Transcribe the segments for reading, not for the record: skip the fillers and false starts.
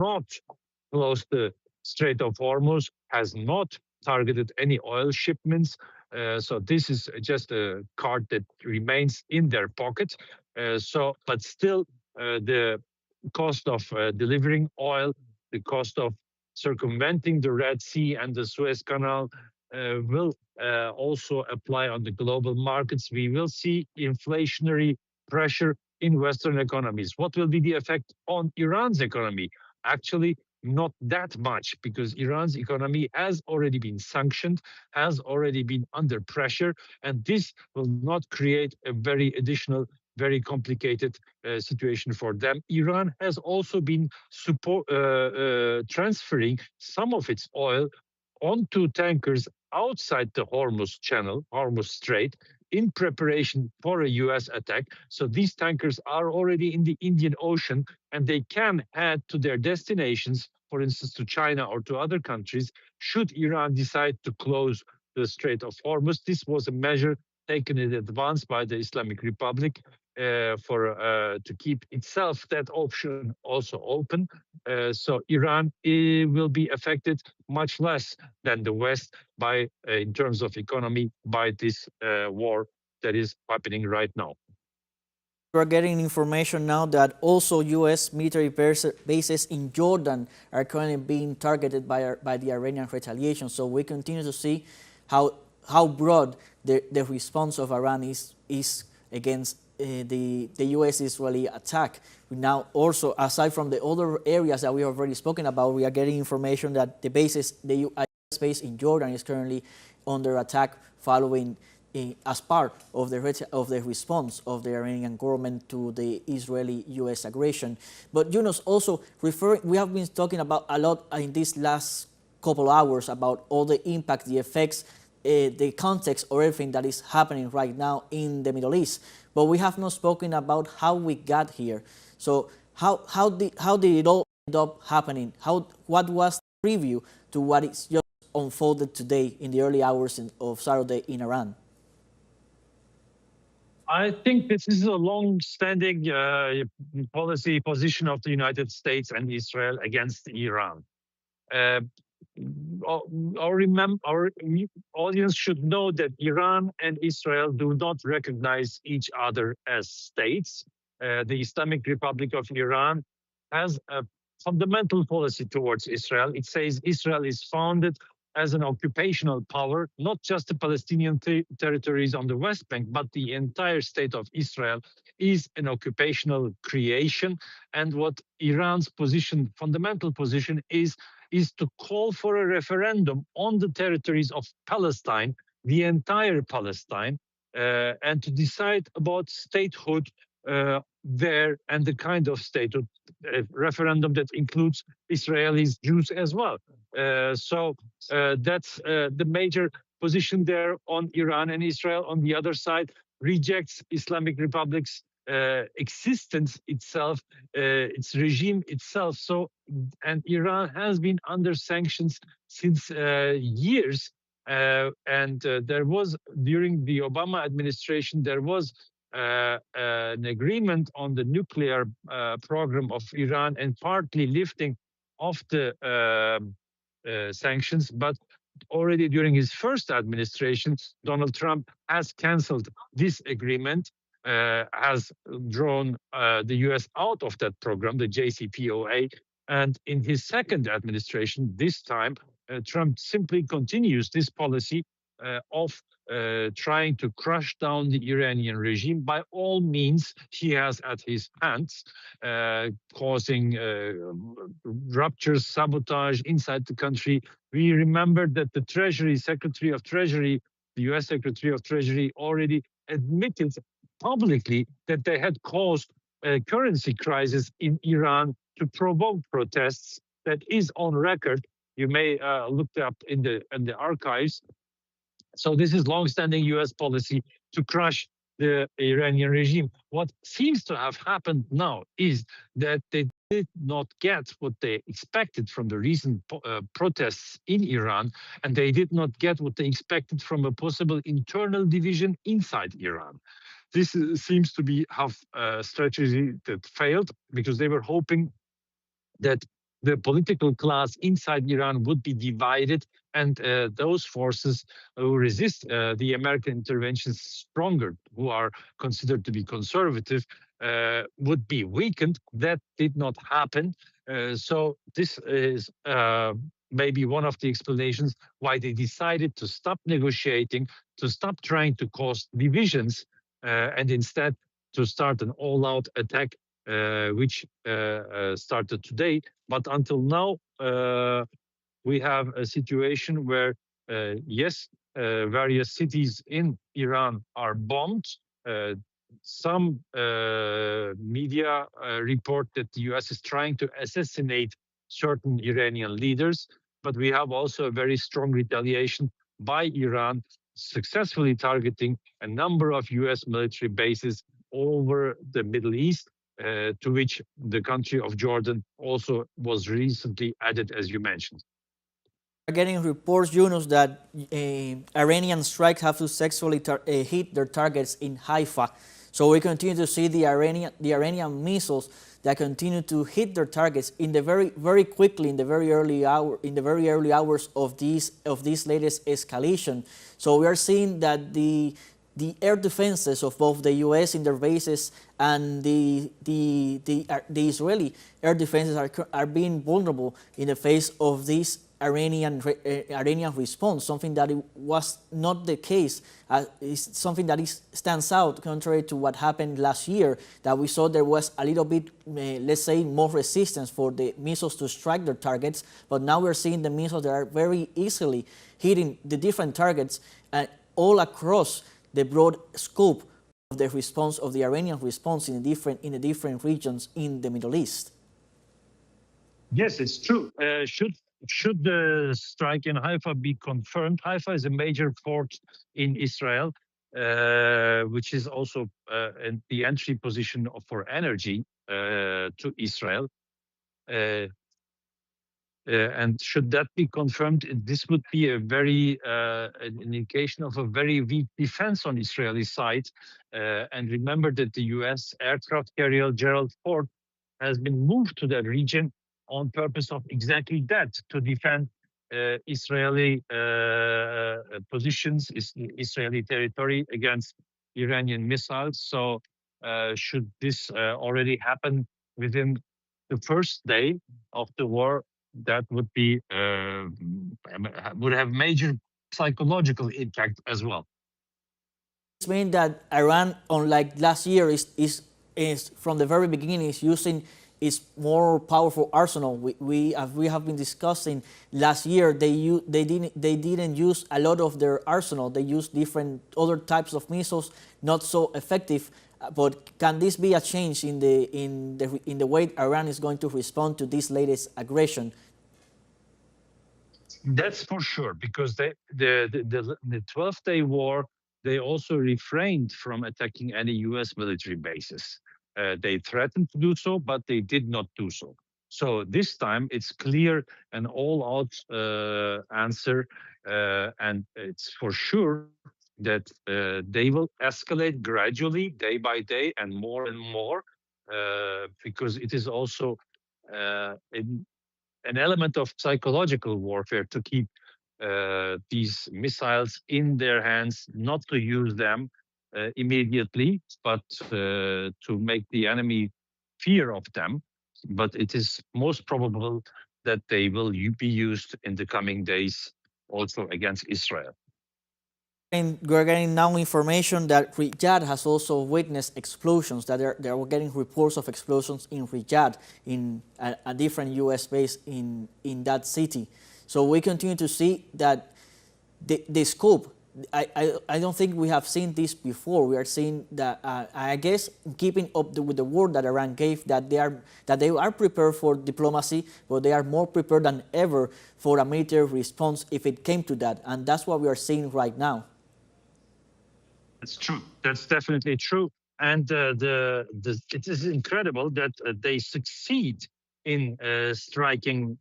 not closed the Strait of Hormuz, has not targeted any oil shipments. So this is just a card that remains in their pocket. But still, the cost of delivering oil, the cost of circumventing the Red Sea and the Suez Canal will also apply on the global markets. We will see inflationary pressure in Western economies. What will be the effect on Iran's economy? Actually, not that much, because Iran's economy has already been sanctioned, has already been under pressure, and this will not create a very complicated situation for them. Iran has also been transferring some of its oil onto tankers outside the Hormuz Strait, in preparation for a US attack. So these tankers are already in the Indian Ocean, and they can head to their destinations, for instance, to China or to other countries, should Iran decide to close the Strait of Hormuz. This was a measure taken in advance by the Islamic Republic to keep itself that option also open. So Iran will be affected much less than the West in terms of economy, by this war that is happening right now. We're getting information now that also U.S. military bases in Jordan are currently being targeted by the Iranian retaliation. So we continue to see how broad the response of Iran is against the U.S.-Israeli attack. Now, also, aside from the other areas that we have already spoken about, we are getting information that the U.S. base in Jordan is currently under attack following as part of the response of the Iranian government to the Israeli-U.S. aggression. But Yunus, also we have been talking about a lot in these last couple hours about all the impact, the effects, the context or everything that is happening right now in the Middle East. But we have not spoken about how we got here. So how did it all end up happening? What was the preview to what is just unfolded today in the early hours of Saturday in Iran? I think this is a long-standing policy position of the United States and Israel against Iran. Our audience should know that Iran and Israel do not recognize each other as states. The Islamic Republic of Iran has a fundamental policy towards Israel. It says Israel is founded as an occupational power, not just the Palestinian territories on the West Bank, but the entire state of Israel is an occupational creation. And what Iran's fundamental position is to call for a referendum on the territories of Palestine, the entire Palestine, and to decide about statehood there, and the kind of statehood, referendum that includes Israelis, Jews as well. So that's the major position there on Iran. And Israel, on the other side, rejects Islamic Republic's existence itself, its regime itself. And Iran has been under sanctions since years. And there was, during the Obama administration, there was an agreement on the nuclear program of Iran and partly lifting of the sanctions. But already during his first administration, Donald Trump has canceled this agreement, has drawn the US out of that program, the JCPOA. And in his second administration, this time, Trump simply continues this policy of trying to crush down the Iranian regime by all means he has at his hands, causing ruptures, sabotage inside the country. We remember that the Secretary of Treasury, the US Secretary of Treasury, already admitted publicly that they had caused a currency crisis in Iran to provoke protests. That is on record. You may look it up in the archives. So this is long-standing US policy to crush the Iranian regime. What seems to have happened now is that they did not get what they expected from the recent protests in Iran, and they did not get what they expected from a possible internal division inside Iran. This seems to be a strategy that failed, because they were hoping that the political class inside Iran would be divided, and those forces who resist the American interventions stronger, who are considered to be conservative, would be weakened. That did not happen. So this is maybe one of the explanations why they decided to stop negotiating, to stop trying to cause divisions, and instead to start an all-out attack, which started today. But until now, we have a situation where, yes, various cities in Iran are bombed. Uh, some media report that the US is trying to assassinate certain Iranian leaders, but we have also a very strong retaliation by Iran, successfully targeting a number of US military bases over the Middle East, to which the country of Jordan also was recently added, as you mentioned. We're getting reports, Yunus, that Iranian strikes have successfully hit their targets in Haifa. So we continue to see the Iranian missiles that continue to hit their targets in the very quickly in the very early hours of this latest escalation. So we are seeing that the air defenses of both the U.S. in their bases and the Israeli air defenses are being vulnerable in the face of this Iranian response, something that it was not the case. It's something that stands out contrary to what happened last year, that we saw there was a little bit, let's say, more resistance for the missiles to strike their targets, but now we're seeing the missiles that are very easily hitting the different targets all across the broad scope of the response of the Iranian response in the different regions in the Middle East. Yes, it's true. Should the strike in Haifa be confirmed? Haifa is a major port in Israel, which is also in the entry position for energy to Israel. And should that be confirmed, this would be a very an indication of a very weak defense on Israeli side. And remember that the U.S. aircraft carrier Gerald Ford has been moved to that region on purpose of exactly that, to defend Israeli positions, Israeli territory against Iranian missiles. So should this already happen within the first day of the war, that would be would have major psychological impact as well. This means that Iran, unlike last year, is from the very beginning is using its more powerful arsenal. As we have been discussing last year, they didn't use a lot of their arsenal. They used different other types of missiles, not so effective. But can this be a change in the way Iran is going to respond to this latest aggression? That's for sure, because the 12-day war, they also refrained from attacking any U.S. military bases. They threatened to do so, but they did not do so. So this time it's clear an all-out answer, and it's for sure that they will escalate gradually, day by day, and more, because it is also an element of psychological warfare to keep these missiles in their hands, not to use them immediately, but to make the enemy fear of them. But it is most probable that they will be used in the coming days also against Israel. And we're getting now information that Riyadh has also witnessed explosions, that they were getting reports of explosions in Riyadh, in a different U.S. base in that city. So we continue to see that the scope, I don't think we have seen this before. We are seeing that, I guess, keeping up with the word that Iran gave, that they are prepared for diplomacy, but they are more prepared than ever for a military response if it came to that. And that's what we are seeing right now. That's true. That's definitely true. And it is incredible that they succeed in striking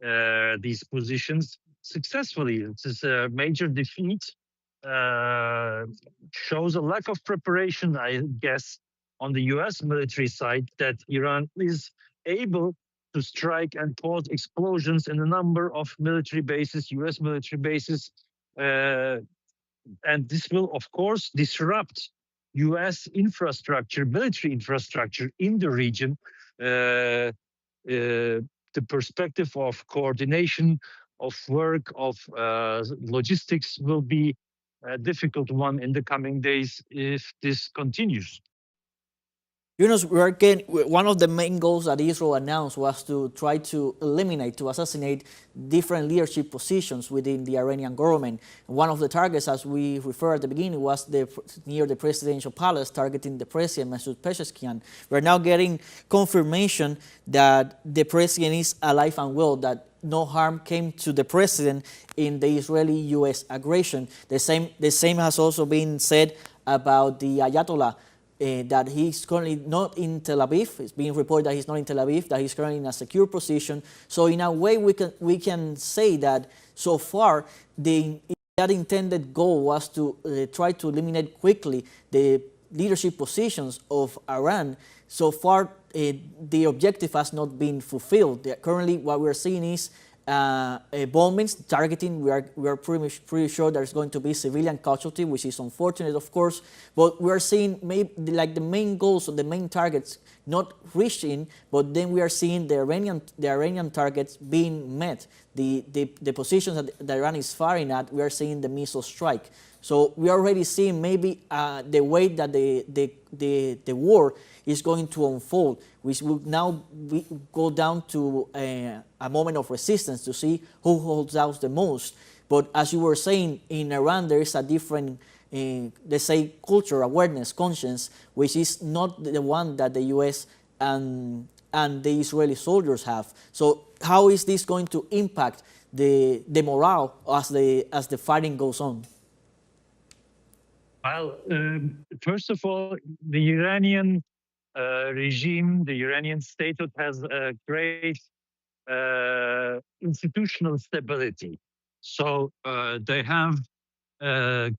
these positions successfully. It is a major defeat. Shows a lack of preparation, I guess, on the U.S. military side, that Iran is able to strike and cause explosions in a number of military bases, US military bases. And this will, of course, disrupt US infrastructure, military infrastructure in the region. The perspective of coordination, of work, of logistics will be a difficult one in the coming days if this continues. Yunus, one of the main goals that Israel announced was to try to eliminate, to assassinate different leadership positions within the Iranian government. One of the targets, as we referred at the beginning, was near the presidential palace, targeting the president, Masoud Pezeshkian. We're now getting confirmation that the president is alive and well, that no harm came to the president in the Israeli-U.S. aggression. The same has also been said about the Ayatollah, that he's currently not in Tel Aviv. It's being reported that he's not in Tel Aviv, that he's currently in a secure position. So in a way, we can say that so far that intended goal was to try to eliminate quickly the leadership positions of Iran. So far, the objective has not been fulfilled. Currently, what we're seeing is bombings, targeting. We are pretty sure there's going to be civilian casualty, which is unfortunate, of course. But we are seeing maybe like the main goals or the main targets not reaching, but then we are seeing the Iranian targets being met. The positions that Iran is firing at, we are seeing the missile strike. So we are already seeing maybe the way that the war is going to unfold, which will now go down to a moment of resistance to see who holds out the most. But as you were saying, in Iran there is a different, let's say, culture, awareness, conscience, which is not the one that the U.S. and the Israeli soldiers have. So how is this going to impact the morale as the fighting goes on? Well, first of all, the Iranian regime, the Iranian statehood has a great institutional stability. So they have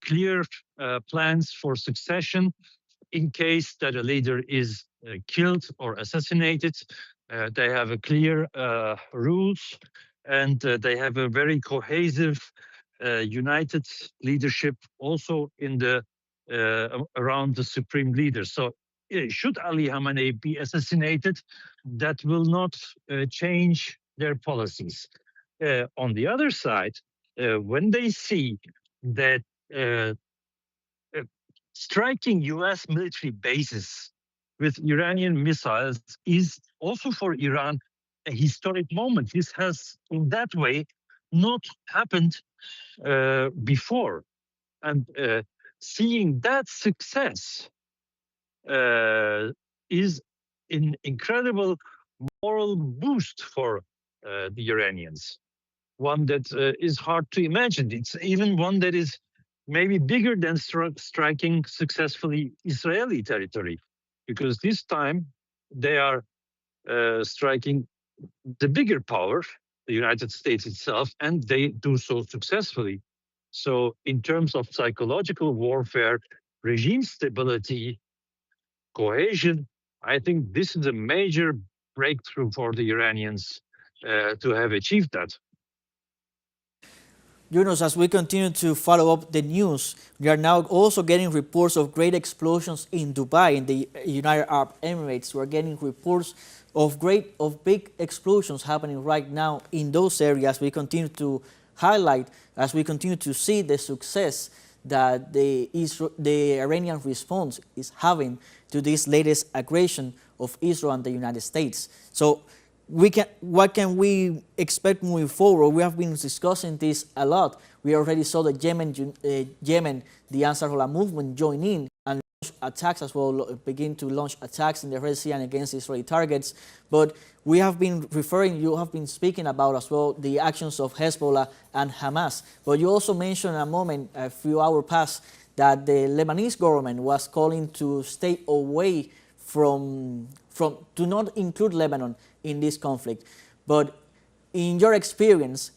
clear plans for succession in case that a leader is killed or assassinated. They have a clear rules, and they have a very cohesive, united leadership also in the around the supreme leader. So should Ali Khamenei be assassinated, that will not change their policies. On the other side, when they see that striking US military bases with Iranian missiles is also for Iran a historic moment. This has, in that way, not happened before. And seeing that success is an incredible moral boost for the Iranians. One that is hard to imagine. It's even one that is maybe bigger than striking successfully Israeli territory, because this time they are striking the bigger power, the United States itself, and they do so successfully. So in terms of psychological warfare, regime stability, cohesion, I think this is a major breakthrough for the Iranians to have achieved that. Yunus, as we continue to follow up the news, we are now also getting reports of great explosions in Dubai, in the United Arab Emirates. We are getting reports of big explosions happening right now in those areas. We continue to highlight, as we continue to see the success that the Iranian response is having to this latest aggression of Israel and the United States. So what can we expect moving forward? We have been discussing this a lot. We already saw the Yemen, the Ansarullah movement join in and launch attacks as well, begin to launch attacks in the Red Sea and against Israeli targets. But we have been you have been speaking about as well the actions of Hezbollah and Hamas. But you also mentioned a few hours past, that the Lebanese government was calling to stay away to not include Lebanon in this conflict. But in your experience,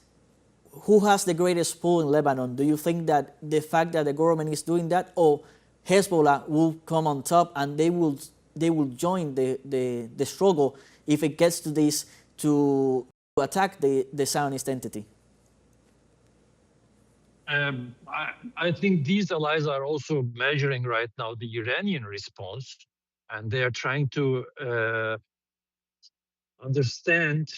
who has the greatest pull in Lebanon? Do you think that the fact that the government is doing that, or Hezbollah will come on top and they will join the struggle if it gets to this, to attack the Zionist entity? I think these allies are also measuring right now the Iranian response, and they are trying to understand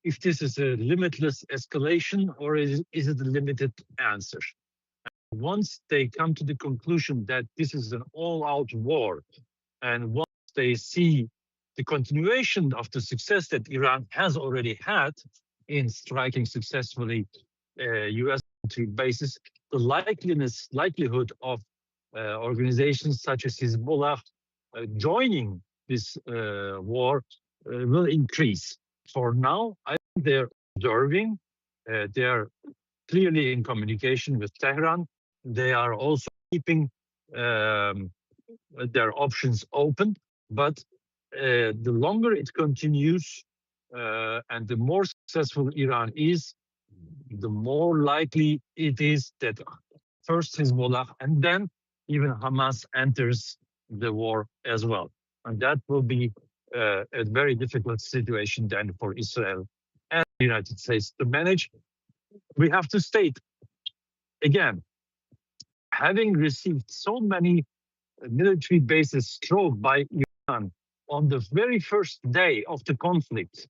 if this is a limitless escalation or is it a limited answer. Once they come to the conclusion that this is an all-out war, and once they see the continuation of the success that Iran has already had in striking successfully U.S. military bases, the likelihood of organizations such as Hezbollah joining this war will increase. For now, I think they're observing. They are clearly in communication with Tehran. They are also keeping their options open. But the longer it continues and the more successful Iran is, the more likely it is that first Hezbollah and then even Hamas enters the war as well. And that will be a very difficult situation then for Israel and the United States to manage. We have to state, again, having received so many military bases struck by Iran on the very first day of the conflict,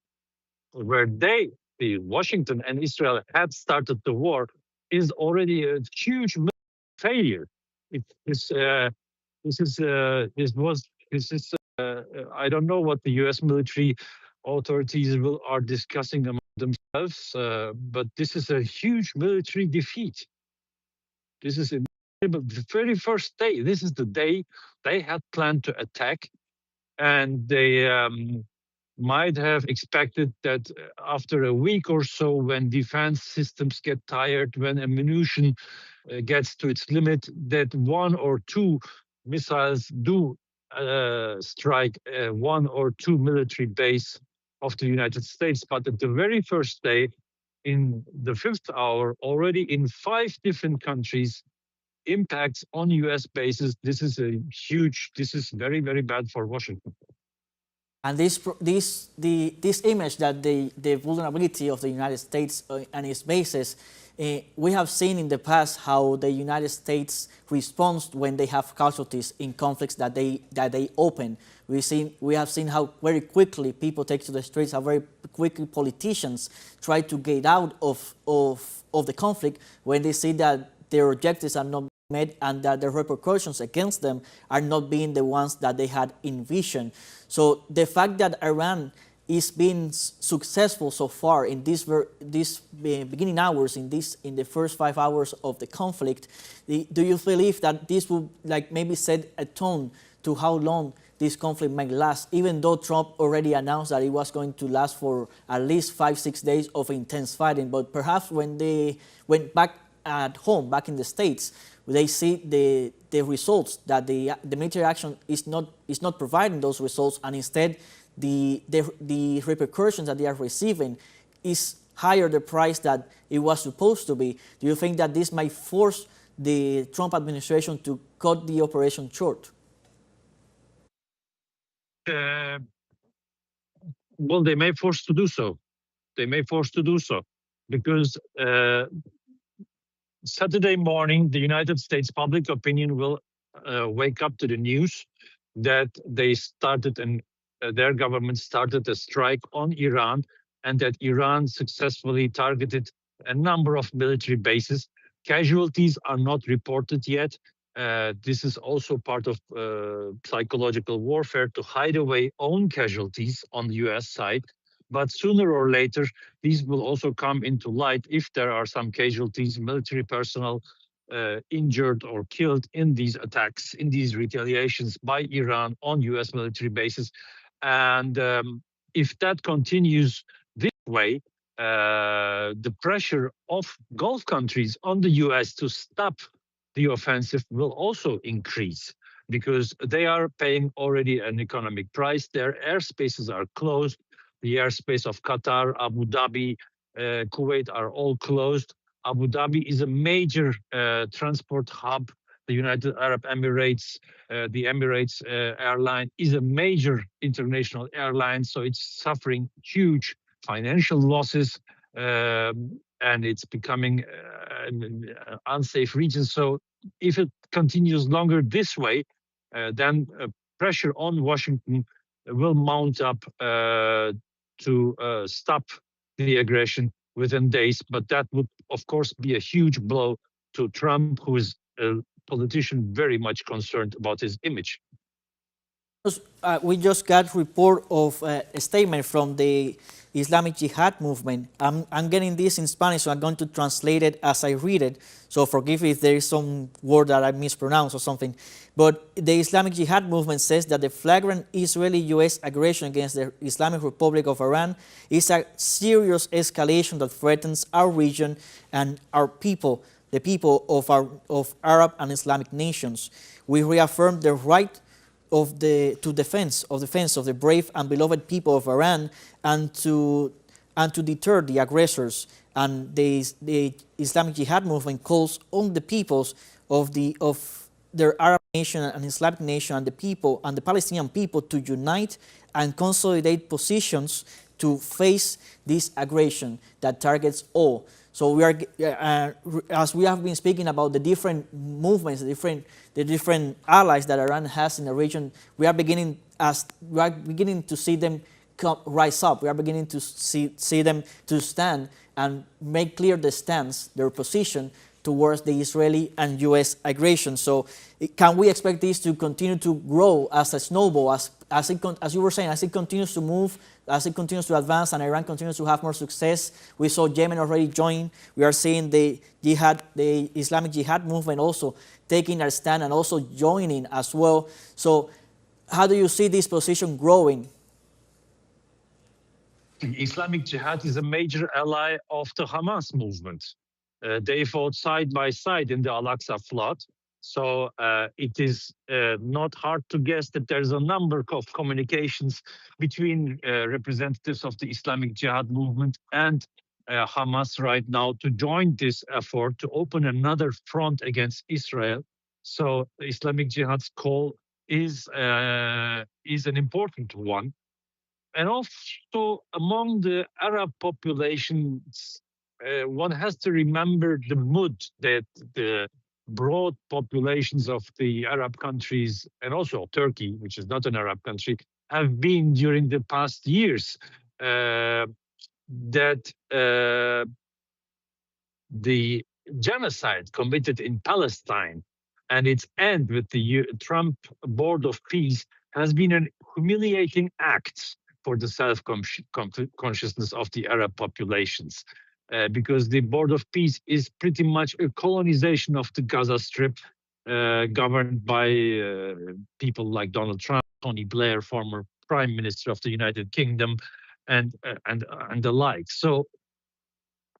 where Washington and Israel had started the war, is already a huge failure. I don't know what the U.S. military authorities are discussing among themselves, but this is a huge military defeat. This is the very first day. This is the day they had planned to attack, and they might have expected that after a week or so, when defense systems get tired, when ammunition gets to its limit, that one or two missiles do strike one or two military base of the United States. But at the very first day, in the fifth hour, already in 5 different countries, impacts on US bases. This is very, very bad for Washington. And this image that the vulnerability of the United States and its bases, we have seen in the past how the United States responds when they have casualties in conflicts that they open. We have seen how very quickly people take to the streets, how very quickly politicians try to get out of the conflict when they see that their objectives are not met and that the repercussions against them are not being the ones that they had envisioned. So the fact that Iran is being successful so far in these beginning hours, in the first 5 hours of the conflict, do you believe that this will maybe set a tone to how long this conflict might last, even though Trump already announced that it was going to last for at least 5-6 days of intense fighting? But perhaps when they went back at home, back in the States, they see the results, that the military action is not providing those results, and instead the repercussions that they are receiving is higher the price that it was supposed to be. Do you think that this might force the Trump administration to cut the operation short? Well, they may force to do so. They may force to do so because Saturday morning, the United States public opinion will wake up to the news that they started and their government started a strike on Iran, and that Iran successfully targeted a number of military bases. Casualties are not reported yet. This is also part of psychological warfare to hide away own casualties on the US side. But sooner or later, these will also come into light if there are some casualties, military personnel injured or killed in these attacks, in these retaliations by Iran on US military bases. And if that continues this way, the pressure of Gulf countries on the US to stop the offensive will also increase, because they are paying already an economic price. Their airspaces are closed. The airspace of Qatar, Abu Dhabi, Kuwait are all closed. Abu Dhabi is a major transport hub. The United Arab Emirates, the Emirates airline is a major international airline, so it's suffering huge financial losses, and it's becoming an unsafe region. So if it continues longer this way, then pressure on Washington will mount up to stop the aggression within days. But that would, of course, be a huge blow to Trump, who is a politician very much concerned about his image. We just got report of a statement from the Islamic Jihad movement. I'm getting this in Spanish, so I'm going to translate it as I read it. So forgive if there is some word that I mispronounce or something. But the Islamic Jihad movement says that the flagrant Israeli-U.S. aggression against the Islamic Republic of Iran is a serious escalation that threatens our region and our people, the people of Arab and Islamic nations. We reaffirm the right of the defense of the brave and beloved people of Iran, and to deter the aggressors. And the Islamic Jihad movement calls on the peoples of their Arab nation and Islamic nation and the people and the Palestinian people to unite and consolidate positions to face this aggression that targets all. So we are, as we have been speaking about the different movements, the different allies that Iran has in the region, we are beginning to see them rise up. We are beginning to see them to stand and make clear the stance, their position towards the Israeli and U.S. aggression. So can we expect this to continue to grow as a snowball, as you were saying, as it continues to move, as it continues to advance and Iran continues to have more success? We saw Yemen already join. We are seeing the Islamic Jihad movement also taking a stand and also joining as well. So how do you see this position growing? The Islamic Jihad is a major ally of the Hamas movement. They fought side by side in the Al-Aqsa flood. So it is not hard to guess that there's a number of communications between representatives of the Islamic Jihad movement and Hamas right now to join this effort to open another front against Israel. So Islamic Jihad's call is an important one. And also among the Arab populations, one has to remember the mood that the broad populations of the Arab countries, and also Turkey, which is not an Arab country, have been during the past years. That the genocide committed in Palestine and its end with the Trump Board of Peace has been a humiliating act for the self-consciousness of the Arab populations. Because the Board of Peace is pretty much a colonization of the Gaza Strip, governed by people like Donald Trump, Tony Blair, former Prime Minister of the United Kingdom, and the like. So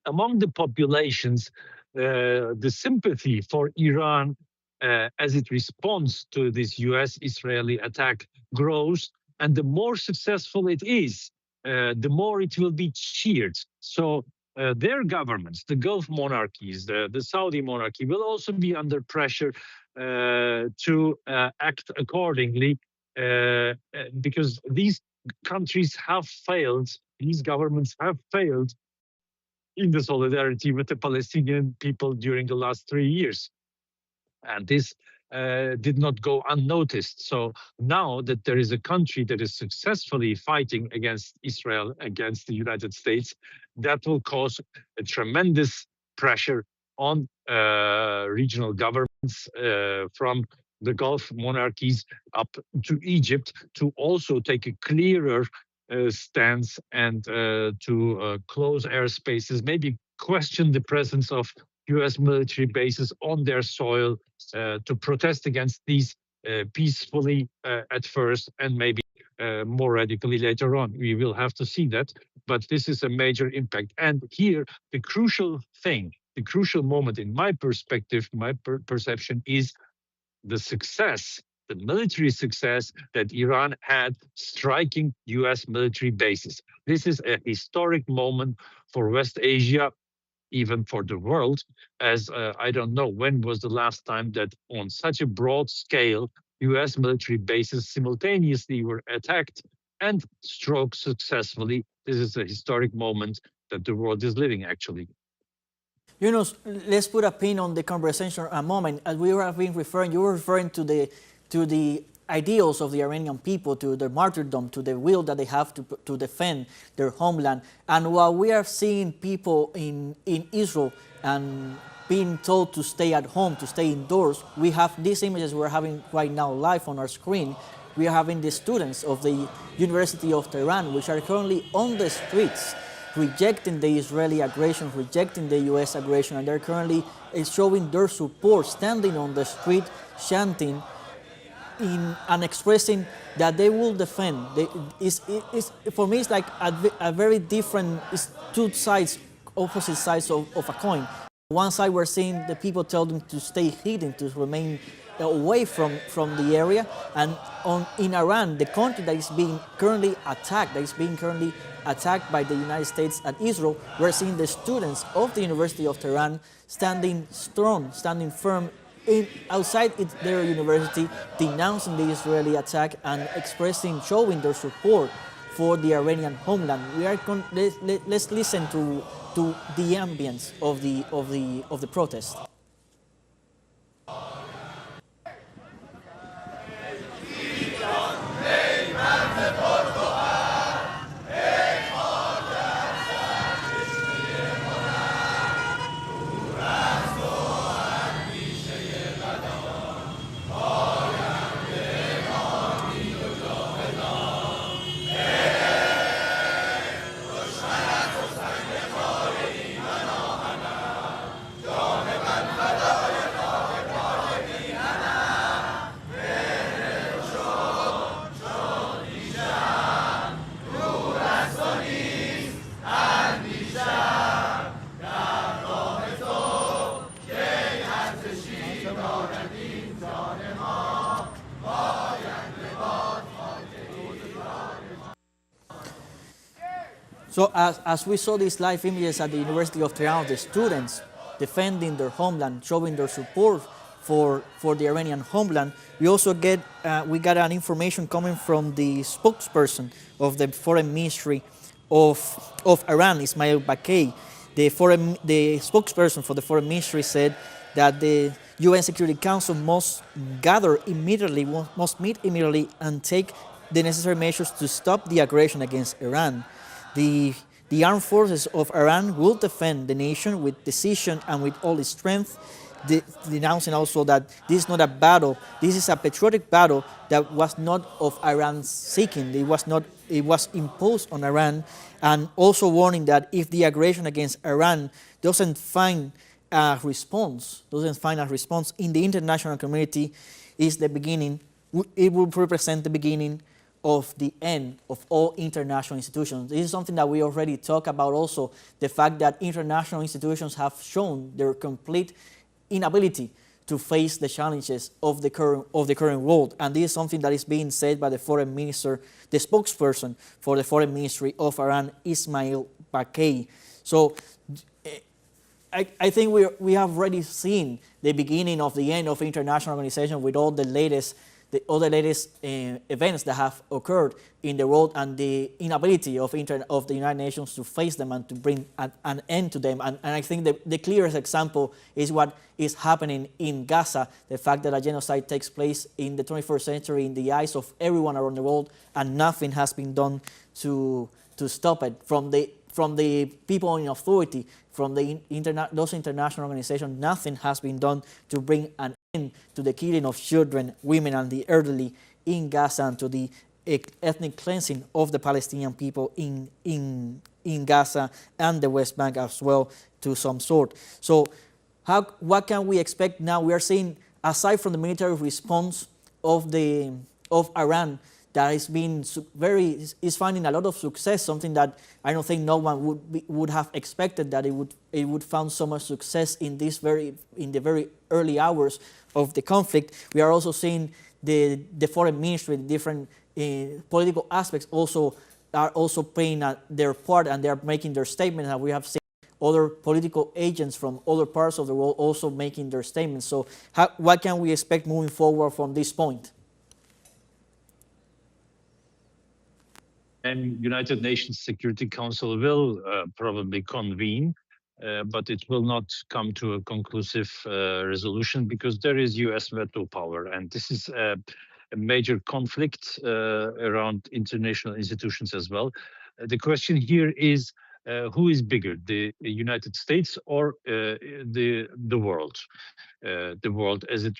among the populations, the sympathy for Iran as it responds to this US-Israeli attack grows, and the more successful it is, the more it will be cheered. So their governments, the Gulf monarchies, the Saudi monarchy, will also be under pressure to act accordingly, because these countries have failed, these governments have failed in the solidarity with the Palestinian people during the last 3 years. And this did not go unnoticed. So now that there is a country that is successfully fighting against Israel, against the United States, that will cause a tremendous pressure on regional governments from the Gulf monarchies up to Egypt to also take a clearer stance and to close airspaces, maybe question the presence of US military bases on their soil, to protest against these peacefully at first, and maybe more radically later on. We will have to see that, but this is a major impact. And here, the crucial thing, the crucial moment in my perspective, my perception is the success, the military success that Iran had striking US military bases. This is a historic moment for West Asia, even for the world, as I don't know when was the last time that on such a broad scale US military bases simultaneously were attacked and struck successfully. This is a historic moment that the world is living, actually. You know, let's put a pin on the conversation a moment. As we have been referring, you were referring to the ideals of the Iranian people, to their martyrdom, to the will that they have to defend their homeland. And while we are seeing people in Israel and being told to stay at home, to stay indoors, we have these images we're having right now live on our screen. We are having the students of the University of Tehran, which are currently on the streets rejecting the Israeli aggression, rejecting the U.S. aggression, and they're currently showing their support, standing on the street, chanting and expressing that they will defend. For me, it's like a very different, it's two sides, opposite sides of a coin. One side, we're seeing the people tell them to stay hidden, to remain away from the area, and in Iran, the country that is being currently attacked, by the United States and Israel, we're seeing the students of the University of Tehran standing strong, standing firm outside their university, denouncing the Israeli attack and showing their support for the Iranian homeland. Let's listen to the ambience of the protest. So as we saw these live images at the University of Tehran, the students defending their homeland, showing their support for the Iranian homeland, we also got an information coming from the spokesperson of the Foreign Ministry of Iran, Ismail Bakay. The spokesperson for the Foreign Ministry said that the UN Security Council must meet immediately and take the necessary measures to stop the aggression against Iran. The armed forces of Iran will defend the nation with decision and with all its strength, denouncing also that this is not a battle, this is a patriotic battle that was not of Iran's seeking, it was imposed on Iran, and also warning that if the aggression against Iran doesn't find a response in the international community, it will represent the beginning of the end of all international institutions. This is something that we already talked about also, the fact that international institutions have shown their complete inability to face the challenges of the current world. And this is something that is being said by the foreign minister, the spokesperson for the foreign ministry of Iran, Ismail Bakay. So I think we have already seen the beginning of the end of international organization with all the latest events that have occurred in the world and the inability of the United Nations to face them and to bring an end to them. And I think the clearest example is what is happening in Gaza, the fact that a genocide takes place in the 21st century in the eyes of everyone around the world, and nothing has been done to stop it from the people in authority, from those international organizations. Nothing has been done to bring an end to the killing of children, women, and the elderly in Gaza, and to the ethnic cleansing of the Palestinian people in Gaza and the West Bank as well, to some sort. So what can we expect now? We are seeing, aside from the military response of Iran, that is finding a lot of success, something that I don't think no one would have expected, that it would found so much success in the very early hours of the conflict. We are also seeing the foreign ministry, the different political aspects are also playing their part, and they are making their statements, and we have seen other political agents from other parts of the world also making their statements. So what can we expect moving forward from this point? And United Nations Security Council will probably convene, but it will not come to a conclusive resolution because there is U.S. veto power, and this is a major conflict around international institutions as well. The question here is who is bigger, the United States or the world? The world as it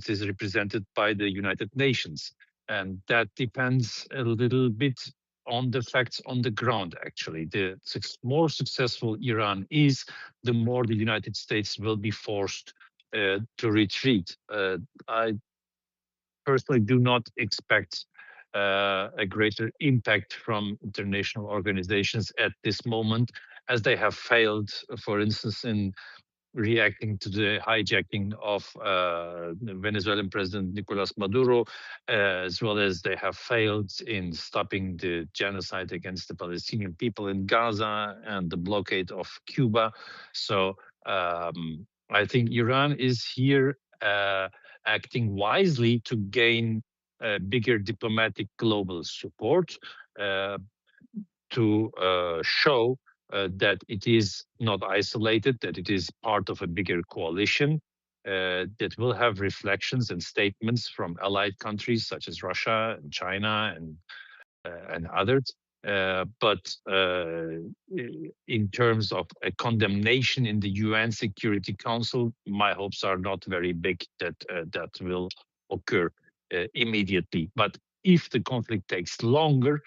is represented by the United Nations. And that depends a little bit on the facts on the ground, actually. The more successful Iran is, the more the United States will be forced to retreat. I personally do not expect a greater impact from international organizations at this moment, as they have failed, for instance, in reacting to the hijacking of the Venezuelan President Nicolas Maduro, as well as they have failed in stopping the genocide against the Palestinian people in Gaza and the blockade of Cuba. So I think Iran is here acting wisely to gain bigger diplomatic global support, uh, to show that it is not isolated, that it is part of a bigger coalition that will have reflections and statements from allied countries such as Russia and China and others. But in terms of a condemnation in the UN Security Council, my hopes are not very big that that will occur immediately. But if the conflict takes longer,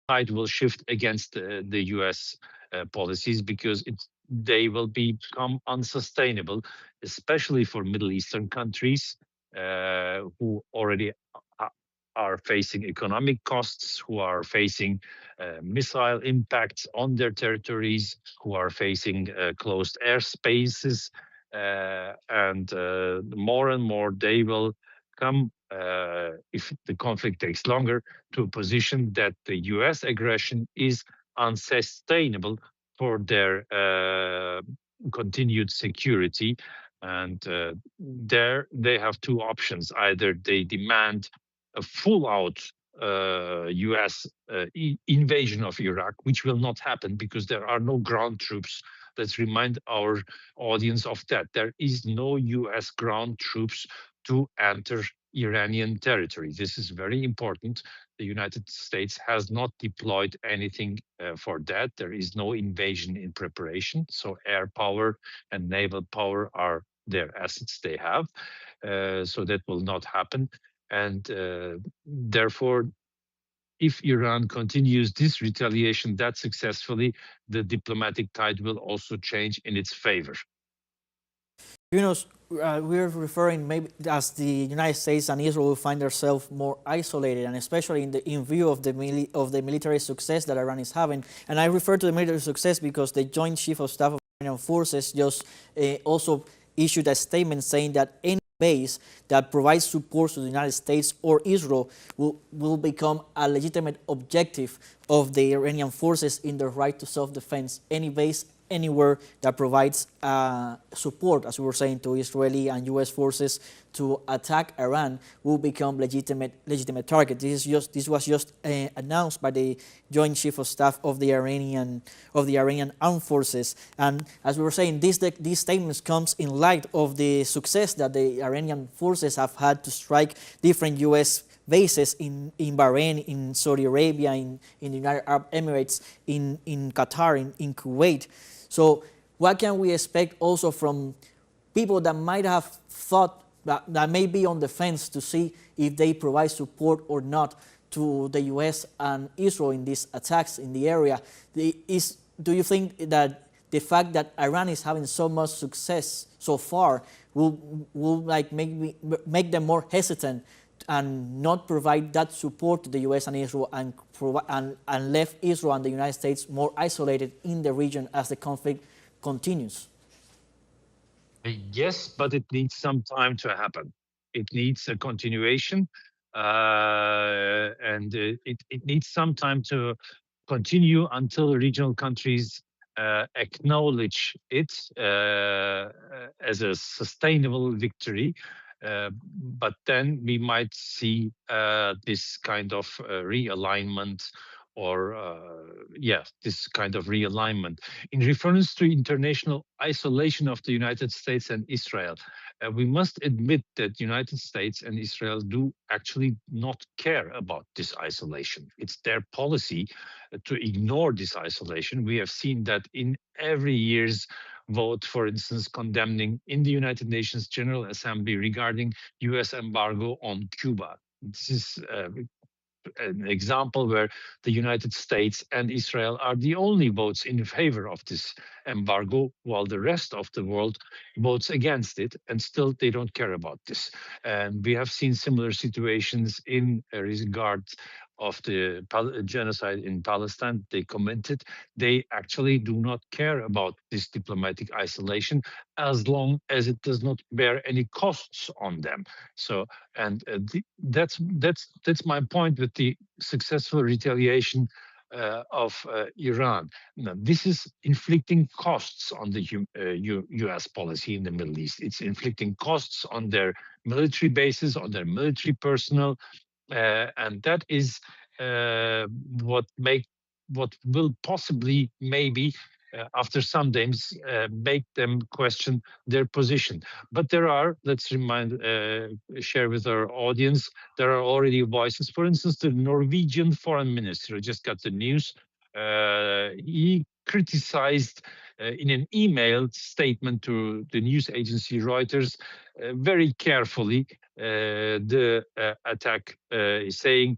tide will shift against the US policies because they will become unsustainable, especially for Middle Eastern countries who already are facing economic costs, who are facing missile impacts on their territories, who are facing closed airspaces, and more and more they will come, if the conflict takes longer, to a position that the US aggression is unsustainable for their continued security. And there they have two options. Either they demand a full out US invasion of Iraq, which will not happen because there are no ground troops. Let's remind our audience of that. There is no US ground troops to enter Iranian territory. This is very important. The United States has not deployed anything for that. There is no invasion in preparation. So air power and naval power are their assets they have. So that will not happen. And therefore, if Iran continues this retaliation that successfully, the diplomatic tide will also change in its favor. Yunus, we're referring maybe as the United States and Israel will find themselves more isolated, and especially in view of the military success that Iran is having. And I refer to the military success because the Joint Chief of Staff of Iranian Forces just also issued a statement saying that any base that provides support to the United States or Israel will become a legitimate objective of the Iranian forces in their right to self-defense. Any base anywhere that provides support, as we were saying, to Israeli and U.S. forces to attack Iran will become legitimate target. This was just announced by the Joint Chief of Staff of the Iranian Armed Forces. And as we were saying, these statements comes in light of the success that the Iranian forces have had to strike different U.S. bases in Bahrain, in Saudi Arabia, in the United Arab Emirates, in Qatar, in Kuwait. So what can we expect also from people that might have thought that may be on the fence to see if they provide support or not to the U.S. and Israel in these attacks in the area? Do you think that the fact that Iran is having so much success so far will like make them more hesitant and not provide that support to the U.S. and Israel and left Israel and the United States more isolated in the region as the conflict continues? Yes, but it needs some time to happen. It needs a continuation, and it needs some time to continue until regional countries acknowledge it as a sustainable victory. But then we might see this kind of realignment or this kind of realignment. In reference to international isolation of the United States and Israel, we must admit that United States and Israel do actually not care about this isolation. It's their policy to ignore this isolation. We have seen that in every year's vote, for instance, condemning in the United Nations General Assembly regarding US embargo on Cuba. This is an example where the United States and Israel are the only votes in favor of this embargo, while the rest of the world votes against it, and still they don't care about this. And we have seen similar situations in regard of the genocide in Palestine they committed. They actually do not care about this diplomatic isolation as long as it does not bear any costs on them. So, and that's my point with the successful retaliation of Iran. Now, this is inflicting costs on the U.S. policy in the Middle East. It's inflicting costs on their military bases, on their military personnel, and that is what will possibly maybe after some days make them question their position. But there are, let's share with our audience, there are already voices. For instance, the Norwegian foreign minister just got the news. He criticized in an email statement to the news agency Reuters very carefully the attack, saying,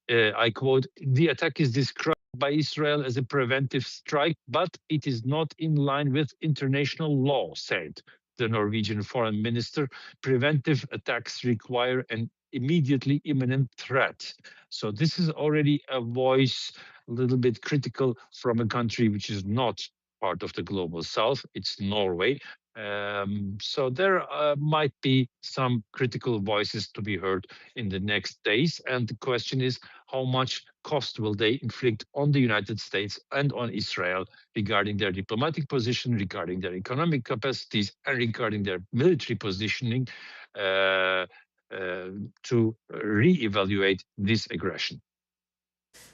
I quote, "The attack is described by Israel as a preventive strike, but it is not in line with international law," said the Norwegian foreign minister. "Preventive attacks require an immediately imminent threat." So this is already a voice a little bit critical from a country which is not part of the global south. It's Norway. So there might be some critical voices to be heard in the next days. And the question is, how much cost will they inflict on the United States and on Israel regarding their diplomatic position, regarding their economic capacities, and regarding their military positioning to reevaluate this aggression?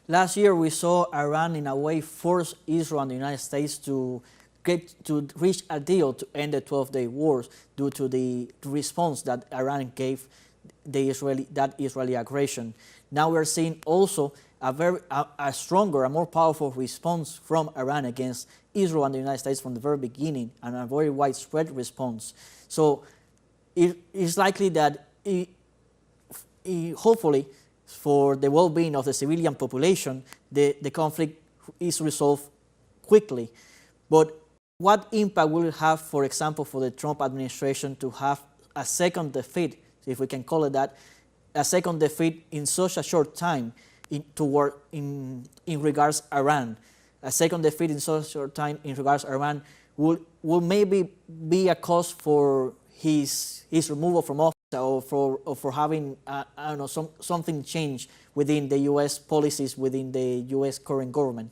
Last year, we saw Iran, in a way, force Israel and the United States to reach a deal to end the 12-day wars due to the response that Iran gave that Israeli aggression. Now we're seeing also a stronger, a more powerful response from Iran against Israel and the United States from the very beginning, and a very widespread response. So it's likely that hopefully, for the well-being of the civilian population, the conflict is resolved quickly. But what impact will it have, for example, for the Trump administration to have a second defeat, if we can call it that, a second defeat in such a short time in regards Iran? A second defeat in such a short time in regards Iran will maybe be a cause for his removal from office, or for having I don't know, something change within the U.S. policies, within the U.S. current government.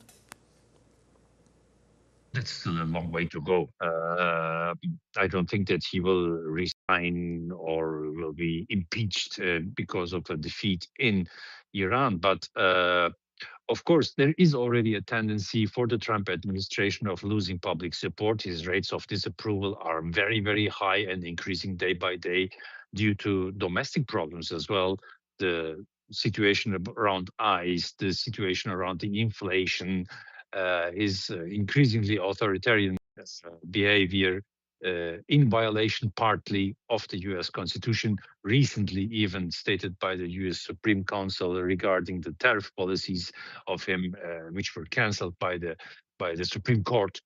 That's still a long way to go. I don't think that he will resign or will be impeached because of a defeat in Iran. But of course, there is already a tendency for the Trump administration of losing public support. His rates of disapproval are very, very high and increasing day by day due to domestic problems as well. The situation around ICE, the situation around the inflation, his increasingly authoritarian behavior in violation partly of the US Constitution, recently even stated by the US Supreme Council regarding the tariff policies of him, which were canceled by the Supreme Court.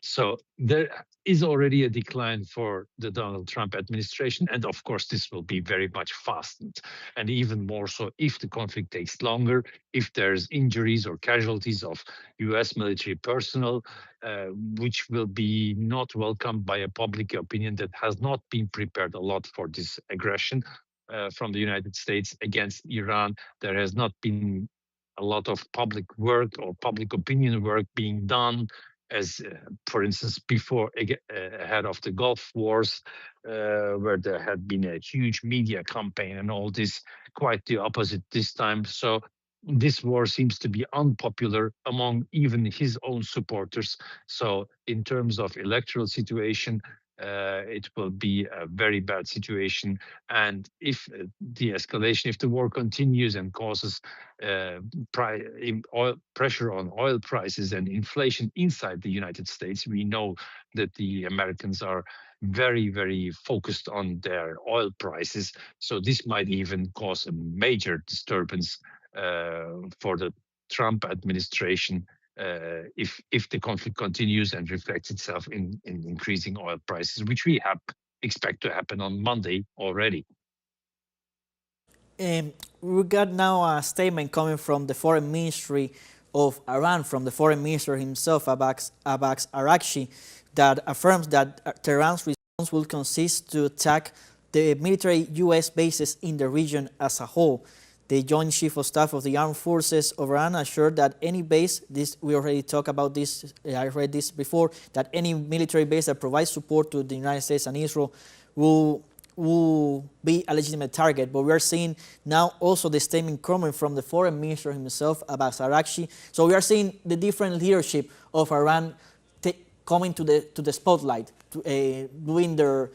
So there is already a decline for the Donald Trump administration. And of course, this will be very much fastened. And even more so if the conflict takes longer, if there's injuries or casualties of US military personnel, which will be not welcomed by a public opinion that has not been prepared a lot for this aggression from the United States against Iran. There has not been a lot of public work or public opinion work being done as for instance, before ahead of the Gulf Wars, where there had been a huge media campaign and all this. Quite the opposite this time. So this war seems to be unpopular among even his own supporters. So in terms of electoral situation, it will be a very bad situation. And if the escalation, if the war continues and causes oil pressure on oil prices and inflation inside the United States, we know that the Americans are very, very focused on their oil prices. So this might even cause a major disturbance for the Trump administration if the conflict continues and reflects itself in increasing oil prices, which we expect to happen on Monday already. We got now a statement coming from the foreign ministry of Iran, from the foreign minister himself, Abbas Araghchi, that affirms that Tehran's response will consist to attack the military U.S. bases in the region as a whole. The Joint Chief of Staff of the Armed Forces of Iran assured that any base, this we already talked about this, I read this before, that any military base that provides support to the United States and Israel will be a legitimate target. But we are seeing now also the statement coming from the foreign minister himself, Abbas Araghchi. So we are seeing the different leadership of Iran coming to the spotlight, doing their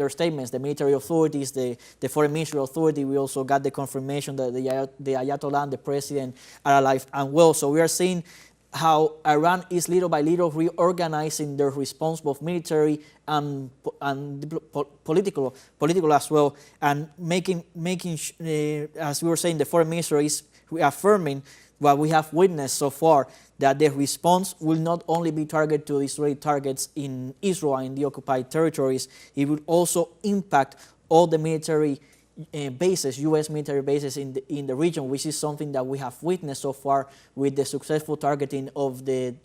statements. The military authorities, the foreign ministry authority. We also got the confirmation that the Ayatollah and the president are alive and well. So we are seeing how Iran is little by little reorganizing their response, both military and political as well, and making as we were saying, the foreign minister is reaffirming what we have witnessed so far, that the response will not only be targeted to Israeli targets in Israel and in the occupied territories, it will also impact all the military bases, U.S. military bases in the region, which is something that we have witnessed so far with the successful targeting of the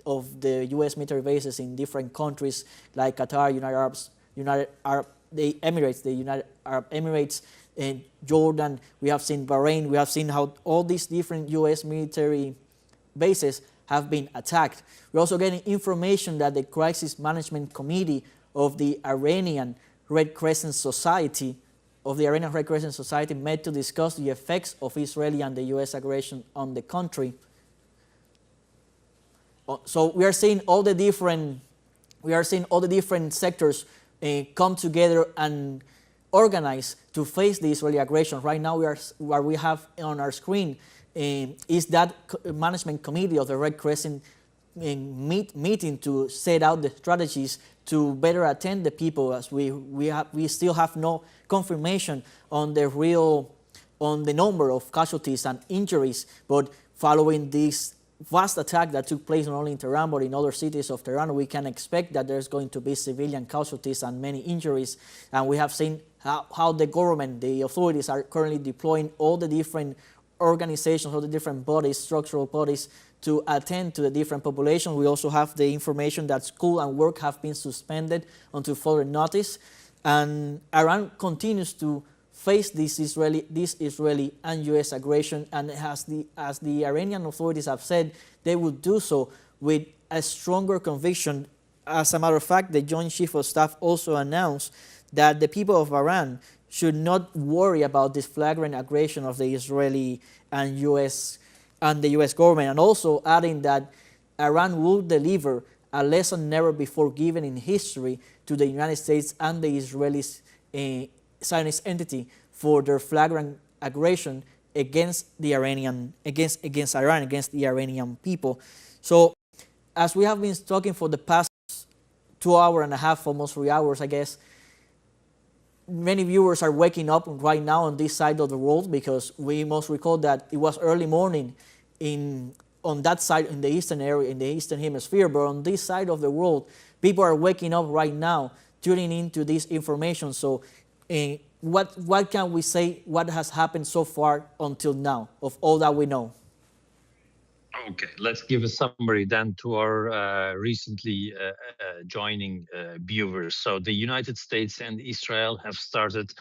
U.S. military bases in different countries like Qatar, United Arab Emirates, and Jordan. We have seen Bahrain. We have seen how all these different U.S. military bases have been attacked. We're also getting information that the Crisis Management Committee of the Iranian Red Crescent Society met to discuss the effects of Israeli and the U.S. aggression on the country. So we are seeing all the different sectors come together and organize to face the Israeli aggression. Right now, what we have on our screen is that management committee of the Red Crescent meeting to set out the strategies to better attend the people, as we still have no confirmation on the number of casualties and injuries. But following this vast attack that took place not only in Tehran but in other cities of Tehran, we can expect that there's going to be civilian casualties and many injuries. And we have seen how the government, the authorities are currently deploying all the different organizations, all the different bodies, structural bodies, to attend to the different populations. We also have the information that school and work have been suspended until further notice. And Iran continues to face this Israeli and U.S. aggression, and as the Iranian authorities have said, they will do so with a stronger conviction. As a matter of fact, the Joint Chief of Staff also announced that the people of Iran should not worry about this flagrant aggression of the Israeli and the U.S. government, and also adding that Iran will deliver a lesson never before given in history to the United States and the Israeli Zionist entity for their flagrant aggression against the Iranian, against Iran, against the Iranian people. So, as we have been talking for the past 2 hours and a half, almost 3 hours, I guess, many viewers are waking up right now on this side of the world, because we must recall that it was early morning on that side, in the eastern area, in the eastern hemisphere. But on this side of the world, people are waking up right now, tuning into this information. So what can we say, what has happened so far until now of all that we know? Okay, let's give a summary then to our recently joining viewers. So the United States and Israel have started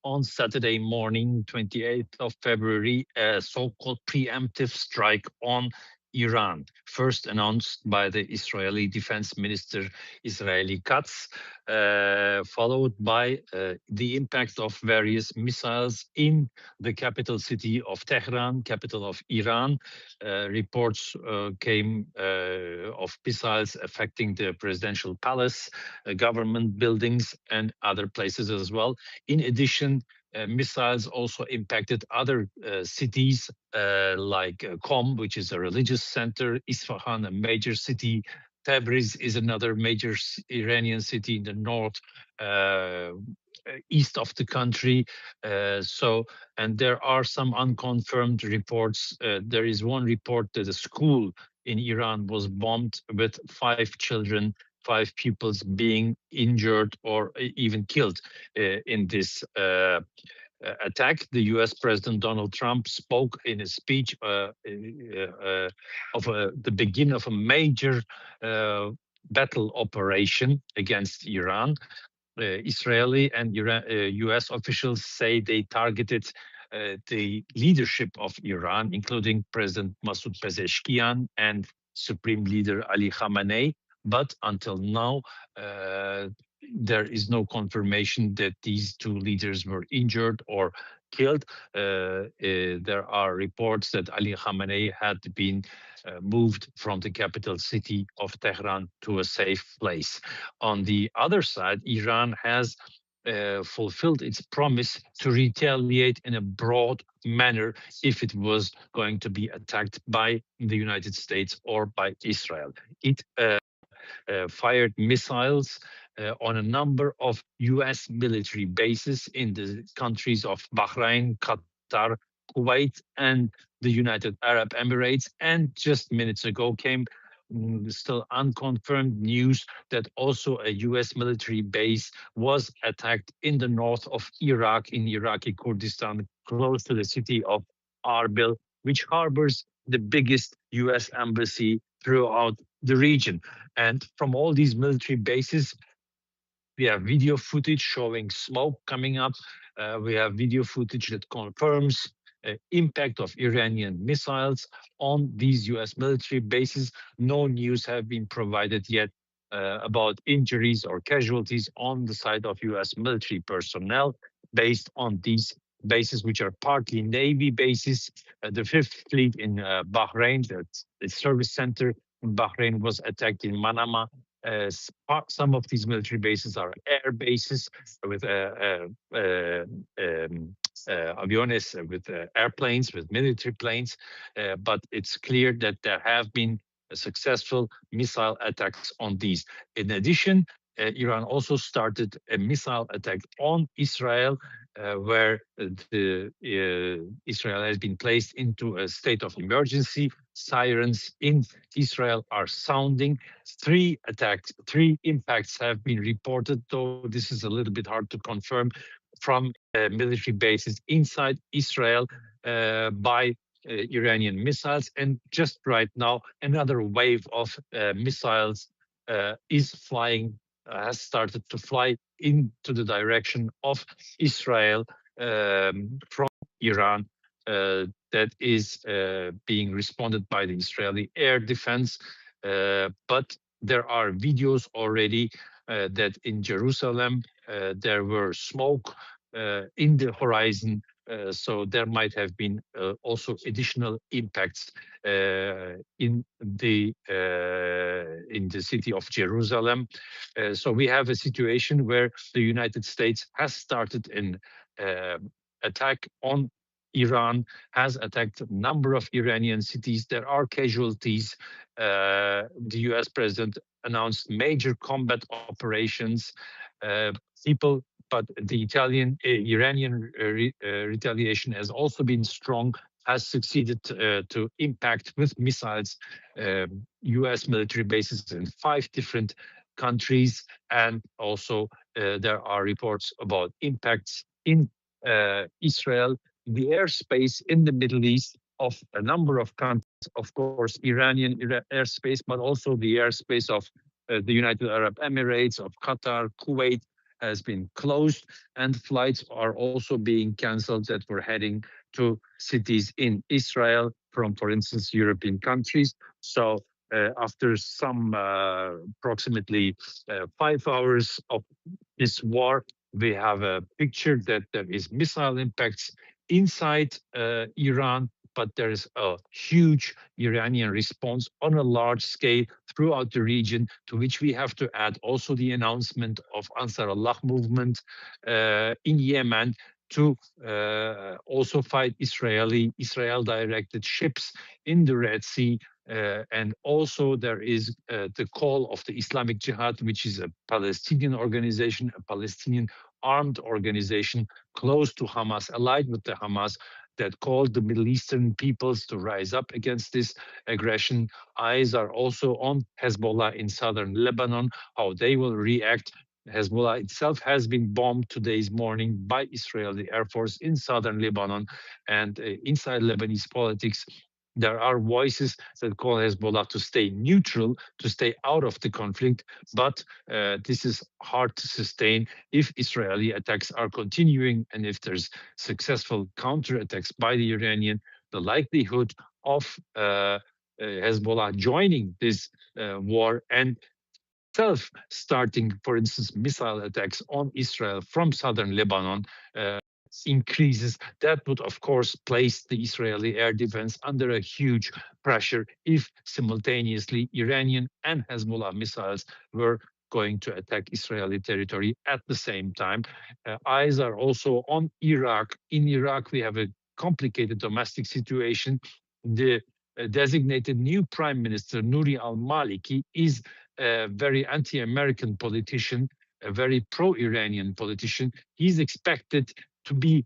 on Saturday morning, 28th of February, a so-called preemptive strike on Iran, first announced by the Israeli Defense Minister Israeli Katz, followed by the impact of various missiles in the capital city of Tehran, capital of Iran. Reports came of missiles affecting the presidential palace, government buildings, and other places as well. In addition, missiles also impacted other cities like Qom, which is a religious center, Isfahan, a major city, Tabriz is another major Iranian city in the north, east of the country. And there are some unconfirmed reports. There is one report that a school in Iran was bombed with 5 children, 5 pupils being injured or even killed in this attack. The US President Donald Trump spoke in a speech of the beginning of a major battle operation against Iran. Israeli and US officials say they targeted the leadership of Iran, including President Masoud Pezeshkian and Supreme Leader Ali Khamenei. But until now, there is no confirmation that these two leaders were injured or killed. There are reports that Ali Khamenei had been moved from the capital city of Tehran to a safe place. On the other side, Iran has fulfilled its promise to retaliate in a broad manner if it was going to be attacked by the United States or by Israel. It fired missiles on a number of US military bases in the countries of Bahrain, Qatar, Kuwait, and the United Arab Emirates. And just minutes ago came still unconfirmed news that also a US military base was attacked in the north of Iraq, in Iraqi Kurdistan, close to the city of Arbil, which harbors the biggest US embassy throughout the region. And from all these military bases, we have video footage showing smoke coming up. We have video footage that confirms impact of Iranian missiles on these US military bases. No news have been provided yet about injuries or casualties on the side of US military personnel based on these bases, which are partly Navy bases. The Fifth Fleet in Bahrain, the service center in Bahrain, was attacked in Manama. Some of these military bases are air bases with aviones, with airplanes, with military planes. But it's clear that there have been successful missile attacks on these. In addition, Iran also started a missile attack on Israel, where Israel has been placed into a state of emergency. Sirens in Israel are sounding. 3 impacts have been reported, though this is a little bit hard to confirm, from military bases inside Israel by Iranian missiles. And just right now, another wave of missiles has started to fly into the direction of Israel from Iran. That is being responded by the Israeli air defense. But there are videos already that in Jerusalem there were smoke in the horizon. So there might have been also additional impacts in the city of Jerusalem. So we have a situation where the United States has started an attack on Iran, has attacked a number of Iranian cities. There are casualties. The US president announced major combat operations. People But the Iranian retaliation has also been strong, has succeeded to impact with missiles US military bases in 5 different countries. And also there are reports about impacts in Israel, the airspace in the Middle East of a number of countries, of course, Iranian airspace, but also the airspace of the United Arab Emirates, of Qatar, Kuwait, has been closed, and flights are also being canceled that were heading to cities in Israel. from, for instance, European countries. So after some approximately 5 hours of this war, we have a picture that there is missile impacts inside Iran, but there is a huge Iranian response on a large scale throughout the region, to which we have to add also the announcement of Ansar Allah movement in Yemen to also fight Israel-directed ships in the Red Sea. And also there is the call of the Islamic Jihad, which is a Palestinian organization, a Palestinian armed organization close to Hamas, allied with the Hamas, that called the Middle Eastern peoples to rise up against this aggression. Eyes are also on Hezbollah in southern Lebanon, how they will react. Hezbollah itself has been bombed today's morning by Israeli Air Force in southern Lebanon. And inside Lebanese politics, there are voices that call Hezbollah to stay neutral, to stay out of the conflict, but this is hard to sustain if Israeli attacks are continuing, and if there's successful counterattacks by the Iranian. The likelihood of Hezbollah joining this war and starting, for instance, missile attacks on Israel from southern Lebanon increases. That would, of course, place the Israeli air defense under a huge pressure if simultaneously Iranian and Hezbollah missiles were going to attack Israeli territory at the same time. Eyes are also on Iraq. In Iraq, we have a complicated domestic situation. The designated new prime minister, Nouri al-Maliki, is a very anti-American politician, a very pro-Iranian politician. He's expected to be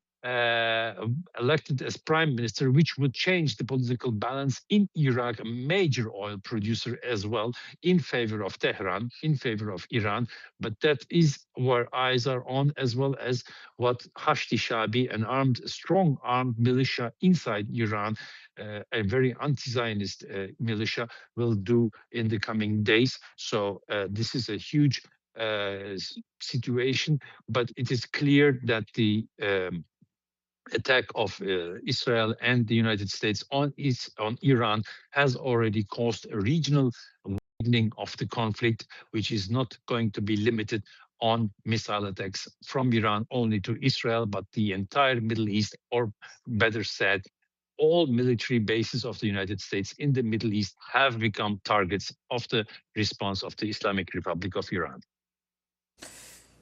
elected as prime minister, which would change the political balance in Iraq, a major oil producer as well, in favor of Tehran, in favor of Iran. But that is where eyes are on, as well as what Hashdi Shabi, an strong armed militia inside Iran, a very anti-Zionist militia, will do in the coming days. So this is a huge situation, but it is clear that the attack of Israel and the United States on Iran has already caused a regional widening of the conflict, which is not going to be limited on missile attacks from Iran only to Israel, but the entire Middle East, or better said, all military bases of the United States in the Middle East have become targets of the response of the Islamic Republic of Iran.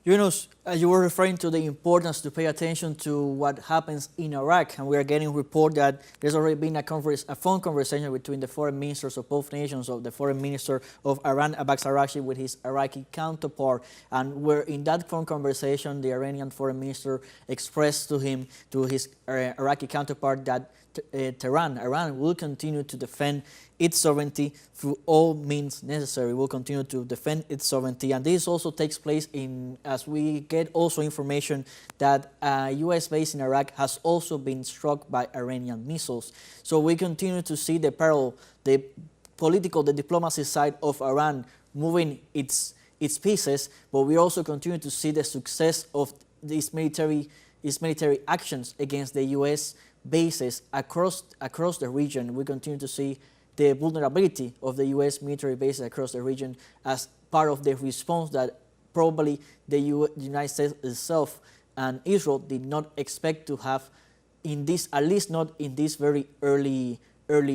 Yunus, you were referring to the importance to pay attention to what happens in Iraq, and we are getting report that there's already been a phone conversation between the foreign ministers of both nations, of the foreign minister of Iran, Abbas Araghchi, with his Iraqi counterpart, and where in that phone conversation, the Iranian foreign minister expressed to his Iraqi counterpart that Iran will continue to defend its sovereignty through all means necessary. Will continue to defend its sovereignty, and this also takes place as we get also information that a U.S. base in Iraq has also been struck by Iranian missiles. So we continue to see the diplomacy side of Iran moving its pieces, but we also continue to see the success of these military actions against the U.S. bases across the region. We continue to see the vulnerability of the U.S. military bases across the region as part of the response that probably the United States itself and Israel did not expect to have in this, at least not in these very early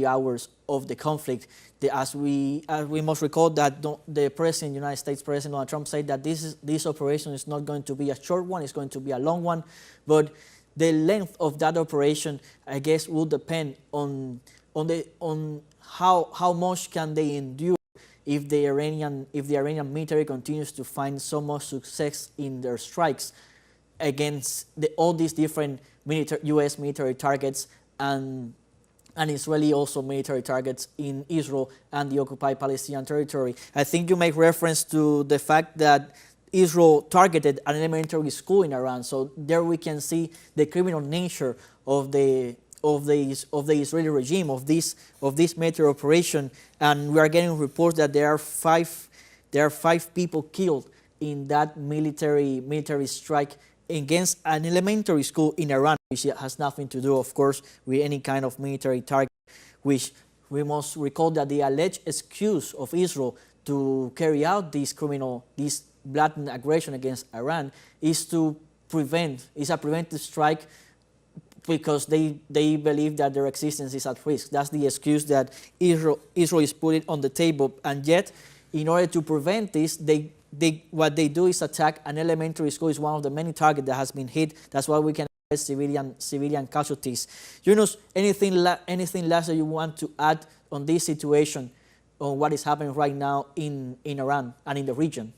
hours of the conflict. As we must recall that the president, United States President Donald Trump, said that this operation is not going to be a short one; it's going to be a long one. But the length of that operation, I guess, will depend on how much can they endure if the Iranian military continues to find so much success in their strikes against all these different U.S. military targets and Israeli also military targets in Israel and the occupied Palestinian territory. I think you make reference to the fact that Israel targeted an elementary school in Iran. So there we can see the criminal nature of the Israeli regime, of this military operation, and we are getting reports that there are five people killed in that military strike against an elementary school in Iran, which has nothing to do, of course, with any kind of military target which we must recall that the alleged excuse of Israel to carry out this blatant aggression against Iran is a preventive strike because they believe that their existence is at risk. That's the excuse that Israel is putting on the table. And yet, in order to prevent this, what they do is attack an elementary school. Is one of the many targets that has been hit. That's why we can have civilian casualties. Yunus, anything last that you want to add on this situation, on what is happening right now in Iran and in the region?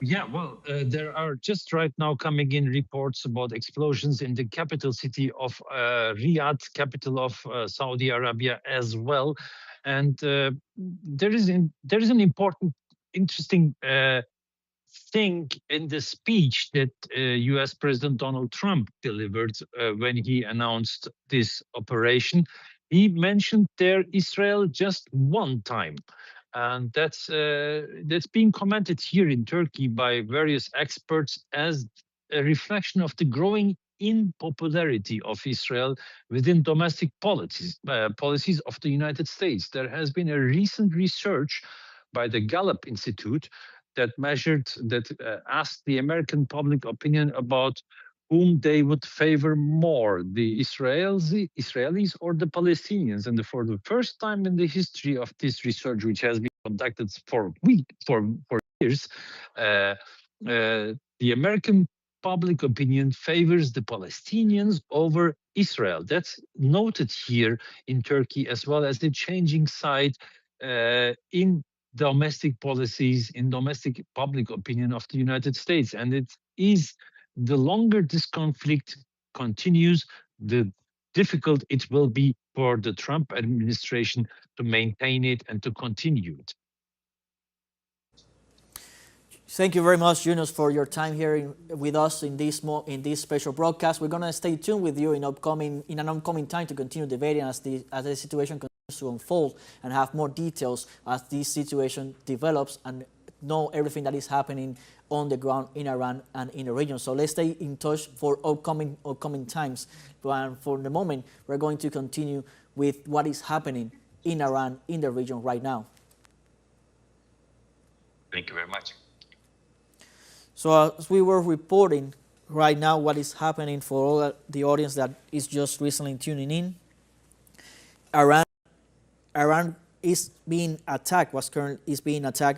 Yeah, well, there are just right now coming in reports about explosions in the capital city of Riyadh, capital of Saudi Arabia as well. And there is an important, interesting thing in the speech that U.S. President Donald Trump delivered when he announced this operation. He mentioned there Israel just one time. And that's being commented here in Turkey by various experts as a reflection of the growing unpopularity of Israel within domestic policies of the United States. There has been a recent research by the Gallup Institute that asked the American public opinion about whom they would favor more, the Israelis or the Palestinians. And for the first time in the history of this research, which has been conducted for years, the American public opinion favors the Palestinians over Israel. That's noted here in Turkey, as well as the changing side in domestic policies, in domestic public opinion of the United States. And it is the longer this conflict continues, the difficult it will be for the Trump administration to maintain it and to continue it. Thank you very much, Yunus, for your time here with us in this special broadcast. We're going to stay tuned with you in an upcoming time to continue debating as the situation continues to unfold and have more details as this situation develops and know everything that is happening on the ground in Iran and in the region. So let's stay in touch for upcoming times. But for the moment, we're going to continue with what is happening in Iran, in the region right now. Thank you very much. So as we were reporting right now what is happening for all the audience that is just recently tuning in, Iran is being attacked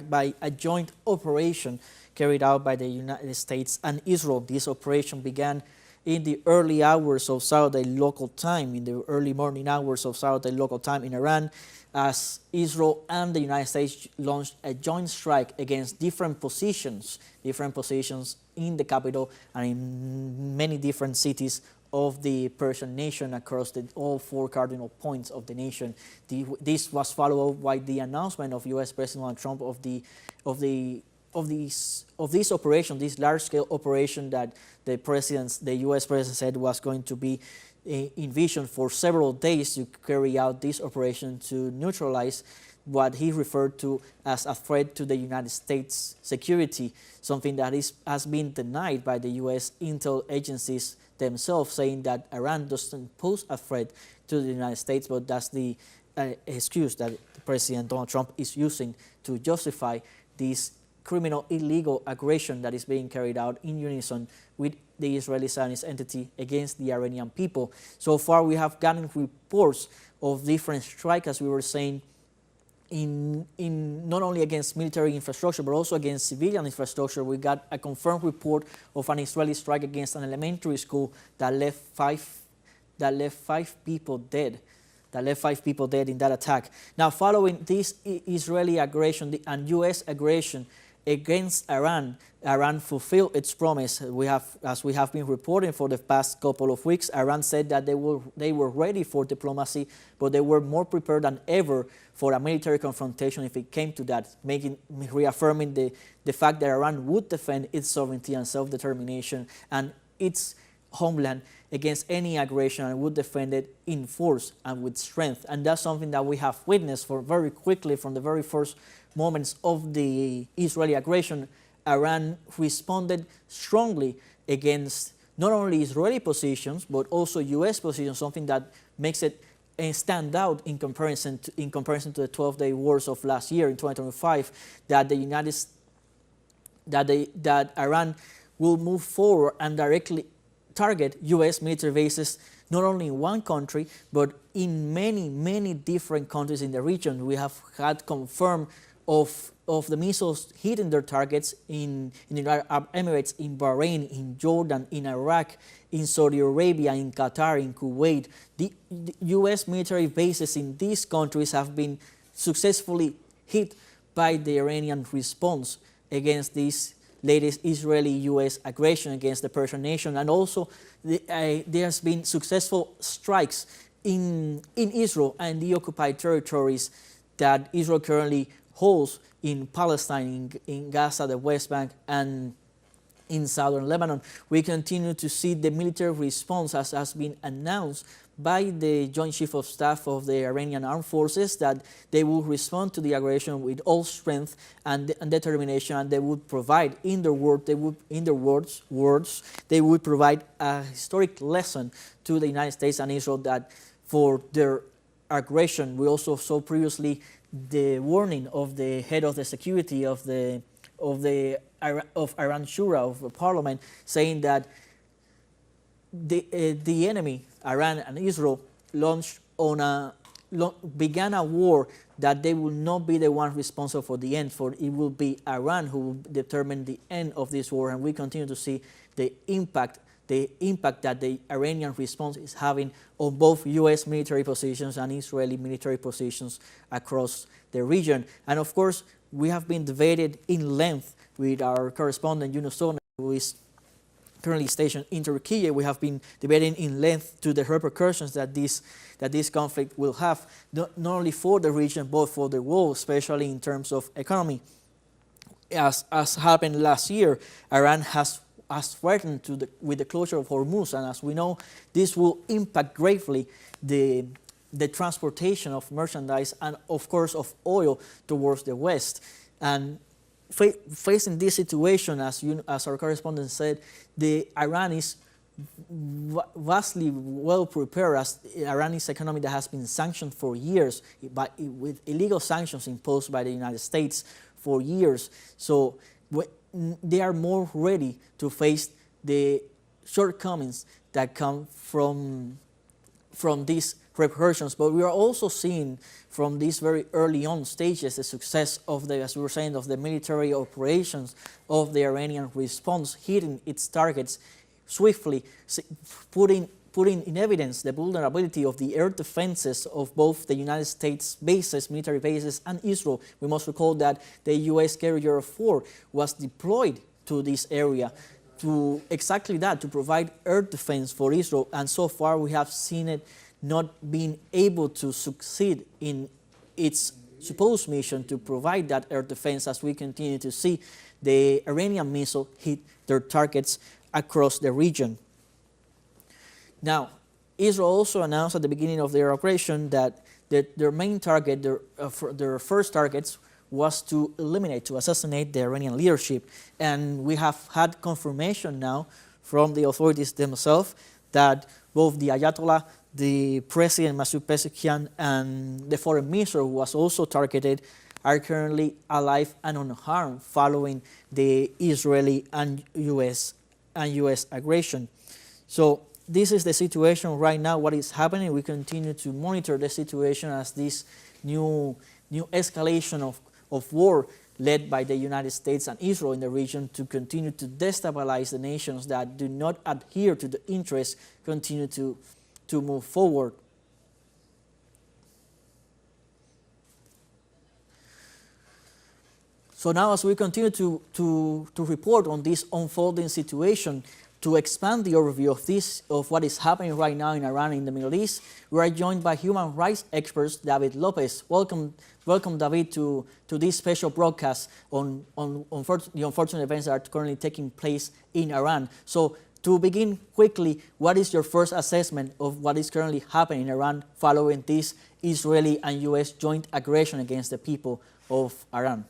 by a joint operation carried out by the United States and Israel. This operation began in the early hours of Saturday local time, in the early morning hours of Saturday local time in Iran, as Israel and the United States launched a joint strike against different positions in the capital and in many different cities of the Persian nation across all four cardinal points of the nation. This was followed by the announcement of U.S. President Donald Trump of this operation, this large-scale operation that the U.S. president said was going to be envisioned for several days to carry out this operation to neutralize what he referred to as a threat to the United States security, something that has been denied by the U.S. intel agencies themselves, saying that Iran doesn't pose a threat to the United States, but that's the excuse that President Donald Trump is using to justify this criminal, illegal aggression that is being carried out in unison with the Israeli Zionist entity against the Iranian people. So far, we have gotten reports of different strikes, as we were saying, in not only against military infrastructure, but also against civilian infrastructure. We got a confirmed report of an Israeli strike against an elementary school that left five people dead. In that attack. Now, following this Israeli aggression and U.S. aggression against Iran, Iran fulfilled its promise. As we have been reporting for the past couple of weeks, Iran said that they were ready for diplomacy, but they were more prepared than ever for a military confrontation if it came to that, reaffirming the fact that Iran would defend its sovereignty and self-determination and its homeland against any aggression and would defend it in force and with strength. And that's something that we have witnessed for very quickly from the very first moments of the Israeli aggression. Iran responded strongly against not only Israeli positions, but also U.S. positions, something that makes it stand out in comparison to the 12-day wars of last year in 2025, that the United that Iran will move forward and directly target U.S. military bases not only in one country but in many different countries in the region. We have had confirmed of the missiles hitting their targets in the Arab Emirates, in Bahrain, in Jordan, in Iraq, in Saudi Arabia, in Qatar, in Kuwait. The U.S. military bases in these countries have been successfully hit by the Iranian response against this latest Israeli-U.S. aggression against the Persian nation, and also there has been successful strikes in Israel and the occupied territories that Israel currently holds in Palestine, in Gaza, the West Bank, and in southern Lebanon. We continue to see the military response, as has been announced by the Joint Chief of Staff of the Iranian Armed Forces, that they will respond to the aggression with all strength and determination, and they would provide, in their words, they would provide a historic lesson to the United States and Israel that for their aggression. We also saw previously the warning of the head of the security of Iran Shura, of the parliament, saying that the enemy, Iran and Israel, began a war that they will not be the one responsible for the end, for it will be Iran who will determine the end of this war. And we continue to see the impact that the Iranian response is having on both U.S. military positions and Israeli military positions across the region. And of course, we have been debated in length with our correspondent, Yunus Soner, who is currently stationed in Turkey. We have been debating in length to the repercussions that this conflict will have, not only for the region, but for the world, especially in terms of economy. As happened last year, Iran has threatened with the closure of Hormuz, and as we know, this will impact greatly the transportation of merchandise and, of course, of oil towards the West. And facing this situation, as our correspondent said, Iran is vastly well prepared, as Iran is an economy that has been sanctioned for years, with illegal sanctions imposed by the United States for years. So they are more ready to face the shortcomings that come from these repercussions. But we are also seeing from these very early on stages the success of as we were saying, of the military operations of the Iranian response, hitting its targets swiftly, putting in evidence the vulnerability of the air defenses of both the United States bases, military bases, and Israel. We must recall that the U.S. Carrier of 4 was deployed to this area to exactly that, to provide air defense for Israel, and so far we have seen it not being able to succeed in its supposed mission to provide that air defense, as we continue to see the Iranian missile hit their targets across the region. Now, Israel also announced at the beginning of their operation that their main target, their first targets, was to assassinate the Iranian leadership. And we have had confirmation now from the authorities themselves that both the Ayatollah, the President Masoud Pezeshkian, and the foreign minister, who was also targeted, are currently alive and unharmed following the Israeli and U.S. aggression. So this is the situation right now, what is happening. We continue to monitor the situation as this new escalation of war led by the United States and Israel in the region to continue to destabilize the nations that do not adhere to the interests, continue to move forward. So now, as we continue to report on this unfolding situation, to expand the overview of what is happening right now in Iran and in the Middle East, we are joined by human rights experts David Lopez. Welcome, David, to this special broadcast on the unfortunate events that are currently taking place in Iran. So, to begin quickly, what is your first assessment of what is currently happening in Iran following this Israeli and U.S. joint aggression against the people of Iran?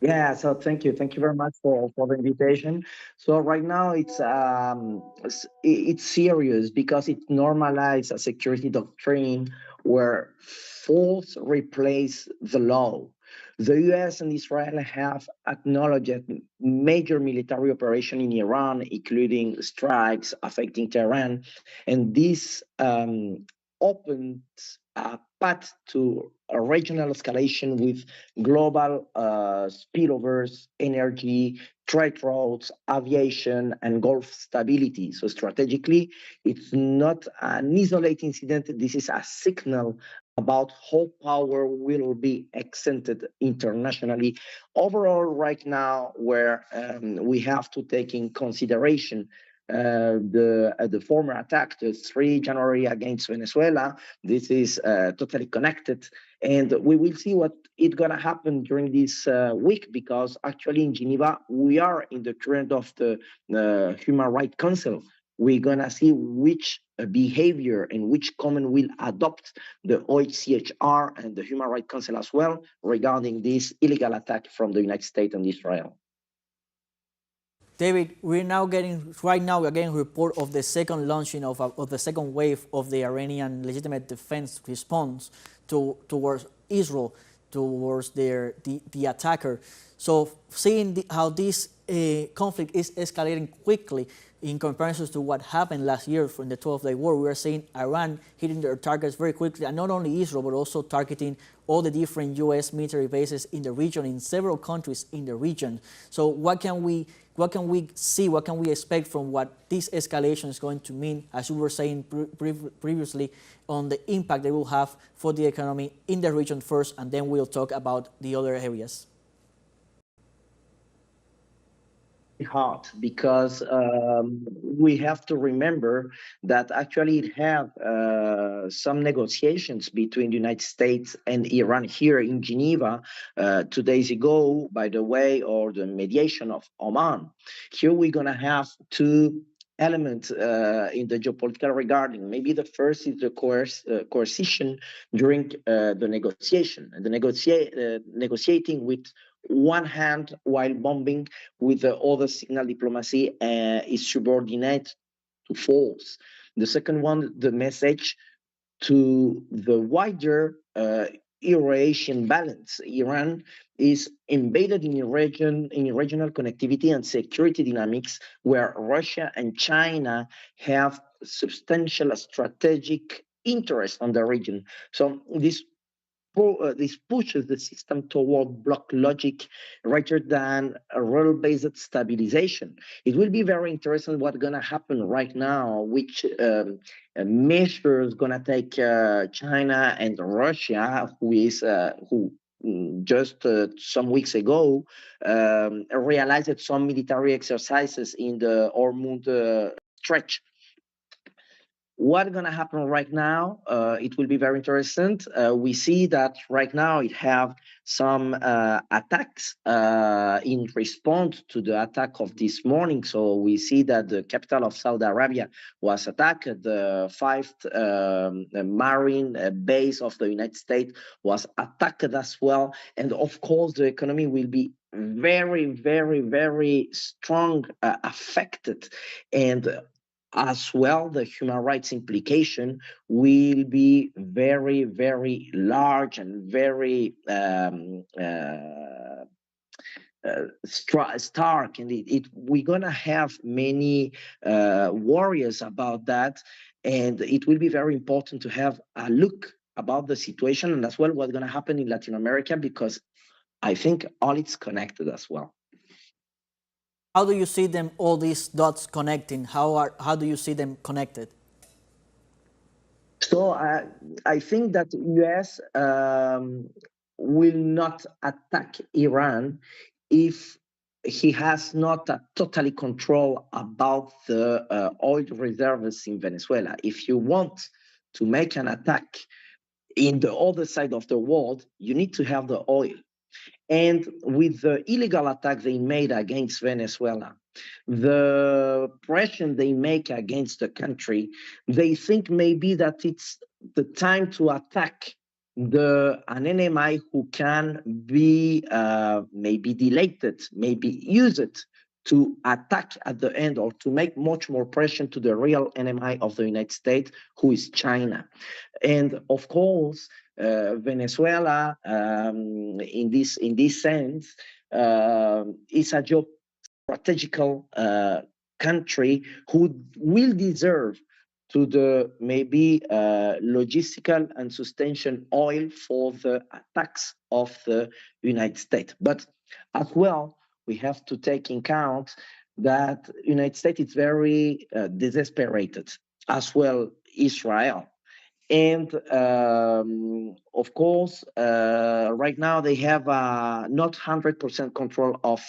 Yeah, so thank you very much for the invitation. So right now it's serious because it normalizes a security doctrine where force replace the law. The U.S. and Israel have acknowledged major military operation in Iran, including strikes affecting Tehran, and this opened a path to a regional escalation with global spillovers, energy, trade routes, aviation, and Gulf stability. So strategically, it's not an isolated incident. This is a signal about how power will be extended internationally. Overall, right now, where we have to take in consideration the former attack, the 3 January against Venezuela, this is totally connected, and we will see what is going to happen during this week, because actually in Geneva we are in the current of the Human Rights Council. We're going to see which behavior and which comment will adopt the OHCHR and the Human Rights Council as well regarding this illegal attack from the United States and Israel. David, right now we're getting a report of the second launching of the second wave of the Iranian legitimate defense response towards Israel, towards the attacker. So seeing how this conflict is escalating quickly in comparison to what happened last year from the 12-day war, we are seeing Iran hitting their targets very quickly, and not only Israel, but also targeting all the different U.S. military bases in the region, in several countries in the region. So what can we see, what can we expect from what this escalation is going to mean, as you were saying previously, on the impact they will have for the economy in the region first, and then we'll talk about the other areas? Hard because we have to remember that actually it had some negotiations between the United States and Iran here in Geneva 2 days ago, by the way, or the mediation of Oman. Here we're going to have two elements in the geopolitical regarding. Maybe the first is the coercion during the negotiation, and the negotiating with one hand while bombing with the other signal diplomacy is subordinate to force. The second one, the message to the wider Eurasian balance. Iran is embedded in a region, in regional connectivity and security dynamics where Russia and China have substantial strategic interest on the region. So this pushes the system toward block logic rather than a rule-based stabilization. It will be very interesting what's going to happen right now, which measures going to take China and Russia, who just some weeks ago realized that some military exercises in the Hormuz stretch. What's going to happen right now? It will be very interesting. We see that right now it have some attacks in response to the attack of this morning. So we see that the capital of Saudi Arabia was attacked. The 5th Marine base of the United States was attacked as well. And of course, the economy will be very, very, very strong affected. And as well, the human rights implication will be very, very large and very stark. And we're going to have many worries about that. And it will be very important to have a look about the situation and as well what's going to happen in Latin America, because I think all it's connected as well. How do you see them, all these dots connecting? How do you see them connected? So I think that U.S. Will not attack Iran if he has not a totally control about the oil reserves in Venezuela. If you want to make an attack in the other side of the world, you need to have the oil. And with the illegal attack they made against Venezuela, the pressure they make against the country, they think maybe that it's the time to attack an enemy who can be maybe deleted, maybe use it to attack at the end or to make much more pressure to the real enemy of the United States, who is China. And of course, Venezuela, in this sense, is a geostrategical country who will deserve to the maybe logistical and substantial oil for the attacks of the United States. But as well, we have to take in account that United States is very desesperated, as well Israel. And of course, right now they have not 100% control of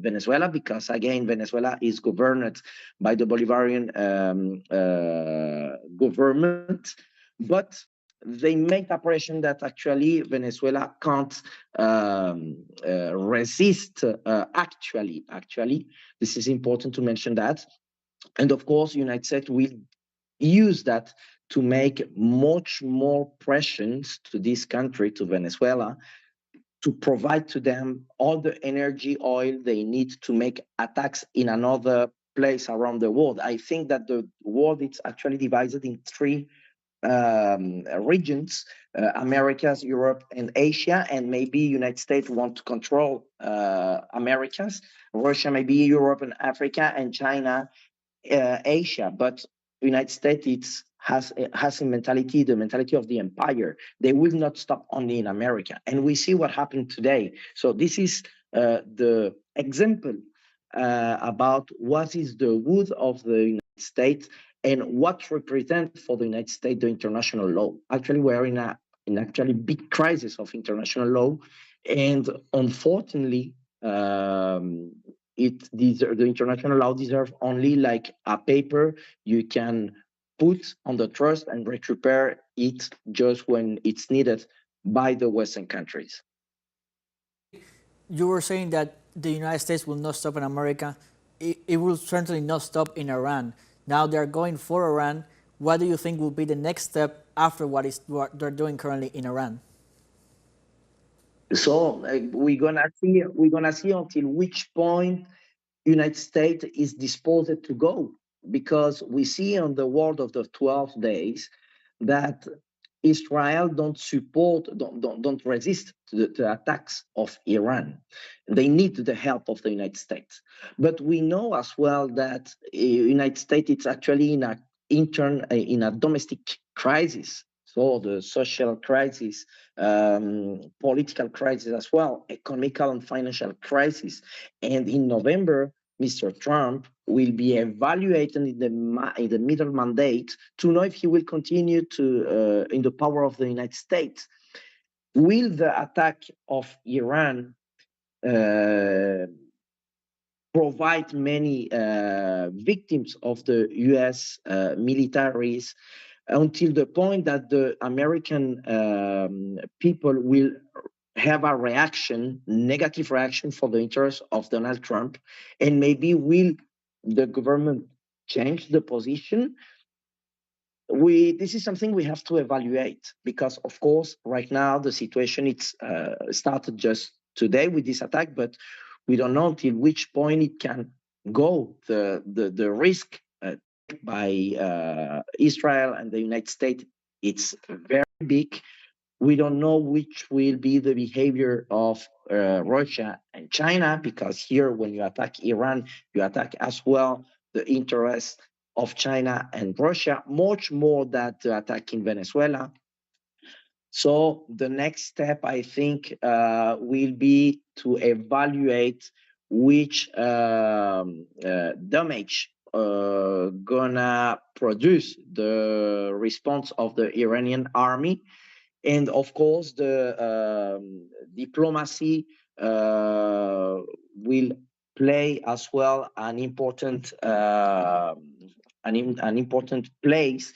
Venezuela, because again, Venezuela is governed by the Bolivarian government, but they make the impression that actually Venezuela can't resist. Actually, this is important to mention that. And of course, United States will use that to make much more pressures to this country, to Venezuela, to provide to them all the energy, oil they need to make attacks in another place around the world. I think that the world is actually divided in three regions: Americas, Europe, and Asia. And maybe United States want to control Americas, Russia maybe Europe and Africa, and China Asia. But United States has a mentality, the mentality of the empire. They will not stop only in America, and we see what happened today. So this is the example about what is the wood of the United States and what represents for the United States the international law. Actually, we're in actually big crisis of international law, and unfortunately, the international law deserves only like a paper you can put on the trust and recuperate it just when it's needed by the Western countries. You were saying that the United States will not stop in America. It will certainly not stop in Iran. Now they're going for Iran. What do you think will be the next step after what they're doing currently in Iran? So we're gonna see until which point United States is disposed to go, because we see on the world of the 12 days that Israel don't resist the attacks of Iran. They need the help of the United States. But we know as well that United States is actually in a domestic crisis. So the social crisis, political crisis as well, economical and financial crisis. And in November, Mr. Trump will be evaluated in the middle mandate to know if he will continue to in the power of the United States. Will the attack of Iran provide many victims of the U.S. Militaries until the point that the American people will have a negative reaction for the interest of Donald Trump, and maybe will the government change the position? This is something we have to evaluate, because of course right now the situation it's started just today with this attack, but we don't know till which point it can go. The risk by Israel and the United States, it's very big. We don't know which will be the behavior of Russia and China, because here, when you attack Iran, you attack as well the interests of China and Russia, much more than the attack in Venezuela. So the next step, I think, will be to evaluate which damage gonna produce the response of the Iranian army. And of course, the diplomacy will play as well an important place,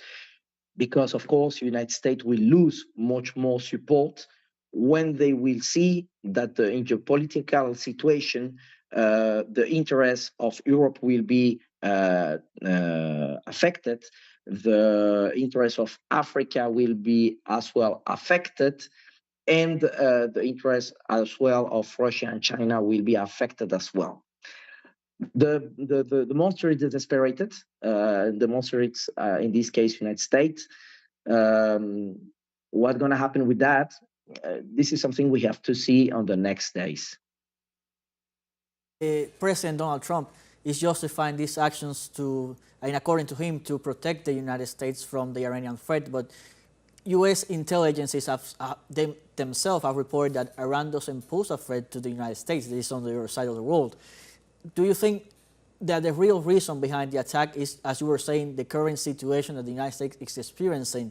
because of course United States will lose much more support when they will see that the geopolitical situation, the interests of Europe will be affected, the interests of Africa will be as well affected, and the interests as well of Russia and China will be affected as well. The monster is desesperated. The monster is, in this case, United States. What's going to happen with that? This is something we have to see on the next days. President Donald Trump is justifying these actions to, and according to him, to protect the United States from the Iranian threat. But U.S. intelligences themselves have reported that Iran doesn't pose a threat to the United States. It is on the other side of the world. Do you think that the real reason behind the attack is, as you were saying, the current situation that the United States is experiencing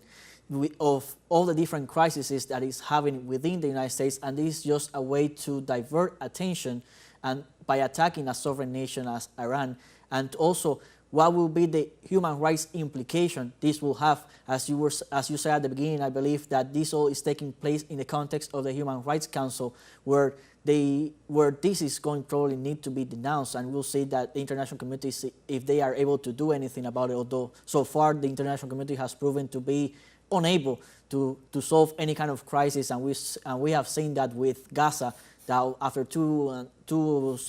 of all the different crises that it's having within the United States, and this is just a way to divert attention and by attacking a sovereign nation as Iran? And also, what will be the human rights implication this will have? As you said at the beginning, I believe that this all is taking place in the context of the Human Rights Council, where this is going to probably need to be denounced, and we'll see that the international community, if they are able to do anything about it, although so far the international community has proven to be unable to solve any kind of crisis, and we have seen that with Gaza, that after two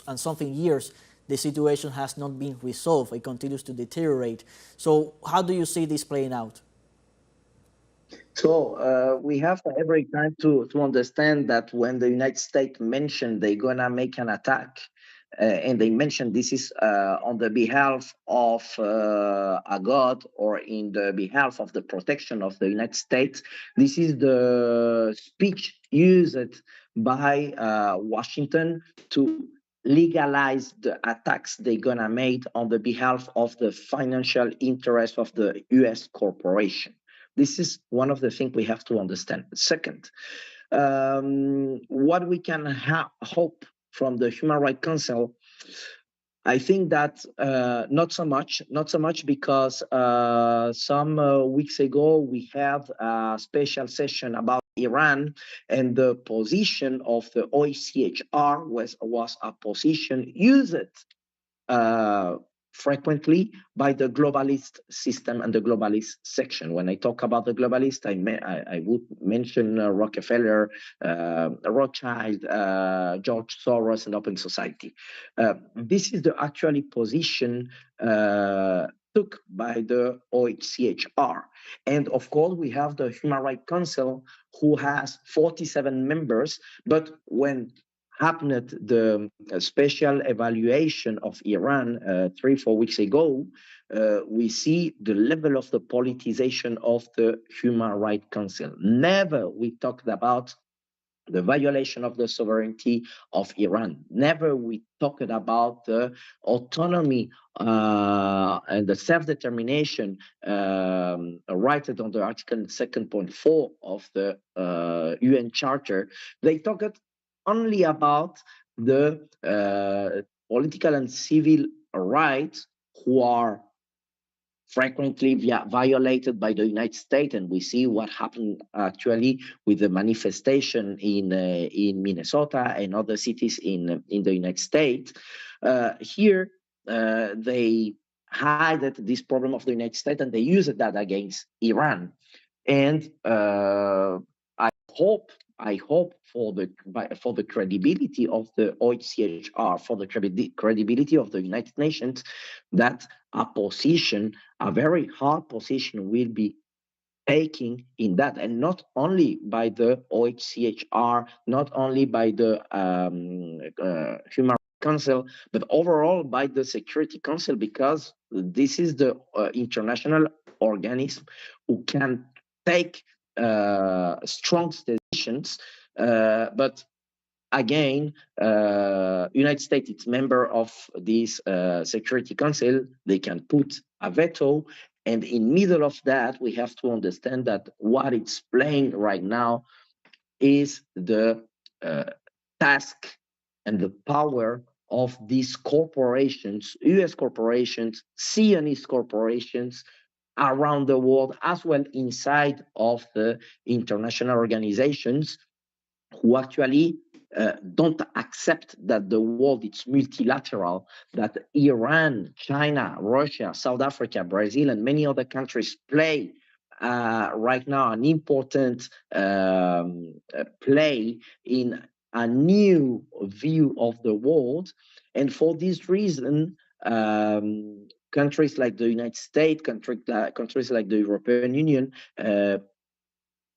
and something years, the situation has not been resolved. It continues to deteriorate. So how do you see this playing out? So we have every time to understand that when the United States mentioned they're going to make an attack, and they mentioned this is on the behalf of a god or in the behalf of the protection of the United States, this is the speech used by Washington to legalize the attacks they're going to make on the behalf of the financial interest of the U.S. corporation. This is one of the things we have to understand. Second, what we can hope from the Human Rights Council, I think that not so much because some weeks ago we had a special session about Iran, and the position of the OHCHR was a position used frequently by the globalist system and the globalist section. When I talk about the globalist, I would mention Rockefeller, Rothschild, George Soros, and Open Society. This is the actually position took by the OHCHR. And of course, we have the Human Rights Council, who has 47 members, but when happened the special evaluation of Iran 3-4 weeks ago, we see the level of the politicization of the Human Rights Council. Never we talked about the violation of the sovereignty of Iran. Never we talked about the autonomy and the self-determination right under Article 2.4 of the UN Charter. They talked only about the political and civil rights who are frequently violated by the United States, and we see what happened actually with the manifestation in Minnesota and other cities in the United States. Here, they hide this problem of the United States, and they use that against Iran. And I hope for the credibility of the OHCHR, for the credibility of the United Nations, that a very hard position will be taking in that, and not only by the OHCHR, not only by the Human Rights Council, but overall by the Security Council, because this is the international organism who can take strong decisions, but again, United States is member of this Security Council. They can put a veto, and in middle of that, we have to understand that what it's playing right now is the task and the power of these corporations, U.S. corporations, Zionist corporations, around the world, as well inside of the international organizations, who actually don't accept that the world is multilateral, that Iran, China, Russia, South Africa, Brazil, and many other countries play right now an important play in a new view of the world. And for this reason, countries like the United States, countries like the European Union,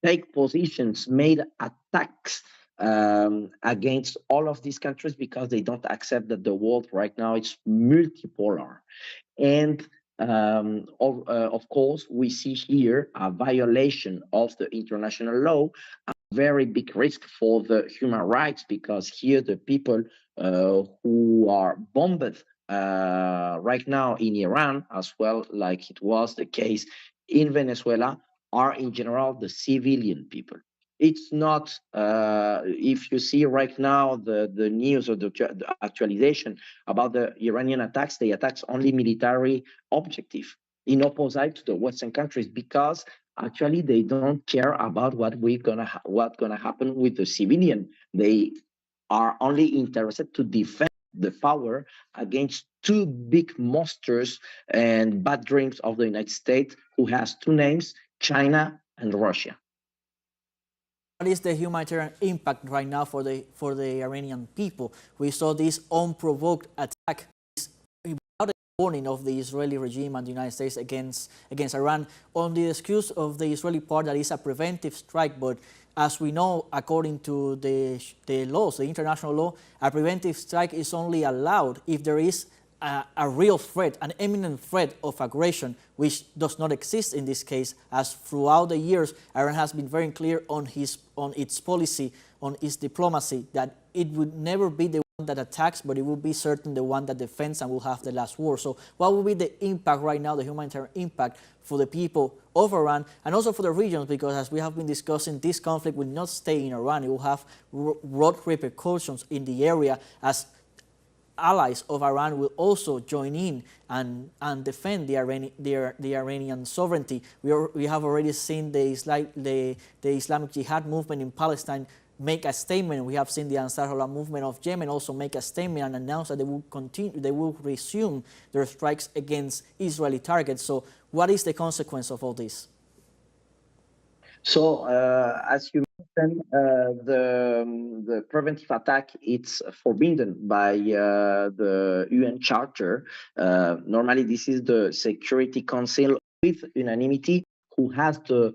take positions, made attacks against all of these countries because they don't accept that the world right now is multipolar. And of course, we see here a violation of the international law, a very big risk for the human rights, because here the people who are bombed right now in Iran, as well like it was the case in Venezuela, are in general the civilian people. It's not, if you see right now the news or the actualization about the Iranian attacks, they attack only military objective, in opposite to the Western countries, because actually they don't care about what's gonna happen with the civilian. They are only interested to defend the power against two big monsters and bad dreams of the United States, who has two names, China and Russia. What is the humanitarian impact right now for the Iranian people? We saw this unprovoked attack without a warning of the Israeli regime and the United States against Iran, on the excuse of the Israeli part that is a preventive strike. But as we know, according to the laws, the international law, a preventive strike is only allowed if there is a real threat, an imminent threat of aggression, which does not exist in this case, as throughout the years, Iran has been very clear on its policy, on its diplomacy, that it would never be the one that attacks, but it will be certain the one that defends and will have the last word. So what will be the impact right now, the humanitarian impact for the people of Iran and also for the regions? Because as we have been discussing, this conflict will not stay in Iran. It will have broad repercussions in the area, as allies of Iran will also join in and defend the Iranian sovereignty. We have already seen the Islamic Jihad movement in Palestine make a statement. We have seen the Ansarullah movement of Yemen also make a statement and announce that they will resume their strikes against Israeli targets. So what is the consequence of all this? So, as you mentioned, the preventive attack, it's forbidden by the UN Charter. Normally, this is the Security Council with unanimity who has to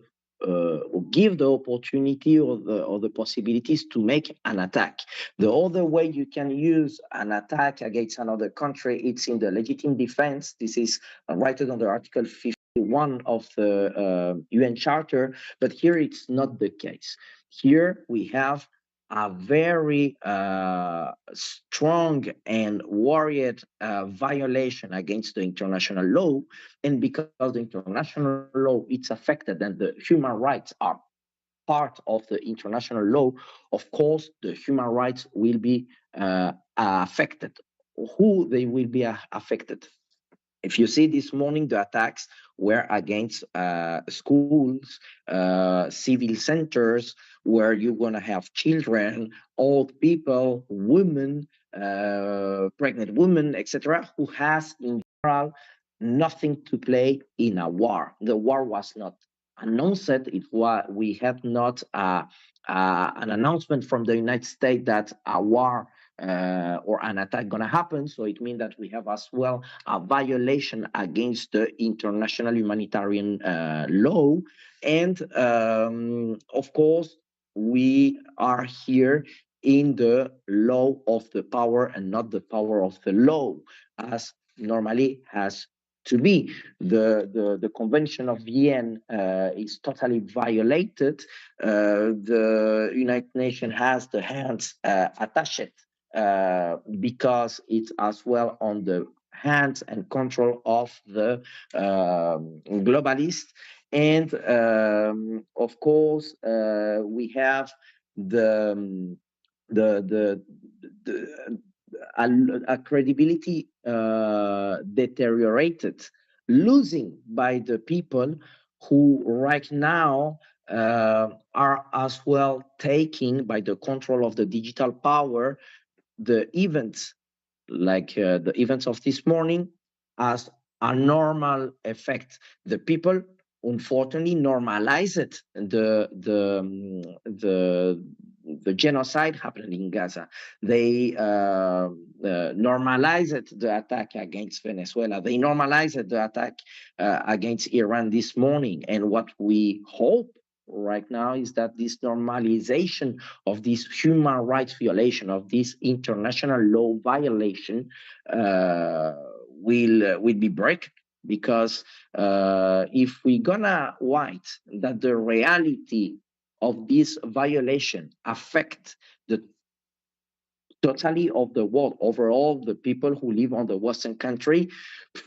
give the opportunity or the possibilities to make an attack. The other way you can use an attack against another country, it's in the legitimate defense. This is right under Article 51 of the UN Charter, but here it's not the case. Here we have a very strong and worried violation against the international law, and because the international law it's affected and the human rights are part of the international law, of course the human rights will be affected. Who they will be affected? If you see this morning, the attacks were against schools, civil centers, where you're going to have children, old people, women, pregnant women, etc., who has in general nothing to play in a war. The war was not announced. We had not an announcement from the United States that a war or an attack going to happen. So it means that we have as well a violation against the international humanitarian law. And of course, we are here in the law of the power and not the power of the law, as normally has to be. The Convention of Vienna is totally violated. The United Nations has the hands attached because it's as well on the hands and control of the globalists. And of course, we have a credibility deteriorated, losing by the people who right now are as well taking by the control of the digital power the events like the events of this morning as a normal effect. The people unfortunately normalized the genocide happening in Gaza. They normalized the attack against Venezuela. They normalized the attack against Iran this morning. And what we hope right now is that this normalization of this human rights violation, of this international law violation, will be break. Because if we're gonna write that the reality of this violation affect the totality of the world, overall the people who live on the Western country,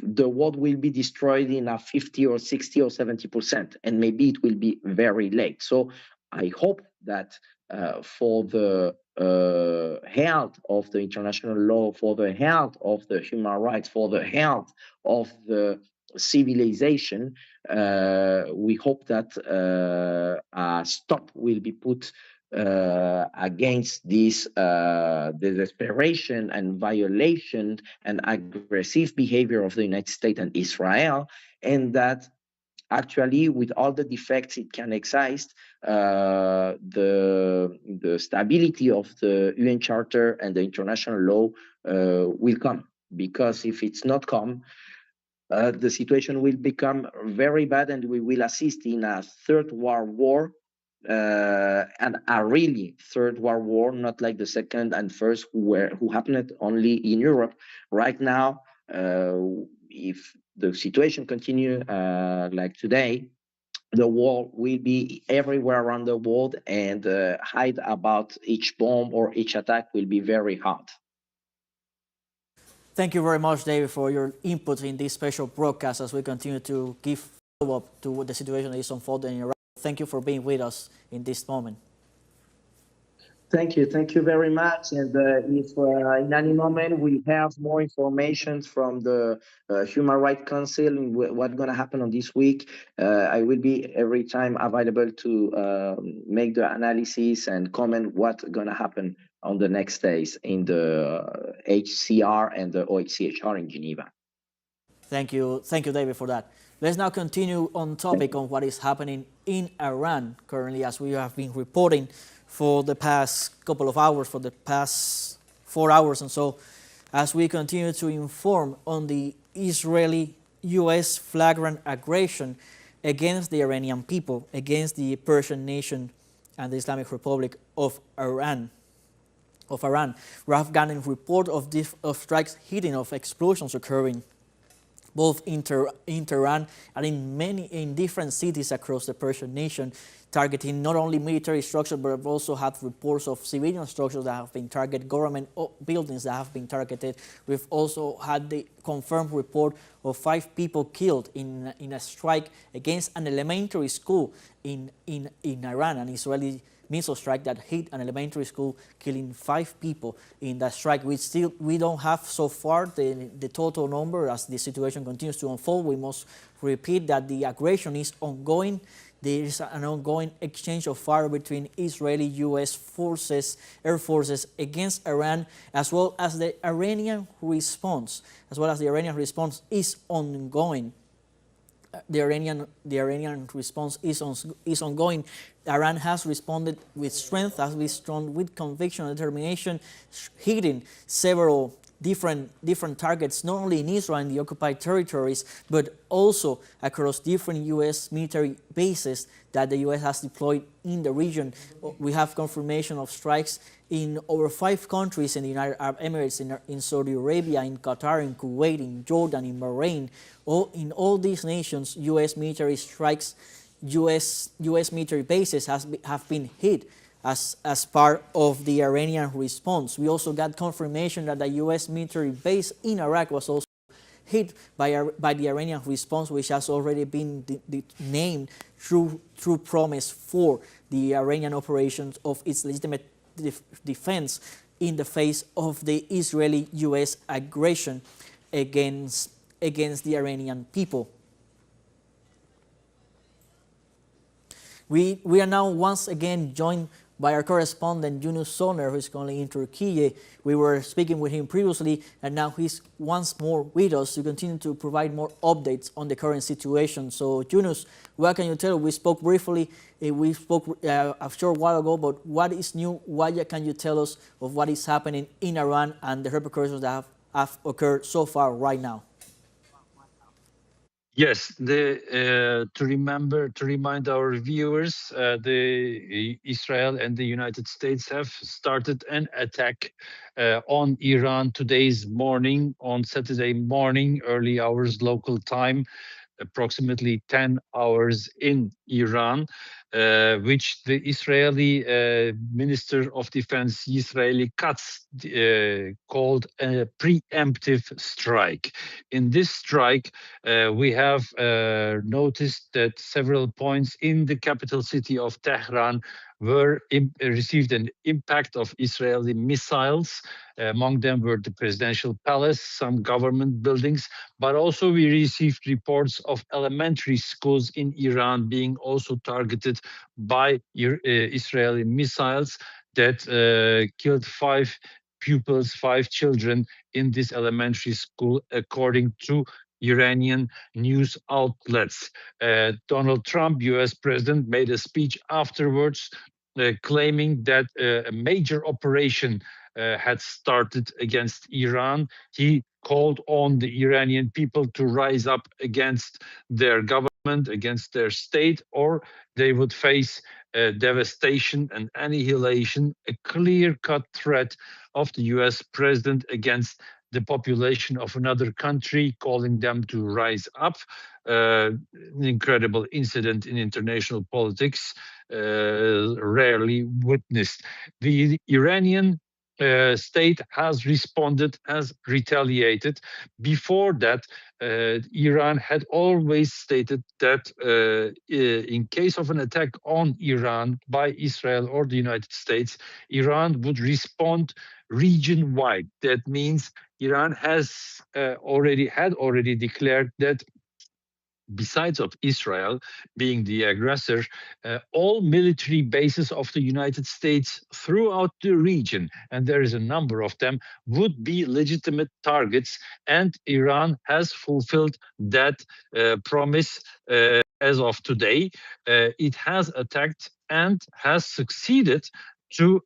the world will be destroyed in a 50 or 60 or 70%, and maybe it will be very late. So I hope that for the health of the international law, for the health of the human rights, for the health of the civilization, we hope that a stop will be put against this desperation and violation and aggressive behavior of the United States and Israel, and that actually, with all the defects it can exist, the stability of the UN Charter and the international law will come. Because if it's not come, the situation will become very bad, and we will assist in a third world war, and a really third world war, not like the second and first, who happened only in Europe. Right now, if the situation continue like today, the war will be everywhere around the world, and hide about each bomb or each attack will be very hard. Thank you very much, David, for your input in this special broadcast as we continue to give follow-up to the situation that is unfolding in Iraq. Thank you for being with us in this moment. Thank you very much. And if in any moment we have more information from the Human Rights Council and what's going to happen on this week, I will be every time available to make the analysis and comment what's going to happen on the next days in the HCR and the OHCHR in Geneva. Thank you, David, for that. Let's now continue on topic on what is happening in Iran currently, as we have been reporting for the past couple of hours, for the past 4 hours and so, as we continue to inform on the Israeli-U.S. flagrant aggression against the Iranian people, against the Persian nation and the Islamic Republic of Iran. We have gotten report of strikes hitting, of explosions occurring both in Tehran and in different cities across the Persian nation, targeting not only military structures, but we've also had reports of civilian structures that have been targeted, government buildings that have been targeted. We've also had the confirmed report of 5 people killed in a strike against an elementary school in Iran, an Israeli missile strike that hit an elementary school, killing 5 people in that strike. We don't have so far the total number as the situation continues to unfold. We must repeat that the aggression is ongoing. There is an ongoing exchange of fire between Israeli, U.S. forces, air forces against Iran, as well as the Iranian response. Is ongoing. The Iranian response is ongoing. Iran has responded with strength, has responded with conviction and determination, hitting several different targets, not only in Israel and the occupied territories, but also across different U.S. military bases that the U.S. has deployed in the region. We have confirmation of strikes in over 5 countries in the United Arab Emirates, in Saudi Arabia, in Qatar, in Kuwait, in Jordan, in Bahrain. In all these nations, U.S. military strikes, U.S. military bases have been hit as part of the Iranian response. We also got confirmation that the U.S. military base in Iraq was also hit by the Iranian response, which has already been named True Promise for the Iranian operations of its legitimate defense in the face of the Israeli-U.S. aggression against the Iranian people. We are now once again joined by our correspondent Yunus Soner, who is currently in Turkey. We were speaking with him previously, and now he's once more with us to continue to provide more updates on the current situation. So, Yunus, what can you tell? We spoke briefly, a short while ago, but what is new? What can you tell us of what is happening in Iran and the repercussions that have occurred so far right now? Yes, to remind our viewers, the Israel and the United States have started an attack on Iran today's morning, on Saturday morning, early hours local time, approximately 10 hours in Iran, which the Israeli Minister of Defense, Israeli Katz, called a preemptive strike. In this strike, we have noticed that several points in the capital city of Tehran received an impact of Israeli missiles. Among them were the presidential palace, some government buildings, but also we received reports of elementary schools in Iran being also targeted by Israeli missiles that killed 5 children in this elementary school, according to Iranian news outlets. Donald Trump, US president, made a speech afterwards claiming that a major operation had started against Iran. He called on the Iranian people to rise up against their government, against their state, or they would face devastation and annihilation, a clear-cut threat of the US president against the population of another country, calling them to rise up. An incredible incident in international politics, rarely witnessed. The Iranian state has responded, has retaliated. Before that, Iran had always stated that in case of an attack on Iran by Israel or the United States, Iran would respond region-wide. That means Iran has already declared that besides of Israel being the aggressor, all military bases of the United States throughout the region, and there is a number of them, would be legitimate targets, and Iran has fulfilled that promise as of today. It has attacked and has succeeded to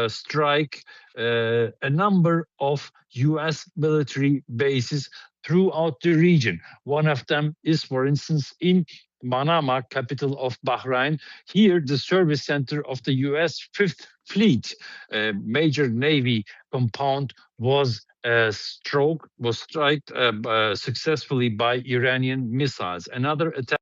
strike a number of US military bases throughout the region. One of them is, for instance, in Manama, capital of Bahrain. Here, the service center of the US Fifth Fleet, major Navy compound, was struck successfully by Iranian missiles. Another attack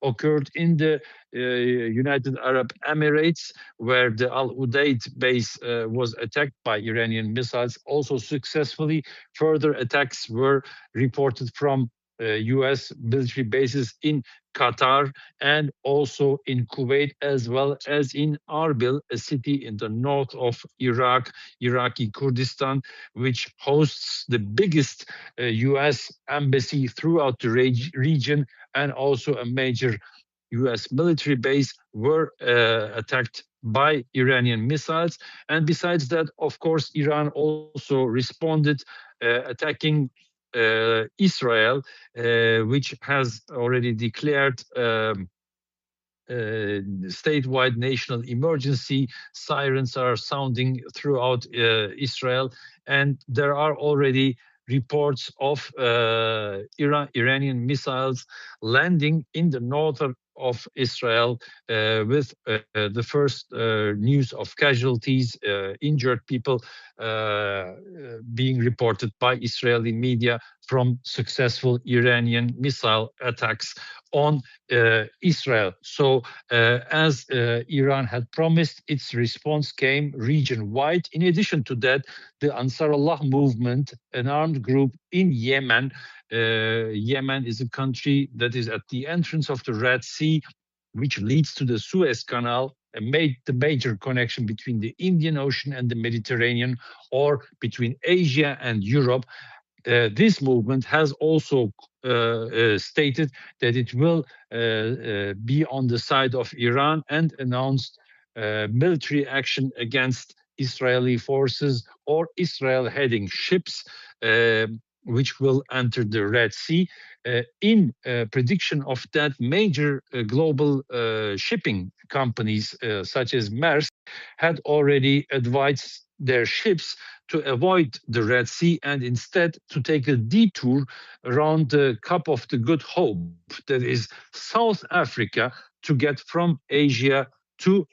occurred in the United Arab Emirates, where the Al Udeid base was attacked by Iranian missiles, also successfully. Further attacks were reported from US military bases in Qatar and also in Kuwait, as well as in Arbil, a city in the north of Iraq, Iraqi Kurdistan, which hosts the biggest US embassy throughout the region, and also a major US military base, were attacked by Iranian missiles. And besides that, of course, Iran also responded, attacking Israel, which has already declared statewide national emergency. Sirens are sounding throughout Israel, and there are already reports of Iranian missiles landing in the north of Israel, with the first news of casualties, injured people being reported by Israeli media from successful Iranian missile attacks on Israel. So as Iran had promised, its response came region-wide. In addition to that, the Ansarullah movement, an armed group in Yemen. Yemen is a country that is at the entrance of the Red Sea, which leads to the Suez Canal, and made the major connection between the Indian Ocean and the Mediterranean, or between Asia and Europe. This movement has also stated that it will be on the side of Iran and announced military action against Israeli forces or Israel heading ships which will enter the Red Sea. In prediction of that, major global shipping companies such as Maersk had already advised their ships to avoid the Red Sea and instead to take a detour around the Cape of the Good Hope, that is South Africa, to get from Asia to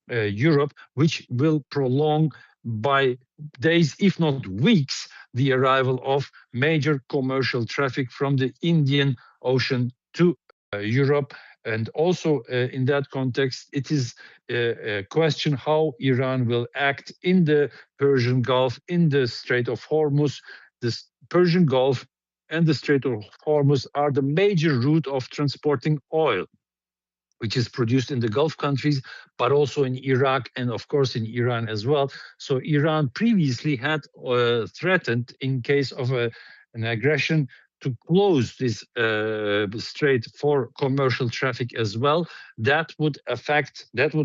Europe, which will prolong by days, if not weeks, the arrival of major commercial traffic from the Indian Ocean to Europe. And also in that context, it is a question how Iran will act in the Persian Gulf, in the Strait of Hormuz. The Persian Gulf and the Strait of Hormuz are the major route of transporting oil, which is produced in the Gulf countries, but also in Iraq and, of course, in Iran as well. So Iran previously had threatened, in case of an aggression, to close this strait for commercial traffic as well. That would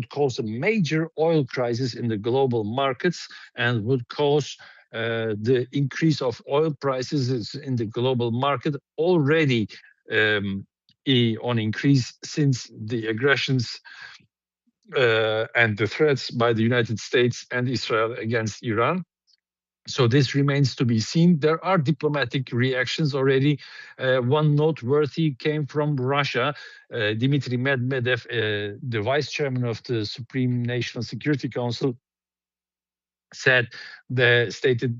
cause a major oil crisis in the global markets and would cause the increase of oil prices in the global market already on increase since the aggressions and the threats by the United States and Israel against Iran. So this remains to be seen. There are diplomatic reactions already. One noteworthy came from Russia. Dmitry Medvedev, the vice chairman of the Supreme National Security Council, stated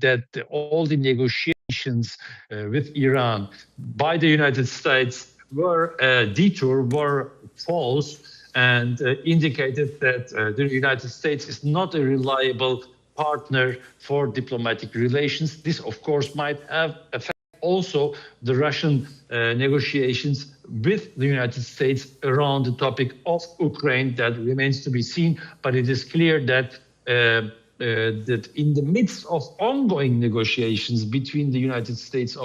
that all the negotiations with Iran by the United States were false, and indicated that the United States is not a reliable partner for diplomatic relations. This, of course, might have affect also the Russian negotiations with the United States around the topic of Ukraine. That remains to be seen, but it is clear that that in the midst of ongoing negotiations between the United States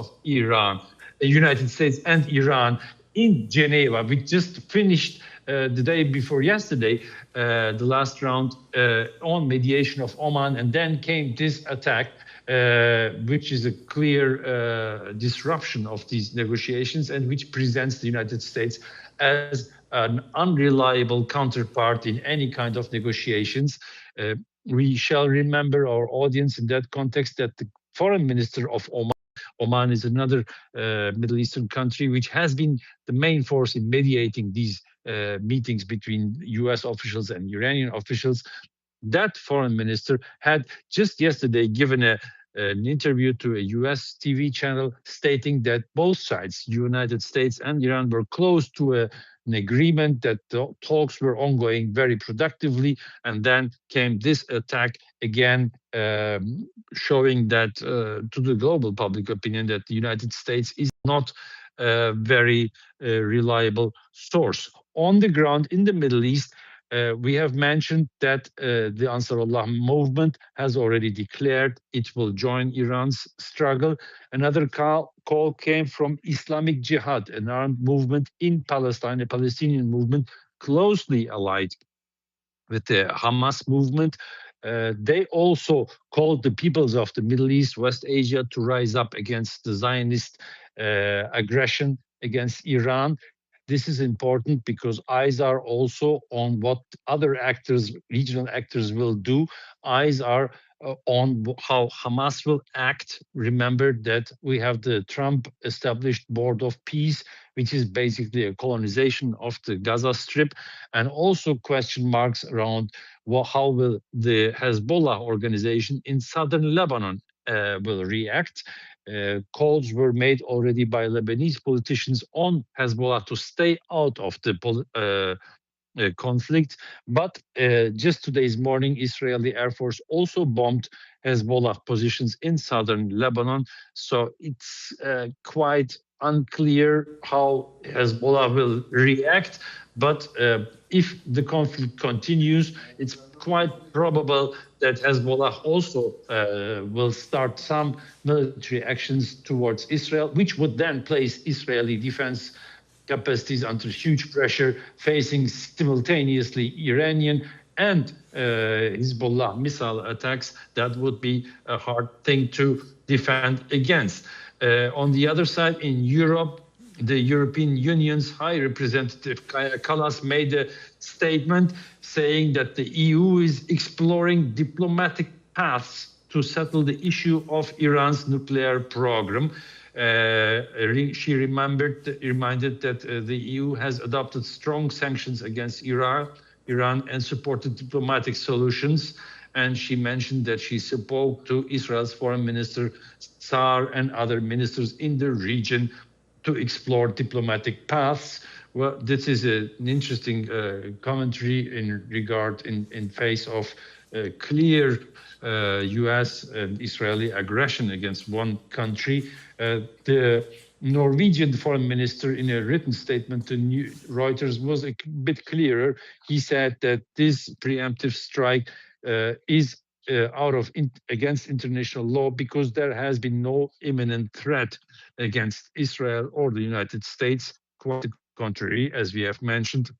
and Iran in Geneva, we just finished the day before yesterday, the last round on mediation of Oman, and then came this attack, which is a clear disruption of these negotiations and which presents the United States as an unreliable counterpart in any kind of negotiations. We shall remember, our audience, in that context, that the foreign minister of Oman is another Middle Eastern country which has been the main force in mediating these meetings between US officials and Iranian officials. That foreign minister had just yesterday given an interview to a US TV channel stating that both sides, United States and Iran, were close to an agreement, that the talks were ongoing very productively, and then came this attack again, showing that to the global public opinion that the United States is not a very reliable source. On the ground in the Middle East, we have mentioned that the Ansarullah movement has already declared it will join Iran's struggle. Another call came from Islamic Jihad, an armed movement in Palestine, a Palestinian movement closely allied with the Hamas movement. They also called the peoples of the Middle East, West Asia, to rise up against the Zionist aggression against Iran. This is important because eyes are also on what other actors, regional actors, will do. Eyes are on how Hamas will act. Remember that we have the Trump established Board of Peace, which is basically a colonization of the Gaza Strip, and also question marks around how will the Hezbollah organization in southern Lebanon will react. Calls were made already by Lebanese politicians on Hezbollah to stay out of the conflict. But just today's morning, Israeli Air Force also bombed Hezbollah positions in southern Lebanon. So it's quite unclear how Hezbollah will react. But if the conflict continues, it's quite probable that Hezbollah also will start some military actions towards Israel, which would then place Israeli defense capacities under huge pressure, facing simultaneously Iranian and Hezbollah missile attacks. That would be a hard thing to defend against. On the other side, in Europe, the European Union's High Representative Kaja Kallas made a statement saying that the EU is exploring diplomatic paths to settle the issue of Iran's nuclear program. She reminded that the EU has adopted strong sanctions against Iran and supported diplomatic solutions. And she mentioned that she spoke to Israel's foreign minister, Sar, and other ministers in the region to explore diplomatic paths. Well, this is an interesting commentary in face of clear U.S. and Israeli aggression against one country. The Norwegian foreign minister, in a written statement to Reuters, was a bit clearer. He said that this preemptive strike is against international law because there has been no imminent threat against Israel or the United States. Quite the contrary, as we have mentioned,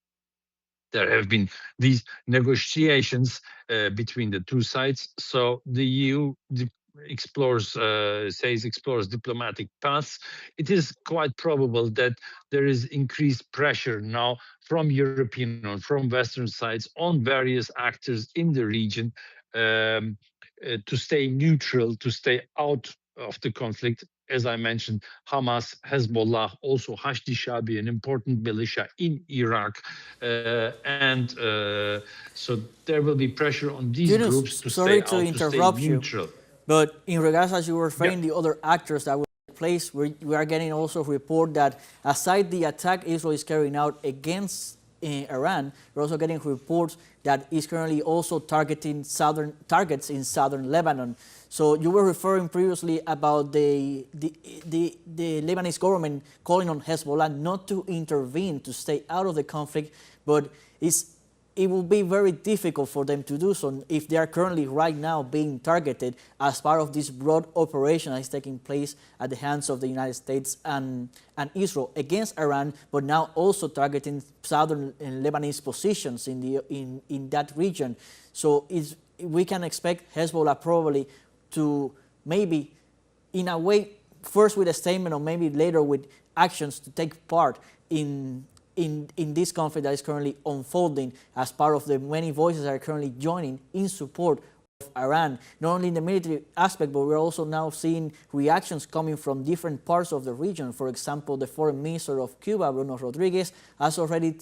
there have been these negotiations between the two sides. So the EU explores diplomatic paths. It is quite probable that there is increased pressure now from European or from Western sides on various actors in the region to stay neutral, to stay out of the conflict. As I mentioned, Hamas, Hezbollah, also Hashdi Shabi, an important militia in Iraq. So there will be pressure on these Yunus, groups to sorry stay to out, to stay interrupt you, neutral. but in regards, as you were referring, the other actors that will take place, we are getting also a report that aside the attack Israel is carrying out against Iran, we're also getting reports that is currently also targeting targets in southern Lebanon. So you were referring previously about the Lebanese government calling on Hezbollah not to intervene, to stay out of the conflict, but it will be very difficult for them to do so if they are currently right now being targeted as part of this broad operation that is taking place at the hands of the United States and Israel against Iran, but now also targeting southern Lebanese positions in that region. So we can expect Hezbollah probably to maybe, in a way, first with a statement or maybe later with actions to take part in this conflict that is currently unfolding as part of the many voices that are currently joining in support of Iran, not only in the military aspect, but we're also now seeing reactions coming from different parts of the region. For example, the foreign minister of Cuba, Bruno Rodriguez, has already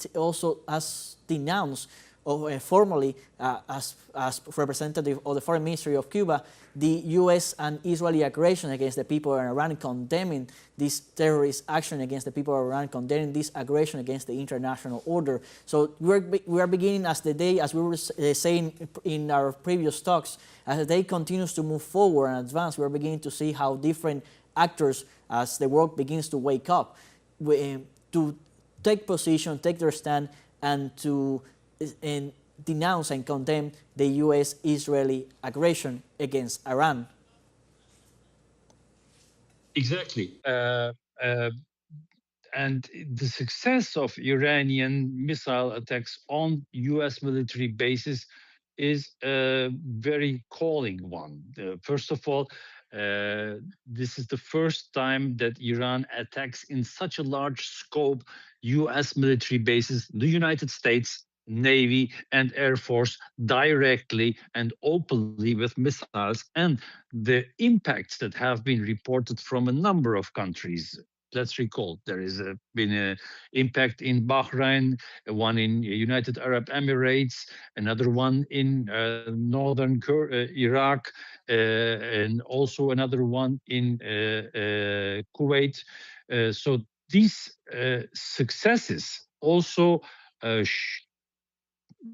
has denounced formally as representative of the foreign ministry of Cuba, the U.S. and Israeli aggression against the people of Iran, condemning this terrorist action against the people of Iran, condemning this aggression against the international order. So we are beginning as the day, as we were saying in our previous talks, as the day continues to move forward and advance, we are beginning to see how different actors, as the world begins to wake up, to take position, take their stand, and to denounce and condemn the U.S.-Israeli aggression against Iran. Exactly. And the success of Iranian missile attacks on U.S. military bases is a very calling one. First of all, this is the first time that Iran attacks in such a large scope U.S. military bases, the United States Navy and Air Force, directly and openly with missiles, and the impacts that have been reported from a number of countries. Let's recall there is been an impact in Bahrain, one in United Arab Emirates, another one in northern Iraq, and also another one in Kuwait. So these successes also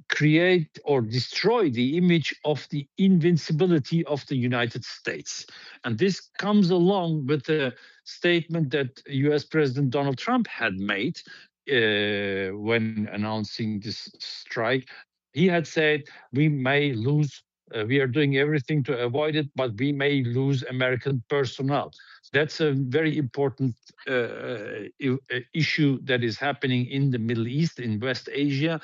create or destroy the image of the invincibility of the United States. And this comes along with the statement that US President Donald Trump had made when announcing this strike. He had said, we may lose, we are doing everything to avoid it, but we may lose American personnel. That's a very important issue that is happening in the Middle East, in West Asia.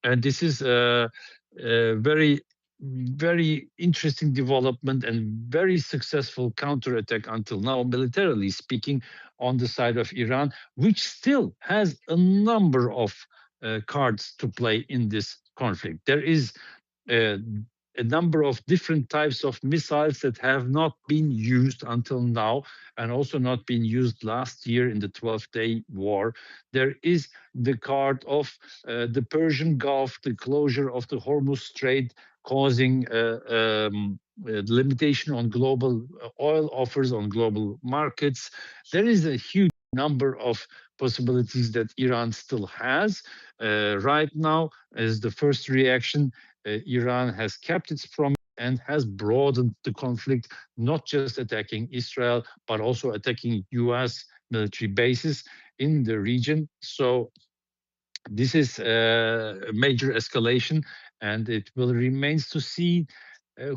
And this is a very, very interesting development and very successful counterattack until now, militarily speaking, on the side of Iran, which still has a number of cards to play in this conflict. There is a number of different types of missiles that have not been used until now, and also not been used last year in the 12-day war. There is the card of the Persian Gulf, the closure of the Hormuz Strait, causing limitation on global oil offers on global markets. There is a huge number of possibilities that Iran still has. Right now, as the first reaction, Iran has kept its promise and has broadened the conflict, not just attacking Israel, but also attacking US military bases in the region. So this is a major escalation, and it will remain to see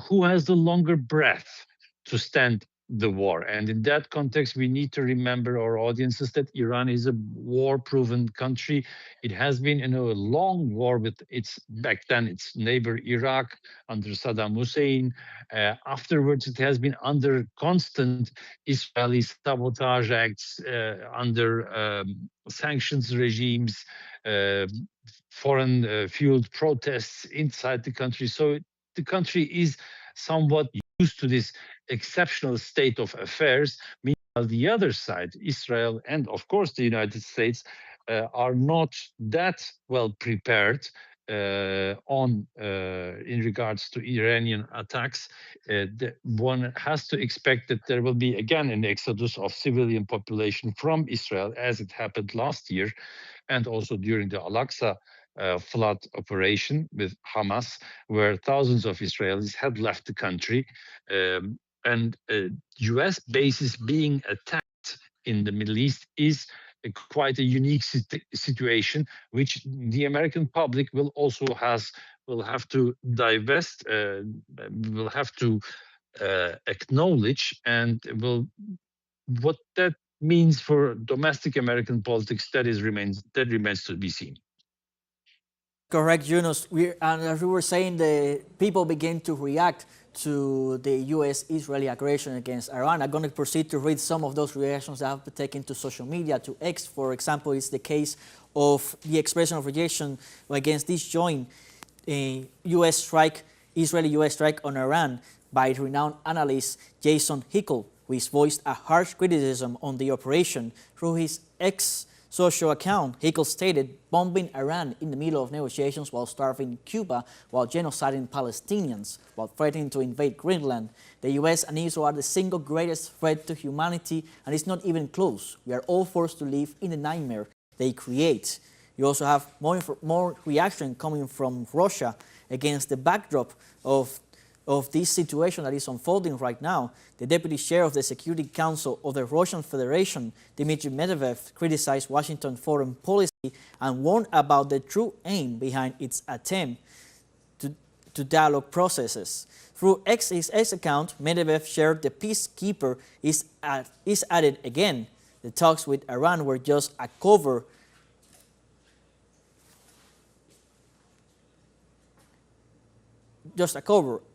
who has the longer breath to stand the war. And in that context, we need to remember our audiences that Iran is a war-proven country. It has been in a long war with back then, its neighbor Iraq under Saddam Hussein. Afterwards, it has been under constant Israeli sabotage acts, under sanctions regimes, foreign fueled protests inside the country. So the country is somewhat used to this exceptional state of affairs. Meanwhile, the other side, Israel and of course the United States, are not that well prepared in regards to Iranian attacks. One has to expect that there will be again an exodus of civilian population from Israel, as it happened last year, and also during the Al-Aqsa flood operation with Hamas, where thousands of Israelis had left the country, and US bases being attacked in the Middle East is quite a unique situation, which the American public will have to divest, will have to acknowledge, and what that means for domestic American politics, that remains to be seen. Correct, Yunus. And as we were saying, the people begin to react to the U.S.-Israeli aggression against Iran. I'm going to proceed to read some of those reactions that have been taken to social media, to X, for example. It's the case of the expression of rejection against this joint Israeli-U.S. strike on Iran by renowned analyst Jason Hickel, who has voiced a harsh criticism on the operation. Through his X social account, Hickel stated, bombing Iran in the middle of negotiations while starving Cuba, while genociding Palestinians, while threatening to invade Greenland. The U.S. and Israel are the single greatest threat to humanity, and it's not even close. We are all forced to live in the nightmare they create. You also have more reaction coming from Russia against the backdrop of this situation that is unfolding right now. The deputy chair of the Security Council of the Russian Federation, Dmitry Medvedev, criticized Washington's foreign policy and warned about the true aim behind its attempt to dialogue processes. Through his X account, Medvedev shared the peacekeeper is added again. The talks with Iran were just a cover.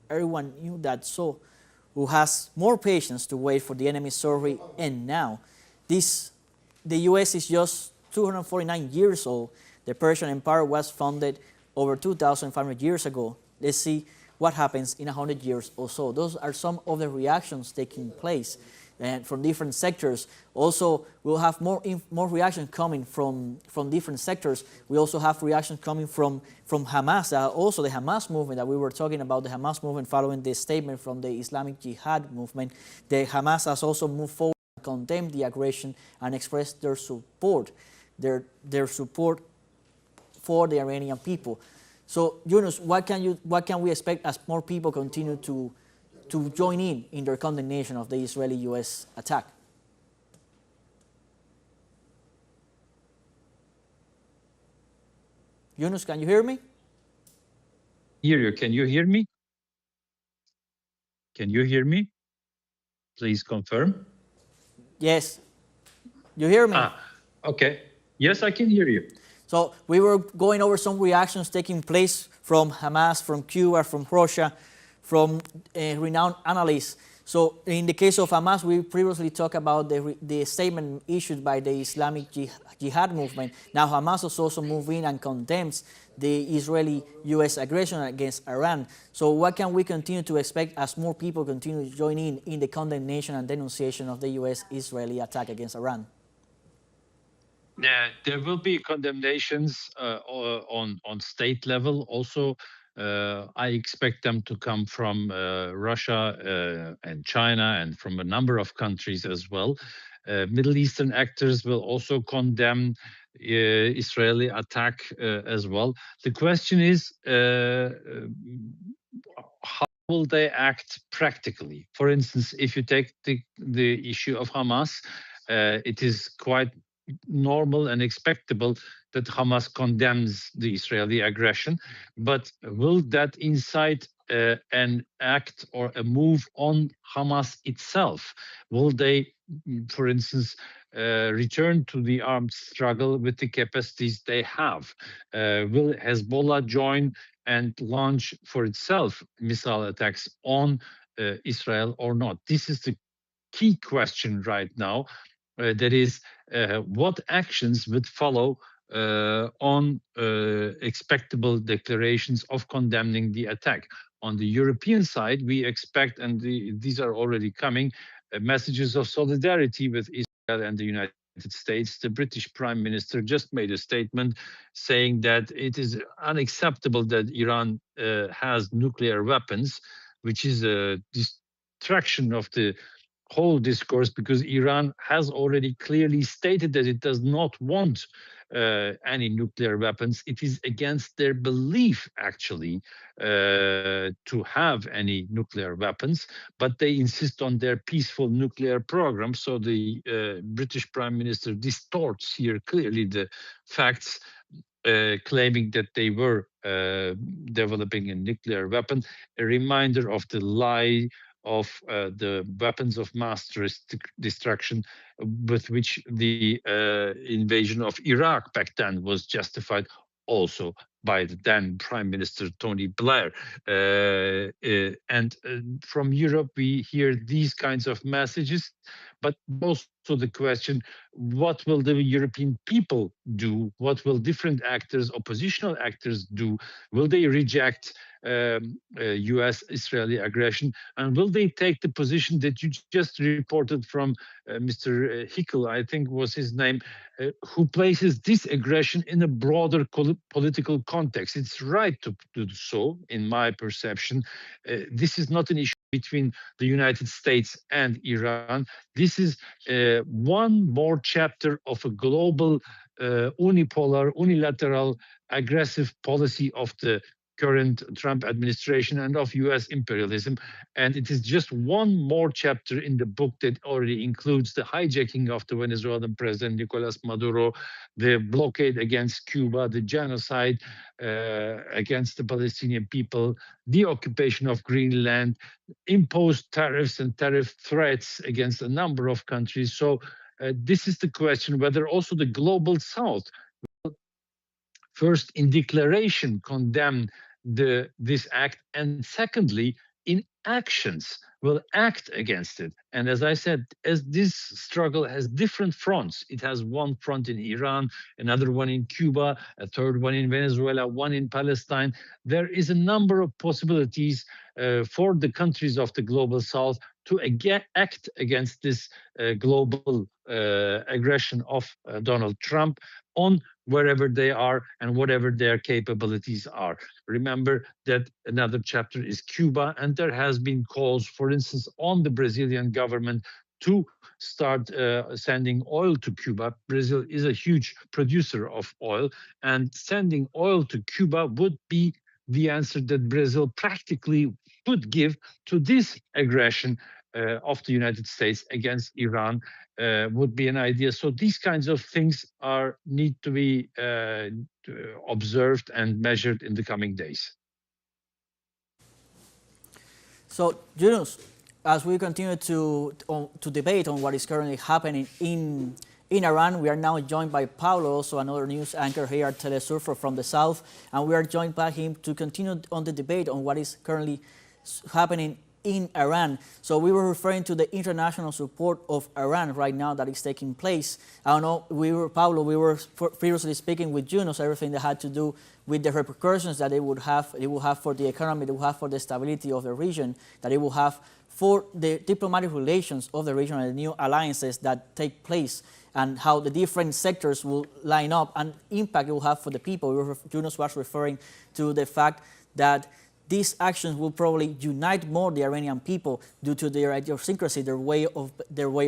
Everyone knew that, so who has more patience to wait for the enemy's survey. And now, the U.S. is just 249 years old. The Persian Empire was founded over 2,500 years ago. Let's see what happens in 100 years or so. Those are some of the reactions taking place and from different sectors. Also, we'll have more reaction coming from different sectors. We also have reactions coming from Hamas. Also, the Hamas movement that we were talking about, the Hamas movement following the statement from the Islamic Jihad movement. The Hamas has also moved forward and condemned the aggression and expressed their support, their support for the Iranian people. So, Yunus, what can we expect as more people continue to join in their condemnation of the Israeli-U.S. attack? Yunus, can you hear me? Hear you. Can you hear me? Can you hear me? Please confirm. Yes. You hear me? Okay. Yes, I can hear you. So we were going over some reactions taking place from Hamas, from Cuba, from Russia, from renowned analysts. So in the case of Hamas, we previously talked about the statement issued by the Islamic Jihad movement. Now Hamas has also moved in and condemns the Israeli-U.S. aggression against Iran. So what can we continue to expect as more people continue to join in the condemnation and denunciation of the U.S.-Israeli attack against Iran? Yeah, there will be condemnations on state level. Also, I expect them to come from Russia and China and from a number of countries as well. Middle Eastern actors will also condemn Israeli attack as well. The question is, how will they act practically? For instance, if you take the issue of Hamas, it is quite normal and expectable that Hamas condemns the Israeli aggression, but will that incite an act or a move on Hamas itself? Will they, for instance, return to the armed struggle with the capacities they have? Will Hezbollah join and launch for itself missile attacks on Israel or not? This is the key question right now. That is, what actions would follow on expectable declarations of condemning the attack. On the European side, we expect, and these are already coming, messages of solidarity with Israel and the United States. The British Prime Minister just made a statement saying that it is unacceptable that Iran has nuclear weapons, which is a distraction of the whole discourse, because Iran has already clearly stated that it does not want any nuclear weapons. It is against their belief, actually, to have any nuclear weapons, but they insist on their peaceful nuclear program. So the British Prime Minister distorts here clearly the facts, claiming that they were developing a nuclear weapon, a reminder of the lie of the weapons of mass destruction with which the invasion of Iraq back then was justified, also by the then Prime Minister Tony Blair. And from Europe, we hear these kinds of messages, but also the question, what will the European people do? What will different actors, oppositional actors do? Will they reject US-Israeli aggression? And will they take the position that you just reported from Mr. Hickel, I think was his name, who places this aggression in a broader political context? It's right to do so, in my perception. This is not an issue between the United States and Iran. This is one more chapter of a global, unipolar, unilateral, aggressive policy of the current Trump administration and of US imperialism. And it is just one more chapter in the book that already includes the hijacking of the Venezuelan president Nicolas Maduro, the blockade against Cuba, the genocide against the Palestinian people, the occupation of Greenland, imposed tariffs and tariff threats against a number of countries. So this is the question whether also the global South first in declaration condemn this act, and secondly in actions will act against it. And as I said, as this struggle has different fronts, it has one front in Iran, another one in Cuba, a third one in Venezuela, one in Palestine. There is a number of possibilities for the countries of the global South to act against this global aggression of Donald Trump on wherever they are and whatever their capabilities are. Remember that another chapter is Cuba, and there has been calls, for instance, on the Brazilian government to start sending oil to Cuba. Brazil is a huge producer of oil, and sending oil to Cuba would be the answer that Brazil practically would give to this aggression of the United States against Iran. Would be an idea. So these kinds of things need to be observed and measured in the coming days. So, Yunus, as we continue to debate on what is currently happening in Iran, we are now joined by Paulo, also another news anchor here at Telesurfer from the south, and we are joined by him to continue on the debate on what is currently happening in Iran. So we were referring to the international support of Iran right now that is taking place. I don't know, Paulo, we were previously speaking with Yunus, everything that had to do with the repercussions that it will have for the economy, it will have for the stability of the region, that it will have for the diplomatic relations of the region and the new alliances that take place, and how the different sectors will line up and impact it will have for the people. Yunus was referring to the fact that these actions will probably unite more the Iranian people due to their idiosyncrasy, their way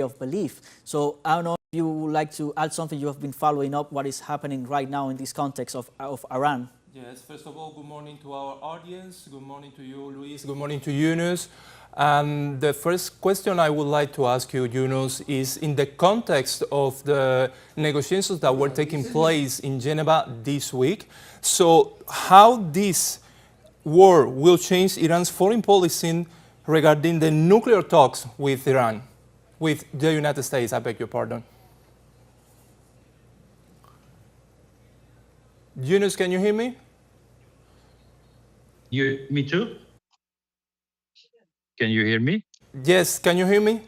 of belief. So I don't know if you would like to add something. You have been following up what is happening right now in this context of Iran. Yes, first of all, good morning to our audience. Good morning to you, Luis. Good morning to Yunus. The first question I would like to ask you, Yunus, is in the context of the negotiations that were taking place in Geneva this week. So how this war will change Iran's foreign policy regarding the nuclear talks with Iran, with the United States, I beg your pardon. Yunus, can you hear me? Me too? Can you hear me? Yes, can you hear me?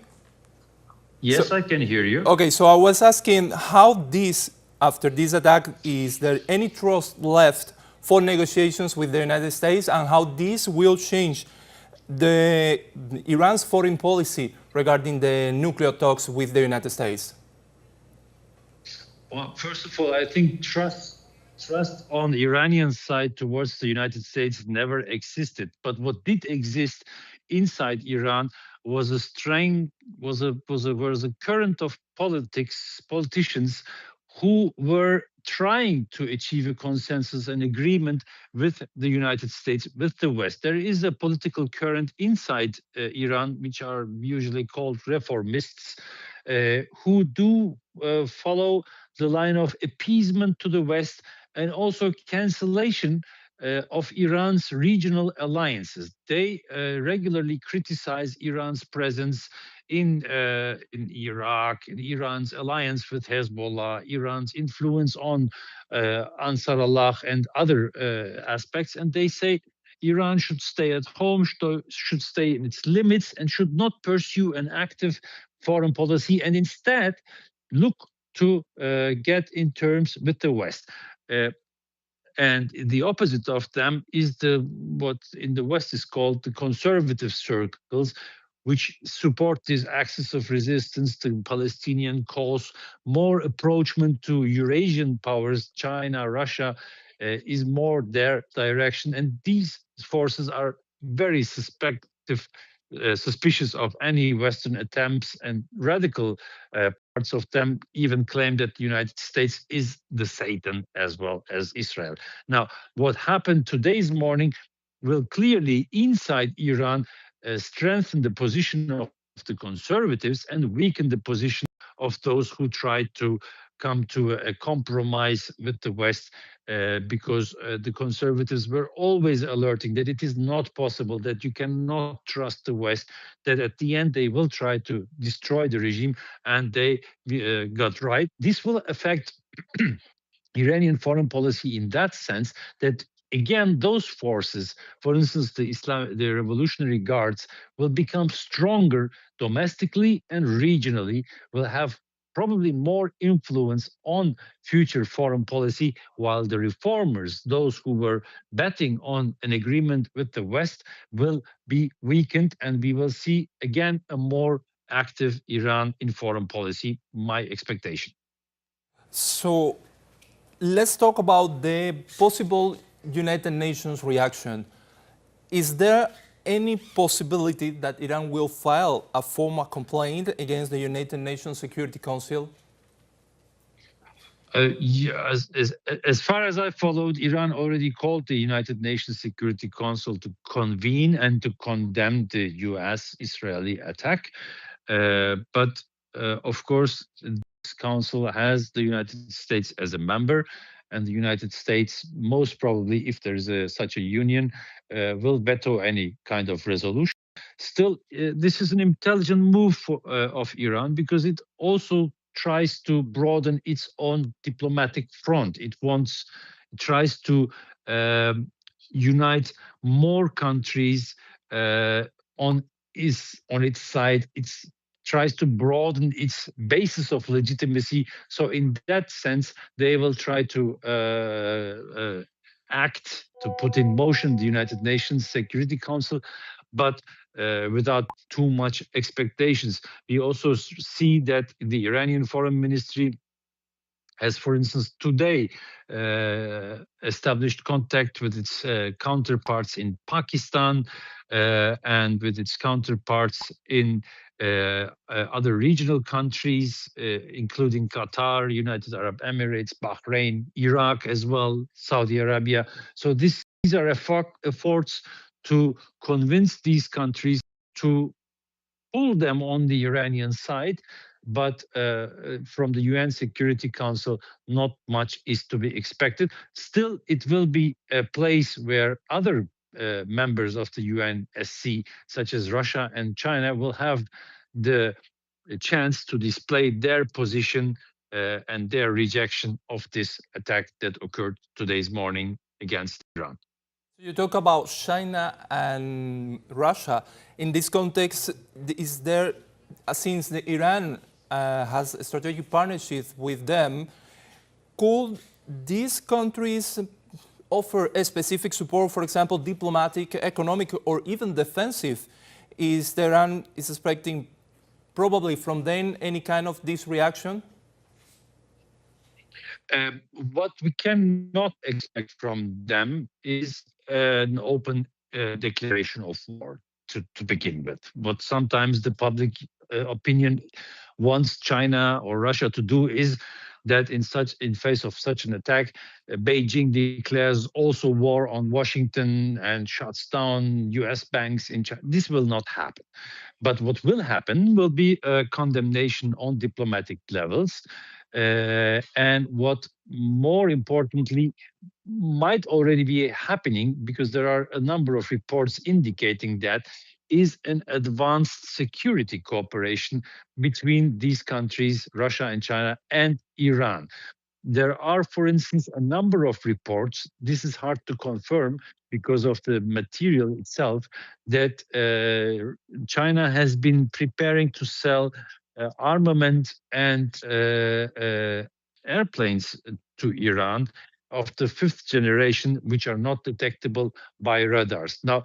Yes, so, I can hear you. Okay, so I was asking how this, after this attack, is there any trust left for negotiations with the United States, and how this will change Iran's foreign policy regarding the nuclear talks with the United States? Well, first of all, I think trust on the Iranian side towards the United States never existed. But what did exist inside Iran was a current of politicians who were trying to achieve a consensus and agreement with the United States, with the West. There is a political current inside Iran, which are usually called reformists, who do follow the line of appeasement to the West and also cancellation of Iran's regional alliances. They regularly criticize Iran's presence in Iraq, in Iran's alliance with Hezbollah, Iran's influence on Ansar Allah and other aspects. And they say Iran should stay at home, should stay in its limits, and should not pursue an active foreign policy, and instead look to get in terms with the West. And the opposite of them is what in the West is called the conservative circles, which support this axis of resistance to Palestinian cause. More approachment to Eurasian powers, China, Russia, is more their direction. And these forces are very suspicious of any Western attempts, and radical parts of them even claim that the United States is the Satan as well as Israel. Now, what happened today's morning will clearly, inside Iran, strengthen the position of the conservatives and weaken the position of those who try to come to a compromise with the West, because the conservatives were always alerting that it is not possible, that you cannot trust the West, that at the end they will try to destroy the regime, and they got right. This will affect Iranian foreign policy in that sense that, again, those forces, for instance, the Revolutionary Guards, will become stronger domestically and regionally, will have probably more influence on future foreign policy, while the reformers, those who were betting on an agreement with the West, will be weakened, and we will see again a more active Iran in foreign policy, my expectation. So let's talk about the possible United Nations reaction. Is there any possibility that Iran will file a formal complaint against the United Nations Security Council? Yeah, as far as I followed, Iran already called the United Nations Security Council to convene and to condemn the U.S.-Israeli attack. But of course, this council has the United States as a member, and the United States, most probably, if there is such a union, will veto any kind of resolution. Still, this is an intelligent move of Iran because it also tries to broaden its own diplomatic front. It tries to unite more countries on its side. It tries to broaden its basis of legitimacy. So in that sense, they will try to act to put in motion the United Nations Security Council, but without too much expectations. We also see that the Iranian Foreign Ministry has, for instance, today established contact with its counterparts in Pakistan and with its counterparts in other regional countries, including Qatar, United Arab Emirates, Bahrain, Iraq as well, Saudi Arabia. So these are efforts to convince these countries to pull them on the Iranian side, but from the UN Security Council, not much is to be expected. Still, it will be a place where other members of the UNSC, such as Russia and China, will have the chance to display their position and their rejection of this attack that occurred today's morning against Iran. You talk about China and Russia. In this context, is there, since Iran has a strategic partnership with them, could these countries offer a specific support, for example, diplomatic, economic, or even defensive? Is Tehran expecting probably from them any kind of this reaction? What we cannot expect from them is an open declaration of war to begin with. What sometimes the public opinion wants China or Russia to do is that in face of such an attack, Beijing declares also war on Washington and shuts down U.S. banks in China. This will not happen. But what will happen will be a condemnation on diplomatic levels. And what more importantly might already be happening, because there are a number of reports indicating that, is an advanced security cooperation between these countries, Russia and China, and Iran. There are, for instance, a number of reports, this is hard to confirm because of the material itself, that China has been preparing to sell armament and airplanes to Iran of the 5th generation, which are not detectable by radars. Now,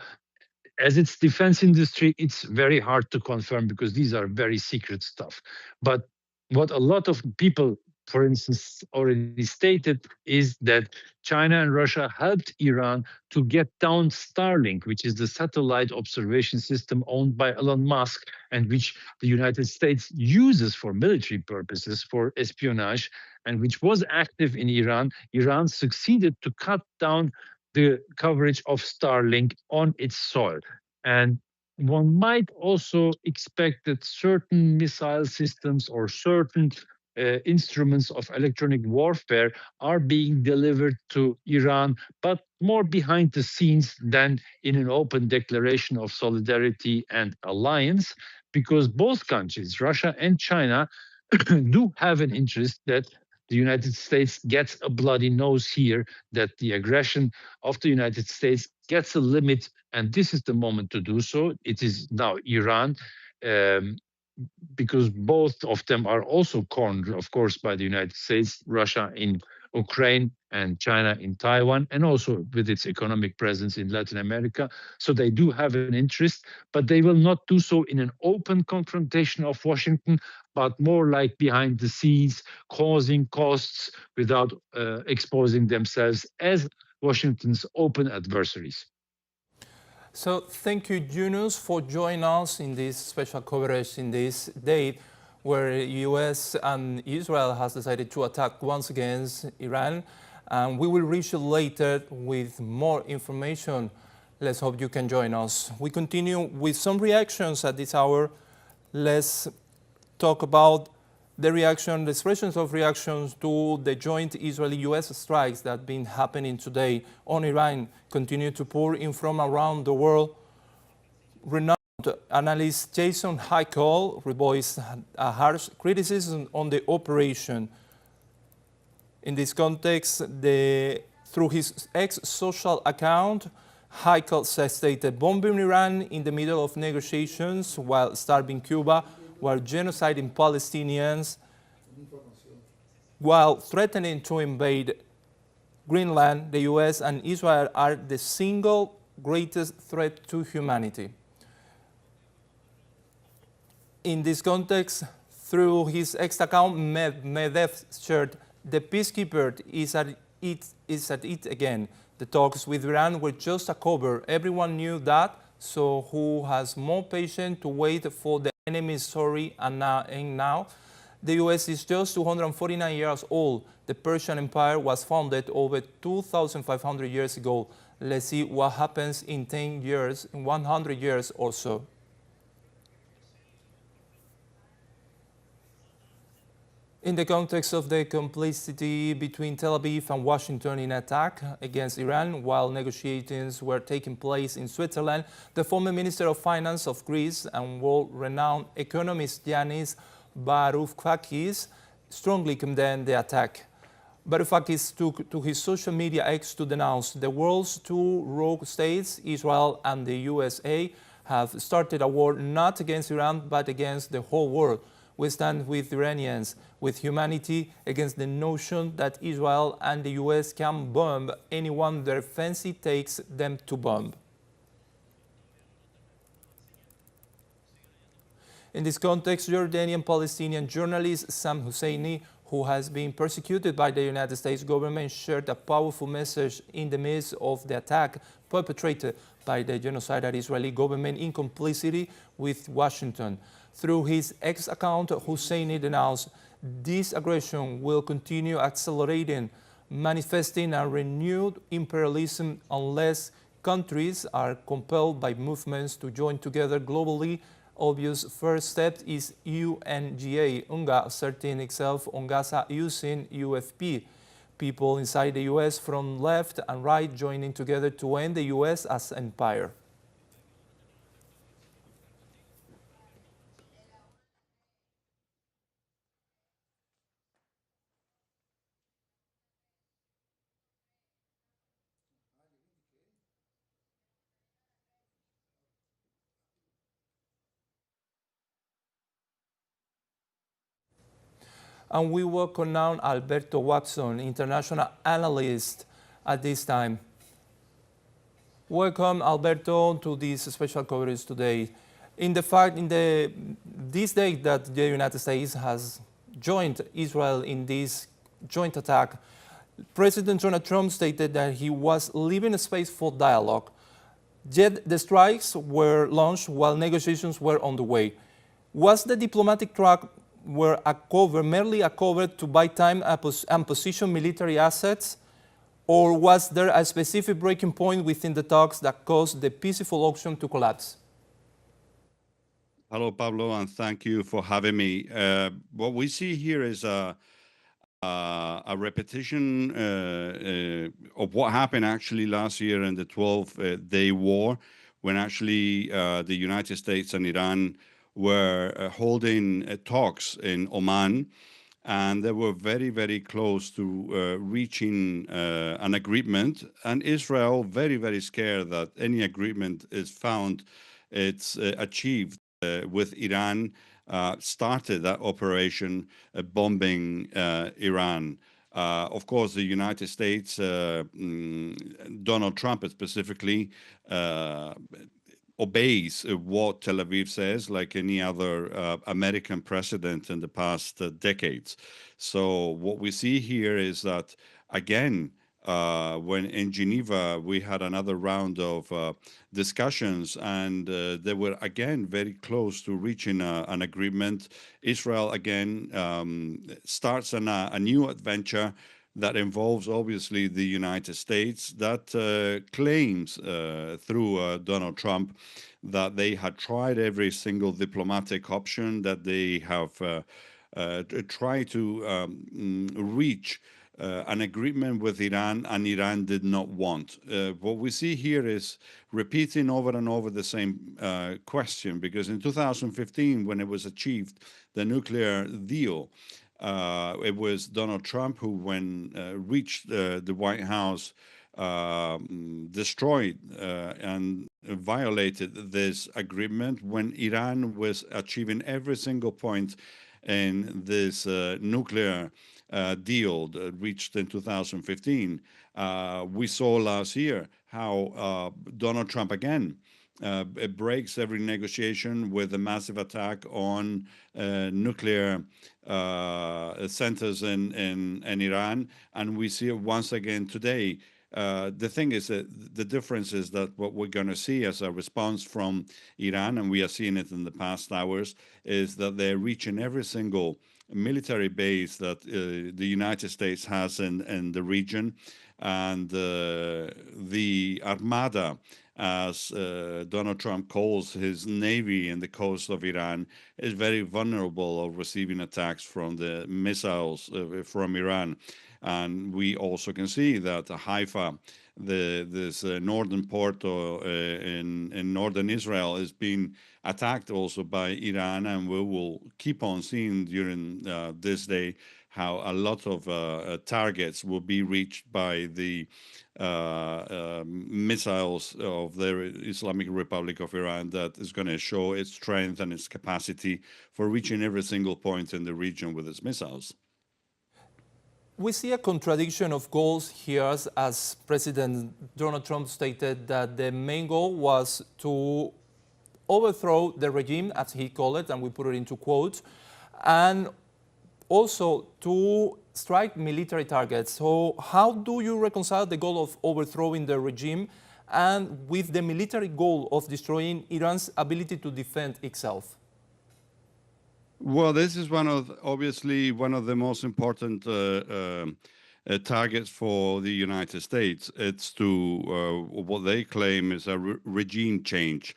as its defense industry, it's very hard to confirm because these are very secret stuff. But what a lot of people, for instance, already stated is that China and Russia helped Iran to get down Starlink, which is the satellite observation system owned by Elon Musk and which the United States uses for military purposes, for espionage, and which was active in Iran. Iran succeeded to cut down the coverage of Starlink on its soil. And one might also expect that certain missile systems or certain instruments of electronic warfare are being delivered to Iran, but more behind the scenes than in an open declaration of solidarity and alliance, because both countries, Russia and China, do have an interest that the United States gets a bloody nose here, that the aggression of the United States gets a limit, and this is the moment to do so. It is now Iran, because both of them are also cornered, of course, by the United States, Russia in Ukraine, and China in Taiwan, and also with its economic presence in Latin America. So they do have an interest, but they will not do so in an open confrontation of Washington, but more like behind the scenes, causing costs without exposing themselves as Washington's open adversaries. So thank you, Yunus, for joining us in this special coverage in this date where U.S. and Israel has decided to attack once again Iran. And we will reach you later with more information. Let's hope you can join us. We continue with some reactions at this hour. Let's talk about the expressions of reactions to the joint Israeli-U.S. strikes that have been happening today on Iran continue to pour in from around the world. Renowned analyst Jason Heikel voiced a harsh criticism on the operation. In this context, through his ex-social account, Heikel stated, bombing Iran in the middle of negotiations while starving Cuba, while genociding Palestinians, while threatening to invade Greenland, the U.S. and Israel are the single greatest threat to humanity. In this context, through his ex-account, Medvedev shared, the peacekeeper is at it again. The talks with Iran were just a cover. Everyone knew that, so who has more patience to wait for the enemy's story? And now, the U.S. is just 249 years old. The Persian Empire was founded over 2,500 years ago. Let's see what happens in 10 years, in 100 years or so. In the context of the complicity between Tel Aviv and Washington in attack against Iran while negotiations were taking place in Switzerland, the former Minister of Finance of Greece and world-renowned economist Yanis Varoufakis strongly condemned the attack. Varoufakis took to his social media X to denounce the world's two rogue states, Israel and the USA, have started a war not against Iran but against the whole world. We stand with Iranians, with humanity, against the notion that Israel and the US can bomb anyone their fancy takes them to bomb. In this context, Jordanian Palestinian journalist Sam Husseini, who has been persecuted by the United States government, shared a powerful message in the midst of the attack perpetrated by the genocidal Israeli government in complicity with Washington. Through his X account, Husseini denounced, this aggression will continue accelerating, manifesting a renewed imperialism unless countries are compelled by movements to join together globally. Obvious first step is UNGA, UNGA asserting itself on Gaza using UFP. People inside the US from left and right joining together to end the US as empire. And we welcome now Alberto Watson, international analyst at this time. Welcome, Alberto, to this special coverage today. This day that the United States has joined Israel in this joint attack, President Donald Trump stated that he was leaving a space for dialogue. Yet the strikes were launched while negotiations were on the way. Was the diplomatic track merely a cover to buy time and position military assets, or was there a specific breaking point within the talks that caused the peaceful auction to collapse? Hello, Pablo, and thank you for having me. What we see here is a repetition of what happened actually last year in the 12-day war, when actually the United States and Iran were holding talks in Oman, and they were very, very close to reaching an agreement. And Israel, very, very scared that any agreement is found, it's achieved with Iran, started that operation bombing Iran. Of course, the United States, Donald Trump specifically, obeys what Tel Aviv says, like any other American president in the past decades. So what we see here is that, again, when in Geneva we had another round of discussions, and they were again very close to reaching an agreement. Israel again starts a new adventure that involves obviously the United States, that claims through Donald Trump that they had tried every single diplomatic option, that they have tried to reach an agreement with Iran, and Iran did not want. What we see here is repeating over and over the same question, because in 2015, when it was achieved, the nuclear deal, it was Donald Trump who, when reached the White House, destroyed and violated this agreement when Iran was achieving every single point in this nuclear deal reached in 2015. We saw last year how Donald Trump again it breaks every negotiation with a massive attack on nuclear centers in Iran, and we see it once again today. The thing is that the difference is that what we're going to see as a response from Iran, and we are seeing it in the past hours, is that they're reaching every single military base that the United States has in the region, and the Armada, as Donald Trump calls his navy in the coast of Iran, is very vulnerable of receiving attacks from the missiles from Iran. And we also can see that Haifa, this northern port in northern Israel, is being attacked also by Iran, and we will keep on seeing during this day how a lot of targets will be reached by the missiles of the Islamic Republic of Iran, that is going to show its strength and its capacity for reaching every single point in the region with its missiles. We see a contradiction of goals here, as President Donald Trump stated that the main goal was to overthrow the regime, as he called it, and we put it into quotes, and also to strike military targets. So how do you reconcile the goal of overthrowing the regime and with the military goal of destroying Iran's ability to defend itself? Well, this is obviously one of the most important targets for the United States. It's to what they claim is a regime change.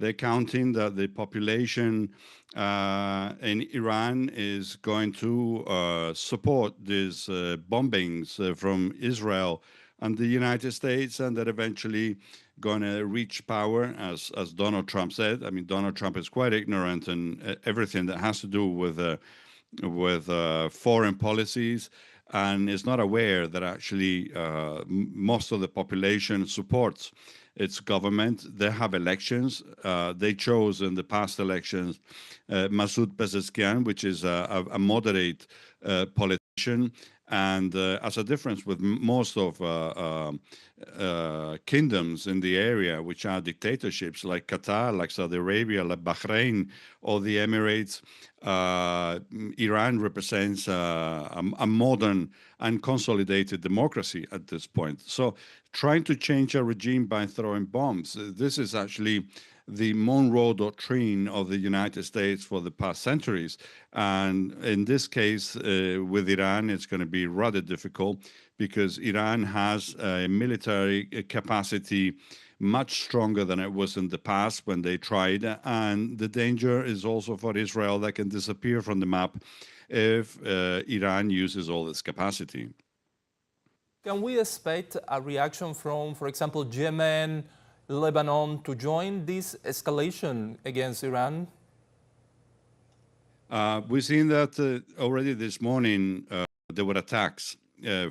They're counting that the population in Iran is going to support these bombings from Israel and the United States, and that eventually going to reach power, as Donald Trump said. I mean, Donald Trump is quite ignorant in everything that has to do with foreign policies, and is not aware that actually most of the population supports its government. They have elections. They chose in the past elections Masoud Pezeshkian, which is a moderate politician. And as a difference with most of kingdoms in the area, which are dictatorships like Qatar, like Saudi Arabia, like Bahrain, or the Emirates, Iran represents a modern and consolidated democracy at this point. So trying to change a regime by throwing bombs, this is actually the Monroe Doctrine of the United States for the past centuries. And in this case, with Iran, it's going to be rather difficult, because Iran has a military capacity much stronger than it was in the past when they tried. And the danger is also for Israel that can disappear from the map if Iran uses all its capacity. Can we expect a reaction from, for example, Yemen, Lebanon, to join this escalation against Iran? We've seen that already this morning. There were attacks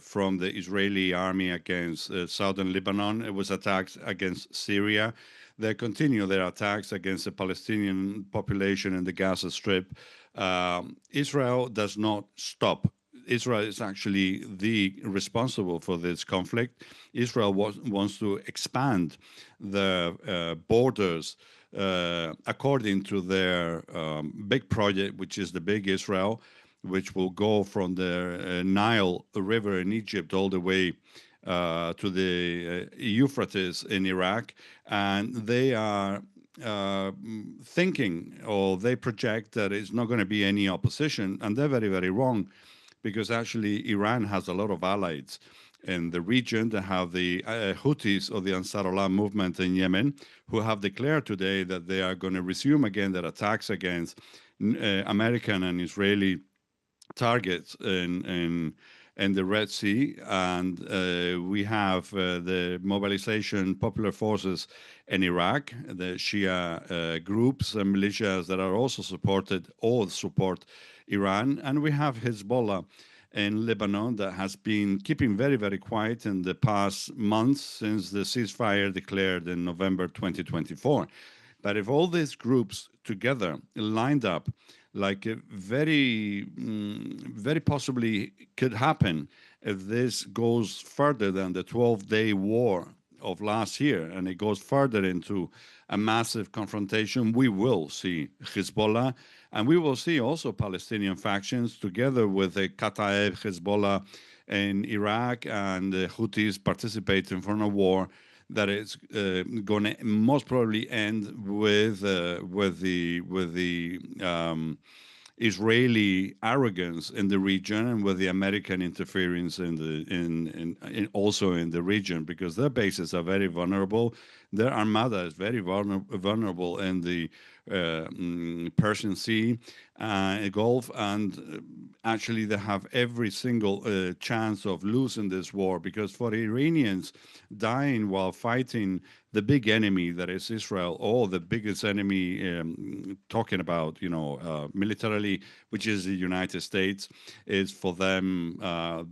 from the Israeli army against southern Lebanon. It was attacks against Syria. They continue their attacks against the Palestinian population in the Gaza Strip. Israel does not stop. Israel is actually responsible for this conflict. Israel wants to expand the borders according to their big project, which is the Big Israel, which will go from the Nile River in Egypt all the way to the Euphrates in Iraq, and they are thinking, or they project that it's not going to be any opposition, and they're very, very wrong, because actually Iran has a lot of allies in the region. They have the Houthis, or the Ansarullah movement in Yemen, who have declared today that they are going to resume again their attacks against American and Israeli targets in the Red Sea. And we have the mobilization popular forces in Iraq, the Shia groups and militias that are also supported or support Iran. And we have Hezbollah in Lebanon that has been keeping very, very quiet in the past months since the ceasefire declared in November 2024. But if all these groups together lined up, like very possibly could happen if this goes further than the 12-day war of last year, and it goes further into a massive confrontation, we will see Hezbollah, and we will see also Palestinian factions together with the Kataeb Hezbollah in Iraq and the Houthis participating in a war that is going to most probably end with the Israeli arrogance in the region, and with the American interference also in the region, because their bases are very vulnerable. Their armada is very vulnerable in the Persian Sea, Gulf, and actually they have every single chance of losing this war, because for Iranians, dying while fighting the big enemy that is Israel, or the biggest enemy, talking about, militarily, which is the United States, is for them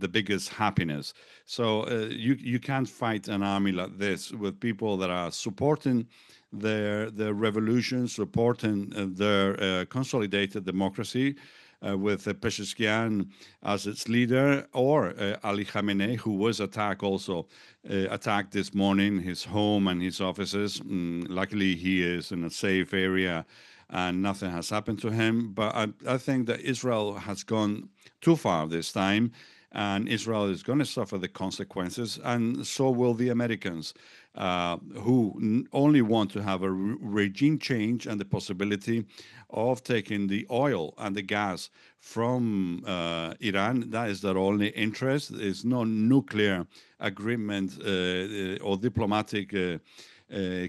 the biggest happiness. So you can't fight an army like this with people that are supporting their revolution, supporting their consolidated democracy, with Pezeshkian as its leader, or Ali Khamenei, who was attacked this morning, his home and his offices. Luckily, he is in a safe area and nothing has happened to him. But I think that Israel has gone too far this time, and Israel is going to suffer the consequences, and so will the Americans, who only want to have a regime change and the possibility of taking the oil and the gas from Iran. That is their only interest. There's no nuclear agreement or diplomatic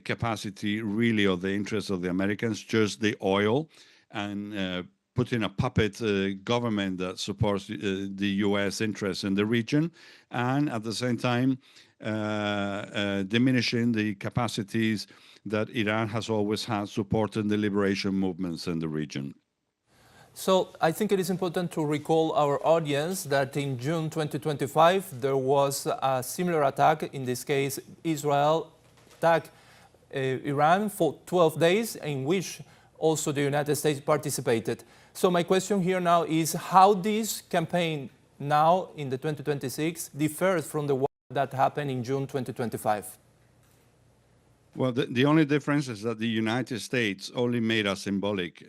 capacity really of the interests of the Americans, just the oil, and putting a puppet government that supports the U.S. interests in the region, and at the same time diminishing the capacities that Iran has always had supporting the liberation movements in the region. So I think it is important to recall our audience that in June 2025 there was a similar attack. In this case, Israel attacked Iran for 12 days, in which also the United States participated. So my question here now is how this campaign now in the 2026 differs from the one that happened in June 2025. Well, the only difference is that the United States only made a symbolic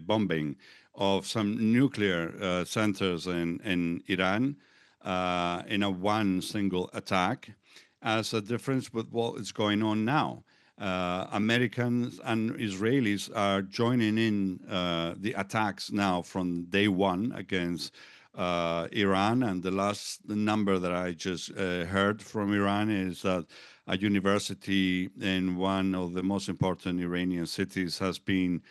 bombing of some nuclear centers in Iran in a one single attack, as a difference with what is going on now. Americans and Israelis are joining in the attacks now from day one against Iran, and the number that I just heard from Iran is that a university in one of the most important Iranian cities has been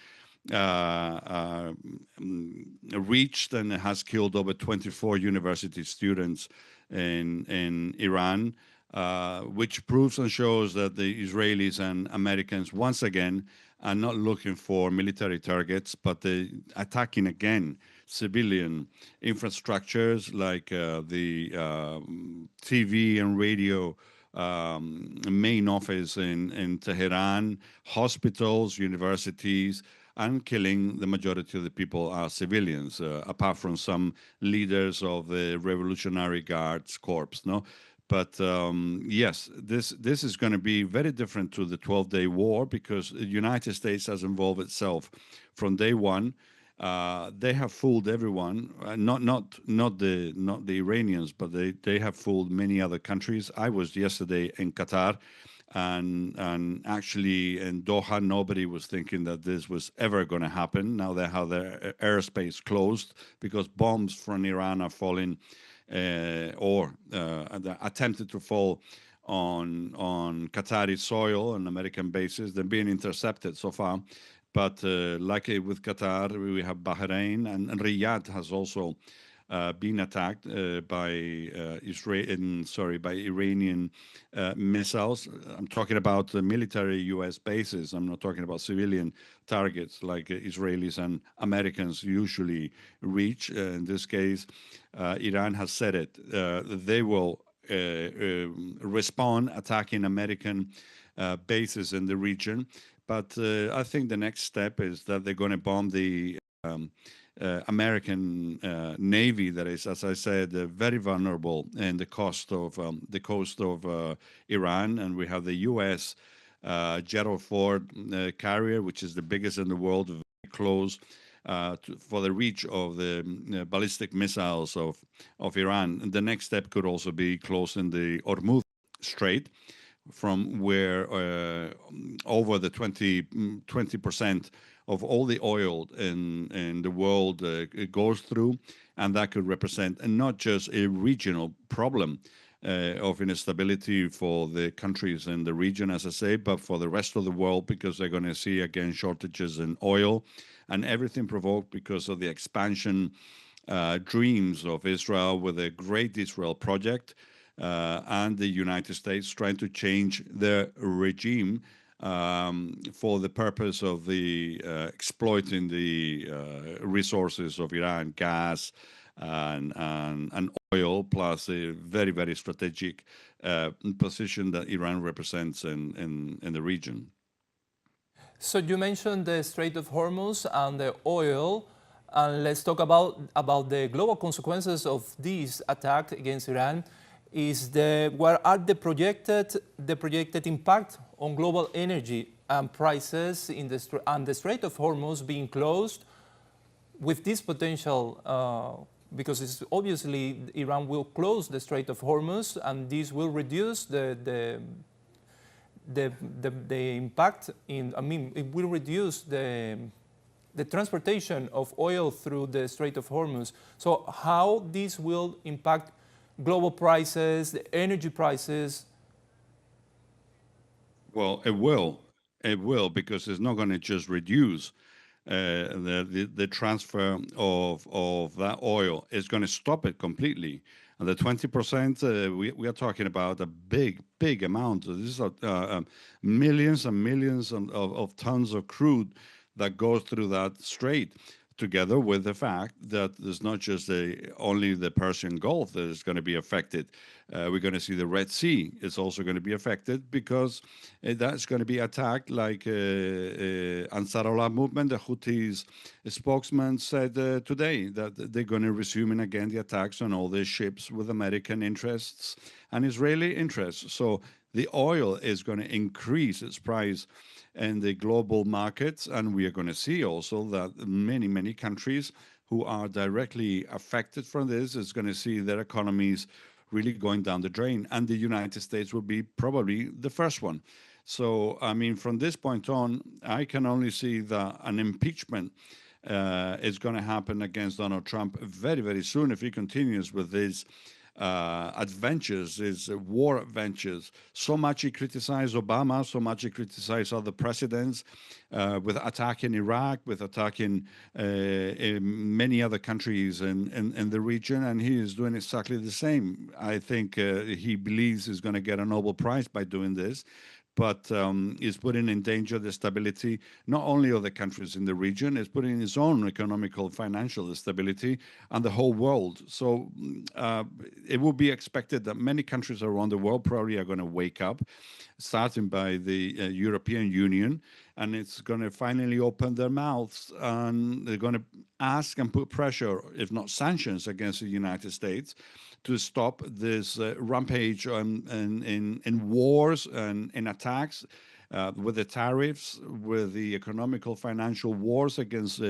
reached and has killed over 24 university students in Iran, which proves and shows that the Israelis and Americans once again are not looking for military targets, but they're attacking again civilian infrastructures like the TV and radio main office in Tehran, hospitals, universities, and killing the majority of the people are civilians, apart from some leaders of the Revolutionary Guards Corps. No, but yes, this is going to be very different to the 12-day war, because the United States has involved itself from day one. They have fooled everyone, not the Iranians, but they have fooled many other countries. I was yesterday in Qatar, and actually in Doha, nobody was thinking that this was ever going to happen. Now they have their airspace closed because bombs from Iran are falling, or attempted to fall on Qatari soil and American bases. They're being intercepted so far. But like with Qatar, we have Bahrain, and Riyadh has also been attacked by Iranian missiles. I'm talking about the military U.S. bases. I'm not talking about civilian targets like Israelis and Americans usually reach. In this case, Iran has said it. They will respond, attacking American bases in the region. But I think the next step is that they're going to bomb the American Navy, that is, as I said, very vulnerable in the coast of Iran. And we have the U.S. Gerald Ford carrier, which is the biggest in the world, very close for the reach of the ballistic missiles of Iran. And the next step could also be close in the Hormuz Strait, from where over the 20% of all the oil in the world goes through, and that could represent not just a regional problem of instability for the countries in the region, as I say, but for the rest of the world, because they're going to see again shortages in oil, and everything provoked because of the expansion dreams of Israel with the Great Israel Project. And the United States trying to change their regime for the purpose of exploiting the resources of Iran, gas and oil, plus a very, very strategic position that Iran represents in the region. So you mentioned the Strait of Hormuz and the oil. And let's talk about the global consequences of this attack against Iran. What are the projected impact on global energy and prices and the Strait of Hormuz being closed with this potential, because it's obviously Iran will close the Strait of Hormuz, and this will reduce the impact it will reduce the transportation of oil through the Strait of Hormuz. So how this will impact global prices, the energy prices? Well, it will, because it's not going to just reduce the transfer of that oil. It's going to stop it completely. And the 20%, we are talking about a big amount. This is millions and millions of tons of crude that goes through that strait, together with the fact that there's not just only the Persian Gulf that is going to be affected. We're going to see the Red Sea is also going to be affected, because that's going to be attacked, like Ansar Allah movement, the Houthis spokesman said today, that they're going to resume again the attacks on all the ships with American interests and Israeli interests. So the oil is going to increase its price in the global markets, and we are going to see also that many countries who are directly affected from this is going to see their economies really going down the drain, and the United States will be probably the first one. So, I mean, from this point on, I can only see that an impeachment is going to happen against Donald Trump very, very soon if he continues with this adventures, his war adventures. So much he criticized Obama, so much he criticized other presidents with attacking Iraq, with attacking many other countries in the region, and he is doing exactly the same. I think he believes he's going to get a Nobel Prize by doing this, but is putting in danger the stability not only of the countries in the region, is putting his own economical, financial stability and the whole world. So it will be expected that many countries around the world probably are going to wake up, starting by the European Union, and it's going to finally open their mouths, and they're going to ask and put pressure, if not sanctions, against the United States to stop this rampage in wars and in attacks with the tariffs, with the economical financial wars against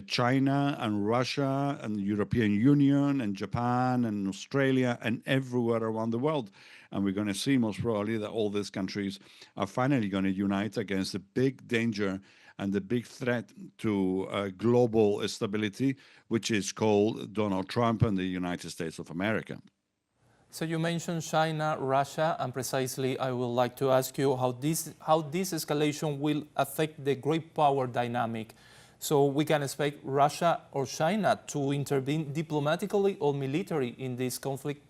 China and Russia and the European Union and Japan and Australia and everywhere around the world. And we're going to see most probably that all these countries are finally going to unite against the big danger and the big threat to global stability, which is called Donald Trump and the United States of America. So you mentioned China, Russia, and precisely I would like to ask you how this escalation will affect the great power dynamic. So we can expect Russia or China to intervene diplomatically or militarily in this conflict?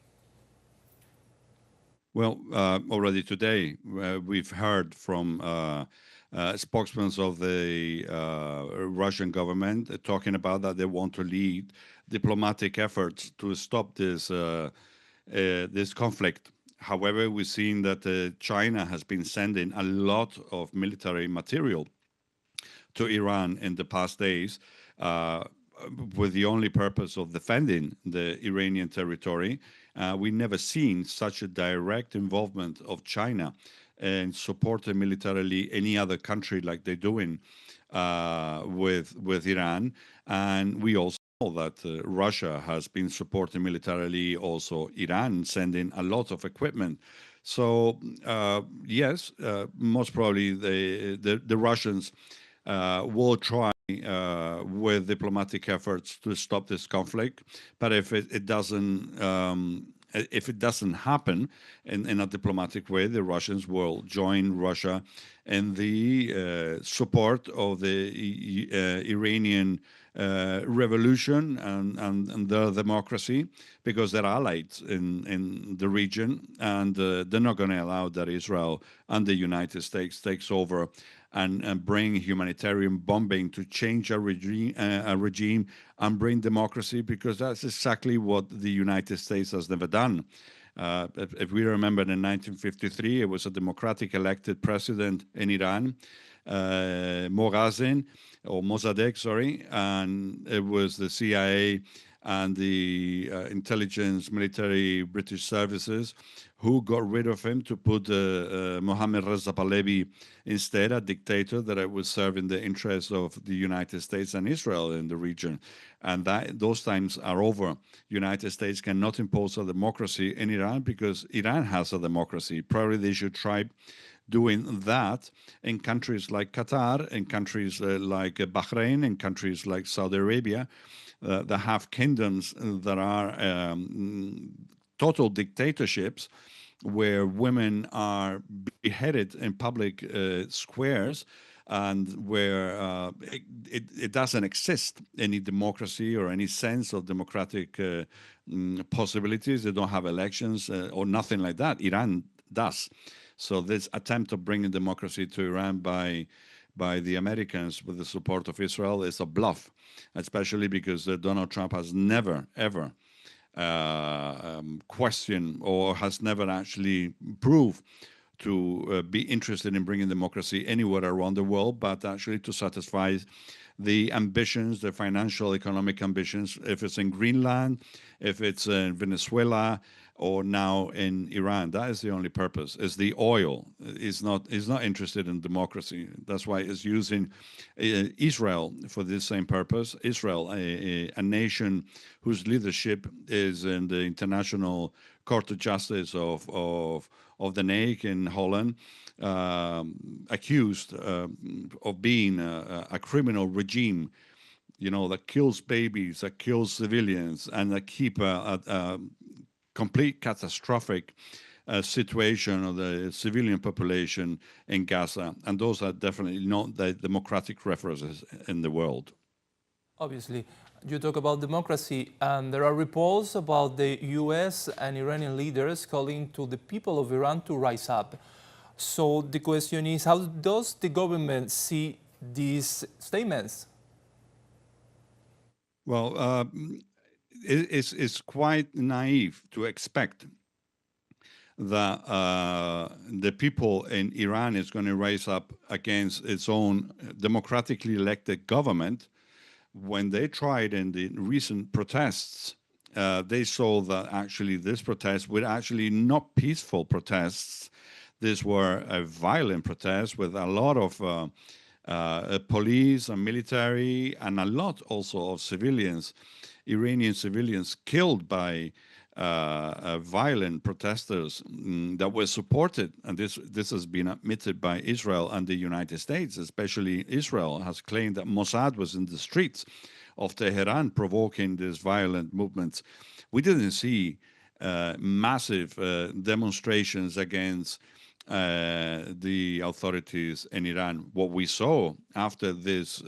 Well, already today we've heard from spokesmen of the Russian government talking about that they want to lead diplomatic efforts to stop this this conflict. However, we've seen that China has been sending a lot of military material to Iran in the past days with the only purpose of defending the Iranian territory. We've never seen such a direct involvement of China and supporting militarily any other country like they're doing with Iran. And we also know that Russia has been supporting militarily also Iran, sending a lot of equipment. So yes, most probably the Russians will try with diplomatic efforts to stop this conflict. But if it doesn't happen in a diplomatic way, the Russians will join Russia in the support of the Iranian revolution and their democracy, because they're allies in the region, and they're not going to allow that Israel and the United States takes over and bring humanitarian bombing to change a regime and bring democracy, because that's exactly what the United States has never done. If we remember in 1953, it was a democratic elected president in Iran, Mossadegh, sorry, and it was the CIA and the intelligence military British services who got rid of him to put Mohammad Reza Pahlavi instead, a dictator that was serving the interests of the United States and Israel in the region. And those times are over. United States cannot impose a democracy in Iran because Iran has a democracy. Probably they should try doing that in countries like Qatar, in countries like Bahrain, in countries like Saudi Arabia, that have kingdoms that are total dictatorships, where women are beheaded in public squares, and where it doesn't exist any democracy or any sense of democratic possibilities. They don't have elections or nothing like that. Iran does. So this attempt of bringing democracy to Iran by the Americans with the support of Israel is a bluff, especially because Donald Trump has never, ever questioned or has never actually proved to be interested in bringing democracy anywhere around the world, but actually to satisfy the ambitions, the financial, economic ambitions, if it's in Greenland, if it's in Venezuela, or now in Iran. That is the only purpose. Is the oil. Is not interested in democracy. That's why it's using Israel for this same purpose. Israel, a nation whose leadership is in the International Court of Justice of the Hague in Holland, accused of being a criminal regime, that kills babies, that kills civilians, and that keep a complete catastrophic situation of the civilian population in Gaza. And those are definitely not the democratic references in the world. Obviously, you talk about democracy, and there are reports about the US and Iranian leaders calling to the people of Iran to rise up. So the question is, how does the government see these statements? Well, it's quite naive to expect that the people in Iran is going to rise up against its own democratically elected government. When they tried in the recent protests, they saw that actually this protest were actually not peaceful protests. These were violent protests with a lot of police and military, and a lot also of civilians, Iranian civilians, killed by violent protesters that were supported, and this has been admitted by Israel and the United States. Especially Israel has claimed that Mossad was in the streets of Tehran provoking these violent movements. We didn't see massive demonstrations against the authorities in Iran. What we saw after this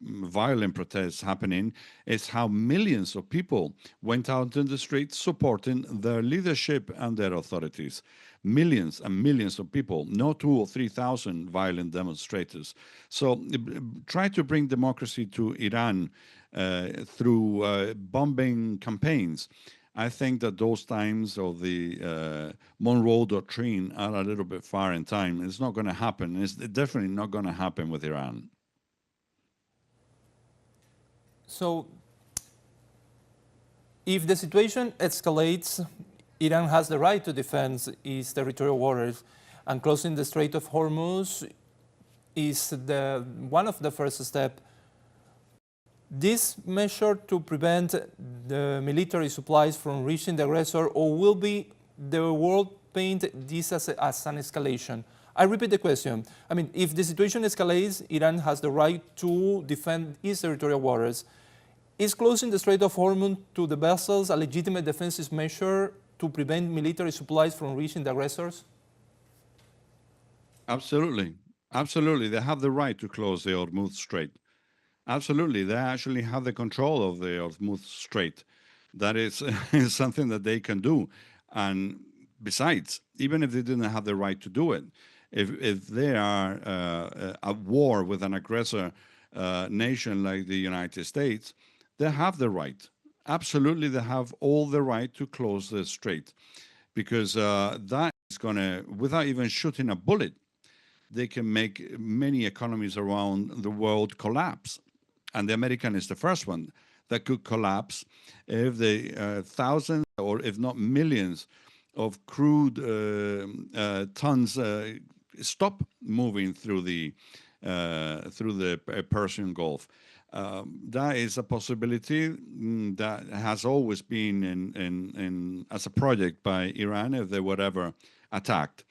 violent protests happening is how millions of people went out in the streets supporting their leadership and their authorities. Millions and millions of people, not 2,000 or 3,000 violent demonstrators. So try to bring democracy to Iran through bombing campaigns. I think that those times of the Monroe Doctrine are a little bit far in time. It's not going to happen. It's definitely not going to happen with Iran. So, if the situation escalates, Iran has the right to defend its territorial waters, and closing the Strait of Hormuz is one of the first steps. This measure to prevent the military supplies from reaching the aggressor, or will be the world paint this as an escalation? I repeat the question. I mean, if the situation escalates, Iran has the right to defend its territorial waters. Is closing the Strait of Hormuz to the vessels a legitimate defensive measure to prevent military supplies from reaching the aggressors? Absolutely. Absolutely. They have the right to close the Hormuz Strait. Absolutely. They actually have the control of the Hormuz Strait. That is something that they can do. And besides, even if they didn't have the right to do it, if they are at war with an aggressor nation like the United States, they have the right. Absolutely, they have all the right to close the strait, because that is going to, without even shooting a bullet, they can make many economies around the world collapse. And the American is the first one that could collapse if the thousands, or if not millions, of crude tons stop moving through the Persian Gulf. That is a possibility that has always been in as a project by Iran if they were ever attacked.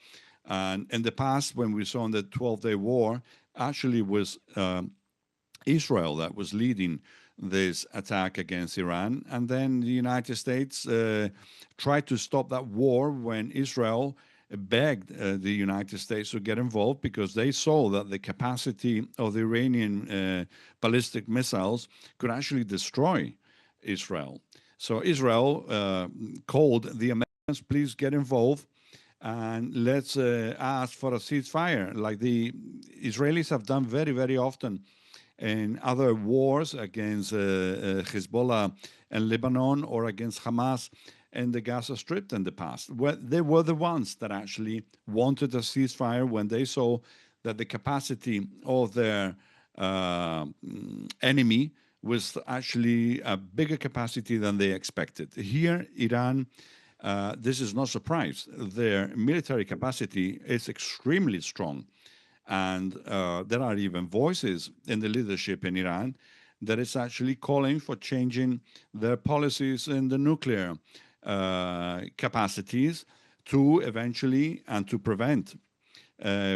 And in the past, when we saw in the 12-day war, actually was Israel that was leading this attack against Iran. And then the United States tried to stop that war when Israel begged the United States to get involved, because they saw that the capacity of the Iranian ballistic missiles could actually destroy Israel. So Israel called the Americans, please get involved, and let's ask for a ceasefire, like the Israelis have done very, very often in other wars against Hezbollah in Lebanon or against Hamas in the Gaza Strip in the past. They were the ones that actually wanted a ceasefire when they saw that the capacity of their enemy was actually a bigger capacity than they expected. Here, Iran, this is no surprise. Their military capacity is extremely strong. And there are even voices in the leadership in Iran that is actually calling for changing their policies in the nuclear capacities to eventually, and to prevent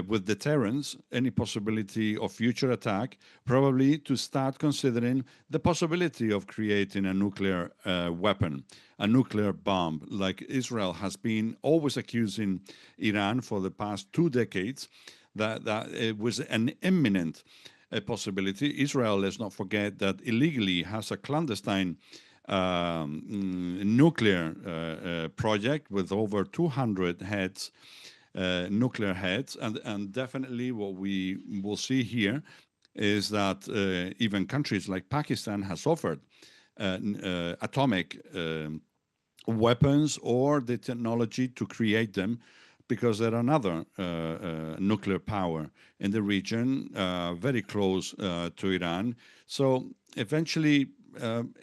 with deterrence any possibility of future attack, probably to start considering the possibility of creating a nuclear weapon, a nuclear bomb, like Israel has been always accusing Iran for the past 2 decades, that it was an imminent possibility. Israel, let's not forget, that illegally has a clandestine nuclear project with over 200 heads, nuclear heads, and definitely what we will see here is that even countries like Pakistan has offered atomic weapons or the technology to create them, because they're another nuclear power in the region, very close to Iran. So eventually,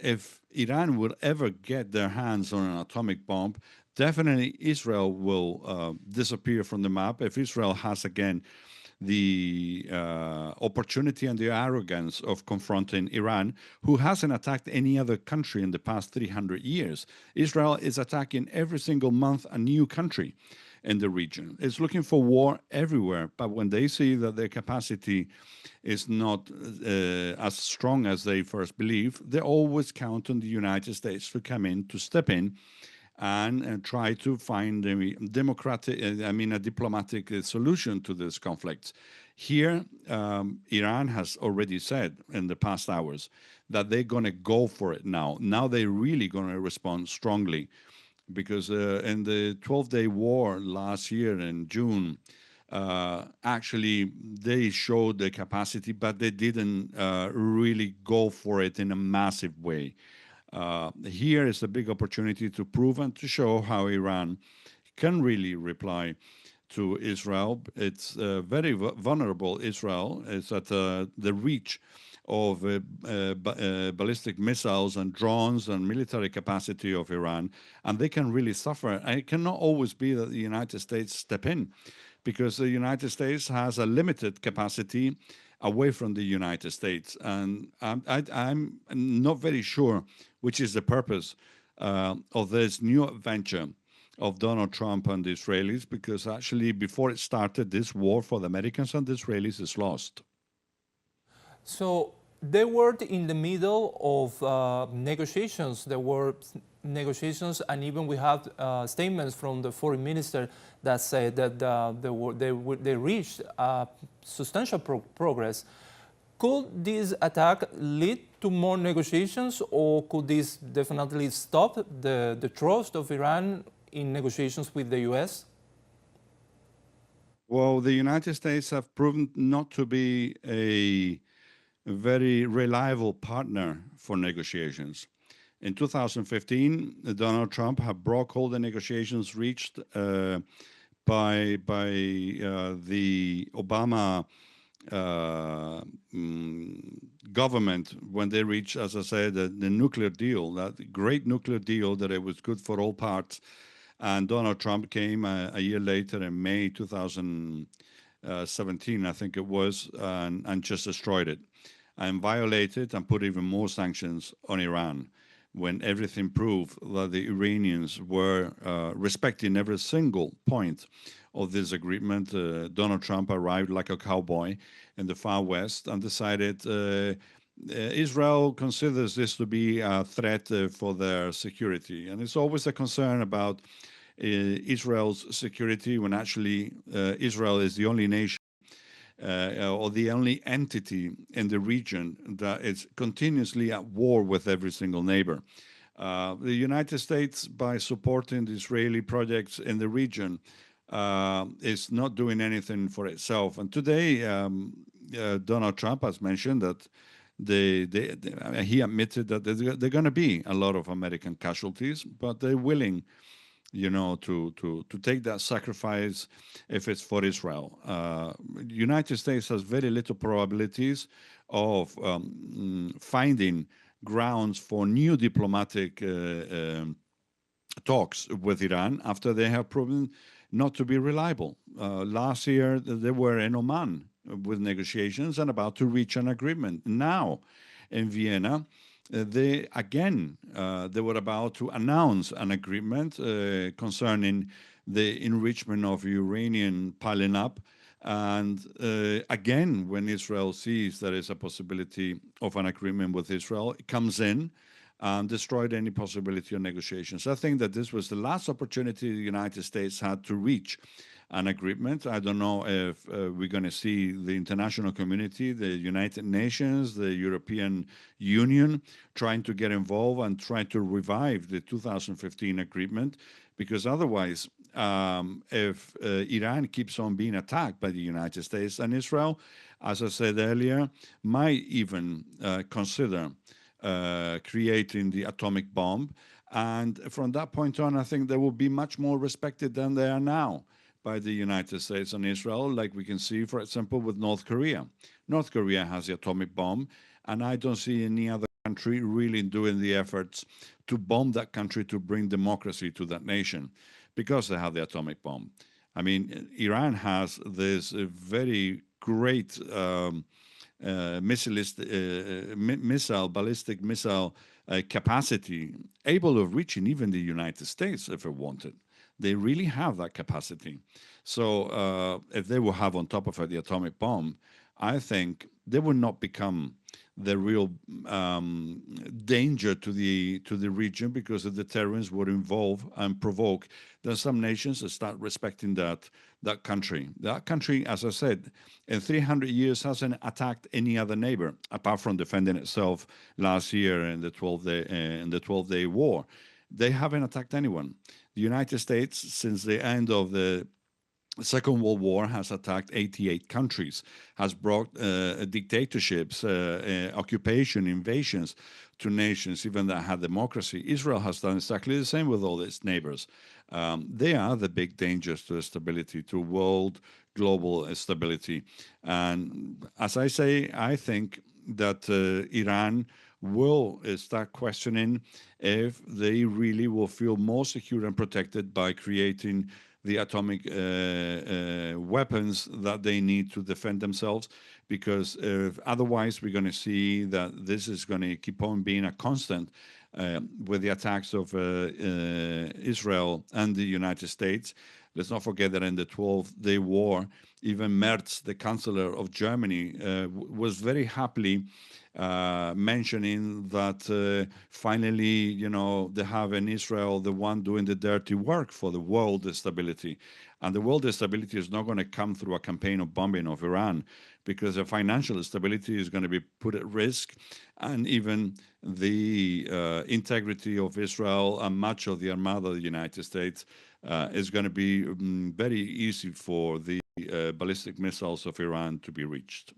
if Iran will ever get their hands on an atomic bomb, definitely Israel will disappear from the map if Israel has again the opportunity and the arrogance of confronting Iran, who hasn't attacked any other country in the past 300 years. Israel is attacking every single month a new country in the region. It's looking for war everywhere, but when they see that their capacity is not as strong as they first believe, they always count on the United States to come in, to step in, and try to find a diplomatic solution to this conflict. Here, Iran has already said in the past hours that they're going to go for it now. Now they're really going to respond strongly, because in the 12-day war last year in June, actually they showed the capacity, but they didn't really go for it in a massive way. Here is a big opportunity to prove and to show how Iran can really reply to Israel. It's very vulnerable. Israel is at the reach of ballistic missiles and drones and military capacity of Iran, and they can really suffer. And it cannot always be that the United States step in, because the United States has a limited capacity away from the United States. And I'm not very sure which is the purpose of this new adventure of Donald Trump and the Israelis, because actually before it started, this war for the Americans and the Israelis is lost. So they were in the middle of negotiations. There were negotiations, and even we have statements from the foreign minister that said that they reached substantial progress. Could this attack lead to more negotiations, or could this definitely stop the trust of Iran in negotiations with the U.S.? Well, the United States have proven not to be a very reliable partner for negotiations. In 2015, Donald Trump had broke all the negotiations reached by the Obama government when they reached, as I said, the nuclear deal, that great nuclear deal that it was good for all parts. And Donald Trump came a year later in May 2017, I think it was, and just destroyed it and violated and put even more sanctions on Iran, when everything proved that the Iranians were respecting every single point of this agreement. Donald Trump arrived like a cowboy in the far west and decided Israel considers this to be a threat for their security. And it's always a concern about Israel's security, when actually Israel is the only nation or the only entity in the region that is continuously at war with every single neighbor. The United States, by supporting the Israeli projects in the region, is not doing anything for itself. And today, Donald Trump has mentioned that he admitted that there are going to be a lot of American casualties, but they're willing, to take that sacrifice if it's for Israel. United States has very little probabilities of finding grounds for new diplomatic talks with Iran after they have proven not to be reliable. Last year, they were in Oman with negotiations and about to reach an agreement. Now, in Vienna, they were about to announce an agreement concerning the enrichment of uranium piling up. And again, when Israel sees there is a possibility of an agreement with Israel, it comes in and destroyed any possibility of negotiations. I think that this was the last opportunity the United States had to reach an agreement. I don't know if we're going to see the international community, the United Nations, the European Union trying to get involved and try to revive the 2015 agreement, because otherwise, if Iran keeps on being attacked by the United States and Israel, as I said earlier, might even consider creating the atomic bomb. And from that point on, I think they will be much more respected than they are now by the United States and Israel, like we can see, for example, with North Korea. North Korea has the atomic bomb, and I don't see any other country really doing the efforts to bomb that country to bring democracy to that nation because they have the atomic bomb. I mean, Iran has this very great ballistic missile capacity, able of reaching even the United States if it wanted. They really have that capacity. So if they will have on top of it the atomic bomb, I think they will not become the real danger to the region, because the deterrence would involve and provoke that some nations start respecting that country. That country, as I said, in 300 years hasn't attacked any other neighbor apart from defending itself last year in the 12-day war. They haven't attacked anyone. The United States, since the end of the Second World War, has attacked 88 countries, has brought dictatorships, occupation, invasions to nations, even that had democracy. Israel has done exactly the same with all its neighbors. They are the big dangers to stability, to world global stability. And as I say, I think that Iran will start questioning if they really will feel more secure and protected by creating the atomic weapons that they need to defend themselves, because otherwise we're going to see that this is going to keep on being a constant with the attacks of Israel and the United States. Let's not forget that in the 12-day war, even Merz, the Chancellor of Germany, was very happily mentioning that finally, they have in Israel the one doing the dirty work for the world stability. And the world stability is not going to come through a campaign of bombing of Iran, because the financial stability is going to be put at risk, and even the integrity of Israel and much of the Armada of the United States is going to be very easy for the ballistic missiles of Iran to be reached.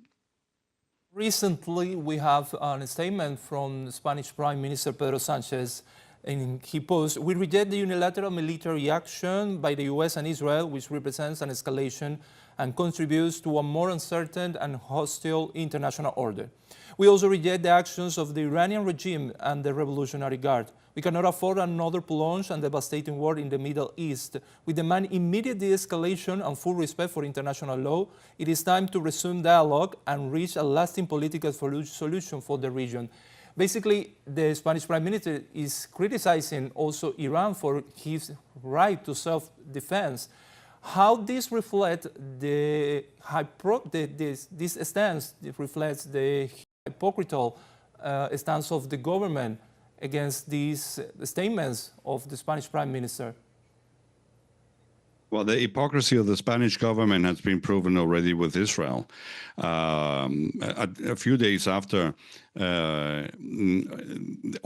Recently, we have a statement from Spanish Prime Minister Pedro Sanchez, and he posed, "We reject the unilateral military action by the US and Israel, which represents an escalation and contributes to a more uncertain and hostile international order. We also reject the actions of the Iranian regime and the Revolutionary Guard. We cannot afford another prolonged and devastating war in the Middle East. We demand immediate de-escalation and full respect for international law. It is time to resume dialogue and reach a lasting political solution for the region." Basically, the Spanish Prime Minister is criticizing also Iran for his right to self-defense. How this reflects this stance reflects the hypocritical stance of the government against these statements of the Spanish Prime Minister? Well, the hypocrisy of the Spanish government has been proven already with Israel. A few days after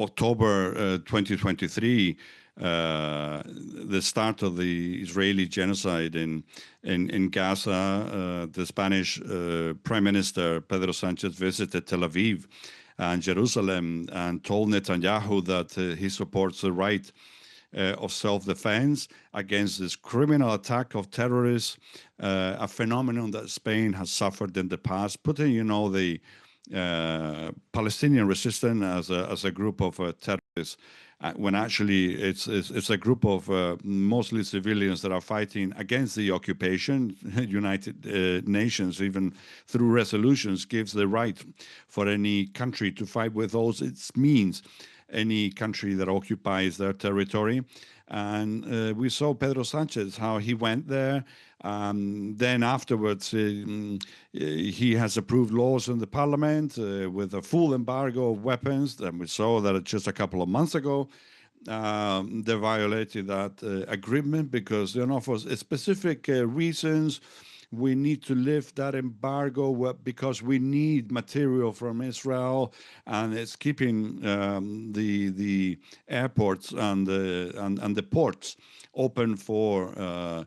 October 2023, the start of the Israeli genocide in Gaza, the Spanish Prime Minister Pedro Sanchez visited Tel Aviv and Jerusalem and told Netanyahu that he supports the right of self-defense against this criminal attack of terrorists, a phenomenon that Spain has suffered in the past, putting, the Palestinian resistance as a group of terrorists, when actually it's a group of mostly civilians that are fighting against the occupation. United Nations, even through resolutions, gives the right for any country to fight with those its means, any country that occupies their territory. And we saw Pedro Sanchez, how he went there. Then afterwards, he has approved laws in the parliament with a full embargo of weapons. And we saw that just a couple of months ago, they violated that agreement because, for specific reasons, we need to lift that embargo because we need material from Israel, and it's keeping the airports and the ports open for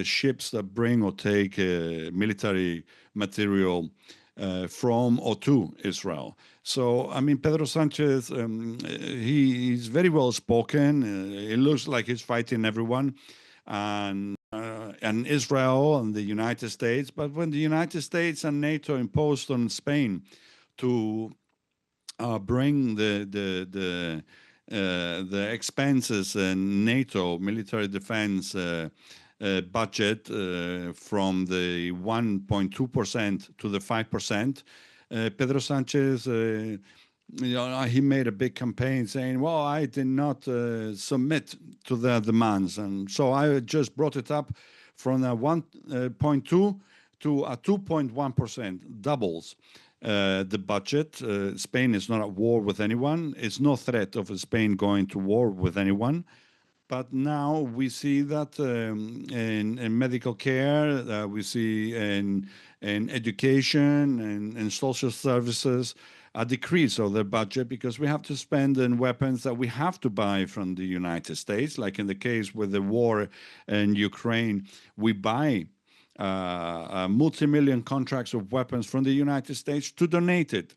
ships that bring or take military material from or to Israel. So, I mean, Pedro Sanchez, he's very well spoken. It looks like he's fighting everyone, and Israel and the United States. But when the United States and NATO imposed on Spain to bring the the expenses in NATO military defense budget from the 1.2% to the 5%. Pedro Sanchez, he made a big campaign saying, well, I did not submit to their demands. And so I just brought it up from a 1.2 to a 2.1%, doubles the budget. Spain is not at war with anyone. It's no threat of Spain going to war with anyone. But now we see that in medical care, we see in education and in social services, a decrease of the budget because we have to spend in weapons that we have to buy from the United States. Like in the case with the war in Ukraine, we buy multi-million contracts of weapons from the United States to donate it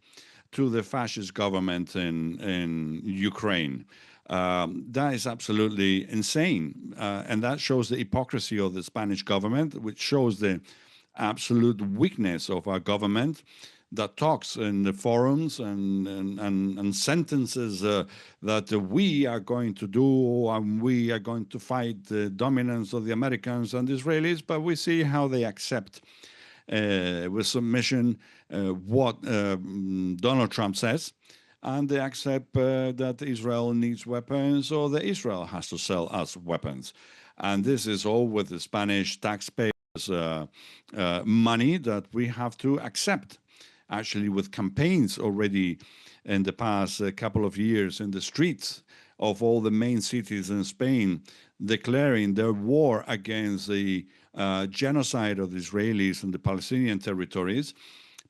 to the fascist government in Ukraine. That is absolutely insane. And that shows the hypocrisy of the Spanish government, which shows the absolute weakness of our government that talks in the forums and sentences that we are going to do and we are going to fight the dominance of the Americans and the Israelis, but we see how they accept with submission what Donald Trump says. And they accept that Israel needs weapons or that Israel has to sell us weapons. And this is all with the Spanish taxpayers' money that we have to accept. Actually, with campaigns already in the past couple of years in the streets of all the main cities in Spain, declaring their war against the genocide of the Israelis and the Palestinian territories.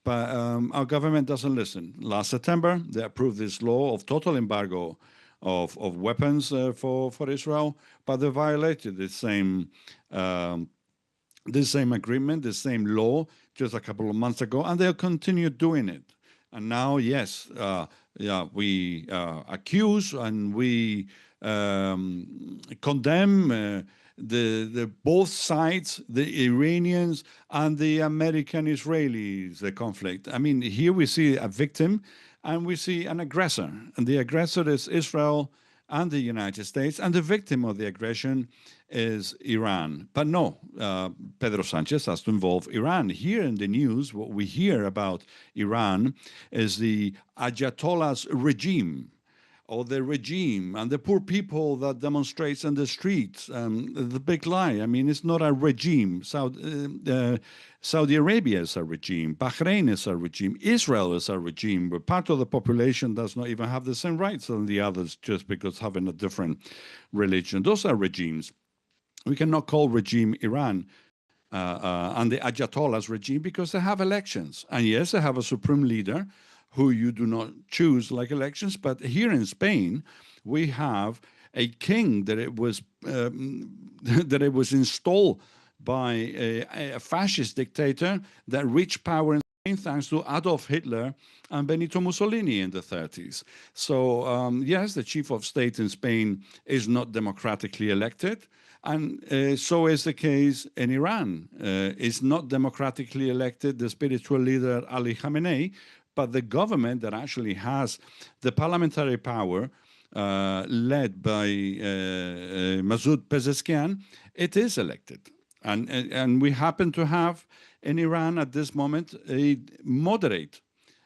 But our government doesn't listen. Last September, they approved this law of total embargo of weapons for Israel, but they violated the same agreement, the same law just a couple of months ago, and they'll continue doing it. And now, yes, we accuse and we condemn the both sides, the Iranians and the American-Israelis, the conflict. I mean, here we see a victim and we see an aggressor. And the aggressor is Israel and the United States, and the victim of the aggression is Iran. But no, Pedro Sanchez has to involve Iran. Here in the news, what we hear about Iran is the Ayatollah's regime, or the regime, and the poor people that demonstrates in the streets. The big lie. I mean, it's not a regime. Saudi Arabia is a regime. Bahrain is a regime. Israel is a regime, where part of the population does not even have the same rights as the others just because having a different religion. Those are regimes. We cannot call regime Iran and the Ayatollah's regime because they have elections. And yes, they have a supreme leader who you do not choose like elections. But here in Spain, we have a king that it was installed by a fascist dictator that reached power in Spain thanks to Adolf Hitler and Benito Mussolini in the 30s. So yes, the chief of state in Spain is not democratically elected. And so is the case in Iran. It's not democratically elected, the spiritual leader Ali Khamenei, but the government that actually has the parliamentary power led by Masoud Pezeshkian, it is elected. And we happen to have in Iran at this moment a moderate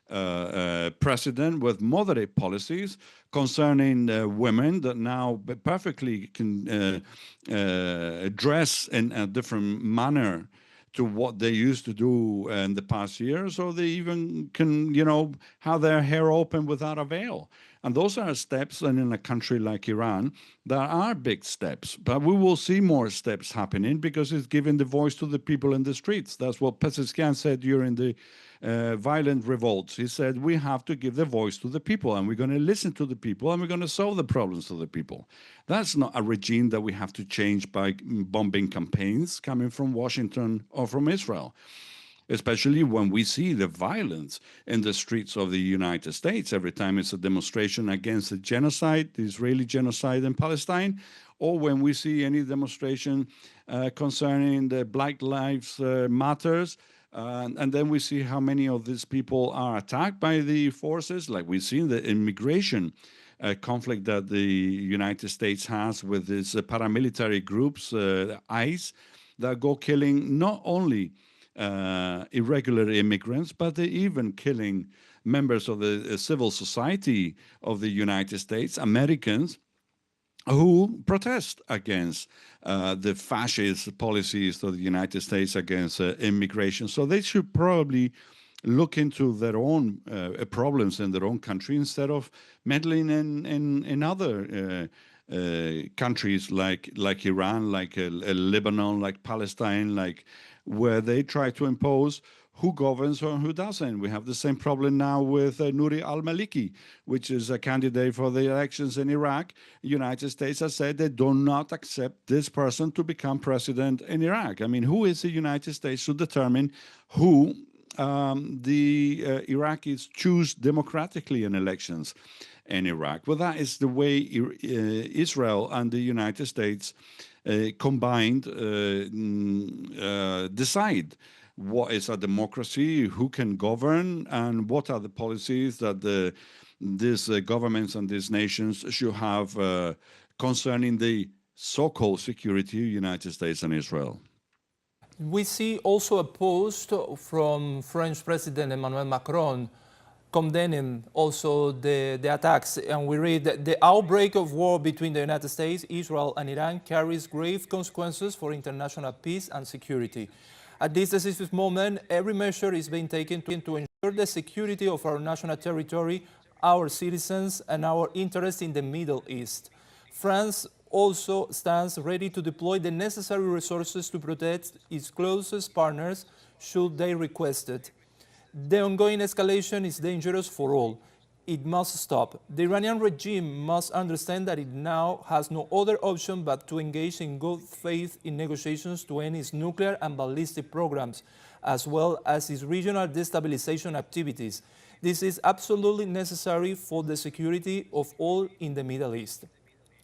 president with moderate policies concerning women that now perfectly can dress in a different manner to what they used to do in the past years, or they even can, have their hair open without a veil. And those are steps, and in a country like Iran, there are big steps. But we will see more steps happening because it's giving the voice to the people in the streets. That's what Pezeshkian said during the violent revolts. He said, we have to give the voice to the people, and we're going to listen to the people, and we're going to solve the problems to the people. That's not a regime that we have to change by bombing campaigns coming from Washington or from Israel, especially when we see the violence in the streets of the United States every time it's a demonstration against the genocide, the Israeli genocide in Palestine, or when we see any demonstration concerning the Black Lives Matters. And then we see how many of these people are attacked by the forces, like we see in the immigration conflict that the United States has with its paramilitary groups, ICE, that go killing not only irregular immigrants, but they're even killing members of the civil society of the United States, Americans, who protest against the fascist policies of the United States against immigration. So they should probably look into their own problems in their own country instead of meddling in other countries like Iran, like Lebanon, like Palestine, like where they try to impose who governs or who doesn't. We have the same problem now with Nouri al-Maliki, which is a candidate for the elections in Iraq. The United States has said they do not accept this person to become president in Iraq. I mean, who is the United States to determine who the Iraqis choose democratically in elections in Iraq? Well, that is the way Israel and the United States combined decide what is a democracy, who can govern, and what are the policies that these governments and these nations should have concerning the so-called security of the United States and Israel. We see also a post from French President Emmanuel Macron condemning also the attacks. And we read that the outbreak of war between the United States, Israel, and Iran carries grave consequences for international peace and security. At this decisive moment, every measure is being taken to ensure the security of our national territory, our citizens, and our interests in the Middle East. France also stands ready to deploy the necessary resources to protect its closest partners should they request it. The ongoing escalation is dangerous for all. It must stop. The Iranian regime must understand that it now has no other option but to engage in good faith in negotiations to end its nuclear and ballistic programs, as well as its regional destabilization activities. This is absolutely necessary for the security of all in the Middle East.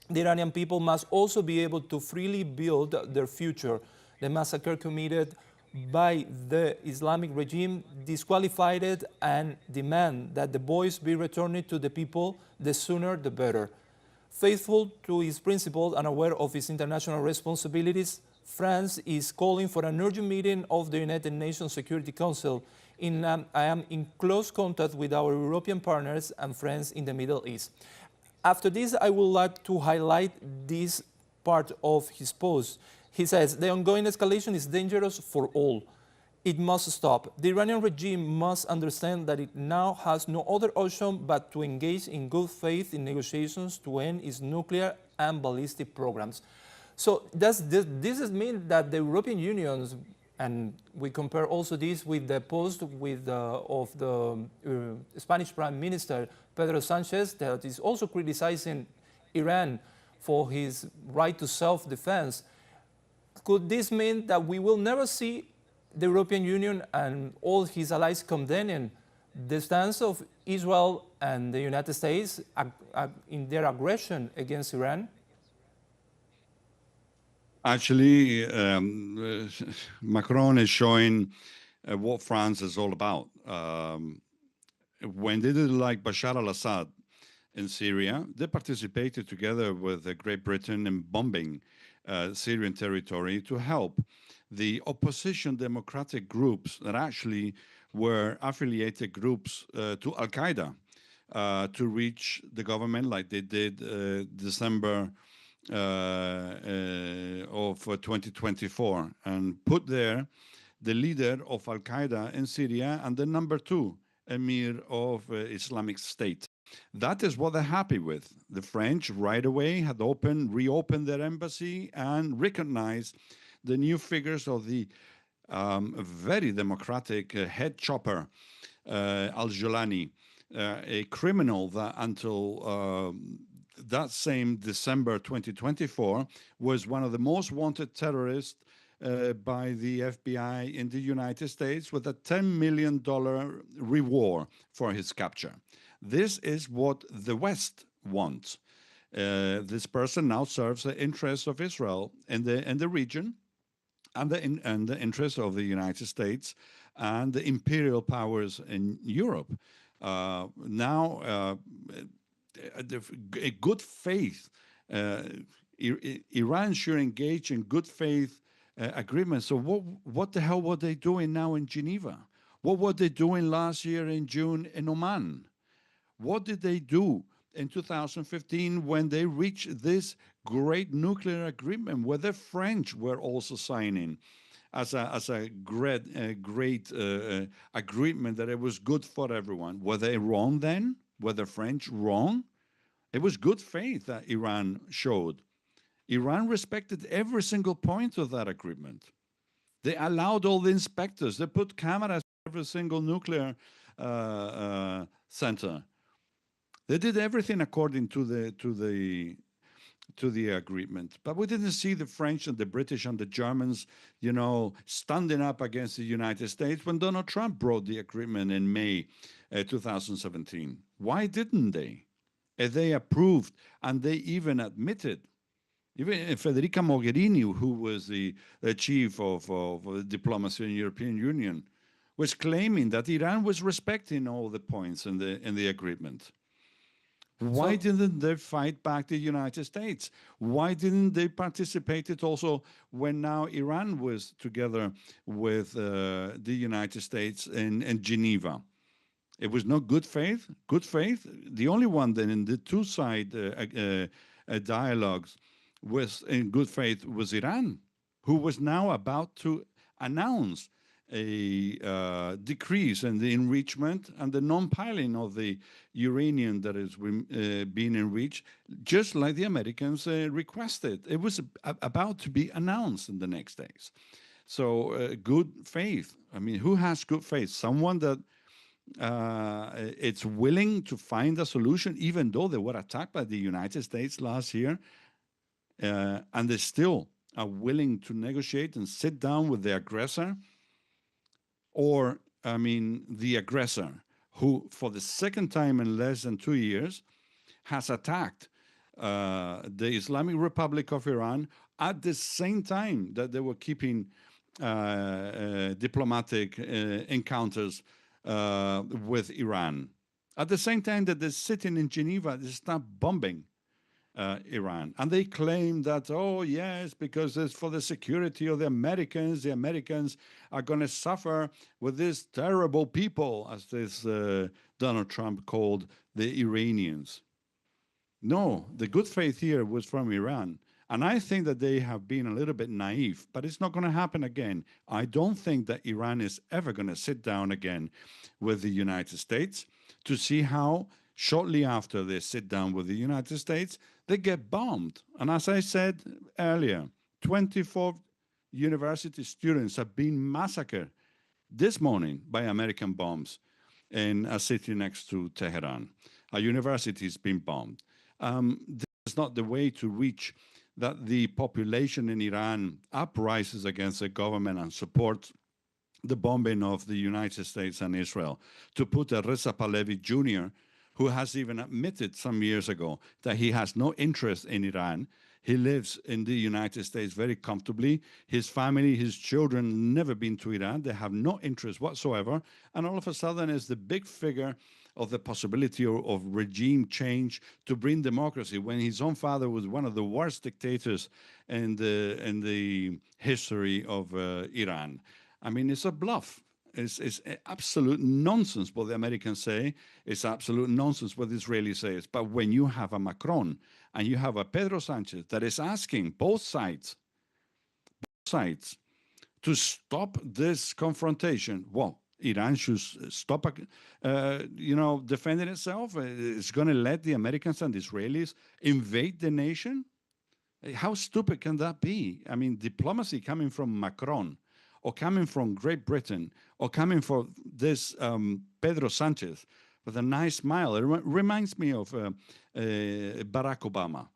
The Iranian people must also be able to freely build their future. The massacre committed by the Islamic regime disqualified it and demand that the boys be returned to the people, the sooner the better. Faithful to its principles and aware of its international responsibilities, France is calling for an urgent meeting of the United Nations Security Council. I am in close contact with our European partners and friends in the Middle East. After this, I would like to highlight this part of his post. He says, the ongoing escalation is dangerous for all. It must stop. The Iranian regime must understand that it now has no other option but to engage in good faith in negotiations to end its nuclear and ballistic programs. So this mean that the European Union, and we compare also this with the post of the Spanish Prime Minister Pedro Sanchez, that is also criticizing Iran for his right to self-defense. Could this mean that we will never see the European Union and all his allies condemning the stance of Israel and the United States in their aggression against Iran? Actually, Macron is showing what France is all about. When they did like Bashar al-Assad in Syria, they participated together with Great Britain in bombing Syrian territory to help the opposition democratic groups that actually were affiliated groups to Al-Qaeda to reach the government like they did December of 2024 and put there the leader of Al-Qaeda in Syria and the number 2 emir of Islamic State. That is what they're happy with. The French right away had reopened their embassy and recognized the new figures of the very democratic head chopper, al-Jolani, a criminal that until that same December 2024 was one of the most wanted terrorists by the FBI in the United States with a $10 million reward for his capture. This is what the West wants. This person now serves the interests of Israel in the region and the interests of the United States and the imperial powers in Europe. Now, a good faith. Iran should engage in good faith agreements. So what the hell were they doing now in Geneva? What were they doing last year in June in Oman? What did they do in 2015 when they reached this great nuclear agreement where the French were also signing as a great agreement that it was good for everyone? Were they wrong then? Were the French wrong? It was good faith that Iran showed. Iran respected every single point of that agreement. They allowed all the inspectors. They put cameras in every single nuclear center. They did everything according to the agreement. But we didn't see the French and the British and the Germans, standing up against the United States when Donald Trump brought the agreement in May 2017. Why didn't they? They approved, and they even admitted. Even Federica Mogherini, who was the chief of diplomacy in the European Union, was claiming that Iran was respecting all the points in the agreement. Why didn't they fight back the United States? Why didn't they participate also when now Iran was together with the United States in Geneva? It was not good faith. Good faith. The only one then in the two-side dialogues was in good faith was Iran, who was now about to announce a decrease in the enrichment and the non-piling of the uranium that is being enriched, just like the Americans requested. It was about to be announced in the next days. So good faith. I mean, who has good faith? Someone that it's willing to find a solution, even though they were attacked by the United States last year, and they still are willing to negotiate and sit down with the aggressor. Or, I mean, the aggressor, who for the second time in less than 2 years has attacked the Islamic Republic of Iran at the same time that they were keeping diplomatic encounters with Iran. At the same time that they're sitting in Geneva, they start bombing Iran. And they claim that, oh, yes, because it's for the security of the Americans are going to suffer with these terrible people, as this Donald Trump called the Iranians. No, the good faith here was from Iran. And I think that they have been a little bit naive, but it's not going to happen again. I don't think that Iran is ever going to sit down again with the United States to see how shortly after they sit down with the United States, they get bombed. And as I said earlier, 24 university students have been massacred this morning by American bombs in a city next to Tehran. A university has been bombed. This is not the way to reach that the population in Iran uprises against the government and supports the bombing of the United States and Israel. To put a Reza Pahlavi Jr., who has even admitted some years ago that he has no interest in Iran. He lives in the United States very comfortably. His family, his children, never been to Iran. They have no interest whatsoever. And all of a sudden is the big figure of the possibility of regime change to bring democracy, when his own father was one of the worst dictators in the history of Iran. I mean, it's a bluff. It's absolute nonsense what the Americans say. It's absolute nonsense what the Israelis say. But when you have a Macron and you have a Pedro Sanchez that is asking both sides to stop this confrontation, well, Iran should stop, defending itself. It's going to let the Americans and the Israelis invade the nation. How stupid can that be? I mean, diplomacy coming from Macron, or coming from Great Britain, or coming from this Pedro Sanchez with a nice smile. It reminds me of Barack Obama,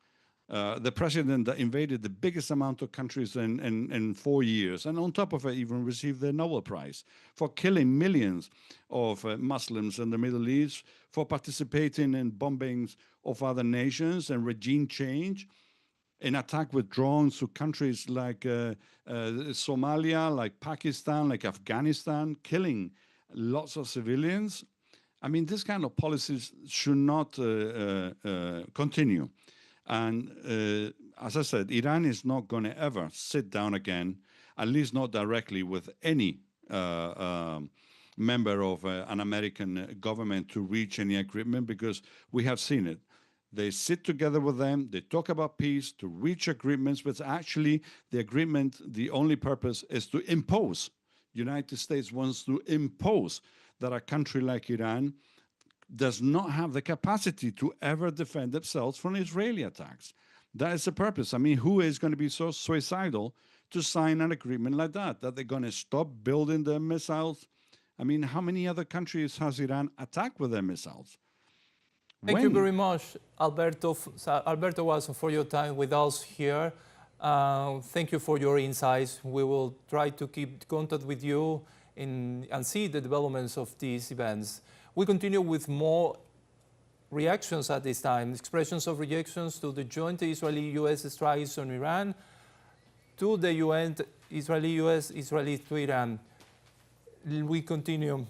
the president that invaded the biggest amount of countries in 4 years, and on top of it even received the Nobel Prize for killing millions of Muslims in the Middle East, for participating in bombings of other nations and regime change, in attack with drones to countries like Somalia, like Pakistan, like Afghanistan, killing lots of civilians. I mean, this kind of policies should not continue. And as I said, Iran is not going to ever sit down again, at least not directly with any member of an American government to reach any agreement, because we have seen it. They sit together with them, they talk about peace, to reach agreements, but actually the agreement, the only purpose is to impose. United States wants to impose that a country like Iran does not have the capacity to ever defend themselves from Israeli attacks. That is the purpose. I mean, who is going to be so suicidal to sign an agreement like that they're going to stop building their missiles? I mean, how many other countries has Iran attacked with their missiles? Thank you very much, Alberto Wasso, for your time with us here. Thank you for your insights. We will try to keep contact with you and see the developments of these events. We continue with more reactions at this time, expressions of reactions to the joint Israeli-US strikes on Iran, to the UN, Israeli-US, Israeli to Iran. We continue.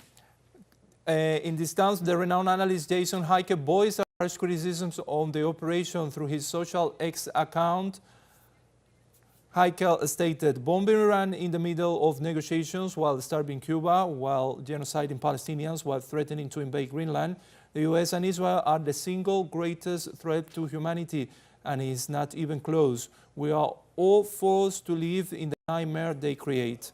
In this stance, the renowned analyst Jason Heike voiced harsh criticisms on the operation through his social X account. Heike stated, bombing Iran in the middle of negotiations while starving Cuba, while genociding Palestinians, while threatening to invade Greenland. The US and Israel are the single greatest threat to humanity, and it's not even close. We are all forced to live in the nightmare they create.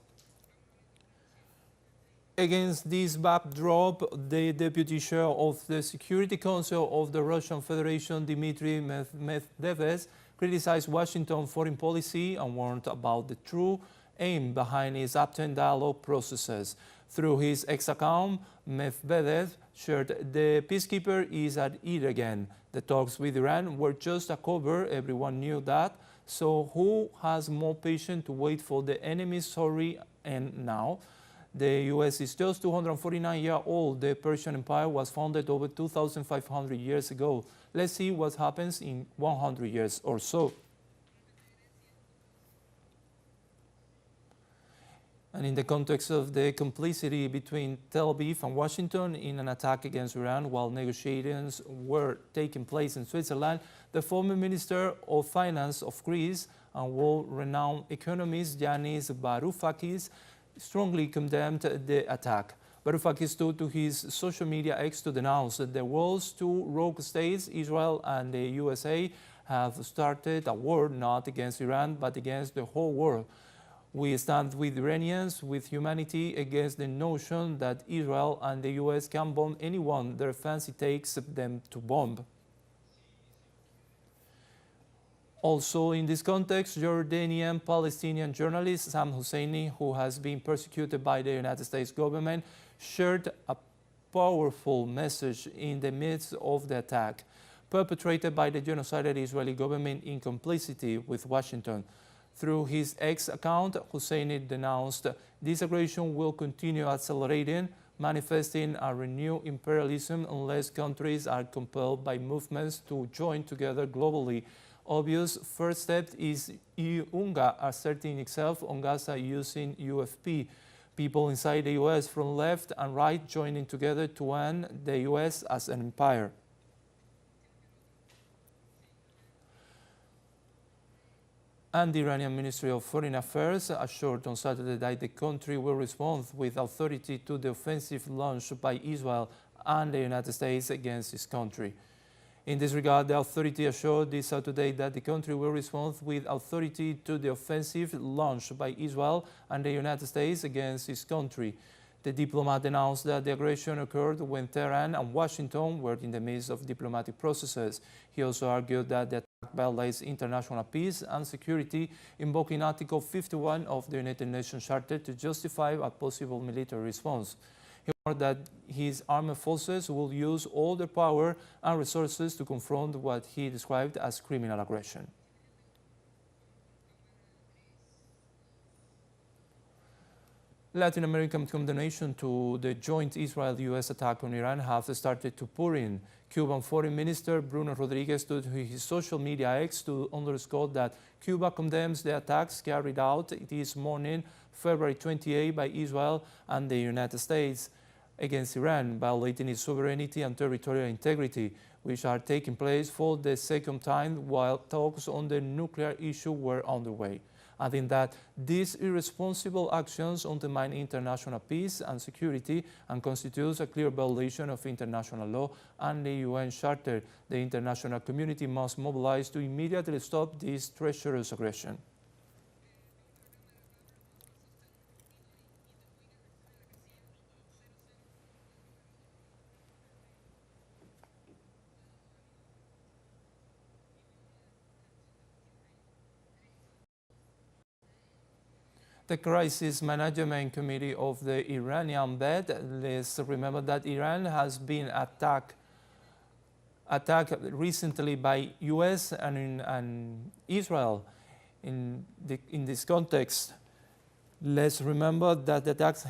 Against this backdrop, the deputy chair of the Security Council of the Russian Federation, Dmitry Medvedev, criticized Washington foreign policy and warned about the true aim behind its Afghan dialogue processes. Through his X account, Medvedev shared the peacekeeper is at it again. The talks with Iran were just a cover, everyone knew that. So who has more patience to wait for the enemy's sorry end now? The US is just 249 years old. The Persian Empire was founded over 2,500 years ago. Let's see what happens in 100 years or so. And in the context of the complicity between Tel Aviv and Washington in an attack against Iran while negotiations were taking place in Switzerland, the former Minister of Finance of Greece and world-renowned economist Yanis Varoufakis strongly condemned the attack. Varoufakis took to his social media X to denounce that the world's two rogue states, Israel and the USA, have started a war not against Iran but against the whole world. We stand with Iranians, with humanity, against the notion that Israel and the US can bomb anyone their fancy takes them to bomb. Also in this context, Jordanian Palestinian journalist Sam Husseini, who has been persecuted by the United States government, shared a powerful message in the midst of the attack, perpetrated by the genocidal Israeli government in complicity with Washington. Through his X account, Husseini denounced this aggression will continue accelerating, manifesting a renewed imperialism unless countries are compelled by movements to join together globally. Obvious first step is UNGA asserting itself on Gaza using UFP. People inside the US from left and right joining together to end the US as an empire. And the Iranian Ministry of Foreign Affairs assured on Saturday that the country will respond with authority to the offensive launched by Israel and the United States against this country. In this regard, the authority assured this Saturday that the country will respond with authority to the offensive launched by Israel and the United States against this country. The diplomat announced that the aggression occurred when Tehran and Washington were in the midst of diplomatic processes. He also argued that the attack violates international peace and security, invoking Article 51 of the United Nations Charter to justify a possible military response. He warned that his armed forces will use all their power and resources to confront what he described as criminal aggression. Latin American condemnation to the joint Israel-US attack on Iran have started to pour in. Cuban Foreign Minister Bruno Rodriguez took to his social media X to underscore that Cuba condemns the attacks carried out this morning, February 28, by Israel and the United States. against Iran, violating its sovereignty and territorial integrity, which are taking place for the second time while talks on the nuclear issue were underway. Adding that these irresponsible actions undermine international peace and security and constitutes a clear violation of international law and the UN Charter. The international community must mobilize to immediately stop this treacherous aggression. The Crisis Management Committee of the Iranian Bed, let's remember that Iran has been attacked recently by US and Israel. In this context, let's remember that the attacks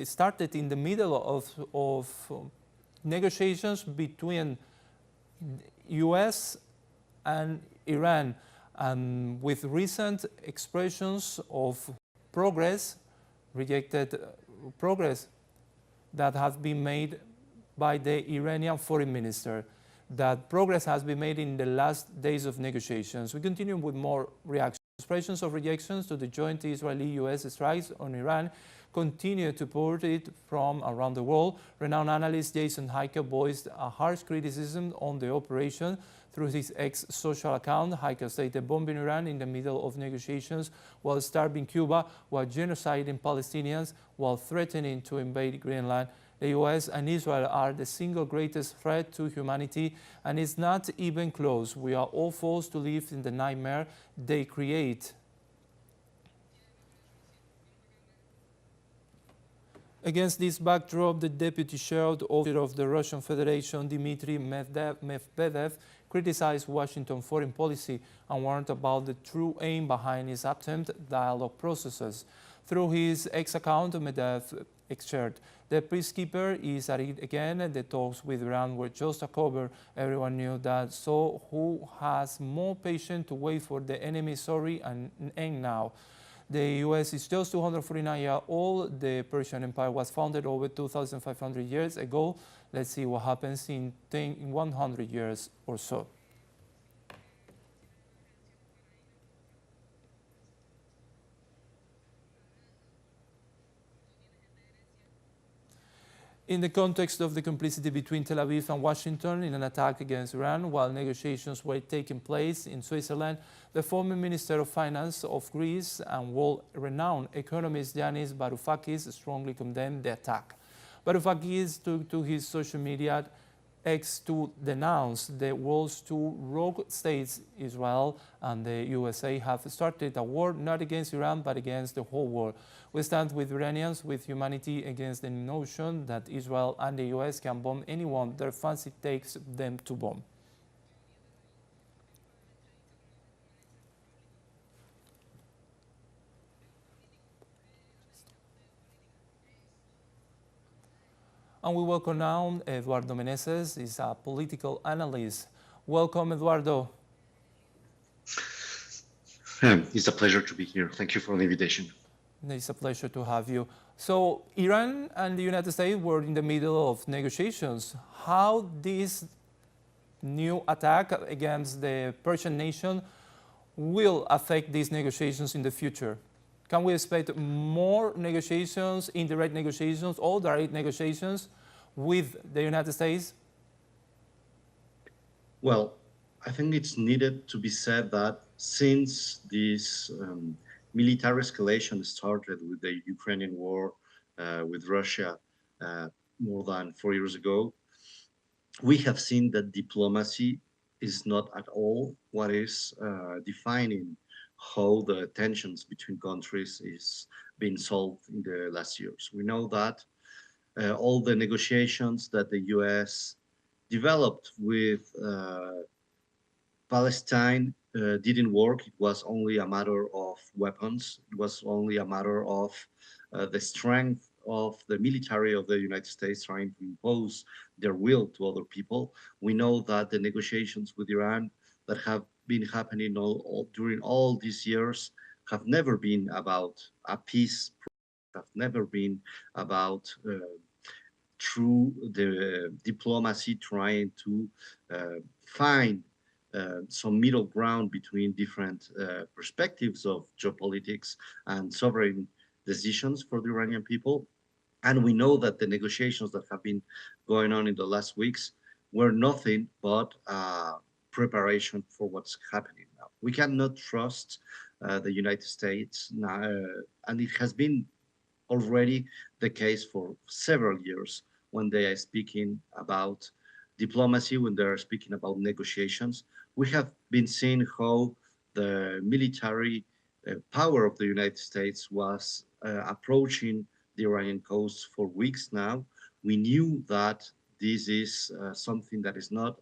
started in the middle of negotiations between US and Iran, and with recent expressions of rejected progress that has been made by the Iranian foreign minister. That progress has been made in the last days of negotiations. We continue with more reactions. Expressions of rejections to the joint Israeli-US strikes on Iran continue to pour it from around the world. Renowned analyst Jason Heike voiced a harsh criticism on the operation through his ex-social account. Heike stated bombing Iran in the middle of negotiations while starving Cuba, while genociding Palestinians, while threatening to invade Greenland. The US and Israel are the single greatest threat to humanity, and it's not even close. We are all forced to live in the nightmare they create. Against this backdrop, the deputy chair of the Russian Federation, Dmitry Medvedev, criticized Washington foreign policy and warned about the true aim behind its attempt dialogue processes. Through his ex-account, Medvedev shared, the peacekeeper is at it again. The talks with Iran were just a cover. Everyone knew that. So who has more patience to wait for the enemy story and end now? The US is just 249 years old. The Persian Empire was founded over 2,500 years ago. Let's see what happens in 100 years or so. In the context of the complicity between Tel Aviv and Washington in an attack against Iran while negotiations were taking place in Switzerland, the former Minister of Finance of Greece and world-renowned economist Yanis Varoufakis strongly condemned the attack. Varoufakis took to his social media X to denounce the world's two rogue states, Israel and the USA, have started a war not against Iran but against the whole world. We stand with Iranians, with humanity, against the notion that Israel and the US can bomb anyone their fancy takes them to bomb. And we welcome now Eduardo Meneses. He's a political analyst. Welcome, Eduardo. It's a pleasure to be here. Thank you for the invitation. It's a pleasure to have you. So Iran and the United States were in the middle of negotiations. How this new attack against the Persian nation will affect these negotiations in the future? Can we expect more negotiations, indirect negotiations, or direct negotiations with the United States? Well, I think it's needed to be said that since this military escalation started with the Ukrainian war with Russia more than 4 years ago, we have seen that diplomacy is not at all what is defining how the tensions between countries is being solved in the last years. We know that all the negotiations that the US developed with Palestine didn't work. It was only a matter of weapons. It was only a matter of the strength of the military of the United States trying to impose their will to other people. We know that the negotiations with Iran that have been happening during all these years have never been about a peace, have never been about through the diplomacy, trying to find some middle ground between different perspectives of geopolitics and sovereign decisions for the Iranian people. And we know that the negotiations that have been going on in the last weeks were nothing but preparation for what's happening now. We cannot trust the United States now, and it has been already the case for several years when they are speaking about diplomacy, when they are speaking about negotiations. We have been seeing how the military power of the United States was approaching the Iranian coast for weeks now. We knew that this is something that is not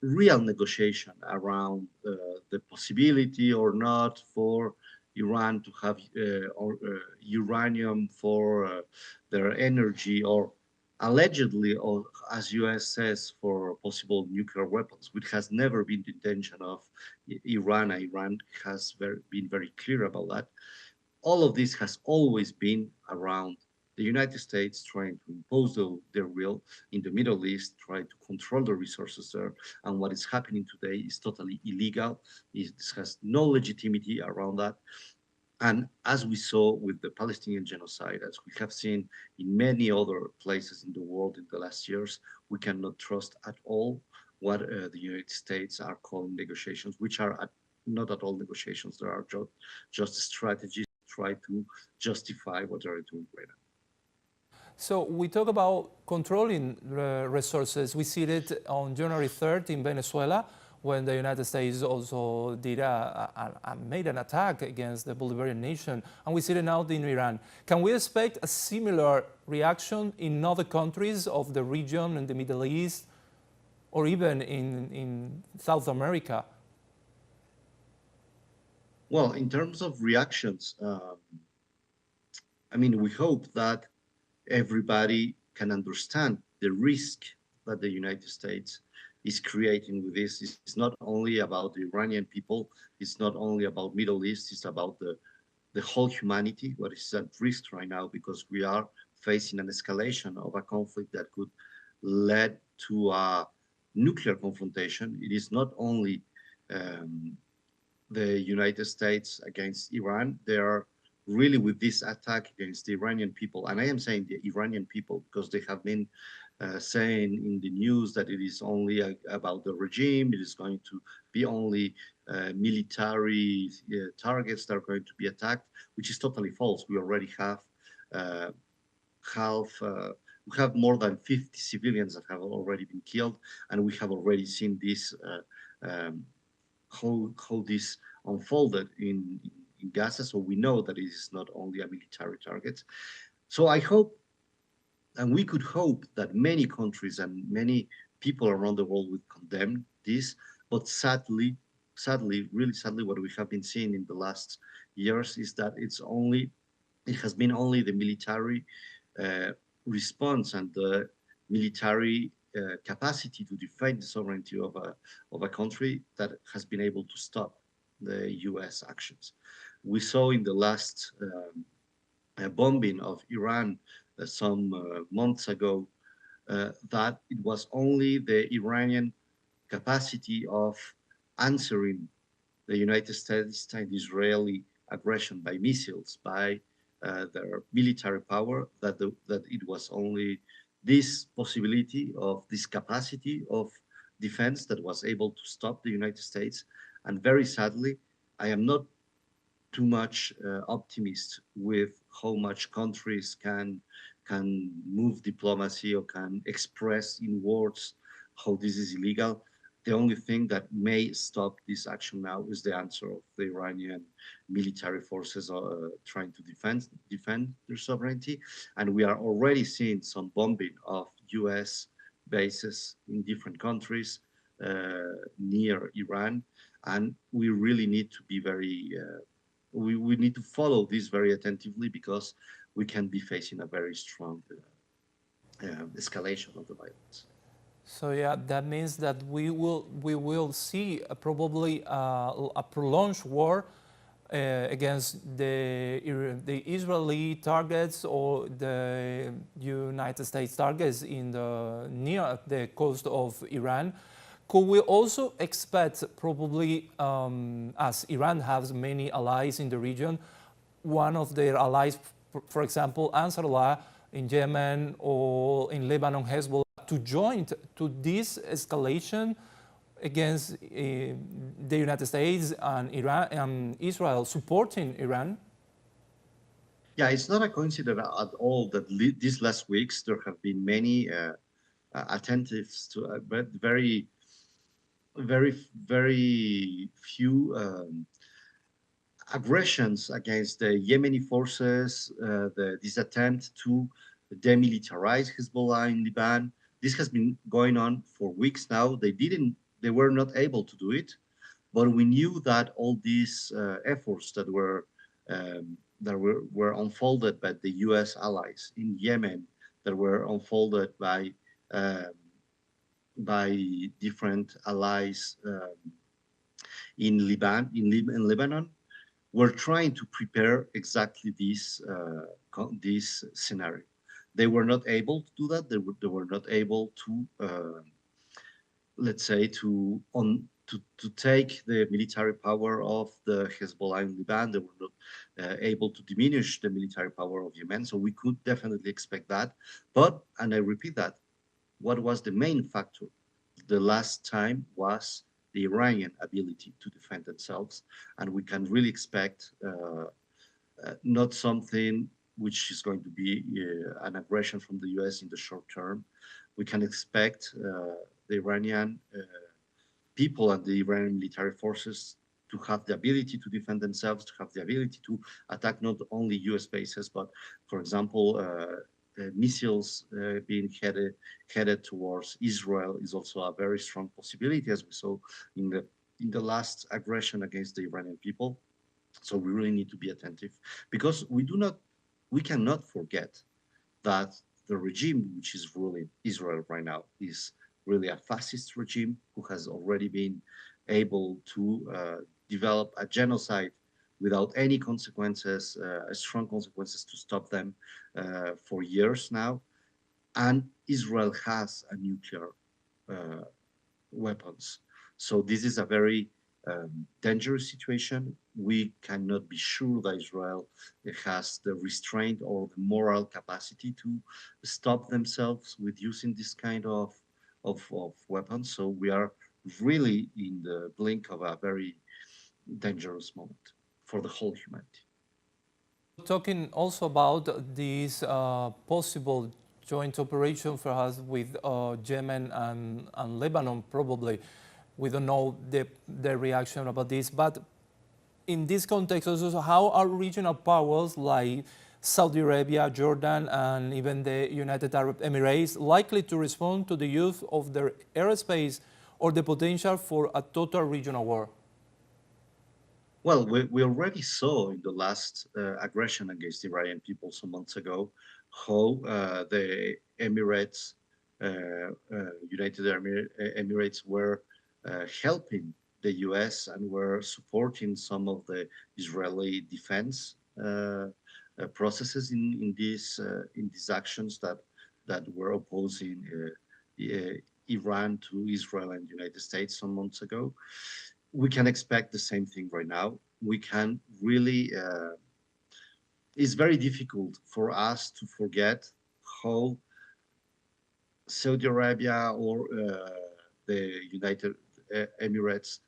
real negotiation around the possibility or not for Iran to have uranium for their energy, or allegedly, or as US says, for possible nuclear weapons, which has never been the intention of Iran. Iran has been very clear about that. All of this has always been around the United States trying to impose their will in the Middle East, trying to control the resources there. And what is happening today is totally illegal. It has no legitimacy around that. And as we saw with the Palestinian genocide, as we have seen in many other places in the world in the last years, we cannot trust at all what the United States are calling negotiations, which are not at all negotiations. There are just strategies to try to justify what they're doing right now. So we talk about controlling resources. We see it on January 3rd in Venezuela, when the United States also did made an attack against the Bolivarian nation, and we see it now in Iran. Can we expect a similar reaction in other countries of the region, in the Middle East, or even in South America? Well, in terms of reactions, I mean, we hope that everybody can understand the risk that the United States is creating with this. It's not only about the Iranian people, it's not only about Middle East, it's about the whole humanity, what is at risk right now, because we are facing an escalation of a conflict that could lead to a nuclear confrontation. It is not only the United States against Iran. They are really with this attack against the Iranian people. And I am saying the Iranian people because they have been saying in the news that it is only about the regime. It is going to be only military targets that are going to be attacked, which is totally false. We already have we have more than 50 civilians that have already been killed, and we have already seen this how this unfolded in Gaza. So we know that it is not only a military target. So I hope, and we could hope, that many countries and many people around the world would condemn this. But sadly, really sadly, what we have been seeing in the last years is that it has been only the military response and the military capacity to defend the sovereignty of a country that has been able to stop the US actions. We saw in the last bombing of Iran some months ago that it was only the Iranian capacity of answering the United States and Israeli aggression by missiles, by their military power, that it was only this possibility of this capacity of defense that was able to stop the United States. And very sadly, I am not too much optimist with how much countries can move diplomacy or can express in words how this is illegal. The only thing that may stop this action now is the answer of the Iranian military forces trying to defend their sovereignty. And we are already seeing some bombing of US bases in different countries near Iran. And we really need to be very, we need to follow this very attentively, because we can be facing a very strong escalation of the violence. So yeah, that means that we will see probably a prolonged war against the Israeli targets or the United States targets in the near the coast of Iran. Could we also expect probably, as Iran has many allies in the region, one of their allies, for example, Ansarullah in Yemen or in Lebanon, Hezbollah, to join to this escalation against the United States and Iran and Israel supporting Iran? Yeah, it's not a coincidence at all that these last weeks there have been many attentives to, but very few aggressions against the Yemeni forces, this attempt to demilitarize Hezbollah in Lebanon. This has been going on for weeks now. They were not able to do it, but we knew that all these efforts that were unfolded by the U.S. allies in Yemen, that were unfolded by different allies in Lebanon, were trying to prepare exactly this scenario. They were not able to do that. They were not able to, let's say, to take the military power of the Hezbollah in Lebanon. They were not able to diminish the military power of Yemen. So we could definitely expect that. But, and I repeat that, what was the main factor the last time was the Iranian ability to defend themselves. And we can really expect not something which is going to be an aggression from the US in the short term. We can expect the Iranian people and the Iranian military forces to have the ability to defend themselves, to have the ability to attack not only US bases, but, for example, missiles being headed towards Israel is also a very strong possibility, as we saw in the last aggression against the Iranian people. So we really need to be attentive, because we cannot forget that the regime which is ruling Israel right now is really a fascist regime who has already been able to develop a genocide without any consequences, strong consequences to stop them for years now. And Israel has a nuclear weapons. So this is a very dangerous situation. We cannot be sure that Israel has the restraint or the moral capacity to stop themselves with using this kind of weapons. So we are really in the blink of a very dangerous moment for the whole humanity. Talking also about this possible joint operation for us with Yemen and Lebanon, probably. We don't know the reaction about this, but in this context also, how are regional powers like Saudi Arabia, Jordan, and even the United Arab Emirates likely to respond to the use of their airspace or the potential for a total regional war? Well, we already saw in the last aggression against the Iranian people some months ago how the Emirates, United Arab Emirates were helping the US and were supporting some of the Israeli defense processes in these actions that were opposing Iran to Israel and the United States some months ago. We can expect the same thing right now. We can really, it's very difficult for us to forget how Saudi Arabia or the United Emirates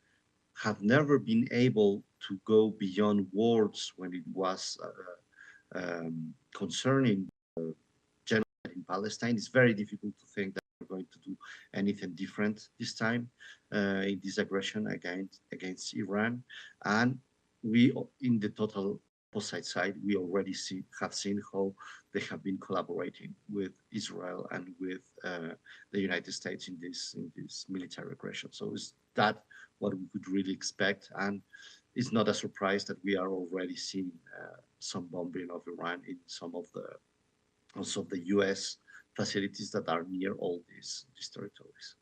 have never been able to go beyond words when it was concerning genocide in Palestine. It's very difficult to think that we're going to do anything different this time in this aggression against Iran. And we, in the total opposite side, we already have seen how they have been collaborating with Israel and with the United States in this military aggression. So is that what we could really expect? And it's not a surprise that we are already seeing some bombing of Iran in some of the US facilities that are near all these territories.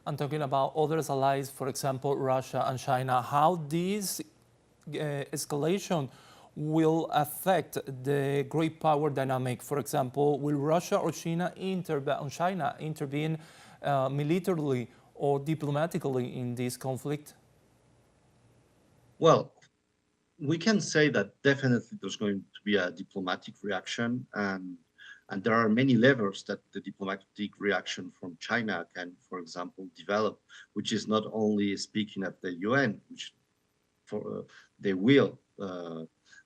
I'm talking about other allies, for example, Russia and China, how these escalation will affect the great power dynamic? For example, will Russia or China intervene militarily or diplomatically in this conflict? Well, we can say that definitely there's going to be a diplomatic reaction, and there are many levers that the diplomatic reaction from China can, for example, develop, which is not only speaking at the UN, which they will,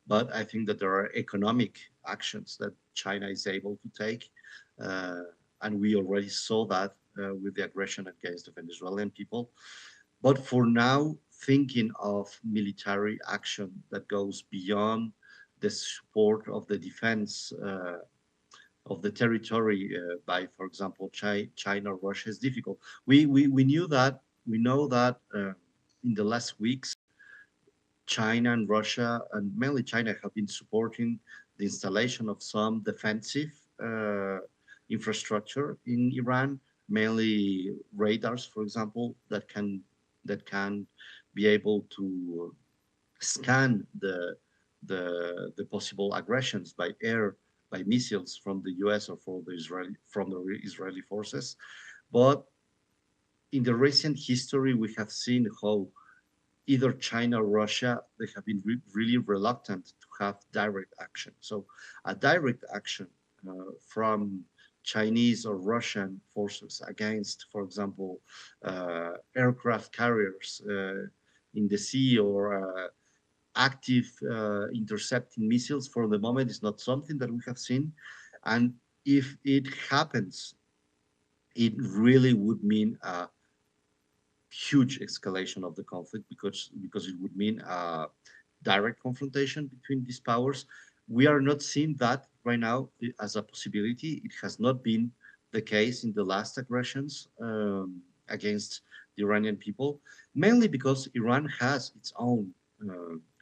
but I think that there are economic actions that China is able to take, and we already saw that with the aggression against the Venezuelan people. But for now, thinking of military action that goes beyond the support of the defense of the territory by, for example, China or Russia is difficult. We know that in the last weeks, China and Russia, and mainly China, have been supporting the installation of some defensive infrastructure in Iran, mainly radars, for example, that can be able to scan the possible aggressions by air, by missiles from the US or from the Israeli forces. But in the recent history, we have seen how either China or Russia, they have been really reluctant to have direct action. So a direct action from Chinese or Russian forces against, for example, aircraft carriers in the sea or active intercepting missiles for the moment is not something that we have seen. And if it happens, it really would mean a huge escalation of the conflict because it would mean a direct confrontation between these powers. We are not seeing that right now as a possibility. It has not been the case in the last aggressions against the Iranian people, mainly because Iran has its own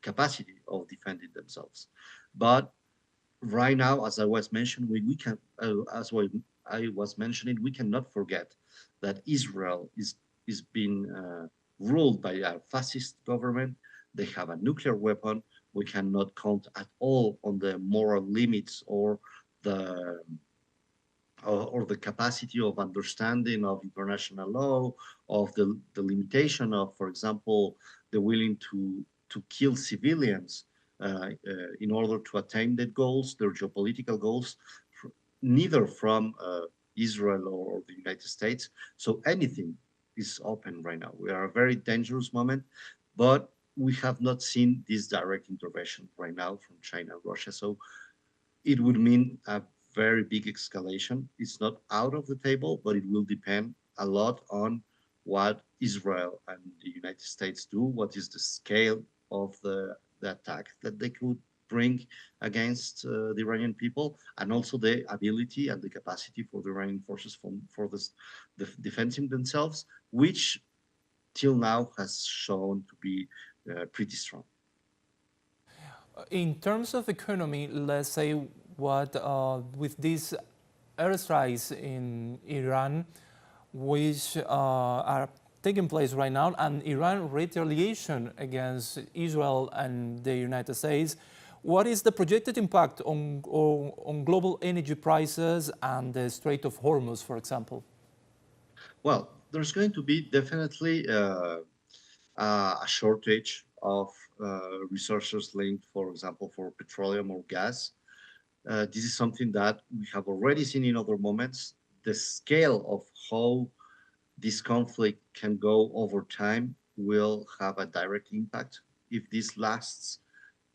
capacity of defending themselves. But right now, as I was mentioning, we can, as well I was mentioning, we cannot forget that Israel is being ruled by a fascist government. They have a nuclear weapon. We cannot count at all on the moral limits or the capacity of understanding of international law, of the limitation of, for example, the willing to kill civilians in order to attain their goals, their geopolitical goals, neither from Israel or the United States. So anything is open right now. We are a very dangerous moment, but we have not seen this direct intervention right now from China and Russia. So it would mean a very big escalation. It's not out of the table, but it will depend a lot on what Israel and the United States do, what is the scale of the attack that they could bring against the Iranian people, and also the ability and the capacity for the Iranian forces for defending themselves, which till now has shown to be pretty strong. In terms of economy, let's say what with these airstrikes in Iran, which are taking place right now, and Iran retaliation against Israel and the United States, what is the projected impact on global energy prices and the Strait of Hormuz, for example? Well, there's going to be definitely a shortage of resources linked, for example, for petroleum or gas. This is something that we have already seen in other moments. The scale of how this conflict can go over time will have a direct impact. If this lasts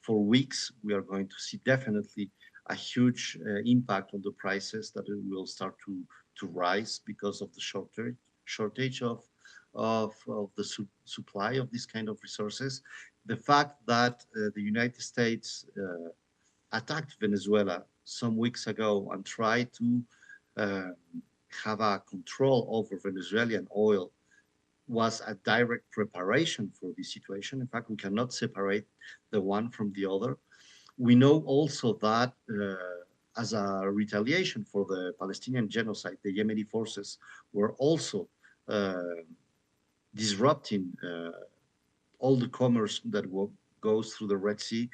for weeks, we are going to see definitely a huge impact on the prices that it will start to rise because of the shortage of the supply of this kind of resources. The fact that the United States attacked Venezuela some weeks ago and tried to have a control over Venezuelan oil was a direct preparation for this situation. In fact, we cannot separate the one from the other. We know also that as a retaliation for the Palestinian genocide, the Yemeni forces were also disrupting all the commerce that goes through the Red Sea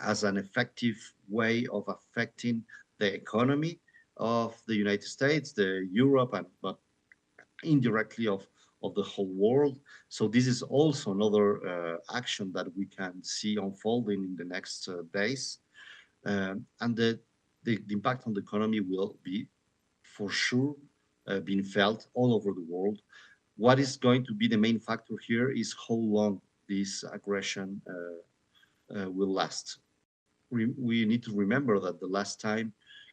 as an effective way of affecting the economy of the United States, the Europe, but indirectly of the whole world. So this is also another action that we can see unfolding in the next days. And the impact on the economy will be, for sure, being felt all over the world. What is going to be the main factor here is how long this aggression will last. We need to remember that the last time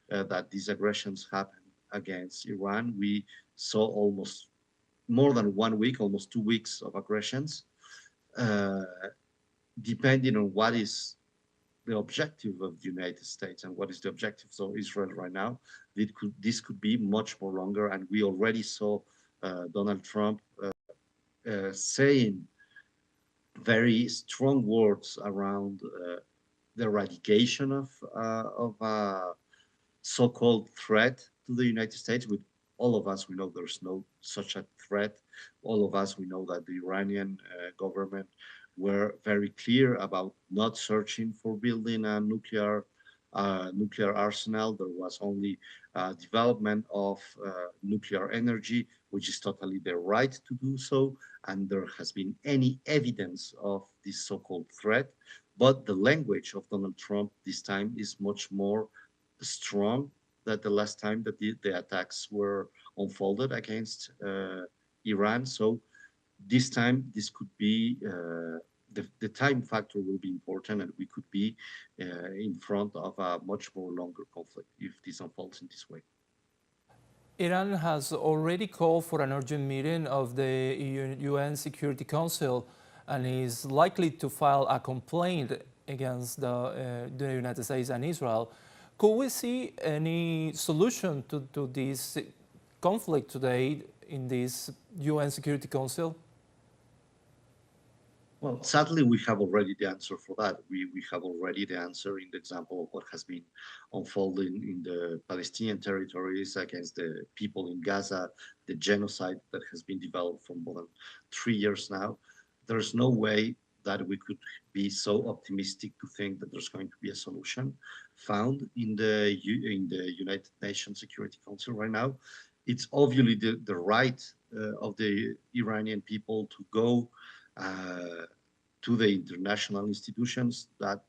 that these aggressions happened against Iran, we saw almost more than 1 week, almost 2 weeks of aggressions, depending on what is the objective of the United States and what is the objective of Israel right now. This could be much more longer, and we already saw Donald Trump saying very strong words around the eradication of a so-called threat to the United States. With all of us, we know there's no such a threat. All of us, we know that the Iranian government were very clear about not searching for building a nuclear arsenal. There was only development of nuclear energy, which is totally their right to do so. And there has been any evidence of this so-called threat. But the language of Donald Trump this time is much more strong than the last time that the attacks were unfolded against Iran. So this time, this could be, the time factor will be important, and we could be in front of a much more longer conflict if this unfolds in this way. Iran has already called for an urgent meeting of the UN Security Council and is likely to file a complaint against the United States and Israel. Could we see any solution to this conflict today in this UN Security Council? Well, sadly, we have already the answer for that. We have already the answer in the example of what has been unfolding in the Palestinian territories against the people in Gaza, the genocide that has been developed for more than 3 years now. There's no way that we could be so optimistic to think that there's going to be a solution found in the United Nations Security Council right now. It's obviously the right of the Iranian people to go to the international institutions that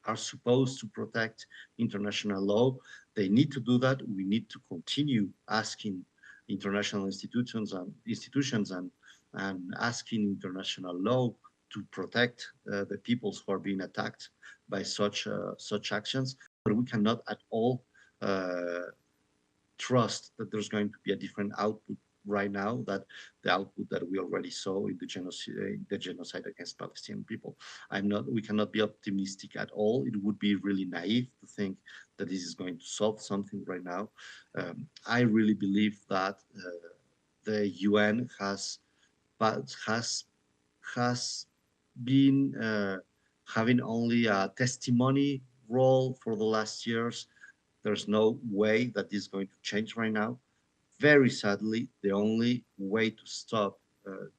are supposed to protect international law. They need to do that. We need to continue asking international institutions and asking international law to protect the peoples who are being attacked by such actions. But we cannot at all trust that there's going to be a different output right now that the output that we already saw in the genocide against Palestinian people. We cannot be optimistic at all. It would be really naive to think that this is going to solve something right now. I really believe that the UN has been having only a testimony role for the last years. There's no way that this is going to change right now. Very sadly, the only way to stop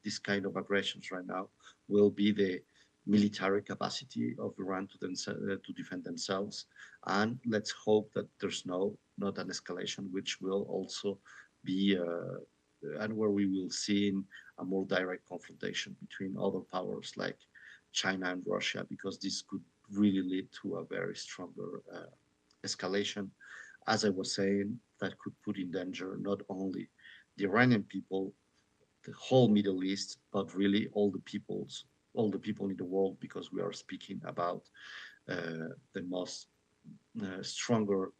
this kind of aggressions right now will be the military capacity of Iran to defend themselves. And let's hope that there's not an escalation, which will also be and where we will see a more direct confrontation between other powers like China and Russia, because this could really lead to a very stronger escalation. As I was saying, that could put in danger not only the Iranian people, the whole Middle East, but really all the people in the world, because we are speaking about the most stronger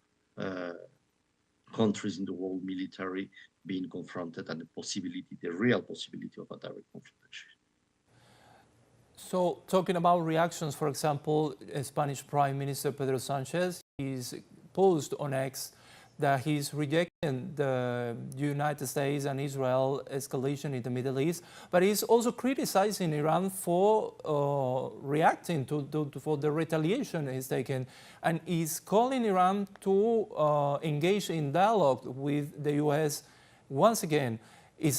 countries in the world military being confronted, and the real possibility of a direct confrontation. So, talking about reactions, for example, Spanish Prime Minister Pedro Sanchez is posted on X that he's rejecting the United States and Israel escalation in the Middle East, but he's also criticizing Iran for reacting for the retaliation he's taken, and he's calling Iran to engage in dialogue with the U.S. once again. Is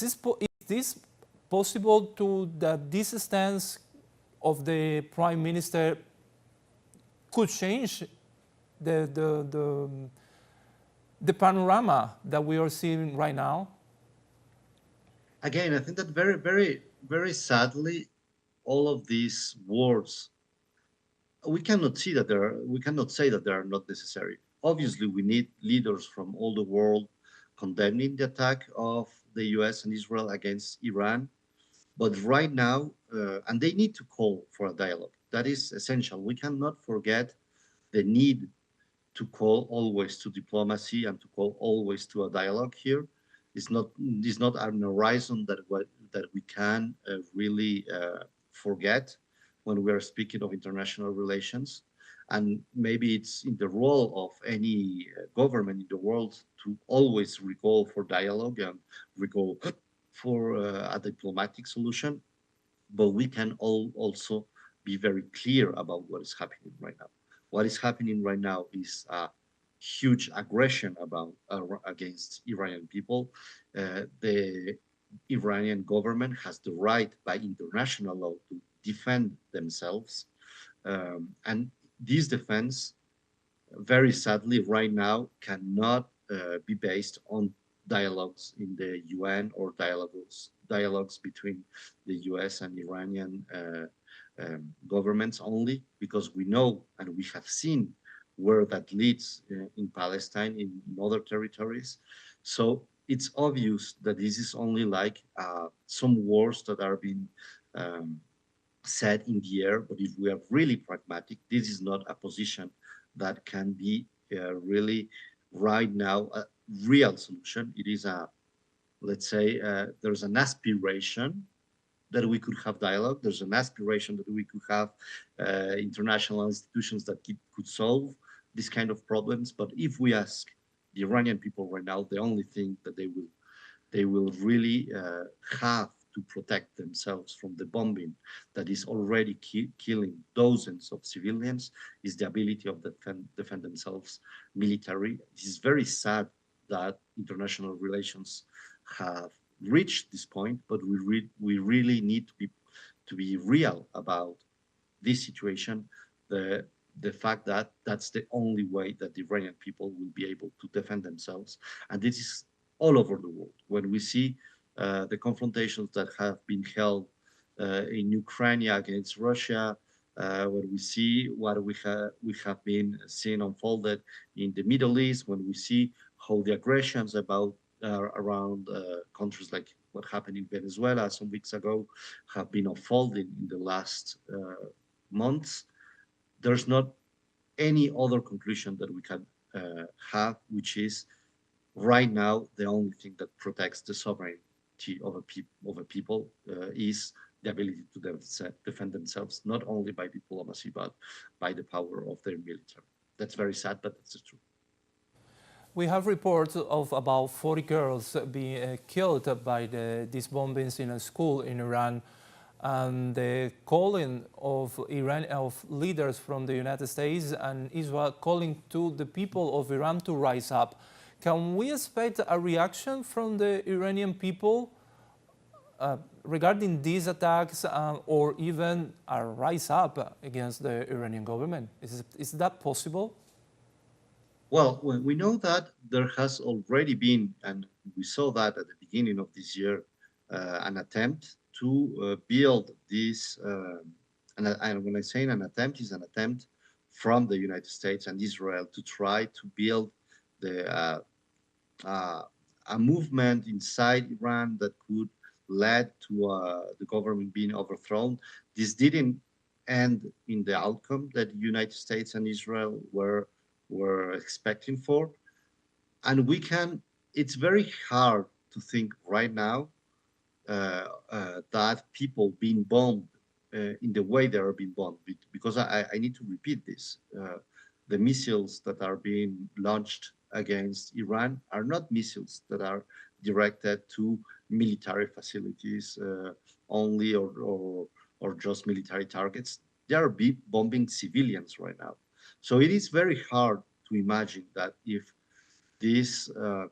this possible that this stance of the prime minister could change the panorama that we are seeing right now? Again, I think that very sadly, all of these wars, we cannot say that they are not necessary. Obviously, we need leaders from all the world condemning the attack of the US and Israel against Iran. But right now, and they need to call for a dialogue. That is essential. We cannot forget the need to call always to diplomacy and to call always to a dialogue here. It's not an horizon that we can really forget when we are speaking of international relations. And maybe it's in the role of any government in the world to always recall for dialogue and recall for a diplomatic solution. But we can all also be very clear about what is happening right now. What is happening right now is a huge aggression against Iranian people. The Iranian government has the right by international law to defend themselves. And this defense, very sadly, right now cannot be based on dialogues in the UN or dialogues between the US and Iranian governments only, because we know and we have seen where that leads in Palestine, in other territories. So it's obvious that this is only like some wars that are being set in the air. But if we are really pragmatic, this is not a position that can be really right now a real solution. It is let's say, there's an aspiration that we could have dialogue. There's an aspiration that we could have international institutions that could solve this kind of problems. But if we ask the Iranian people right now, the only thing that they will really have to protect themselves from the bombing that is already killing dozens of civilians is the ability of defend themselves military. It is very sad that international relations have reached this point, but we really need to be real about this situation. The fact that that's the only way that the Iranian people will be able to defend themselves, and this is all over the world. When we see the confrontations that have been held in Ukraine against Russia, when we see what we have been seeing unfolded in the Middle East, when we see how the aggressions around countries like what happened in Venezuela some weeks ago have been unfolding in the last months, there's not any other conclusion that we can have, which is right now the only thing that protects the sovereignty of a people is the ability to defend themselves, not only by diplomacy, but by the power of their military. That's very sad, but that's the truth. We have reports of about 40 girls being killed by these bombings in a school in Iran, and the calling of leaders from the United States and Israel calling to the people of Iran to rise up. Can we expect a reaction from the Iranian people regarding these attacks, or even a rise up against the Iranian government? Is that possible? Well, we know that there has already been, and we saw that at the beginning of this year, an attempt to build this, and when I say an attempt, is an attempt from the United States and Israel to try to build a movement inside Iran that could lead to the government being overthrown. This didn't end in the outcome that the United States and Israel were expecting for. And it's very hard to think right now that people being bombed in the way they are being bombed, because I need to repeat this. The missiles that are being launched against Iran are not missiles that are directed to military facilities only, or just military targets. They are bombing civilians right now. So it is very hard to imagine that if these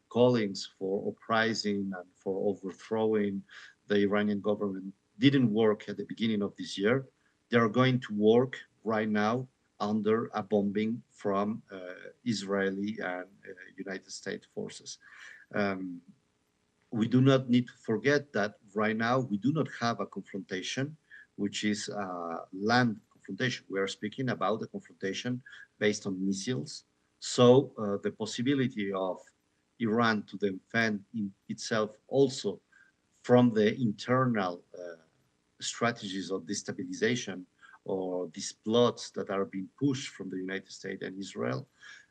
callings for uprising and for overthrowing the Iranian government didn't work at the beginning of this year, they are going to work right now under a bombing from Israeli and United States forces. Um, we do not need to forget that right now we do not have a confrontation, which is a land confrontation. We are speaking about a confrontation based on missiles. So the possibility of Iran to defend itself also from the internal strategies of destabilization or these plots that are being pushed from the United States and Israel,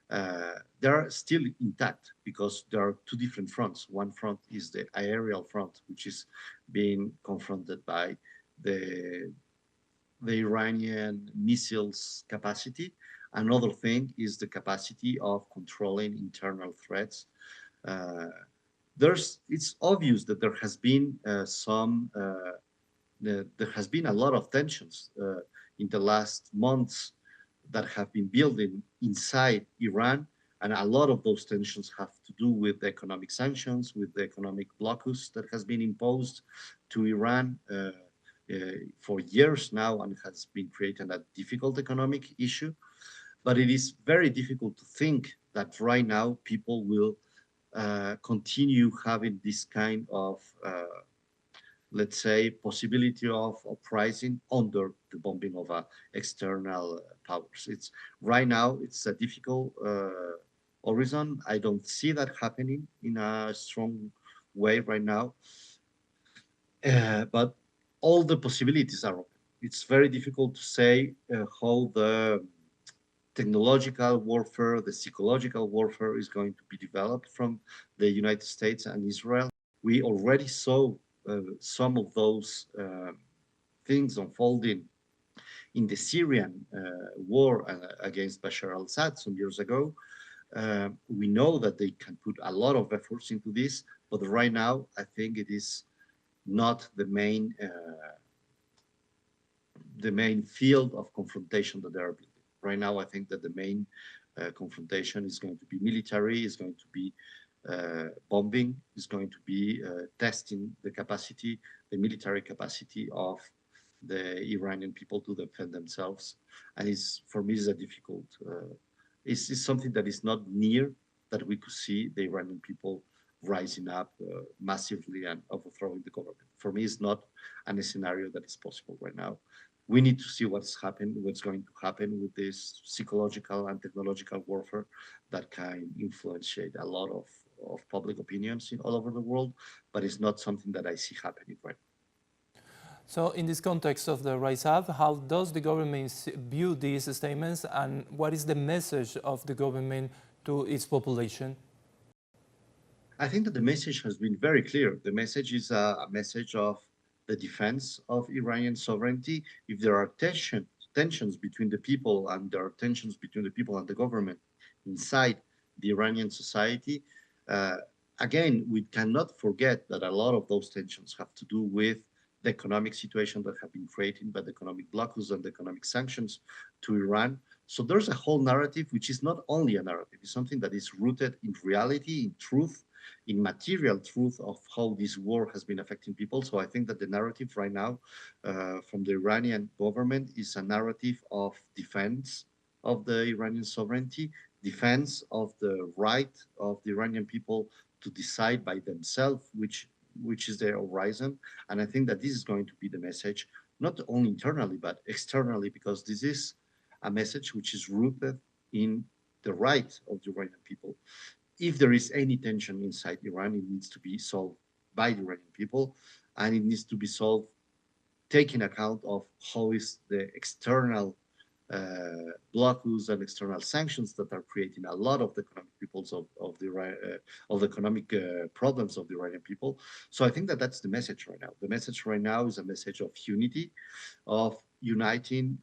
they are still intact because there are two different fronts. One front is the aerial front, which is being confronted by the, the Iranian missiles capacity. Another thing is the capacity of controlling internal threats. It's obvious that there has been there has been a lot of tensions in the last months that have been building inside Iran. And a lot of those tensions have to do with the economic sanctions, with the economic blocus that has been imposed to Iran for years now and has been creating a difficult economic issue. But it is very difficult to think that right now people will continue having this kind of let's say, possibility of uprising under the bombing of external powers. It's right now, it's a difficult horizon. I don't see that happening in a strong way right now, but all the possibilities are open. It's very difficult to say how the technological warfare, the psychological warfare is going to be developed from the United States and Israel. We already saw some of those things unfolding in the Syrian war against Bashar al-Assad some years ago. We know that they can put a lot of efforts into this, but right now I think it is not the main field of confrontation that they are building. Right now, I think that the main confrontation is going to be military, is going to be bombing, is going to be testing the capacity, the military capacity of the Iranian people to defend themselves. And for me, it's a difficult, it's something that is not near that we could see the Iranian people rising up massively and overthrowing the government. For me, it's not a scenario that is possible right now. We need to see what's going to happen with this psychological and technological warfare that can influence a lot of public opinions all over the world, but it's not something that I see happening right now. So in this context of the rise up, how does the government view these statements and what is the message of the government to its population? I think that the message has been very clear. The message is a message of the defense of Iranian sovereignty. If there are tensions between the people and there are tensions between the people and the government inside the Iranian society, again, we cannot forget that a lot of those tensions have to do with the economic situation that have been created by the economic blockades and the economic sanctions to Iran. So there's a whole narrative, which is not only a narrative, it's something that is rooted in reality, in truth, in material truth of how this war has been affecting people. So I think that the narrative right now from the Iranian government is a narrative of defense of the Iranian sovereignty, defense of the right of the Iranian people to decide by themselves which is their horizon. And I think that this is going to be the message, not only internally, but externally, because this is a message which is rooted in the right of the Iranian people. If there is any tension inside Iran, it needs to be solved by the Iranian people, and it needs to be solved taking account of how is the external blockades and external sanctions that are creating a lot of the economic peoples of the economic problems of the Iranian people. So I think that that's the message right now. The message right now is a message of unity, of uniting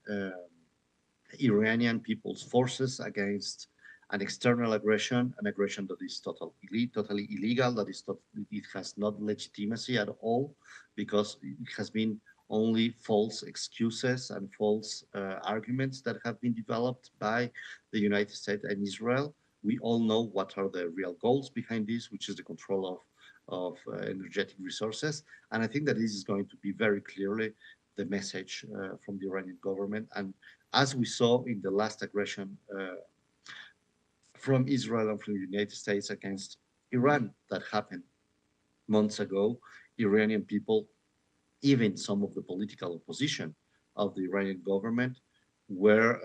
Iranian people's forces against an external aggression, an aggression that is totally illegal, it has not legitimacy at all, because it has been only false excuses and false arguments that have been developed by the United States and Israel. We all know what are the real goals behind this, which is the control of energetic resources. And I think that this is going to be very clearly the message from the Iranian government. And as we saw in the last aggression from Israel and from the United States against Iran that happened months ago, Iranian people, even some of the political opposition of the Iranian government, were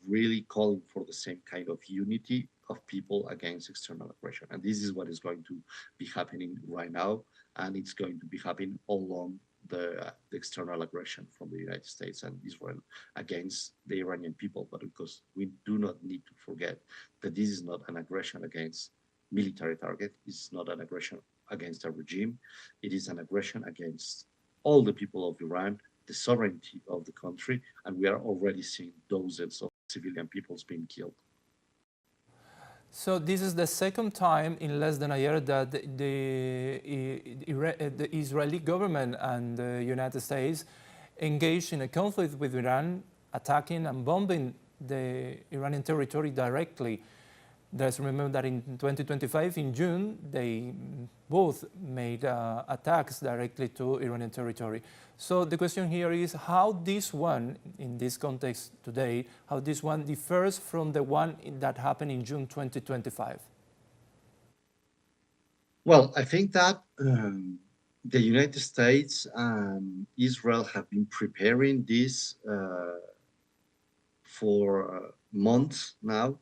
really calling for the same kind of unity of people against external aggression. And this is what is going to be happening right now. And it's going to be happening all along the external aggression from the United States and Israel against the Iranian people. But because we do not need to forget that this is not an aggression against military target, it's not an aggression against a regime, it is an aggression against all the people of Iran, the sovereignty of the country, and we are already seeing dozens of civilian peoples being killed. So this is the second time in less than a year that the Israeli government and the United States engaged in a conflict with Iran, attacking and bombing the Iranian territory directly. Let's remember that in 2025, in June, they both made attacks directly to Iranian territory. So the question here is how this one, in this context today, how this one differs from the one that happened in June 2025? Well, I think that the United States and Israel have been preparing this for months now.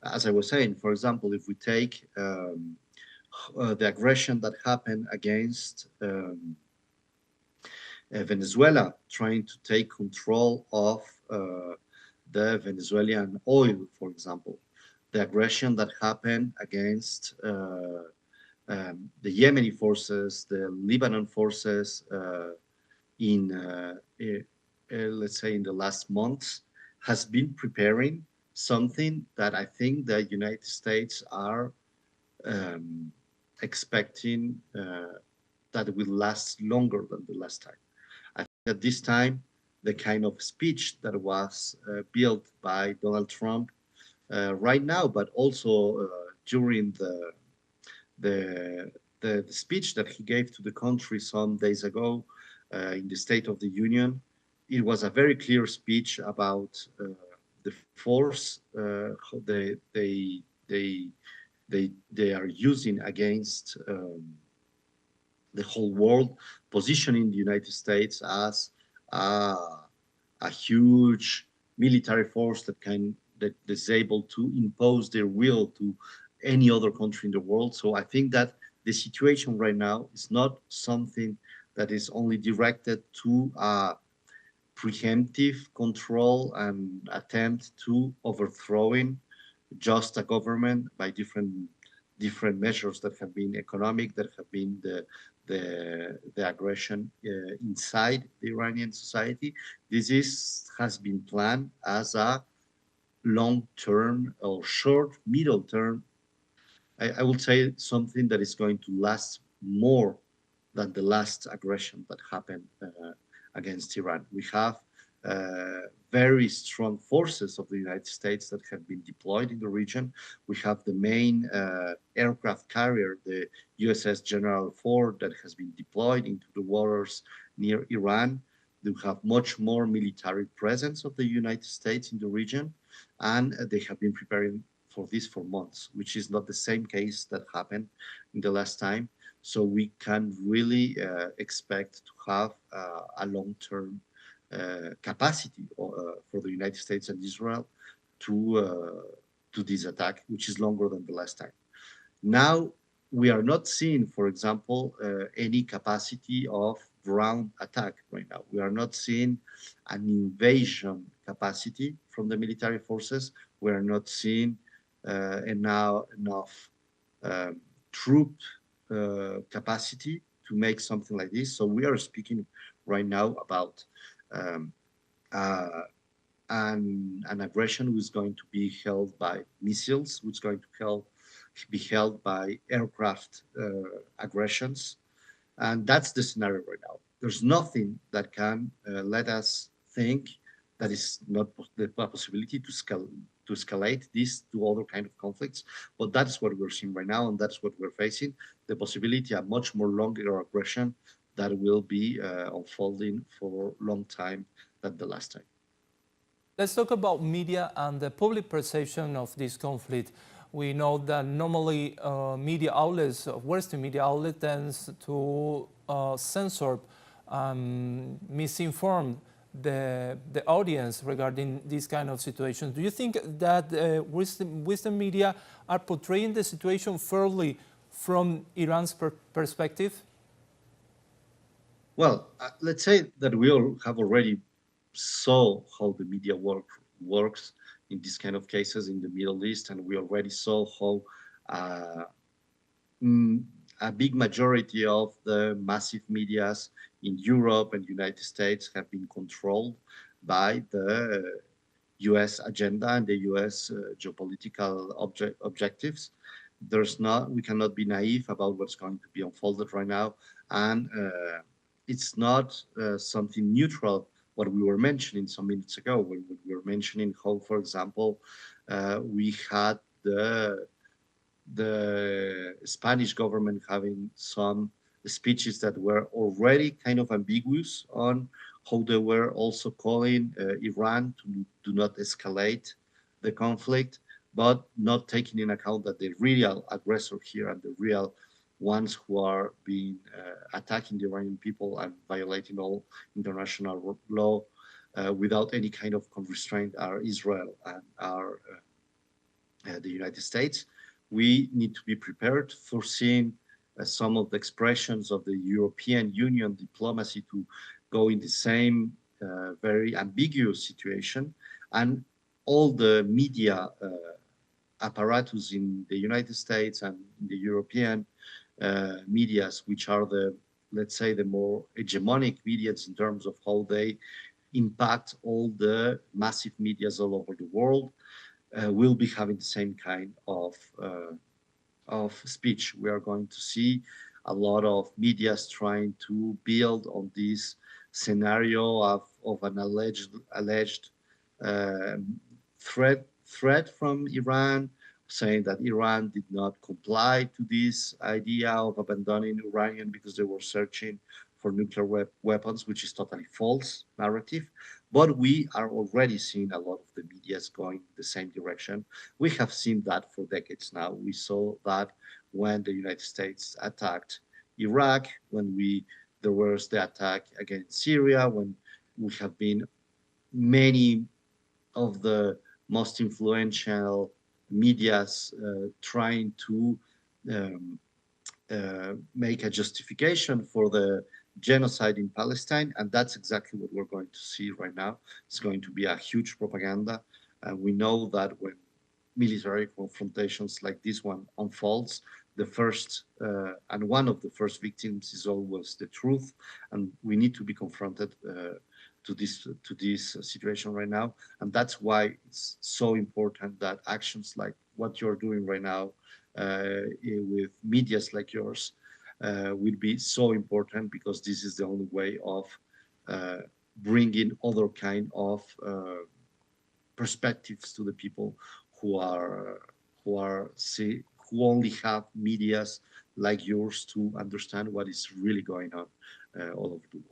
As I was saying, for example, if we take the aggression that happened against Venezuela, trying to take control of the Venezuelan oil, for example, the aggression that happened against the Yemeni forces, the Lebanon forces in, let's say, in the last months, has been preparing something that I think the United States are expecting that will last longer than the last time. I think at this time, the kind of speech that was built by Donald Trump right now, but also during the speech that he gave to the country some days ago in the State of the Union, it was a very clear speech about the force they are using against the whole world, positioning the United States as a huge military force that is able to impose their will to any other country in the world. So I think that the situation right now is not something that is only directed to preemptive control and attempt to overthrowing just a government by different measures that have been economic, that have been the aggression inside the Iranian society. This has been planned as a long-term or short, middle-term. I would say something that is going to last more than the last aggression that happened against Iran. We have very strong forces of the United States that have been deployed in the region. We have the main aircraft carrier, the USS General Ford, that has been deployed into the waters near Iran. We have much more military presence of the United States in the region, and they have been preparing for this for months, which is not the same case that happened in the last time. So we can really expect to have a long-term capacity for the United States and Israel to this attack, which is longer than the last time. Now, we are not seeing, for example, any capacity of ground attack right now. We are not seeing an invasion capacity from the military forces. We are not seeing enough troop capacity to make something like this. So we are speaking right now about an aggression which is going to be held by missiles, which is going to be held by aircraft aggressions. And that's the scenario right now. There's nothing that can let us think that is not the possibility to escalate this to other kind of conflicts. But that's what we're seeing right now, and that's what we're facing. The possibility of much more longer aggression that will be unfolding for a long time than the last time. Let's talk about media and the public perception of this conflict. We know that normally media outlets, Western media outlets, tends to censor, misinform the audience regarding these kind of situations. Do you think that Western media are portraying the situation fairly from Iran's perspective? Well, let's say that we all have already saw how the media works in these kind of cases in the Middle East, and we already saw how a big majority of the massive medias in Europe and United States have been controlled by the US agenda and the US geopolitical objectives. We cannot be naive about what's going to be unfolded right now. And it's not something neutral, what we were mentioning some minutes ago, when we were mentioning how, for example, we had the Spanish government having some speeches that were already kind of ambiguous on how they were also calling Iran to do not escalate the conflict, but not taking in account that the real aggressor here and the real ones who are being attacking the Iranian people and violating all international law without any kind of restraint are Israel and are the United States. We need to be prepared for seeing some of the expressions of the European Union diplomacy to go in the same very ambiguous situation. And all the media apparatus in the United States and in the European medias, which are the, let's say, the more hegemonic medias in terms of how they impact all the massive medias all over the world, will be having the same kind of speech. We are going to see a lot of medias trying to build on this scenario of an alleged threat from Iran, saying that Iran did not comply to this idea of abandoning uranium because they were searching for nuclear weapons, which is totally false narrative. But we are already seeing a lot of the medias going the same direction. We have seen that for decades now. We saw that when the United States attacked Iraq, when there was the attack against Syria, when we have been many of the most influential medias trying to make a justification for the genocide in Palestine, and that's exactly what we're going to see right now. It's going to be a huge propaganda. We know that when military confrontations like this one unfolds, the first and one of the first victims is always the truth, and we need to be confronted to this situation right now. And that's why it's so important that actions like what you're doing right now with medias like yours will be so important, because this is the only way of bringing other kind of perspectives to the people who only have medias like yours to understand what is really going on all over the world.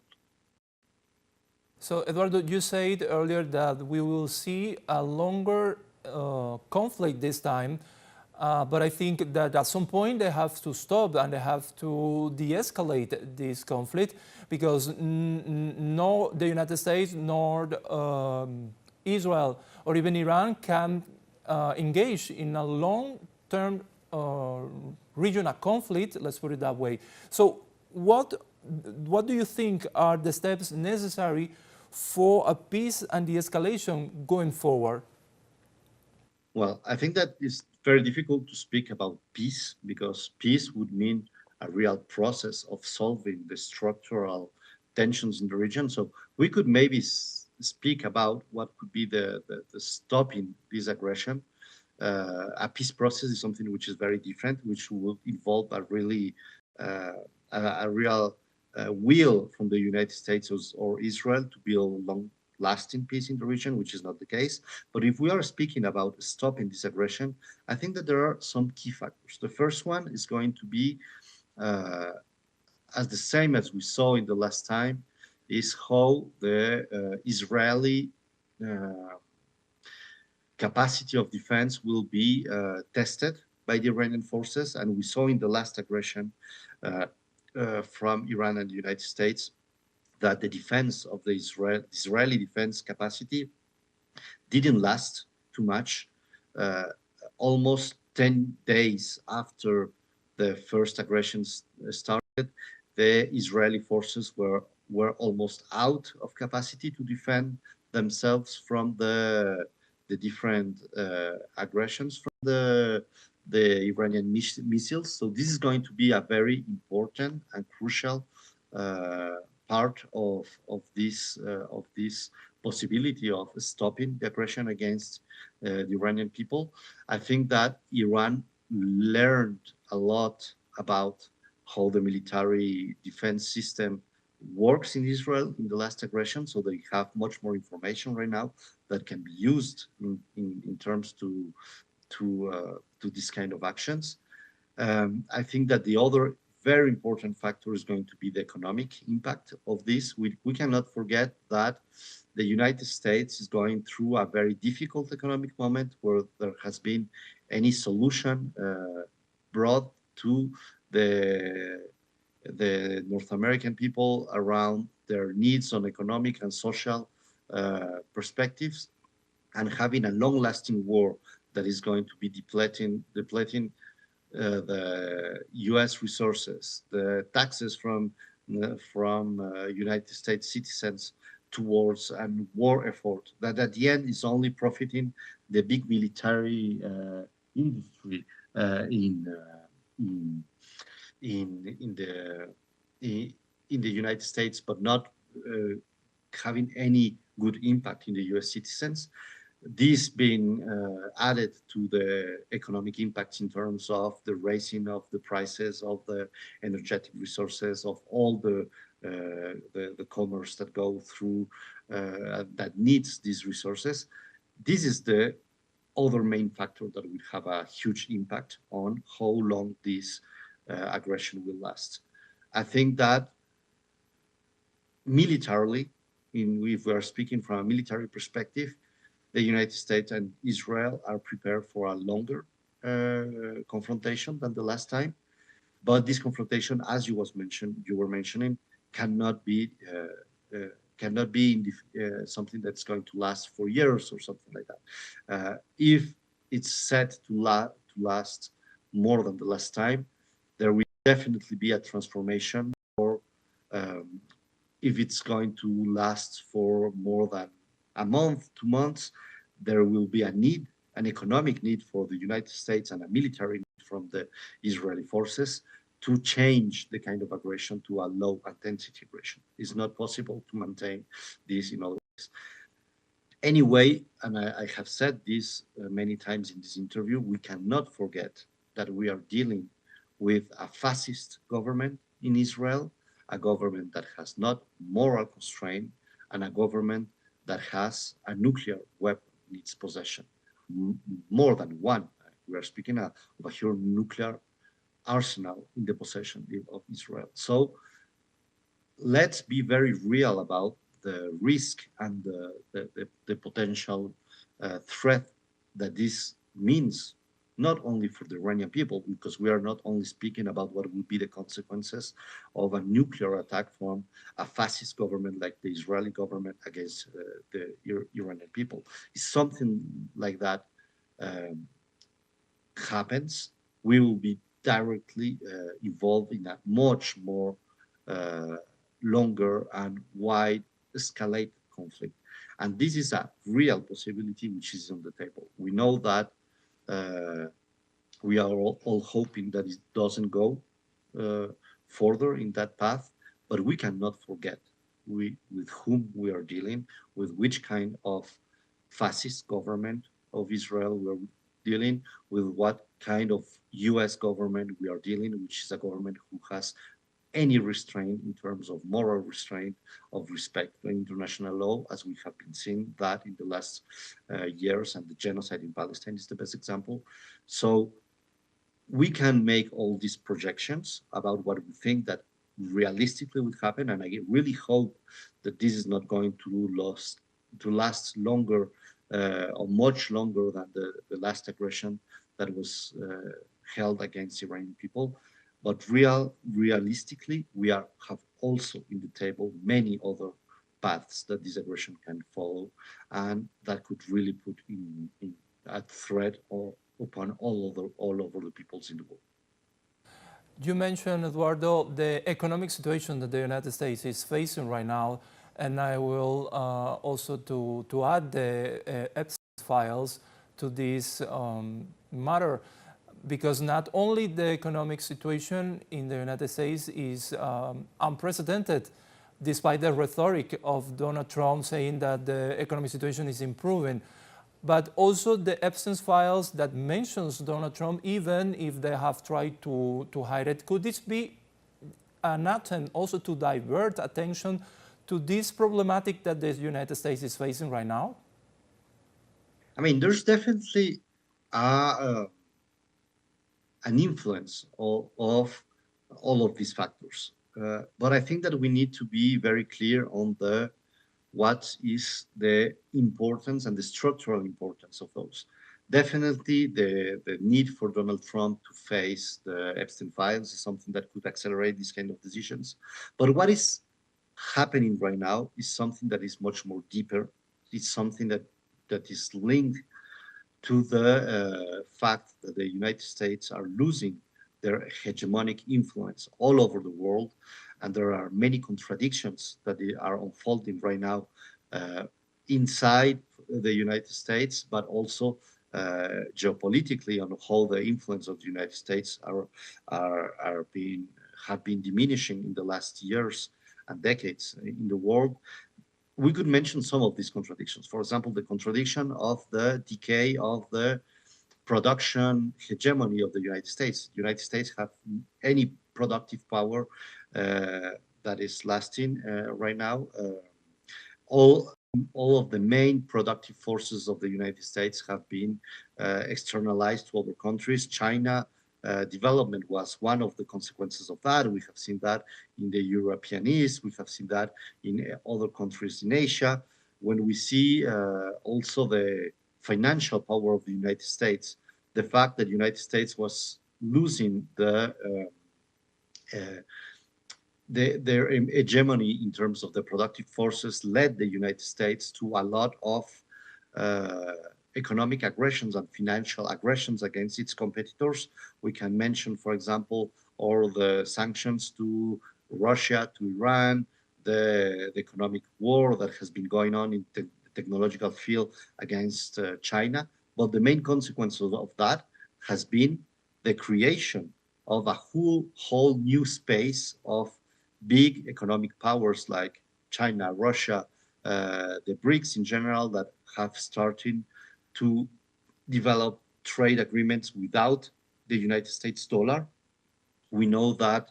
So, Eduardo, you said earlier that we will see a longer conflict this time, but I think that at some point they have to stop and they have to de-escalate this conflict, because nor the United States nor Israel or even Iran can engage in a long-term regional conflict, let's put it that way. So what do you think are the steps necessary for a peace and de-escalation going forward? Well, I think that it's very difficult to speak about peace, because peace would mean a real process of solving the structural tensions in the region. So we could maybe speak about what could be the stopping this aggression. A peace process is something which is very different, which will involve a real will from the United States or Israel to build long-lasting peace in the region, which is not the case. But if we are speaking about stopping this aggression, I think that there are some key factors. The first one is going to be as the same as we saw in the last time, is how the Israeli capacity of defense will be tested by the Iranian forces. And we saw in the last aggression from Iran and the United States that the defense of the Israeli defense capacity didn't last too much. Almost 10 days after the first aggressions started, the Israeli forces were almost out of capacity to defend themselves from the different aggressions from the Iranian missiles. So this is going to be a very important and crucial part of this possibility of stopping the aggression against the Iranian people. I think that Iran learned a lot about how the military defense system works in Israel in the last aggression, so they have much more information right now that can be used in terms to this kind of actions. I think that the other very important factor is going to be the economic impact of this. We cannot forget that the United States is going through a very difficult economic moment where there has been any solution brought to the North American people around their needs on economic and social perspectives, and having a long-lasting war that is going to be depleting the U.S. resources, the taxes from United States citizens towards a war effort that at the end is only profiting the big military industry in the United States, but not having any good impact in the U.S. citizens. This being added to the economic impacts in terms of the raising of the prices of the energetic resources, of all the commerce that go through that needs these resources. This is the other main factor that will have a huge impact on how long this aggression will last. I think that militarily, if we are speaking from a military perspective, the United States and Israel are prepared for a longer confrontation than the last time. But this confrontation, as you were mentioning, cannot be something that's going to last for years or something like that. If it's set to last more than the last time, there will definitely be a transformation. Or if it's going to last for more than a month, 2 months, there will be a need, an economic need for the United States and a military need from the Israeli forces to change the kind of aggression to a low intensity aggression. It's not possible to maintain this in other ways. Anyway, and I have said this many times in this interview, we cannot forget that we are dealing with a fascist government in Israel, a government that has not moral constraint, and a government that has a nuclear weapon in its possession, more than one. We are speaking of a huge nuclear arsenal in the possession of Israel. So let's be very real about the risk and the potential threat that this means, not only for the Iranian people, because we are not only speaking about what will be the consequences of a nuclear attack from a fascist government like the Israeli government against the Iranian people. If something like that happens, we will be directly involved in a much more longer and wide escalated conflict. And this is a real possibility which is on the table. We know that we are all hoping that it doesn't go further in that path, but we cannot forget with whom we are dealing, with which kind of fascist government of Israel we're dealing, with what kind of US government we are dealing, which is a government who has any restraint in terms of moral restraint, of respect for international law, as we have been seeing that in the last years, and the genocide in Palestine is the best example. So we can make all these projections about what we think that realistically would happen, and I really hope that this is not going to last longer or much longer than the last aggression that was held against Iranian people. But realistically, we have also in the table many other paths that this aggression can follow, and that could really put in a threat upon all over the peoples in the world. You mentioned, Eduardo, the economic situation that the United States is facing right now, and I will also to add the Epstein files to this matter, because not only the economic situation in the United States is unprecedented, despite the rhetoric of Donald Trump saying that the economic situation is improving, but also the Epstein files that mentions Donald Trump, even if they have tried to hide it. Could this be an attempt also to divert attention to this problematic that the United States is facing right now? I mean, there's definitely an influence of all of these factors. But I think that we need to be very clear on what is the importance and the structural importance of those. Definitely the need for Donald Trump to face the Epstein files is something that could accelerate these kind of decisions. But what is happening right now is something that is much more deeper. It's something that is linked to the fact that the United States are losing their hegemonic influence all over the world. And there are many contradictions that are unfolding right now inside the United States, but also geopolitically on how the influence of the United States have been diminishing in the last years and decades in the world. We could mention some of these contradictions. For example, the contradiction of the decay of the production hegemony of the United States. The United States have any productive power that is lasting right now. All of the main productive forces of the United States have been externalized to other countries. China development was one of the consequences of that. We have seen that in the European East. We have seen that in other countries in Asia. When we see also the financial power of the United States, the fact that the United States was losing their hegemony in terms of the productive forces led the United States to a lot of economic aggressions and financial aggressions against its competitors. We can mention, for example, all the sanctions to Russia, to Iran, the economic war that has been going on in the technological field against China. But the main consequence of that has been the creation of a whole new space of big economic powers like China, Russia, the BRICS in general, that have started to develop trade agreements without the United States dollar. We know that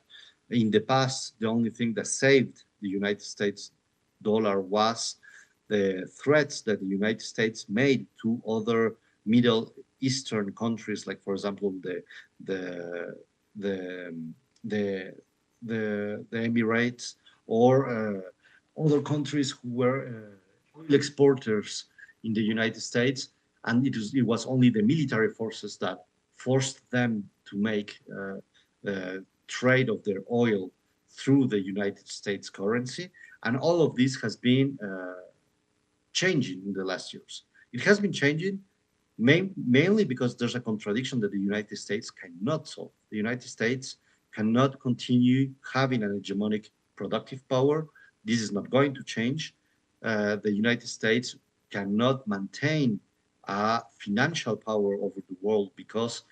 in the past, the only thing that saved the United States dollar was the threats that the United States made to other Middle Eastern countries, like, for example, the Emirates or other countries who were oil exporters in the United States. And it was only the military forces that forced them to make trade of their oil through the United States currency. And all of this has been changing in the last years. It has been changing mainly because there's a contradiction that the United States cannot solve. The United States cannot continue having an hegemonic productive power. This is not going to change. The United States cannot maintain a financial power over the world because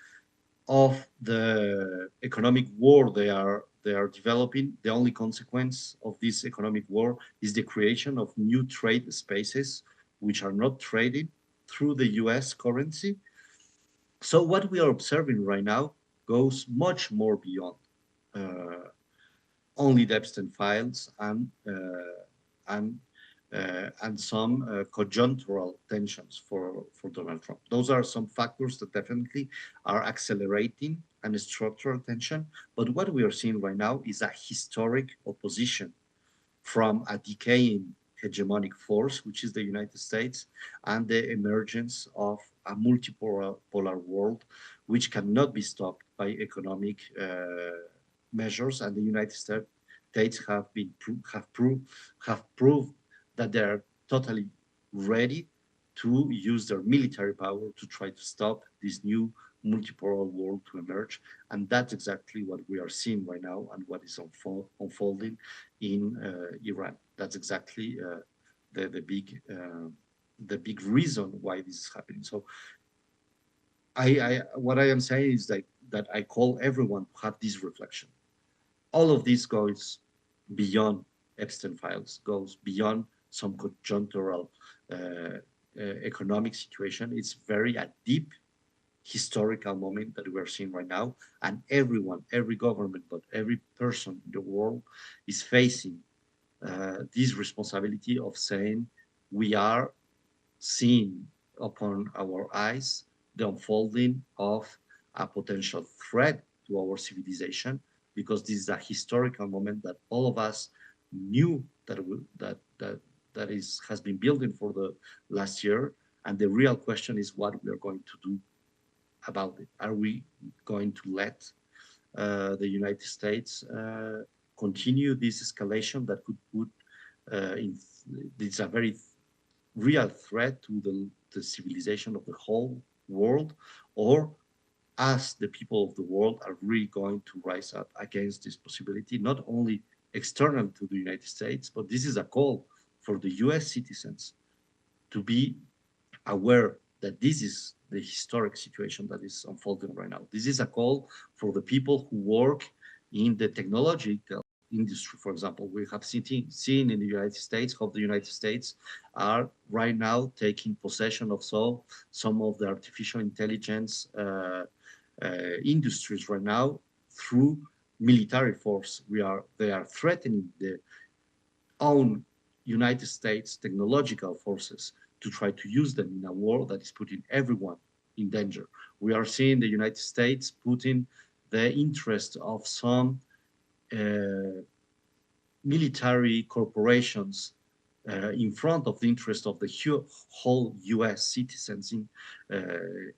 of the economic war they are developing. The only consequence of this economic war is the creation of new trade spaces which are not traded through the US currency. So what we are observing right now goes much more beyond only the Epstein files and and some conjunctural tensions for Donald Trump. Those are some factors that definitely are accelerating and structural tension. But what we are seeing right now is a historic opposition from a decaying hegemonic force, which is the United States, and the emergence of a multipolar world, which cannot be stopped by economic measures. And the United States have proved that they are totally ready to use their military power to try to stop this new multipolar world to emerge. And that's exactly what we are seeing right now and what is unfolding in Iran. That's exactly the big reason why this is happening. So what I am saying is that I call everyone to have this reflection. All of this goes beyond Epstein files, goes beyond some conjunctural economic situation. It's a deep historical moment that we're seeing right now. And everyone, every government, but every person in the world is facing this responsibility of saying we are seeing upon our eyes the unfolding of a potential threat to our civilization, because this is a historical moment that all of us knew has been building for the last year. And the real question is what we are going to do about it. Are we going to let the United States continue this escalation that could put it's a very real threat to the civilization of the whole world, or as the people of the world are really going to rise up against this possibility, not only external to the United States, but this is a call for the US citizens to be aware that this is the historic situation that is unfolding right now. This is a call for the people who work in the technological industry, for example. We have seen in the United States how the United States are right now taking possession of some of the artificial intelligence industries right now through military force. They are threatening the own United States technological forces to try to use them in a war that is putting everyone in danger. We are seeing the United States putting the interest of some military corporations in front of the interest of the whole US citizens in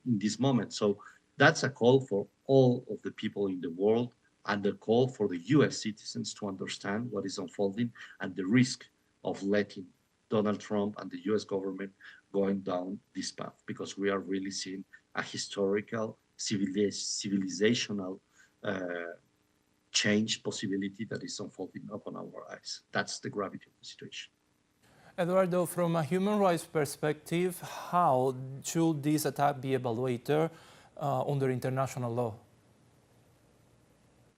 this moment. So that's a call for all of the people in the world, and a call for the US citizens to understand what is unfolding and the risk of letting Donald Trump and the US government going down this path, because we are really seeing a historical, civilizational change possibility that is unfolding upon our eyes. That's the gravity of the situation. Eduardo, from a human rights perspective, how should this attack be evaluated under international law?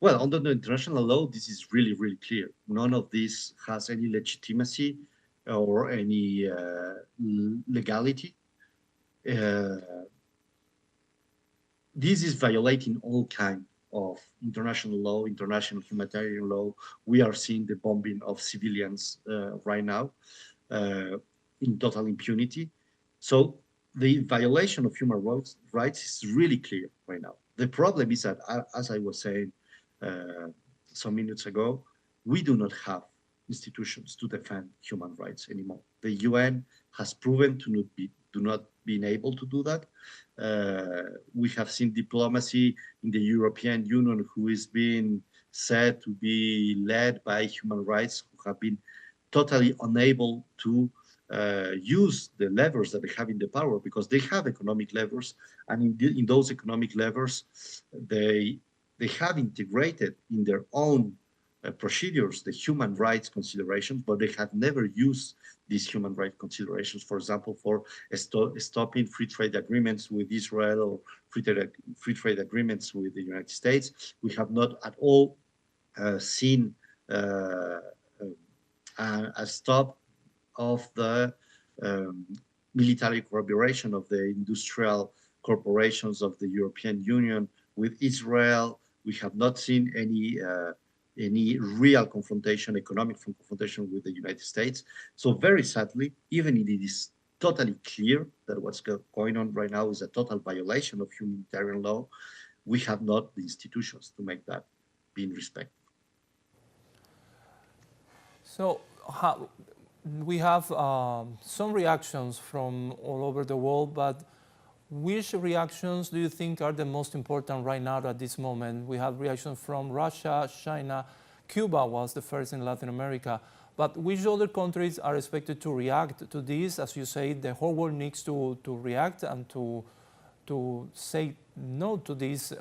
Well, under the international law, this is really, really clear. None of this has any legitimacy or any legality. This is violating all kinds of international law, international humanitarian law. We are seeing the bombing of civilians right now in total impunity. So the violation of human rights is really clear right now. The problem is that, as I was saying some minutes ago, we do not have institutions to defend human rights anymore. The UN has proven to not being able to do that. We have seen diplomacy in the European Union, who is being said to be led by human rights, who have been totally unable to use the levers that they have in the power, because they have economic levers, and in those economic levers, they have integrated in their own procedures the human rights considerations, but they have never used these human rights considerations, for example, for stopping free trade agreements with Israel or free trade agreements with the United States. We have not at all seen a stop of the military cooperation of the industrial corporations of the European Union with Israel. We have not seen any any real confrontation, economic confrontation with the United States. So very sadly, even if it is totally clear that what's going on right now is a total violation of humanitarian law, we have not the institutions to make that being respected. So we have some reactions from all over the world, but which reactions do you think are the most important right now at this moment? We have reactions from Russia, China, Cuba was the first in Latin America. But which other countries are expected to react to this? As you say, the whole world needs to react and to say no to these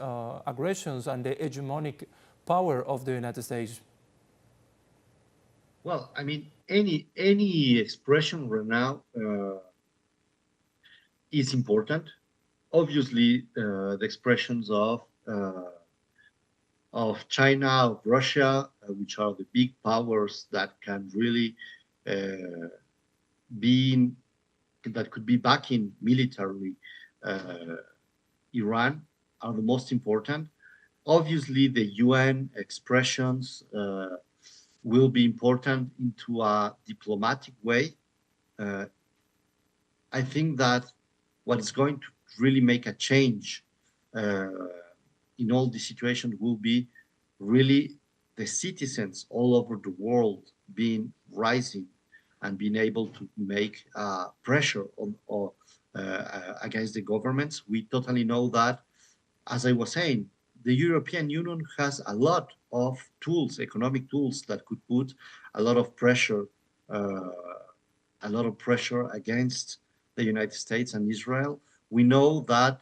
aggressions and the hegemonic power of the United States. Well, I mean, any expression right now is important. Obviously, the expressions of China, of Russia, which are the big powers that can really that could be backing militarily Iran, are the most important. Obviously, the UN expressions will be important into a diplomatic way. I think that what is going to really make a change in all these situations will be really the citizens all over the world being rising and being able to make pressure on against the governments. We totally know that, as I was saying, the European Union has a lot of tools, economic tools, that could put a lot of pressure against the United States and Israel. We know that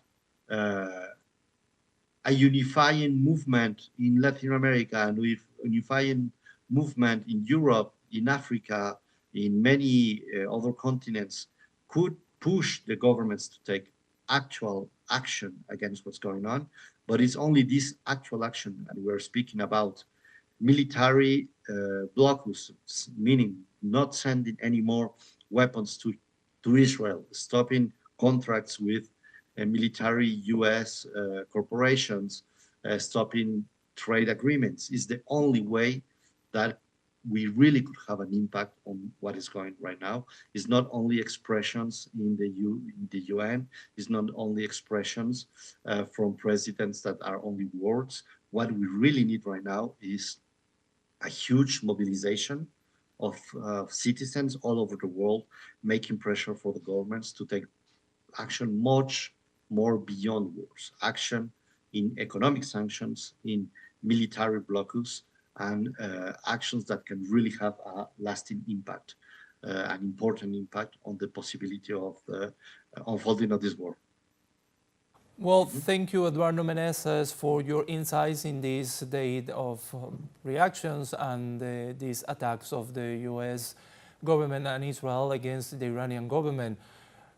a unifying movement in Latin America and with unifying movement in Europe, in Africa, in many other continents could push the governments to take actual action against what's going on. But it's only this actual action, and we're speaking about military blocus, meaning not sending any more weapons to Israel, stopping contracts with military US corporations, stopping trade agreements, is the only way that we really could have an impact on what is going right now. It's not only expressions in the UN, it's not only expressions from presidents that are only words. What we really need right now is a huge mobilization of citizens all over the world, making pressure for the governments to take action much more beyond wars, action in economic sanctions, in military blocus, and actions that can really have a lasting impact, an important impact on the possibility of the unfolding of this war. Well, thank you, Eduardo Meneses, for your insights in this day of reactions and these attacks of the U.S. government and Israel against the Iranian government.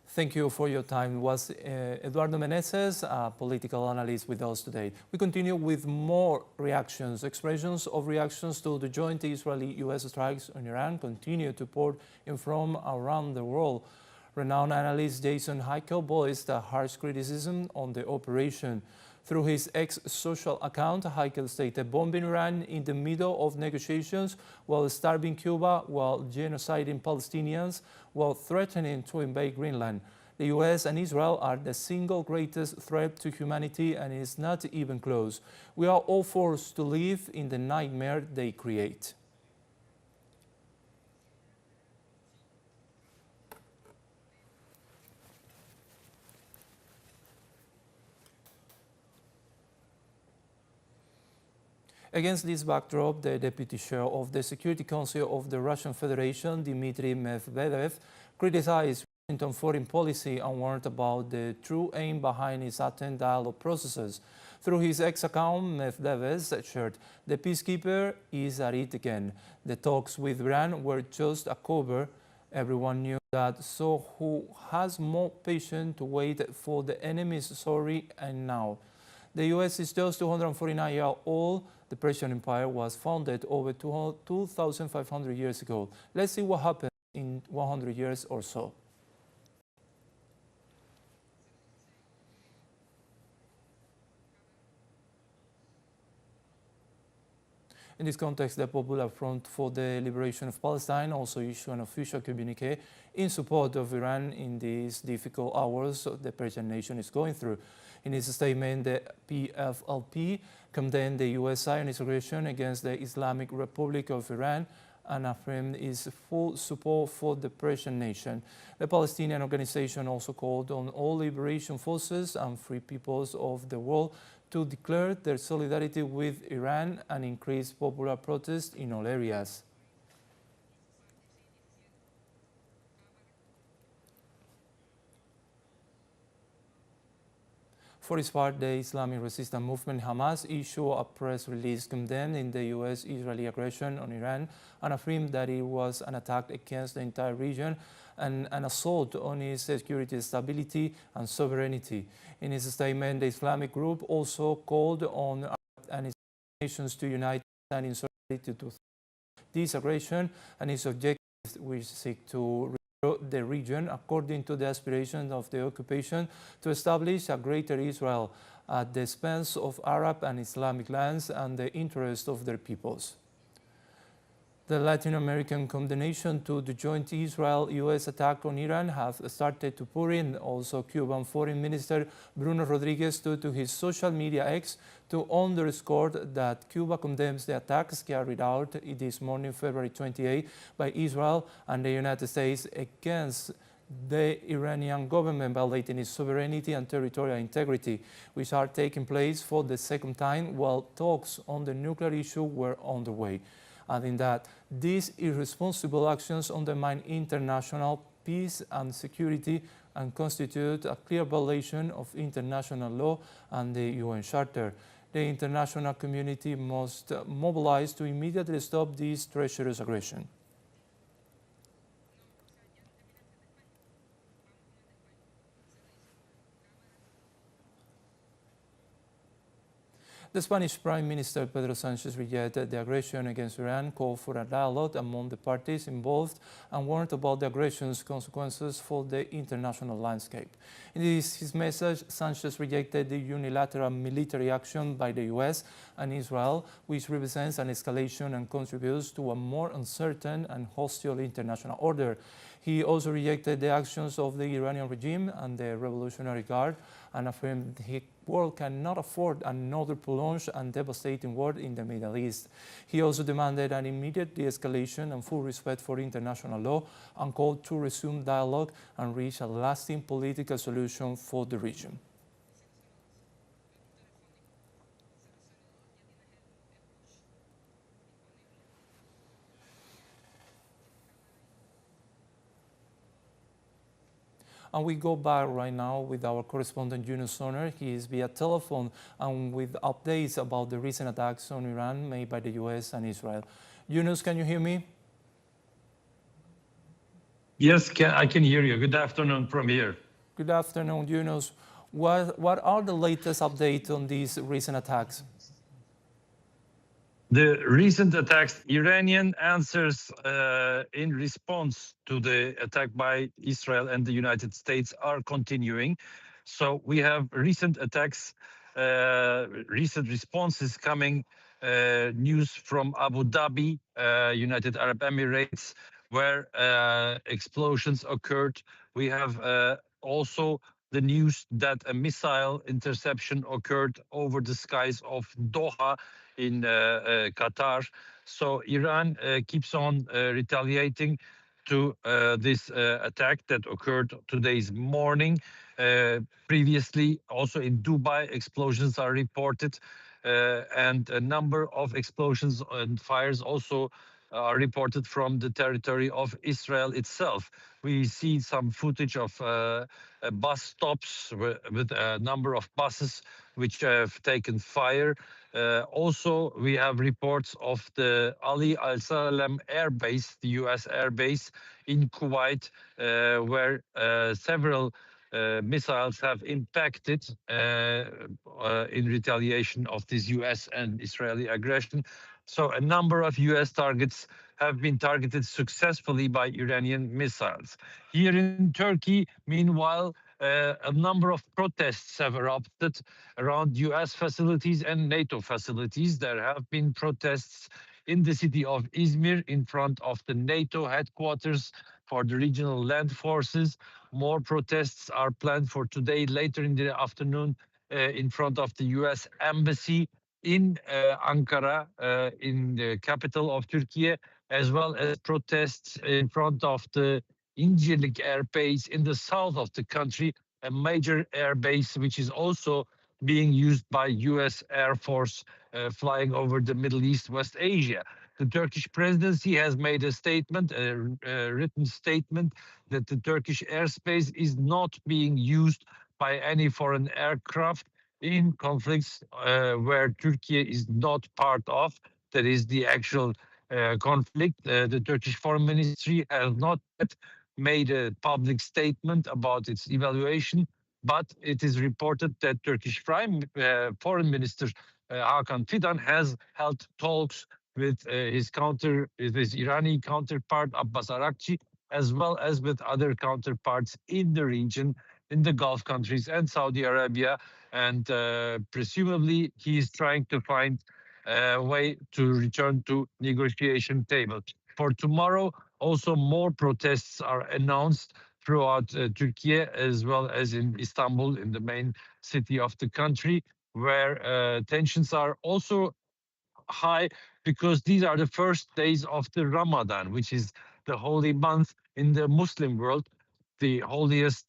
Thank you for your time. It was Eduardo Meneses, a political analyst, with us today. We continue with more reactions. Expressions of reactions to the joint Israeli-U.S. strikes on Iran continue to pour in from around the world. Renowned analyst Jason Heikel voiced a harsh criticism on the operation. Through his ex-social account, Heikel stated bombing Iran in the middle of negotiations, while starving Cuba, while genociding Palestinians, while threatening to invade Greenland. The US and Israel are the single greatest threat to humanity, and it's not even close. We are all forced to live in the nightmare they create. Against this backdrop, the deputy chair of the Security Council of the Russian Federation, Dmitry Medvedev, criticized Washington's foreign policy and warned about the true aim behind its Athens dialogue processes. Through his ex-account, Medvedev shared, "The peacekeeper is at it again. The talks with Iran were just a cover. Everyone knew that, so who has more patience to wait for the enemy's sorry and now? The U.S. is just 249 years old. The Persian Empire was founded over 2,500 years ago. Let's see what happens in 100 years or so." In this context, the Popular Front for the Liberation of Palestine also issued an official communique in support of Iran in these difficult hours the Persian nation is going through. In its statement, the PFLP condemned the U.S. Zionist aggression against the Islamic Republic of Iran and affirmed its full support for the Persian nation. The Palestinian organization also called on all liberation forces and free peoples of the world to declare their solidarity with Iran and increase popular protest in all areas. For its part, the Islamic resistance movement Hamas issued a press release condemning the U.S.-Israeli aggression on Iran and affirmed that it was an attack against the entire region and an assault on its security, stability, and sovereignty. In its statement, the Islamic group also called on Arab and Islamic nations to unite and in solidarity to this aggression and its objectives, which seek to the region according to the aspirations of the occupation to establish a greater Israel at the expense of Arab and Islamic lands and the interests of their peoples. The Latin American condemnation to the joint Israel-U.S. attack on Iran have started to pour in. Also, Cuban Foreign Minister Bruno Rodriguez took to his social media X to underscore that Cuba condemns the attacks carried out this morning, February 28, by Israel and the United States against the Iranian government, violating its sovereignty and territorial integrity, which are taking place for the second time while talks on the nuclear issue were underway. Adding that these irresponsible actions undermine international peace and security and constitute a clear violation of international law and the UN Charter. The international community must mobilize to immediately stop this treacherous aggression. The Spanish Prime Minister Pedro Sánchez rejected the aggression against Iran, called for a dialogue among the parties involved, and warned about the aggression's consequences for the international landscape. In his message, Sánchez rejected the unilateral military action by the US and Israel, which represents an escalation and contributes to a more uncertain and hostile international order. He also rejected the actions of the Iranian regime and the Revolutionary Guard and affirmed the world cannot afford another prolonged and devastating war in the Middle East. He also demanded an immediate de-escalation and full respect for international law and called to resume dialogue and reach a lasting political solution for the region. And we go back right now with our correspondent Yunus Soner. He is via telephone and with updates about the recent attacks on Iran made by the US and Israel. Yunus, can you hear me? Yes, I can hear you. Good afternoon from here. Good afternoon, Yunus. What are the latest updates on these recent attacks? The recent attacks, Iranian answers in response to the attack by Israel and the United States are continuing. So we have recent attacks, recent responses coming, news from Abu Dhabi, United Arab Emirates, where explosions occurred. We have also the news that a missile interception occurred over the skies of Doha in Qatar. So Iran keeps on retaliating to this attack that occurred today's morning. Previously, also in Dubai, explosions are reported, and a number of explosions and fires also are reported from the territory of Israel itself. We see some footage of bus stops with a number of buses which have taken fire. Also, we have reports of the Ali Al Salem Air Base, the US Air Base in Kuwait, where several missiles have impacted in retaliation of this US and Israeli aggression. So a number of US targets have been targeted successfully by Iranian missiles. Here in Turkey, meanwhile, a number of protests have erupted around US facilities and NATO facilities. There have been protests in the city of Izmir in front of the NATO headquarters for the regional land forces. More protests are planned for today, later in the afternoon, in front of the US Embassy in Ankara, in the capital of Turkey, as well as protests in front of the Incirlik Air Base in the south of the country, a major air base which is also being used by US Air Force flying over the Middle East, West Asia. The Turkish presidency has made a statement, a written statement, that the Turkish airspace is not being used by any foreign aircraft in conflicts where Turkey is not part of. That is the actual conflict. The Turkish Foreign Ministry has not yet made a public statement about its evaluation, but it is reported that Turkish Foreign Minister Hakan Fidan has held talks with his Irani counterpart Abbas Araghchi, as well as with other counterparts in the region, in the Gulf countries and Saudi Arabia, and presumably he is trying to find a way to return to negotiation table. For tomorrow, also more protests are announced throughout Turkey, as well as in Istanbul, in the main city of the country, where tensions are also high because these are the first days of the Ramadan, which is the holy month in the Muslim world, the holiest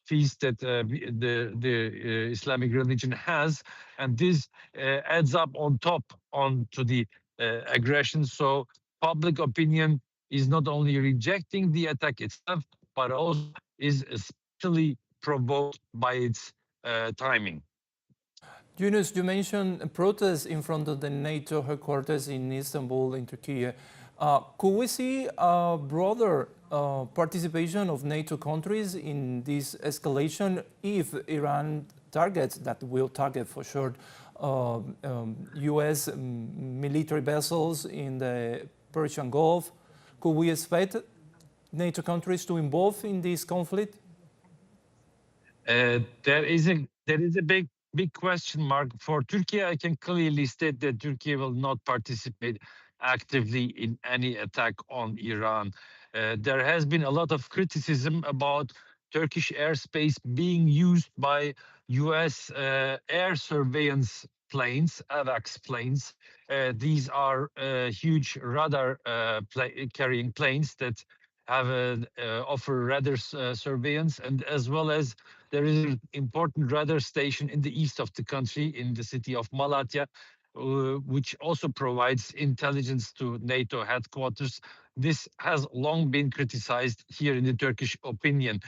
feast that the Islamic religion has, and this adds up on top onto the aggression. So public opinion is not only rejecting the attack itself, but also is especially provoked by its timing. Yunus, you mentioned protests in front of the NATO headquarters in Istanbul, in Turkey. Could we see a broader participation of NATO countries in this escalation if Iran targets, that will target for sure, US military vessels in the Persian Gulf? Could we expect NATO countries to involve in this conflict? There is a big question mark for Turkey. I can clearly state that Turkey will not participate actively in any attack on Iran. There has been a lot of criticism about Turkish airspace being used by US air surveillance planes, AVAX planes. These are huge radar carrying planes that have offer radar surveillance, and as well as there is an important radar station in the east of the country, in the city of Malatya, which also provides intelligence to NATO headquarters. This has long been criticized here in the Turkish opinion,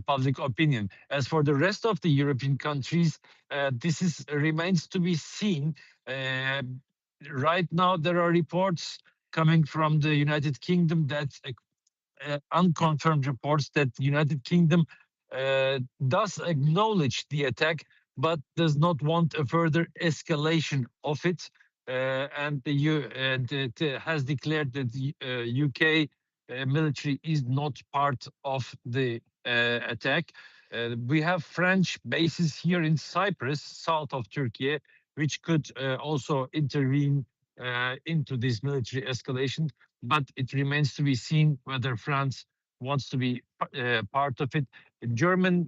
public opinion. As for the rest of the European countries, this remains to be seen. Right now, there are reports coming from the United Kingdom that unconfirmed reports that the United Kingdom does acknowledge the attack, but does not want a further escalation of it. And it has declared that the UK military is not part of the attack. We have French bases here in Cyprus, south of Turkey, which could also intervene into this military escalation. But it remains to be seen whether France wants to be part of it. German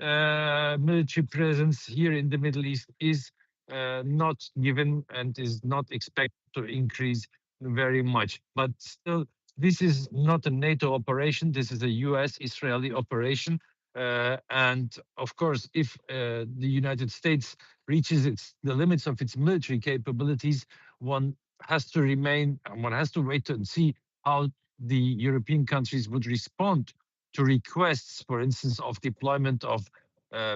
military presence here in the Middle East is not given and is not expected to increase very much. But still, this is not a NATO operation. This is a US-Israeli operation. And of course, if the United States reaches the limits of its military capabilities, one has to wait and see how the European countries would respond to requests, for instance, of deployment of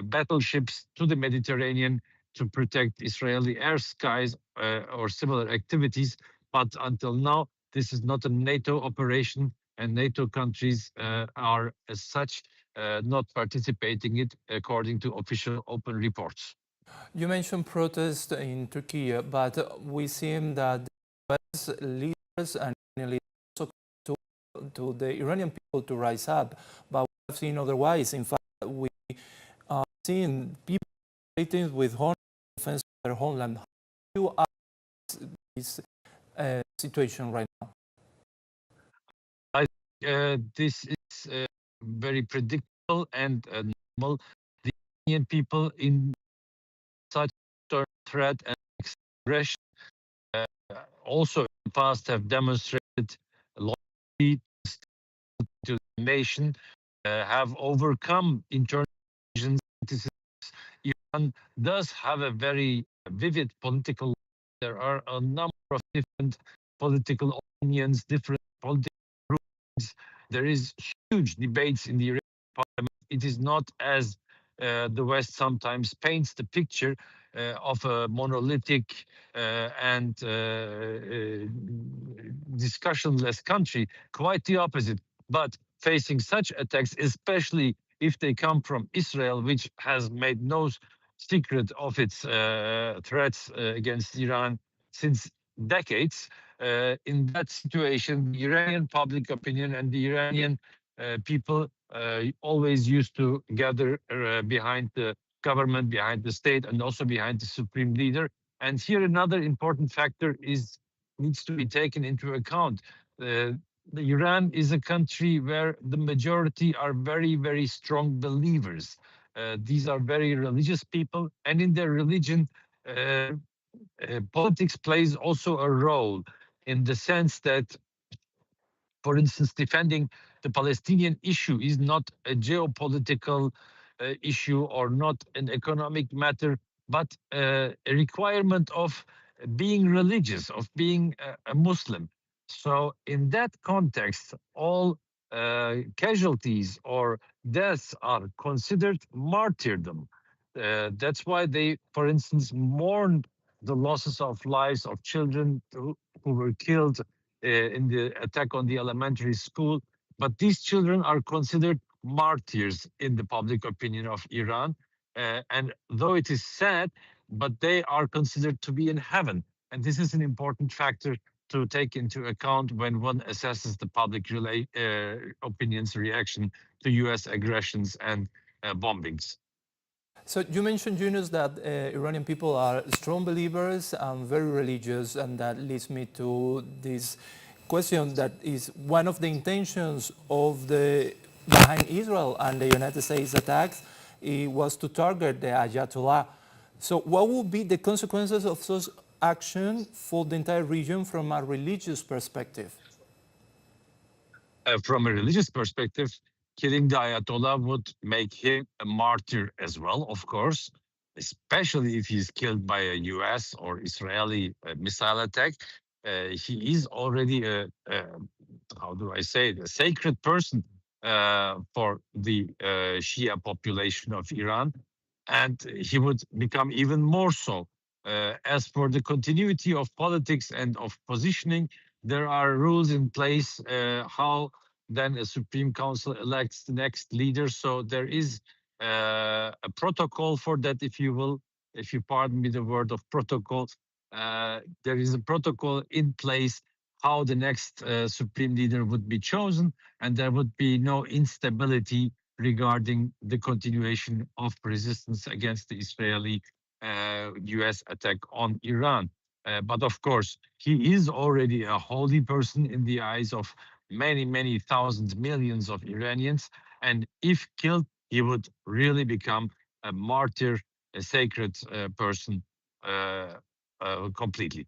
battleships to the Mediterranean to protect Israeli air skies or similar activities. But until now, this is not a NATO operation, and NATO countries are, as such, not participating in it according to official open reports. You mentioned protests in Turkey, but we see that the US leaders and leaders also to the Iranian people to rise up, but we have seen otherwise. In fact, we have seen people with honor defense of their homeland. How do you ask this situation right now? This is very predictable and normal. The Iranian people in such threat and aggression also in the past have demonstrated loyalty to the nation, have overcome internal divisions. Iran does have a very vivid political. There are a number of different political opinions, different political groups. There is huge debates in the Iranian parliament. It is not as the West sometimes paints the picture of a monolithic and discussionless country. Quite the opposite. But facing such attacks, especially if they come from Israel, which has made no secret of its threats against Iran since decades, in that situation, the Iranian public opinion and the Iranian people always used to gather behind the government, behind the state, and also behind the supreme leader. And here another important factor needs to be taken into account. Iran is a country where the majority are very, very strong believers. These are very religious people, and in their religion, politics plays also a role in the sense that, for instance, defending the Palestinian issue is not a geopolitical issue or not an economic matter, but a requirement of being religious, of being a Muslim. So in that context, all casualties or deaths are considered martyrdom. That's why they, for instance, mourn the losses of lives of children who were killed in the attack on the elementary school. But these children are considered martyrs in the public opinion of Iran. And though it is sad, but they are considered to be in heaven. And this is an important factor to take into account when one assesses the public opinion's reaction to US aggressions and bombings. So you mentioned, Yunus, that Iranian people are strong believers and very religious, and that leads me to this question that is one of the intentions of behind Israel and the United States attacks. It was to target the Ayatollah. So what would be the consequences of such action for the entire region from a religious perspective? From a religious perspective, killing the Ayatollah would make him a martyr as well, of course, especially if he's killed by a US or Israeli missile attack. He is already how do I say it, a sacred person for the Shia population of Iran. And he would become even more so. As for the continuity of politics and of positioning, there are rules in place how then a Supreme Council elects the next leader. So there is a protocol for that, if you will, if you pardon me the word of protocol. There is a protocol in place how the next Supreme Leader would be chosen, and there would be no instability regarding the continuation of resistance against the Israeli US attack on Iran. But of course, he is already a holy person in the eyes of many, many thousands, millions of Iranians. And if killed, he would really become a martyr, a sacred person completely.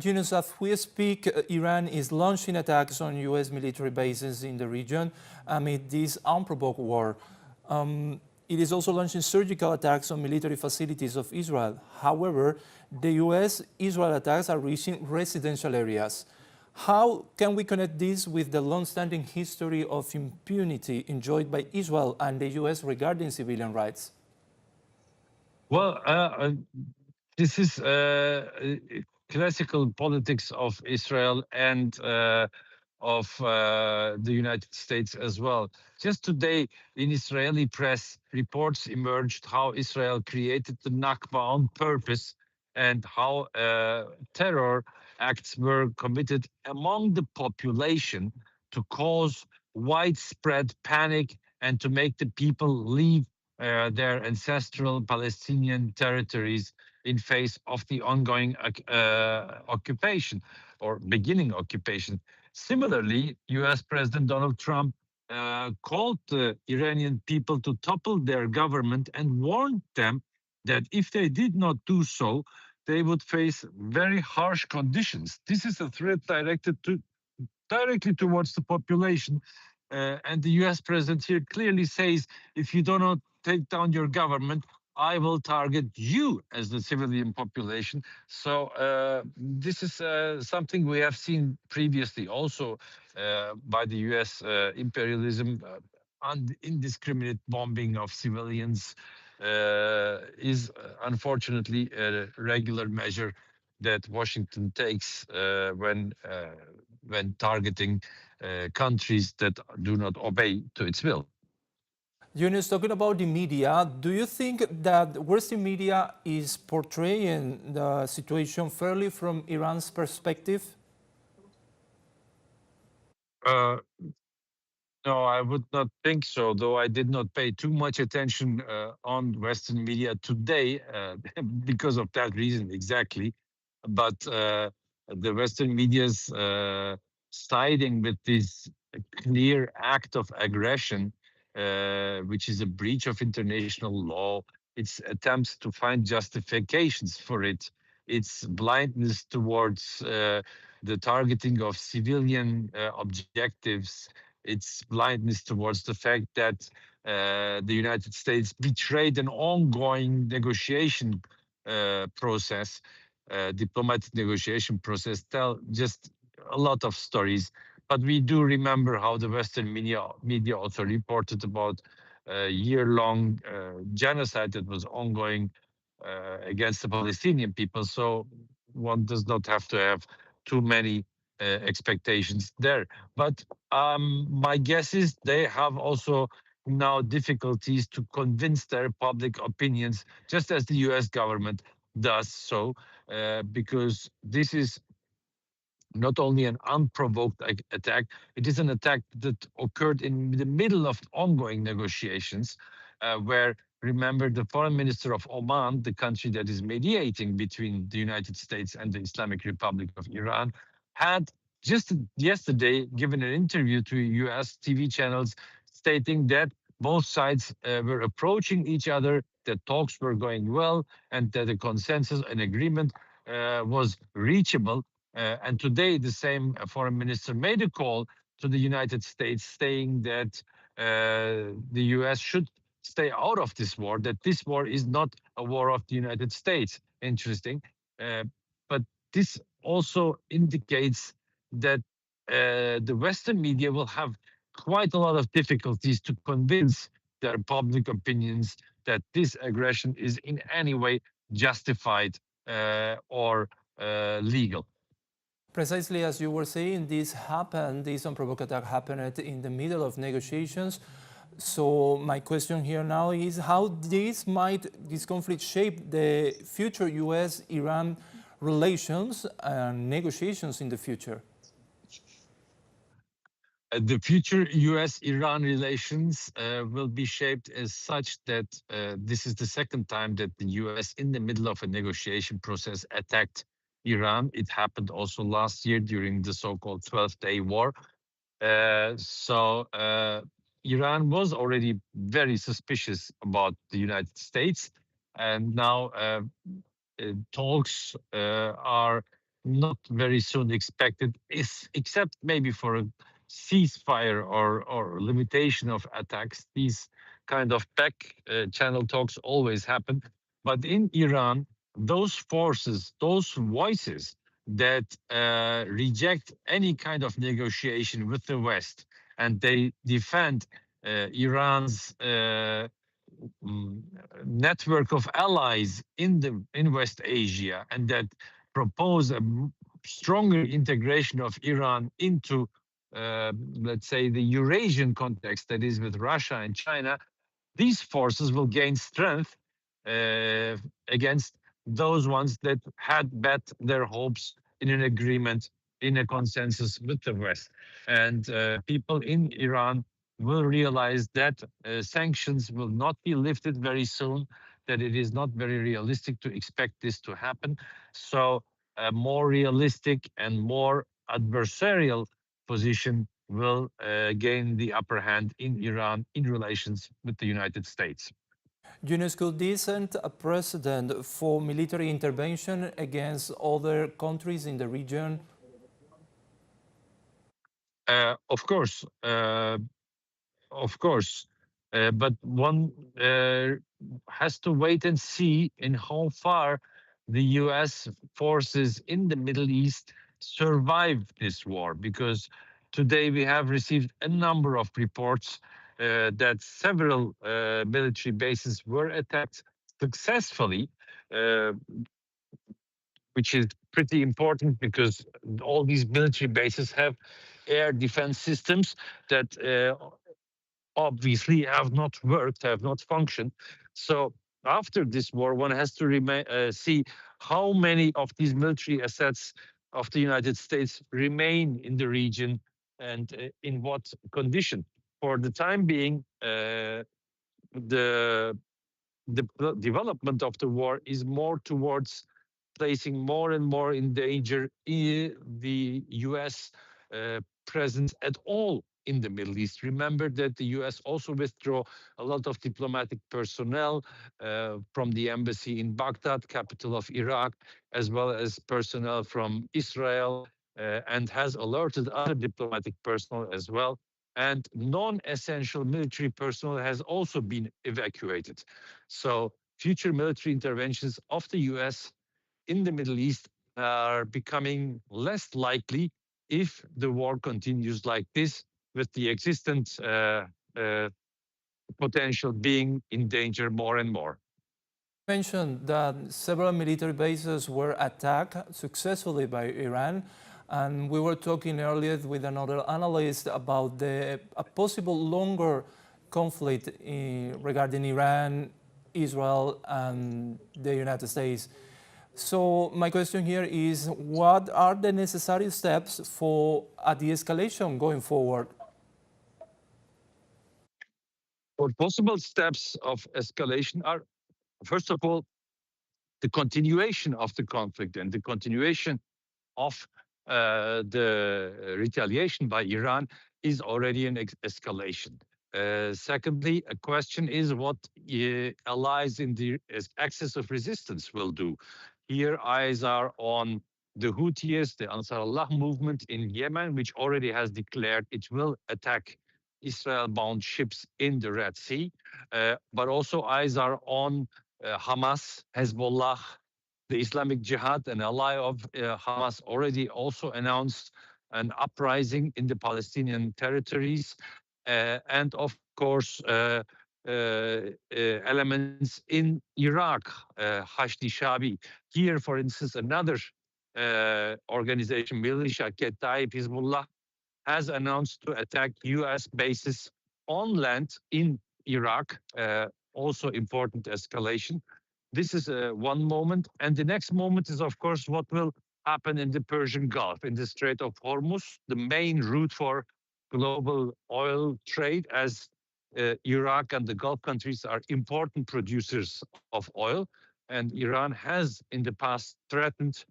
Yunus, as we speak, Iran is launching attacks on US military bases in the region amid this unprovoked war. It is also launching surgical attacks on military facilities of Israel. However, the US-Israel attacks are reaching residential areas. How can we connect this with the long-standing history of impunity enjoyed by Israel and the US regarding civilian rights? Well, this is classical politics of Israel and of the United States as well. Just today, in Israeli press, reports emerged how Israel created the Nakba on purpose and how terror acts were committed among the population to cause widespread panic and to make the people leave their ancestral Palestinian territories in face of the ongoing occupation or beginning occupation. Similarly, US President Donald Trump called the Iranian people to topple their government and warned them that if they did not do so, they would face very harsh conditions. This is a threat directly towards the population. And the US president here clearly says, if you do not take down your government, I will target you as the civilian population. So this is something we have seen previously also by the US imperialism. Indiscriminate bombing of civilians is unfortunately a regular measure that Washington takes when targeting countries that do not obey to its will. Yunus, talking about the media, do you think that Western media is portraying the situation fairly from Iran's perspective? No, I would not think so, though I did not pay too much attention on Western media today because of that reason exactly. But the Western media's siding with this clear act of aggression, which is a breach of international law, its attempts to find justifications for it, its blindness towards the targeting of civilian objectives, its blindness towards the fact that the United States betrayed an ongoing negotiation process, diplomatic negotiation process, tell just a lot of stories. But we do remember how the Western media also reported about a year-long genocide that was ongoing against the Palestinian people. So one does not have to have too many expectations there. But my guess is they have also now difficulties to convince their public opinions, just as the US government does so, because this is not only an unprovoked attack, it is an attack that occurred in the middle of ongoing negotiations, where, remember, the foreign minister of Oman, the country that is mediating between the United States and the Islamic Republic of Iran, had just yesterday given an interview to US TV channels stating that both sides were approaching each other, that talks were going well, and that a consensus, an agreement was reachable. And today, the same foreign minister made a call to the United States saying that the US should stay out of this war, that this war is not a war of the United States. Interesting. But this also indicates that the Western media will have quite a lot of difficulties to convince their public opinions that this aggression is in any way justified or legal. Precisely as you were saying, this unprovoked attack happened in the middle of negotiations. So my question here now is how this conflict shape the future US-Iran relations and negotiations in the future? The future US-Iran relations will be shaped as such that this is the second time that the US, in the middle of a negotiation process, attacked Iran. It happened also last year during the so-called 12-day war. So Iran was already very suspicious about the United States, and now talks are not very soon expected, except maybe for a ceasefire or limitation of attacks. These kind of back channel talks always happen. But in Iran, those forces, those voices that reject any kind of negotiation with the West, and they defend Iran's network of allies in West Asia, and that propose a stronger integration of Iran into, let's say, the Eurasian context, that is with Russia and China, these forces will gain strength against those ones that had bet their hopes in an agreement, in a consensus with the West. And people in Iran will realize that sanctions will not be lifted very soon, that it is not very realistic to expect this to happen. So a more realistic and more adversarial position will gain the upper hand in Iran in relations with the United States. Yunus, could this set a precedent for military intervention against other countries in the region? Of course, but one has to wait and see in how far the U.S. forces in the Middle East survive this war, because today we have received a number of reports that several military bases were attacked successfully, uh, which is pretty important because all these military bases have air defense systems that obviously have not worked, have not functioned. So after this war, one has to see how many of these military assets of the United States remain in the region and in what condition. For the time being, the development of the war is more towards placing more and more in danger the US presence at all in the Middle East. Remember that the US also withdrew a lot of diplomatic personnel from the embassy in Baghdad, capital of Iraq, as well as personnel from Israel, and has alerted other diplomatic personnel as well. And non-essential military personnel has also been evacuated. So future military interventions of the US in the Middle East are becoming less likely if the war continues like this, with the existent potential being in danger more and more. You mentioned that several military bases were attacked successfully by Iran, and we were talking earlier with another analyst about a possible longer conflict regarding Iran, Israel, and the United States. So my question here is, what are the necessary steps for a de-escalation going forward? What possible steps of escalation are, first of all, the continuation of the conflict and the continuation of the retaliation by Iran is already an escalation. Secondly, a question is what allies in the axis of resistance will do. Here, eyes are on the Houthis, the Ansar Allah movement in Yemen, which already has declared it will attack Israel-bound ships in the Red Sea. But also eyes are on Hamas, Hezbollah, the Islamic Jihad, an ally of Hamas, already also announced an uprising in the Palestinian territories. And of course, elements in Iraq, Hashdi Shabi. Here, for instance, another organization, militia, Kataib Hezbollah, has announced to attack US bases on land in Iraq, also important escalation. This is one moment. And the next moment is, of course, what will happen in the Persian Gulf, in the Strait of Hormuz, the main route for global oil trade, as Iraq and the Gulf countries are important producers of oil. And Iran has in the past threatened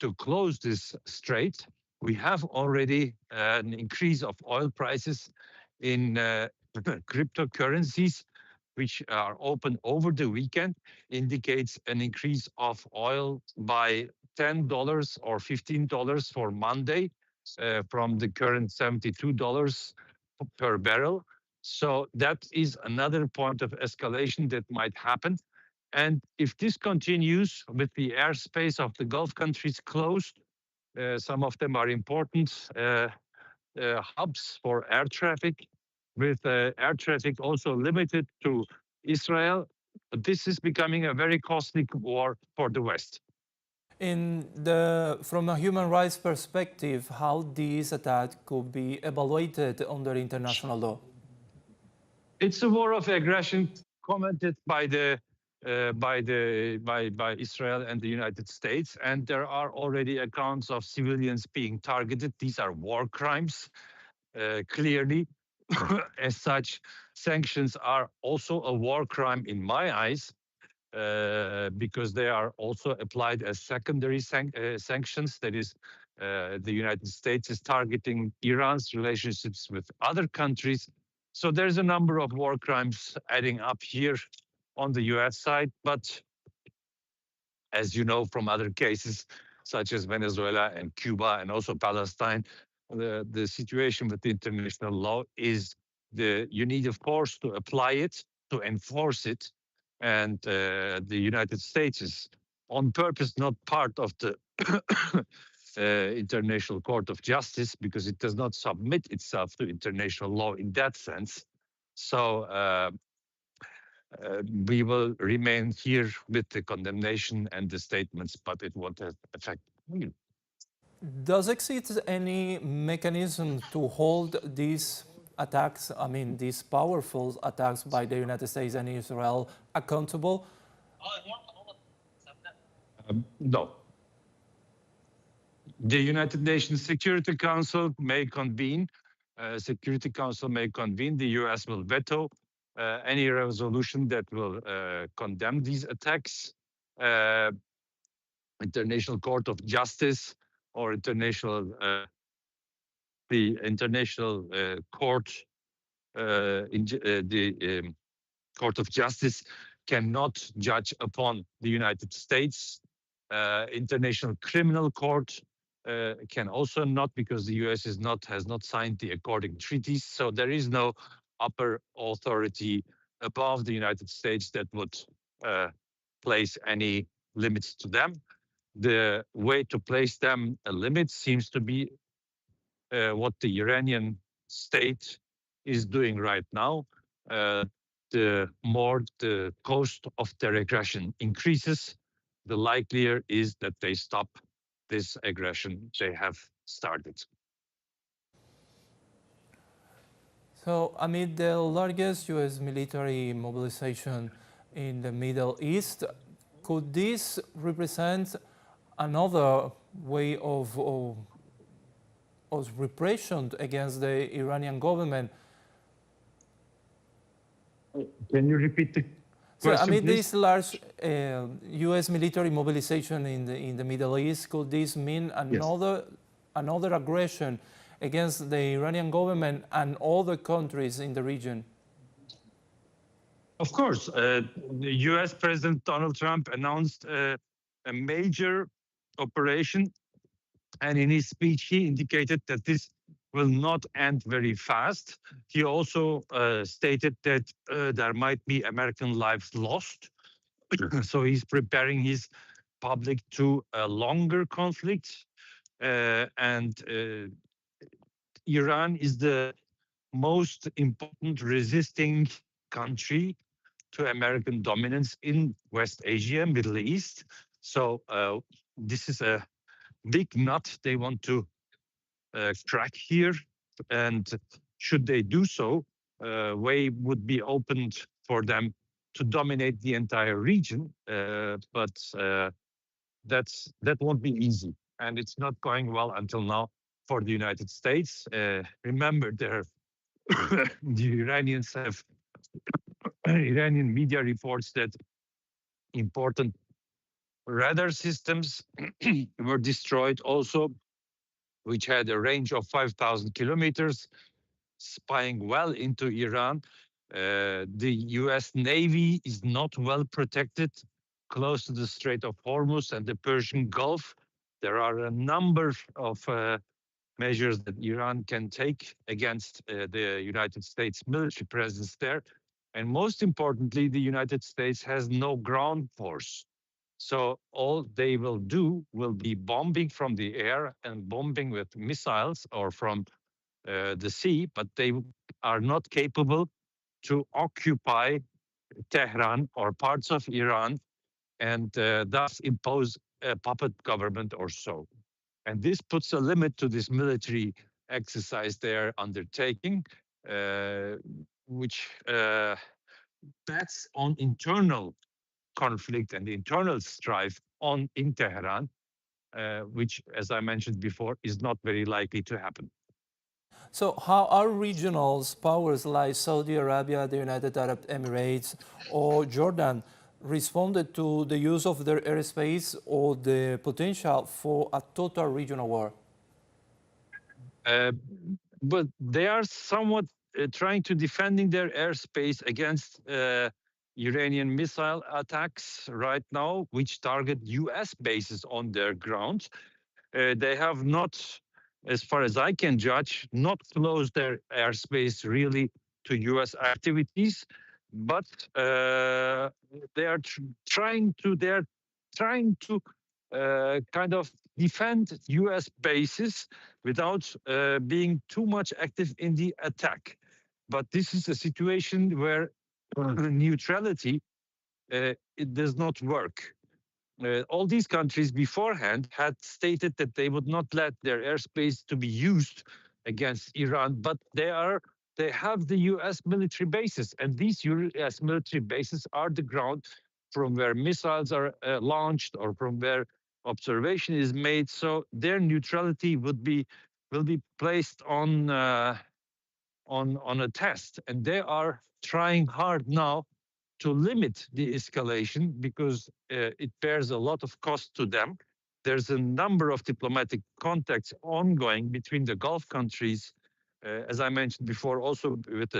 to close this strait. We have already an increase of oil prices in cryptocurrencies, which are open over the weekend, indicates an increase of oil by $10 or $15 for Monday, from the current $72 per barrel. So that is another point of escalation that might happen. And if this continues with the airspace of the Gulf countries closed, some of them are important hubs for air traffic, with air traffic also limited to Israel. This is becoming a very costly war for the West. From a human rights perspective, how this attack could be evaluated under international law? It's a war of aggression commented by Israel and the United States, and there are already accounts of civilians being targeted. These are war crimes, clearly. as such, sanctions are also a war crime in my eyes, because they are also applied as secondary sanctions. That is, the United States is targeting Iran's relationships with other countries. So there's a number of war crimes adding up here on the US side. But as you know from other cases, such as Venezuela and Cuba and also Palestine, the situation with the international law is you need, of course, to apply it, to enforce it. And the United States is on purpose not part of the International Court of Justice because it does not submit itself to international law in that sense. So we will remain here with the condemnation and the statements, but it won't affect. Does exist any mechanism to hold these attacks, I mean, these powerful attacks by the United States and Israel accountable? No. The United Nations Security Council may convene. Security Council may convene. The US will veto any resolution that will condemn these attacks. International Court of Justice or the International Court, the Court of Justice cannot judge upon the United States. International Criminal Court can also not, because the US has not signed the according treaties. So there is no upper authority above the United States that would place any limits to them. The way to place them a limit seems to be what the Iranian state is doing right now. The more the cost of their aggression increases, the likelier is that they stop this aggression they have started. So, amid the largest US military mobilization in the Middle East, could this represent another way of repression against the Iranian government? Can you repeat the So, question, amid please? this large U.S. military mobilization in the Middle East, could this mean another aggression against the Iranian government and other countries in the region? Of course, the US President Donald Trump announced a major operation, and in his speech, he indicated that this will not end very fast. He also stated that there might be American lives lost. So he's preparing his public to a longer conflict. And Iran is the most important resisting country to American dominance in West Asia, Middle East. So this is a big nut they want to crack here. And should they do so, way would be opened for them to dominate the entire region. But that won't be easy. And it's not going well until now for the United States. Remember, the Iranians have Iranian media reports that important radar systems were destroyed also, which had a range of 5,000 kilometers, spying well into Iran. The US Navy is not well protected close to the Strait of Hormuz and the Persian Gulf. There are a number of measures that Iran can take against the United States military presence there. And most importantly, the United States has no ground force. So all they will do will be bombing from the air and bombing with missiles or from the sea, but they are not capable to occupy Tehran or parts of Iran and thus impose a puppet government or so. And this puts a limit to this military exercise they're undertaking, which bets on internal conflict and internal strife in Tehran, which, as I mentioned before, is not very likely to happen. So how are regional powers like Saudi Arabia, the United Arab Emirates, or Jordan responded to the use of their airspace or the potential for a total regional war? Uh, but they are somewhat trying to defending their airspace against Iranian missile attacks right now, which target U.S. bases on their ground. They have not, as far as I can judge, not closed their airspace really to U.S. activities, but they are trying to kind of defend U.S. bases without being too much active in the attack. But this is a situation where neutrality it does not work. All these countries beforehand had stated that they would not let their airspace to be used against Iran, but they have the U.S. military bases, and these U.S. military bases are the ground from where missiles are launched or from where observation is made. So their neutrality will be placed on a test, and they are trying hard now to limit the escalation because it bears a lot of cost to them. There's a number of diplomatic contacts ongoing between the Gulf countries, as I mentioned before, also with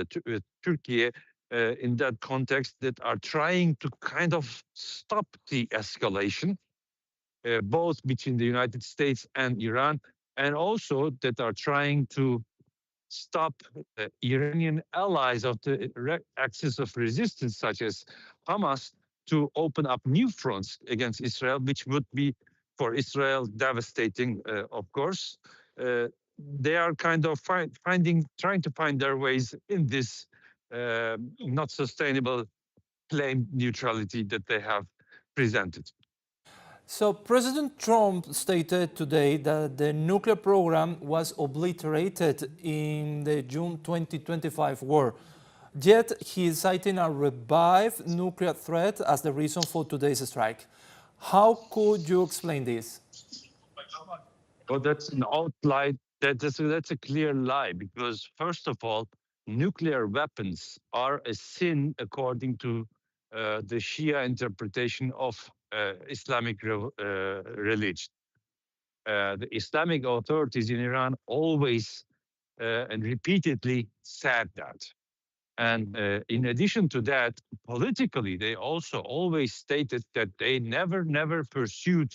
Turkey in that context, that are trying to kind of stop the escalation, both between the United States and Iran, and also that are trying to stop Iranian allies of the axis of resistance, such as Hamas, to open up new fronts against Israel, which would be for Israel devastating, of course. They are kind of trying to find their ways in this not sustainable claimed neutrality that they have presented. So President Trump stated today that the nuclear program was obliterated in the June 2025 war. Yet he is citing a revived nuclear threat as the reason for today's strike. How could you explain this? Well, that's an outline. That's a clear lie because, first of all, nuclear weapons are a sin according to the Shia interpretation of Islamic religion. The Islamic authorities in Iran always and repeatedly said that. And in addition to that, politically, they also always stated that they never pursued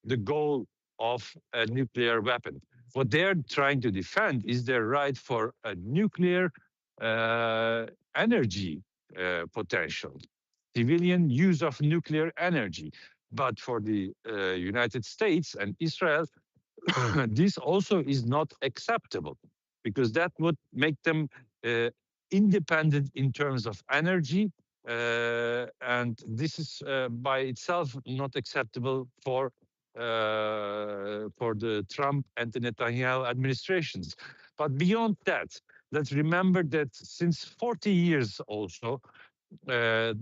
the goal of a nuclear weapon. What they're trying to defend is their right for a nuclear energy potential, civilian use of nuclear energy. But for the United States and Israel, this also is not acceptable because that would make them independent in terms of energy. And this is by itself not acceptable for the Trump and the Netanyahu administrations. But beyond that, let's remember that since 40 years also, the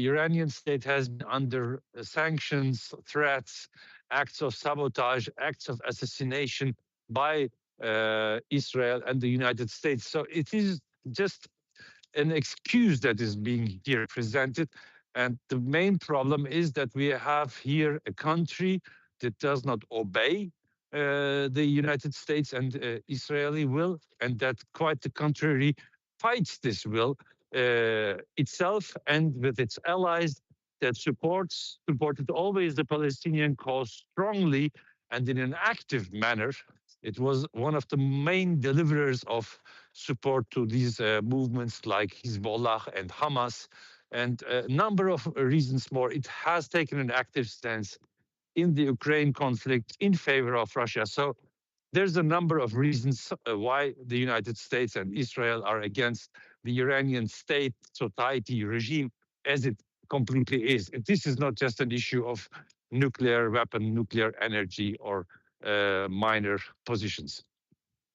Iranian state has been under sanctions, threats, acts of sabotage, acts of assassination by Israel and the United States. So it is just an excuse that is being here presented. And the main problem is that we have here a country that does not obey the United States and Israeli will, and that quite the contrary fights this will itself and with its allies that supported always the Palestinian cause strongly and in an active manner. It was one of the main deliverers of support to these movements like Hezbollah and Hamas, and a number of reasons more. It has taken an active stance in the Ukraine conflict in favor of Russia. So there's a number of reasons why the United States and Israel are against the Iranian state, society, regime, as it completely is. And this is not just an issue of nuclear weapon, nuclear energy, or minor positions.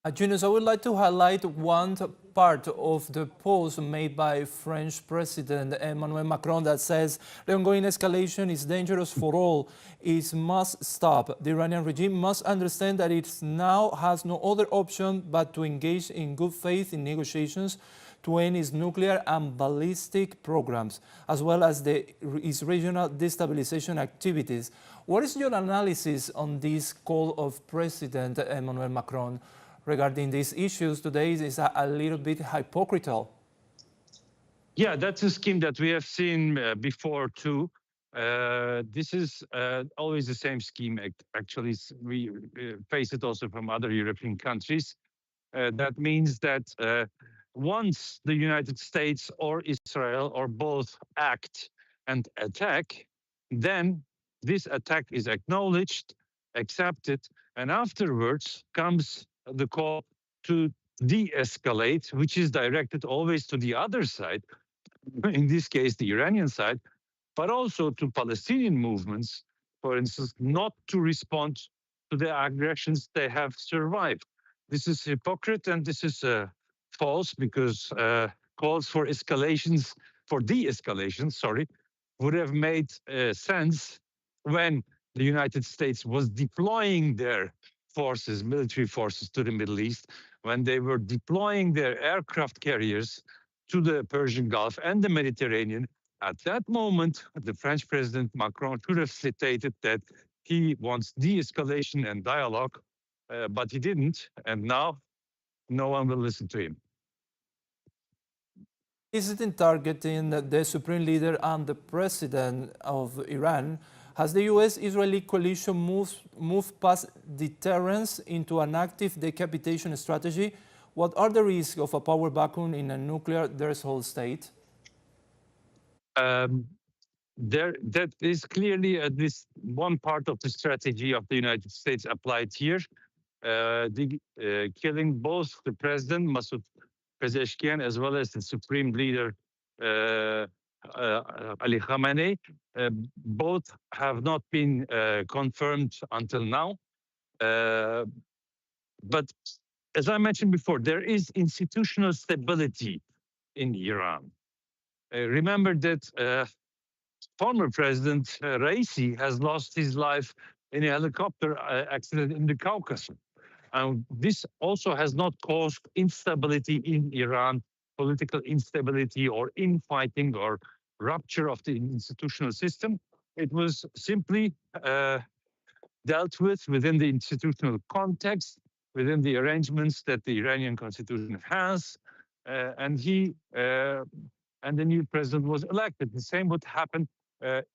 Yunus, I would like to highlight one part of the post made by French President Emmanuel Macron that says the ongoing escalation is dangerous for all. It must stop. The Iranian regime must understand that it now has no other option but to engage in good faith in negotiations to end its nuclear and ballistic programs, as well as its regional destabilization activities. What is your analysis on this call of President Emmanuel Macron regarding these issues? Today is a little bit hypocritical. Yeah, that's a scheme that we have seen before too. This is always the same scheme. Actually, we face it also from other European countries. That means that once the United States or Israel or both act and attack, then this attack is acknowledged, accepted, and afterwards comes the call to de-escalate, which is directed always to the other side, in this case, the Iranian side, but also to Palestinian movements, for instance, not to respond to the aggressions they have survived. This is hypocrite and this is false because calls for escalations, for de-escalation, sorry, would have made sense when the United States was deploying their forces, military forces to the Middle East, when they were deploying their aircraft carriers to the Persian Gulf and the Mediterranean. At that moment, the French President Macron should have stated that he wants de-escalation and dialogue, but he didn't, and now no one will listen to him. Is it in targeting the supreme leader and the president of Iran? Has the US-Israeli coalition moved past deterrence into an active decapitation strategy? What are the risks of a power vacuum in a nuclear threshold state? That is clearly this one part of the strategy of the United States applied here. Killing both the president, Masoud Pezeshkian, as well as the supreme leader, Ali Khamenei. Both have not been confirmed until now. But as I mentioned before, there is institutional stability in Iran. Remember that former President Raisi has lost his life in a helicopter accident in the Caucasus. And this also has not caused instability in Iran, political instability or infighting or rupture of the institutional system. It was simply dealt with within the institutional context, within the arrangements that the Iranian constitution has, and the new president was elected. The same would happen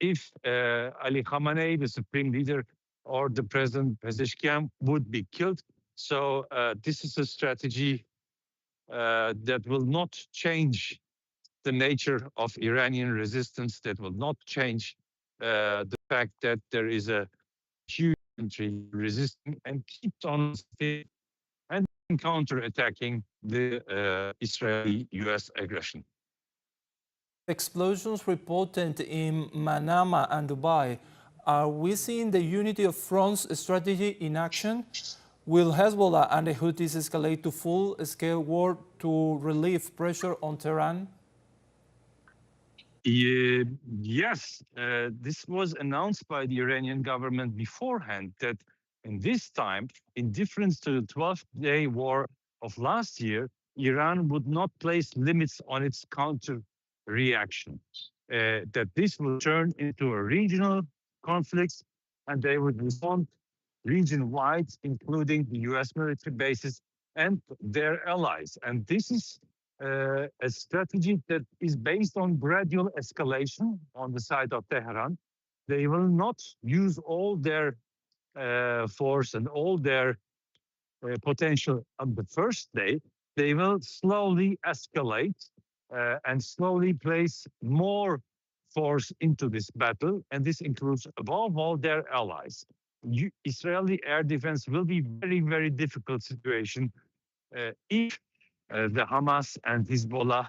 if Ali Khamenei, the supreme leader, or the president Pezeshkian would be killed. So this is a strategy that will not change the nature of Iranian resistance, that will not change the fact that there is a huge country resisting and keeps on and counterattacking the Israeli-US aggression. Explosions reported in Manama and Dubai. Are we seeing the unity of fronts strategy in action? Will Hezbollah and the Houthis escalate to full-scale war to relieve pressure on Tehran? Yes, this was announced by the Iranian government beforehand that in this time, in difference to the 12-day war of last year, Iran would not place limits on its counter-reaction, that this will turn into a regional conflict and they would respond region-wide, including the US military bases and their allies. And this is a strategy that is based on gradual escalation on the side of Tehran. They will not use all their force and all their potential on the first day. They will slowly escalate and slowly place more force into this battle. And this includes, above all, their allies. Israeli air defense will be very, very difficult situation if the Hamas and Hezbollah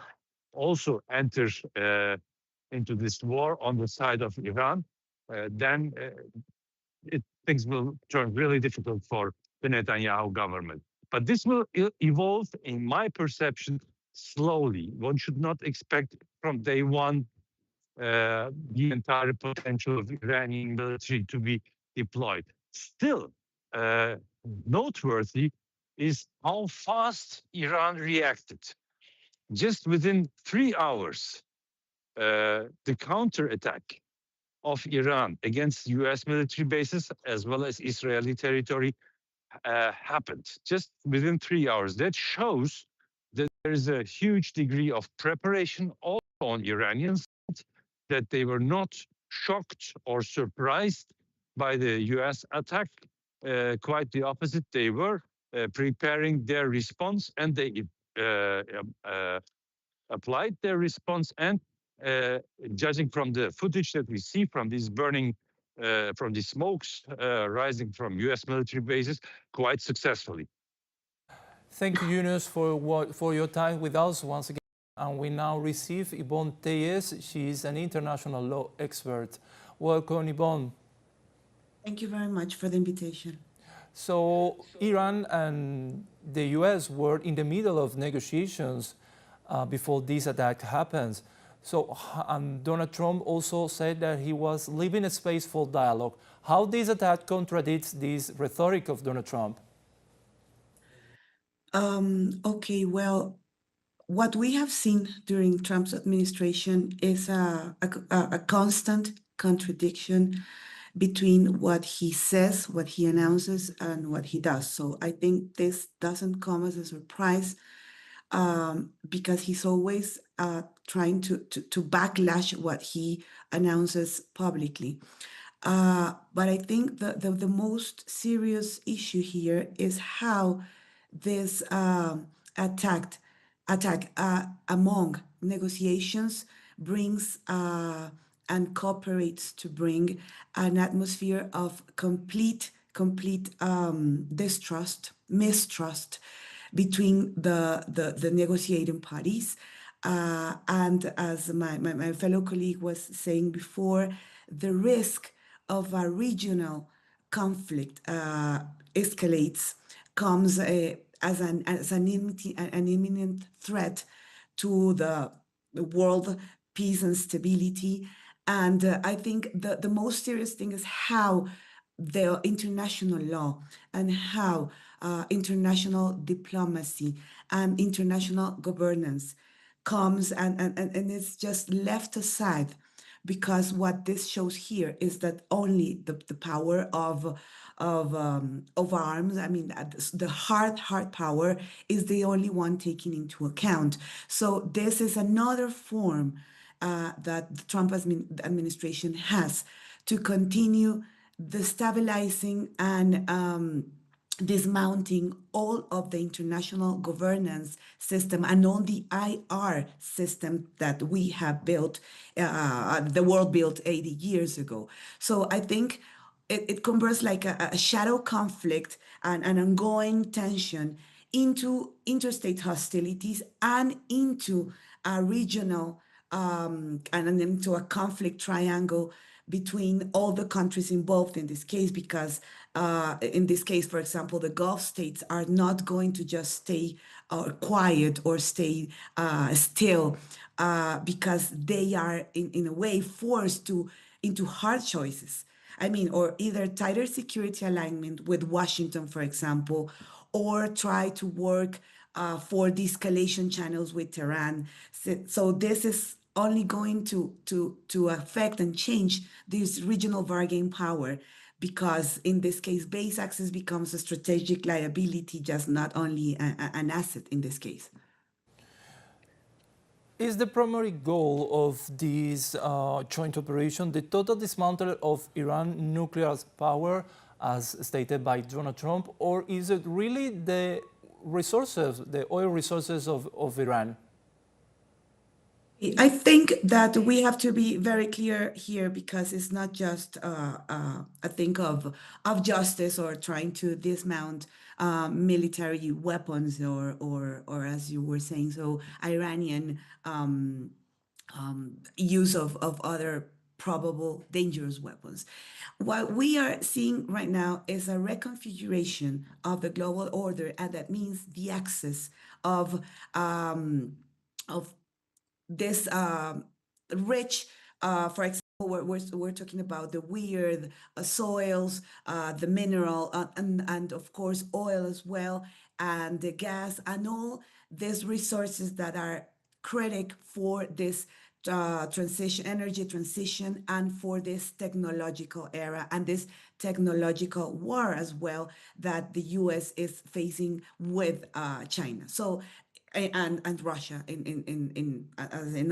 also enter into this war on the side of Iran, then things will turn really difficult for the Netanyahu government. But this will evolve, in my perception, slowly. One should not expect from day one the entire potential of Iranian military to be deployed. Still, noteworthy is how fast Iran reacted. Just within 3 hours, the counterattack of Iran against US military bases as well as Israeli territory happened just within 3 hours. That shows that there is a huge degree of preparation also on Iranian side, that they were not shocked or surprised by the US attack. Quite the opposite, they were preparing their response, and they applied their response, and judging from the footage that we see from these burning, from the smokes rising from US military bases, quite successfully. Thank you, Yunus, for your time with us once again. And we now receive Yvonne Teyes. She is an international law expert. Welcome, Yvonne. Thank you very much for the invitation. So Iran and the US were in the middle of negotiations before this attack happens. So Donald Trump also said that he was leaving a space for dialogue. How this attack contradicts this rhetoric of Donald Trump? Okay, well, what we have seen during Trump's administration is a constant contradiction between what he says, what he announces, and what he does. So I think this doesn't come as a surprise because he's always trying to backlash what he announces publicly. But I think the most serious issue here is how this attack among negotiations brings and cooperates to bring an atmosphere of complete mistrust between the negotiating parties. And as my fellow colleague was saying before, the risk of a regional conflict escalates, comes as an imminent threat to the world peace and stability. And I think the most serious thing is how the international law and how international diplomacy and international governance comes and it's just left aside, because what this shows here is that only the power of arms, I mean, the hard power is the only one taken into account. So this is another form that the Trump administration has to continue destabilizing and dismounting all of the international governance system and all the IR system that we have built, the world built 80 years ago. So I think it converts like a shadow conflict and an ongoing tension into interstate hostilities and into a regional and into a conflict triangle between all the countries involved in this case, because in this case, for example, the Gulf states are not going to just stay quiet or stay still because they are in a way forced into hard choices. I mean, or either tighter security alignment with Washington, for example, or try to work for de-escalation channels with Tehran. So this is only going to affect and change this regional bargaining power, because in this case, base access becomes a strategic liability, just not only an asset in this case. Is the primary goal of this joint operation the total dismantling of Iran nuclear power, as stated by Donald Trump, or is it really the resources, the oil resources of Iran? I think that we have to be very clear here, because it's not just a thing of justice or trying to dismount military weapons or as you were saying, so Iranian use of other probable dangerous weapons. What we are seeing right now is a reconfiguration of the global order, and that means the access of this rich, for example, we're talking about the weird soils, the mineral, and of course oil as well, and the gas, and all these resources that are critic for this transition, energy transition, and for this technological era and this technological war as well that the U.S. is facing with China. So and Russia in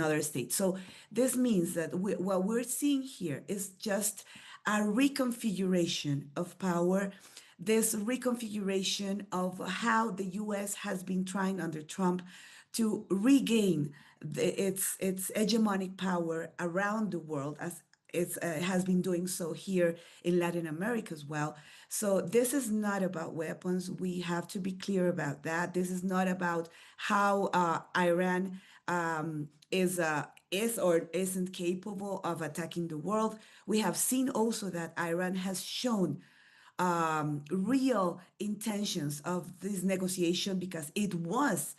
other states. So this means that what we're seeing here is just a reconfiguration of power, this reconfiguration of how the U.S. has been trying under Trump to regain its hegemonic power around the world, as it has been doing so here in Latin America as well. So this is not about weapons. We have to be clear about that. This is not about how Iran is or isn't capable of attacking the world. We have seen also that Iran has shown real intentions of this negotiation because it was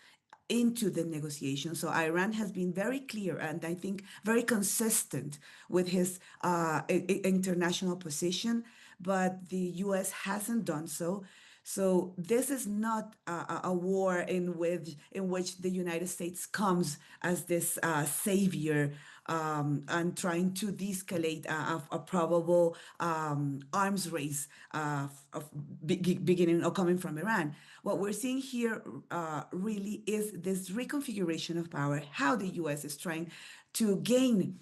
into the negotiation. So Iran has been very clear and I think very consistent with his international position, but the U.S. hasn't done so. So this is not a war in which the United States comes as this savior and trying to de-escalate a probable arms race beginning or coming from Iran. What we're seeing here really is this reconfiguration of power, how the U.S. is trying to gain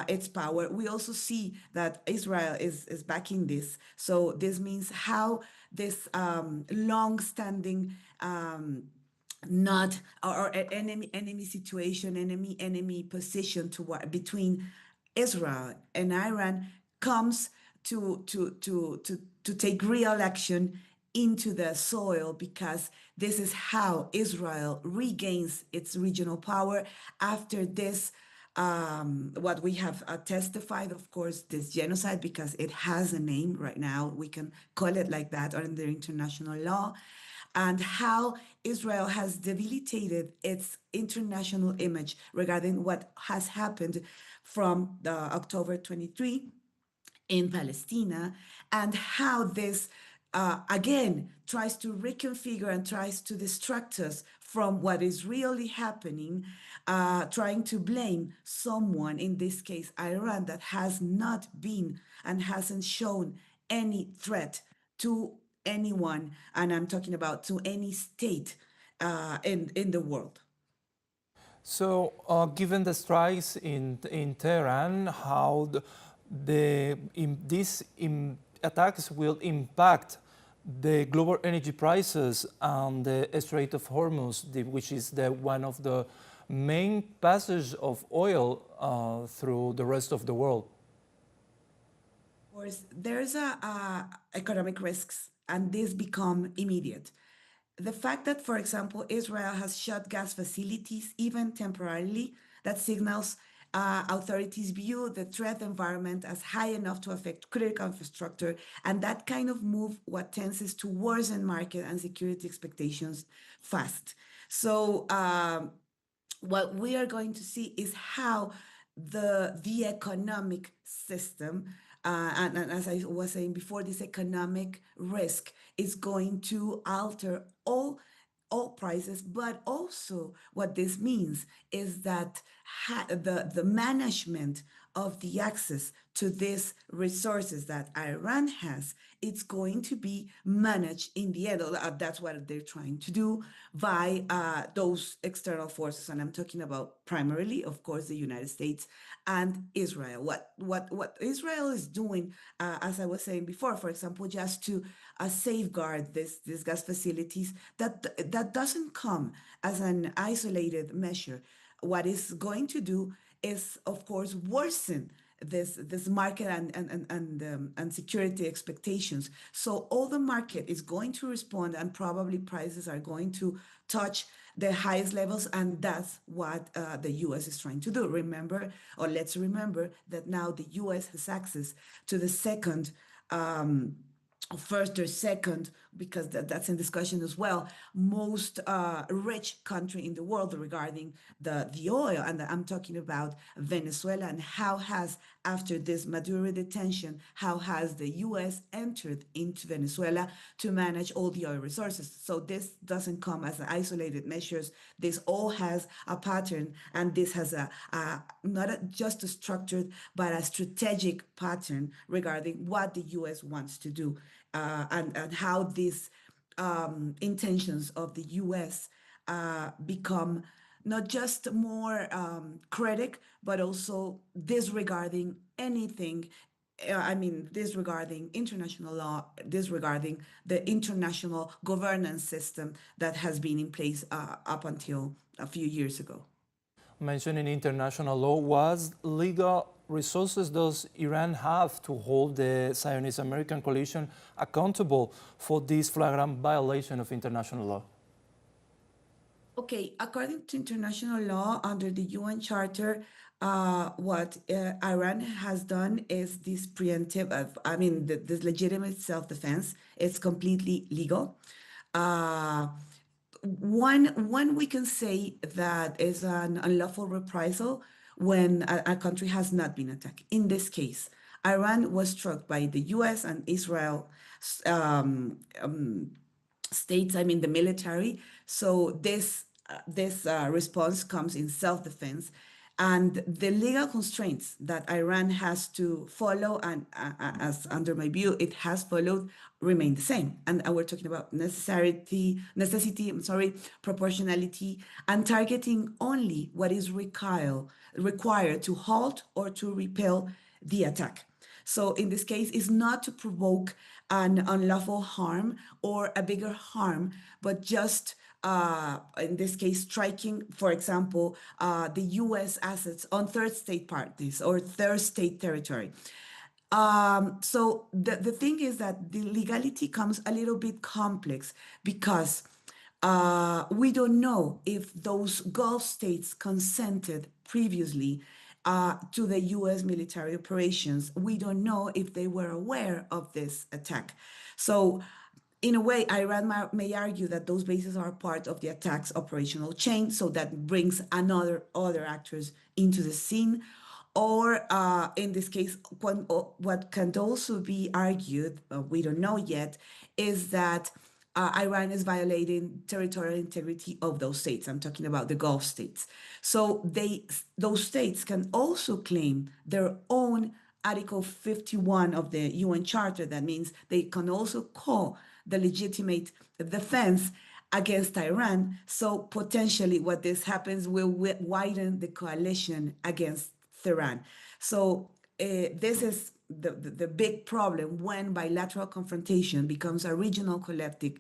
its power. We also see that Israel is backing this. So this means how this long-standing not or enemy situation, enemy position between Israel and Iran comes to take real action into the soil, because this is how Israel regains its regional power after this what we have testified, of course, this genocide, because it has a name right now. We can call it like that under international law. And how Israel has debilitated its international image regarding what has happened from the October 23 in Palestine, and how this again tries to reconfigure and tries to distract us from what is really happening, trying to blame someone, in this case Iran, that has not been and hasn't shown any threat to anyone, and I'm talking about to any state in the world. So, given the strikes in Tehran, how these attacks will impact the global energy prices and the Strait of Hormuz, which is one of the main passages of oil through the rest of the world? Of course, there's economic risks, and these become immediate. The fact that, for example, Israel has shut gas facilities, even temporarily, that signals authorities view the threat environment as high enough to affect critical infrastructure, and that kind of move what tends is to worsen market and security expectations fast. So what we are going to see is how the economic system, and as I was saying before, this economic risk is going to alter all prices, but also what this means is that the management of the access to these resources that Iran has, it's going to be managed in the end. That's what they're trying to do by those external forces, and I'm talking about primarily, of course, the United States and Israel. What Israel is doing, as I was saying before, for example, just to safeguard these gas facilities, that doesn't come as an isolated measure. What is going to do is, of course, worsen this market and security expectations. So all the market is going to respond, and probably prices are going to touch the highest levels, and that's what the U.S. is trying to do. Remember, or let's remember that now the U.S. has access to the second. First or second, because that's in discussion as well, most rich country in the world regarding the oil. And I'm talking about Venezuela, and how has, after this Maduro detention, how has the U.S. entered into Venezuela to manage all the oil resources. So this doesn't come as isolated measures. This all has a pattern, and this has not just a structured, but a strategic pattern regarding what the U.S. wants to do. And how these intentions of the U.S. Become not just more critic, but also disregarding anything. Disregarding international law, disregarding the international governance system that has been in place up until a few years ago. Mentioning international law, what legal resources does Iran have to hold the Zionist American coalition accountable for this flagrant violation of international law? Okay, according to international law, under the UN Charter, what Iran has done is this preemptive, this legitimate self-defense. It's completely legal. One we can say that is an unlawful reprisal when a country has not been attacked. In this case, Iran was struck by the U.S. and Israel states, the military. So this response comes in self-defense. And the legal constraints that Iran has to follow, and as under my view, it has followed, remain the same. And we're talking about necessity, proportionality, and targeting only what is required to halt or to repel the attack. So in this case, it's not to provoke an unlawful harm or a bigger harm, but just in this case, striking, for example, the U.S. assets on third state parties or third state territory. So the thing is that the legality comes a little bit complex because we don't know if those Gulf states consented previously to the U.S. military operations. We don't know if they were aware of this attack. So in a way, Iran may argue that those bases are part of the attack's operational chain, so that brings other actors into the scene. Or in this case, what can also be argued, we don't know yet, is that Iran is violating territorial integrity of those states. I'm talking about the Gulf states. So those states can also claim their own Article 51 of the UN Charter. That means they can also call the legitimate defense against Iran. So potentially what this happens will widen the coalition against Tehran. So this is the big problem when bilateral confrontation becomes a regional collective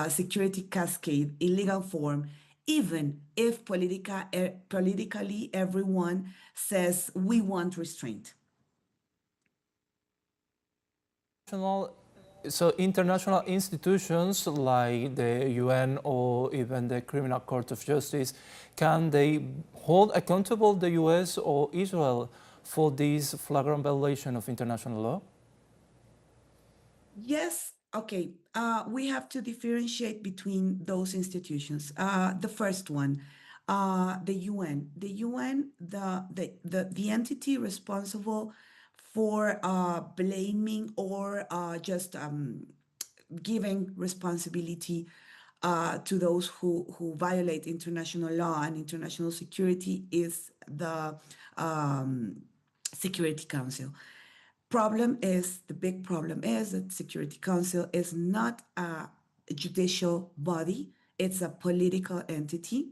security cascade in legal form, even if politically everyone says we want restraint. So international institutions like the UN or even the Criminal Court of Justice, can they hold accountable the US or Israel for this flagrant violation of international law? Yes. Okay. We have to differentiate between those institutions. The first one, the UN. The UN, the entity responsible for blaming or just giving responsibility to those who violate international law and international security is the Security Council. The big problem is that Security Council is not a judicial body. It's a political entity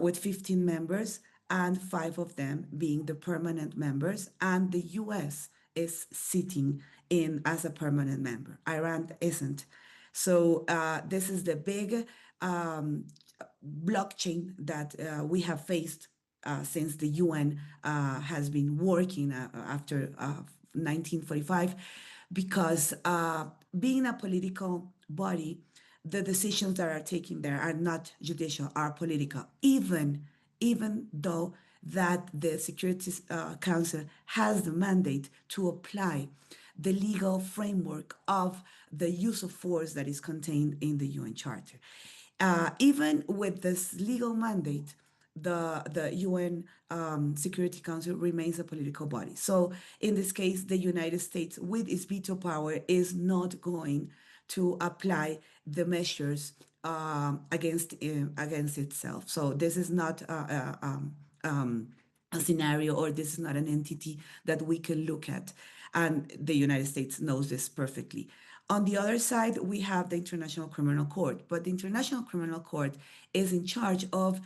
with 15 members, and 5 of them being the permanent members, and the US is sitting in as a permanent member. Iran isn't. So this is the big blockchain that we have faced since the UN has been working after 1945, because being a political body, the decisions that are taken there are not judicial, are political, even though that the Security Council has the mandate to apply the legal framework of the use of force that is contained in the UN Charter. Even with this legal mandate, the UN Security Council remains a political body. So in this case, the United States, with its veto power, is not going to apply the measures against itself. So this is not a scenario, or this is not an entity that we can look at. And the United States knows this perfectly. On the other side, we have the International Criminal Court, but the International Criminal Court is in charge of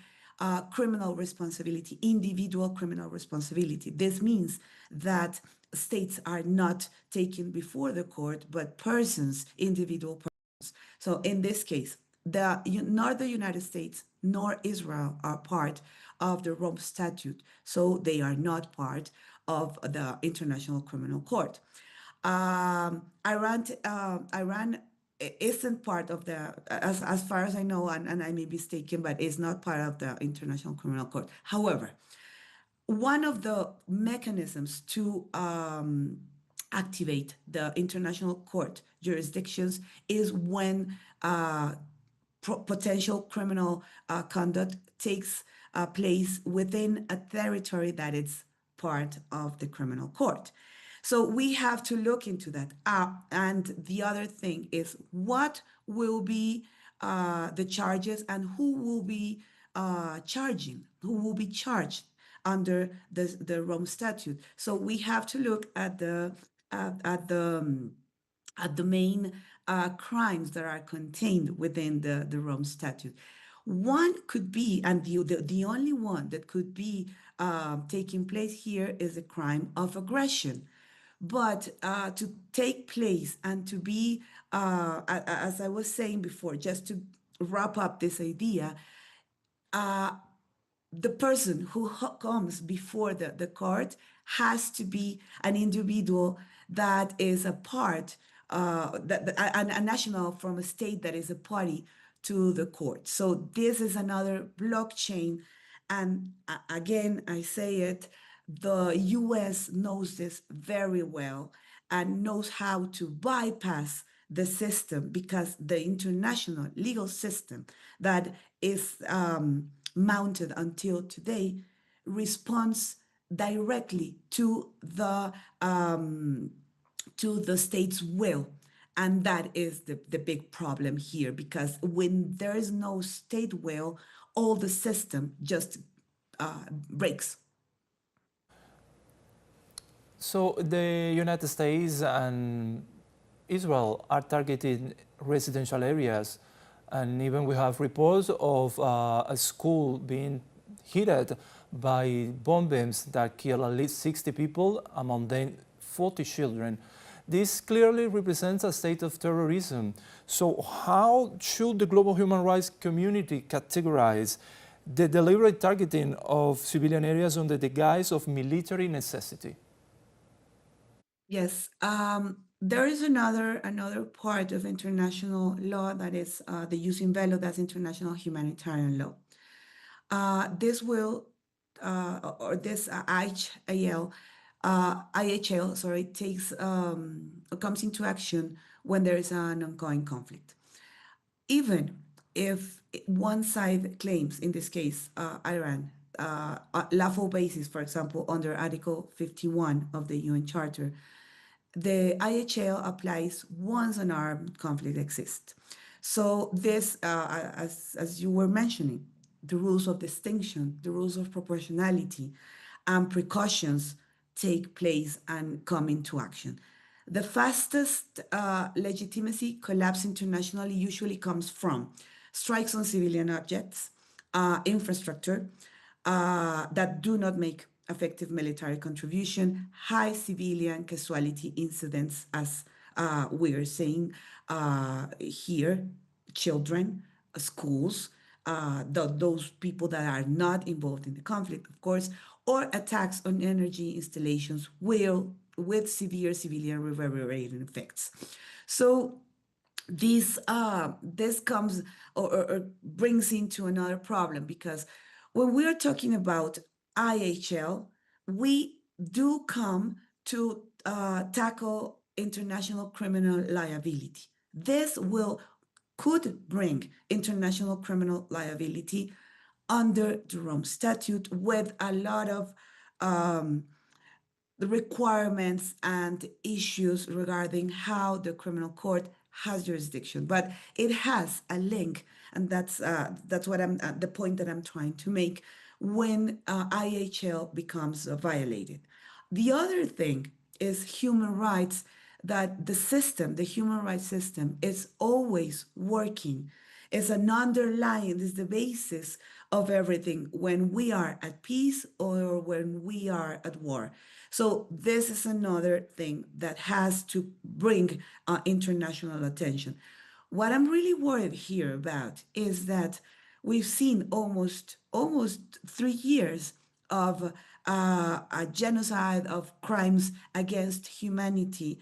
criminal responsibility, individual criminal responsibility. This means that states are not taken before the court, but persons, individual persons. So in this case, nor the United States nor Israel are part of the Rome Statute, so they are not part of the International Criminal Court. Iran isn't part of the, as far as I know, and I may be mistaken, but is not part of the International Criminal Court. However, one of the mechanisms to activate the International Court jurisdictions is when potential criminal conduct takes place within a territory that is part of the criminal court. So we have to look into that. And the other thing is, what will be the charges, and who will be who will be charged under the Rome Statute. So we have to look at the main crimes that are contained within the Rome Statute. One could be, and the only one that could be taking place here, is a crime of aggression. But to take place and to be, as I was saying before, just to wrap up this idea, the person who comes before the court has to be an individual that is a part, a national from a state that is a party to the court. So this is another blockchain. And again, I say it, the US knows this very well and knows how to bypass the system, because the international legal system that is mounted until today responds directly to the state's will. And that is the big problem here, because when there is no state will, all the system just breaks. So the United States and Israel are targeting residential areas, and even we have reports of a school being hit by bombings that killed at least 60 people, among them 40 children. This clearly represents a state of terrorism. So how should the global human rights community categorize the deliberate targeting of civilian areas under the guise of military necessity? Yes, there is another part of international law that is the jus in bello, that's international humanitarian law. This will, or this IHL, takes comes into action when there is an ongoing conflict. Even if one side claims, in this case, Iran, lawful basis, for example, under Article 51 of the UN Charter, the IHL applies once an armed conflict exists. So this, as you were mentioning, the rules of distinction, the rules of proportionality, and precautions take place and come into action. The fastest legitimacy collapse internationally usually comes from strikes on civilian objects, infrastructure that do not make effective military contribution, high civilian casualty incidents, as we are saying here, children, schools, those people that are not involved in the conflict, of course, or attacks on energy installations with severe civilian reverberating effects. So this comes or brings into another problem, because when we are talking about IHL, we do come to tackle international criminal liability. This could bring international criminal liability under the Rome Statute, with a lot of the requirements and issues regarding how the criminal court has jurisdiction, but it has a link, and that's what I'm the point that I'm trying to make when IHL becomes violated. The other thing is human rights, that the human rights system is always working. It's an underlying, is the basis of everything when we are at peace or when we are at war. So this is another thing that has to bring international attention. What I'm really worried here about is that we've seen almost 3 years of a genocide, of crimes against humanity,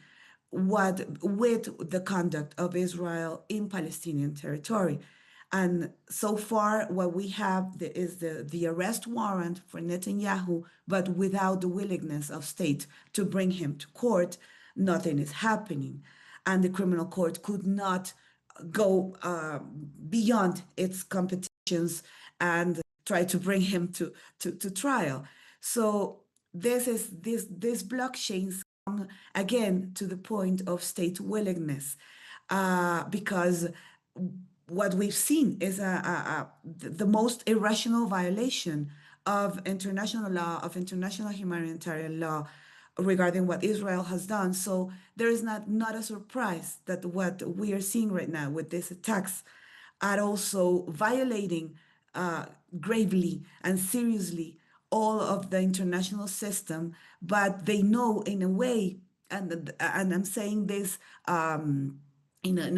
with the conduct of Israel in Palestinian territory. And so far, what we have is the arrest warrant for Netanyahu, but without the willingness of state to bring him to court. Nothing is happening. And the criminal court could not go beyond its competitions and try to bring him to trial. So this blockchains come again to the point of state willingness, because what we've seen is the most irrational violation of international law, of international humanitarian law, regarding what Israel has done. So there is not a surprise that what we are seeing right now with these attacks are also violating gravely and seriously all of the international system. But they know, in a way, and I'm saying this in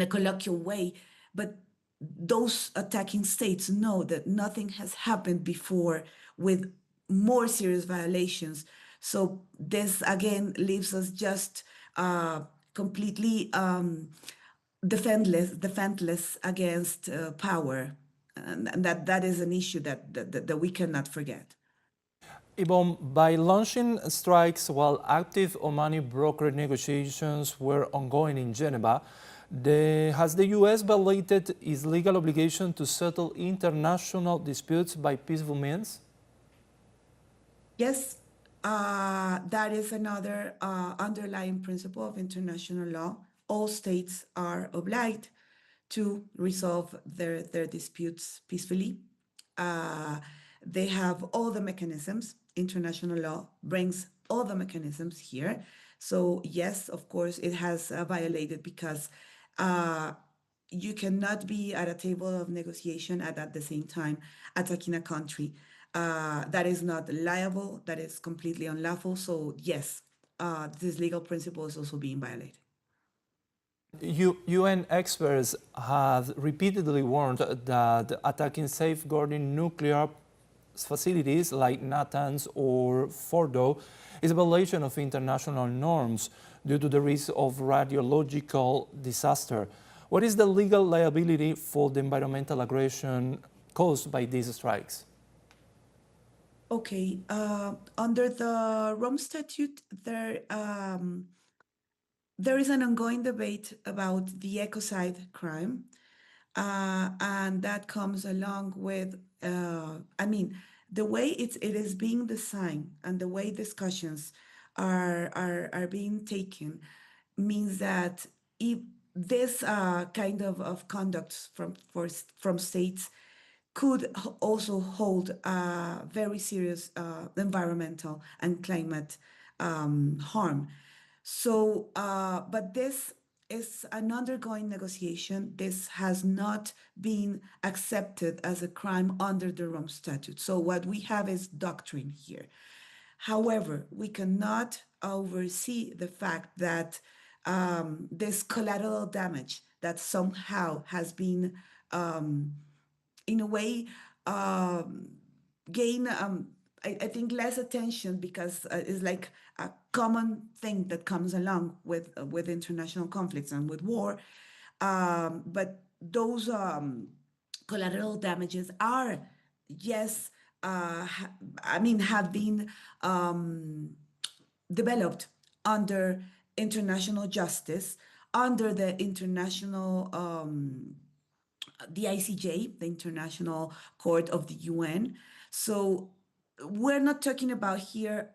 a colloquial way, but those attacking states know that nothing has happened before with more serious violations. So this again leaves us just completely defenseless against power, and that is an issue that we cannot forget. Yvonne, by launching strikes while active Omani broker negotiations were ongoing in Geneva, has the U.S. violated its legal obligation to settle international disputes by peaceful means? Yes, that is another underlying principle of international law. All states are obliged to resolve their disputes peacefully. They have all the mechanisms. International law brings all the mechanisms here. So yes, of course, it has violated, because you cannot be at a table of negotiation and at the same time attacking a country. That is not liable, that is completely unlawful. So yes, this legal principle is also being violated. UN experts have repeatedly warned that attacking safeguarding nuclear facilities like Natanz or Fordo is a violation of international norms due to the risk of radiological disaster. What is the legal liability for the environmental aggression caused by these strikes? Okay, under the Rome Statute, there is an ongoing debate about the ecocide crime, and that comes along with, the way it is being designed and the way discussions are being taken means that if this kind of conduct from states could also hold very serious environmental and climate harm. So, but this is an ongoing negotiation. This has not been accepted as a crime under the Rome Statute. So what we have is doctrine here. However, we cannot oversee the fact that this collateral damage that somehow has been in a way, gain, I think, less attention because it's like a common thing that comes along with international conflicts and with war. But those collateral damages are, yes, have been developed under international justice, under the international the ICJ, the International Court of the UN. So we're not talking about here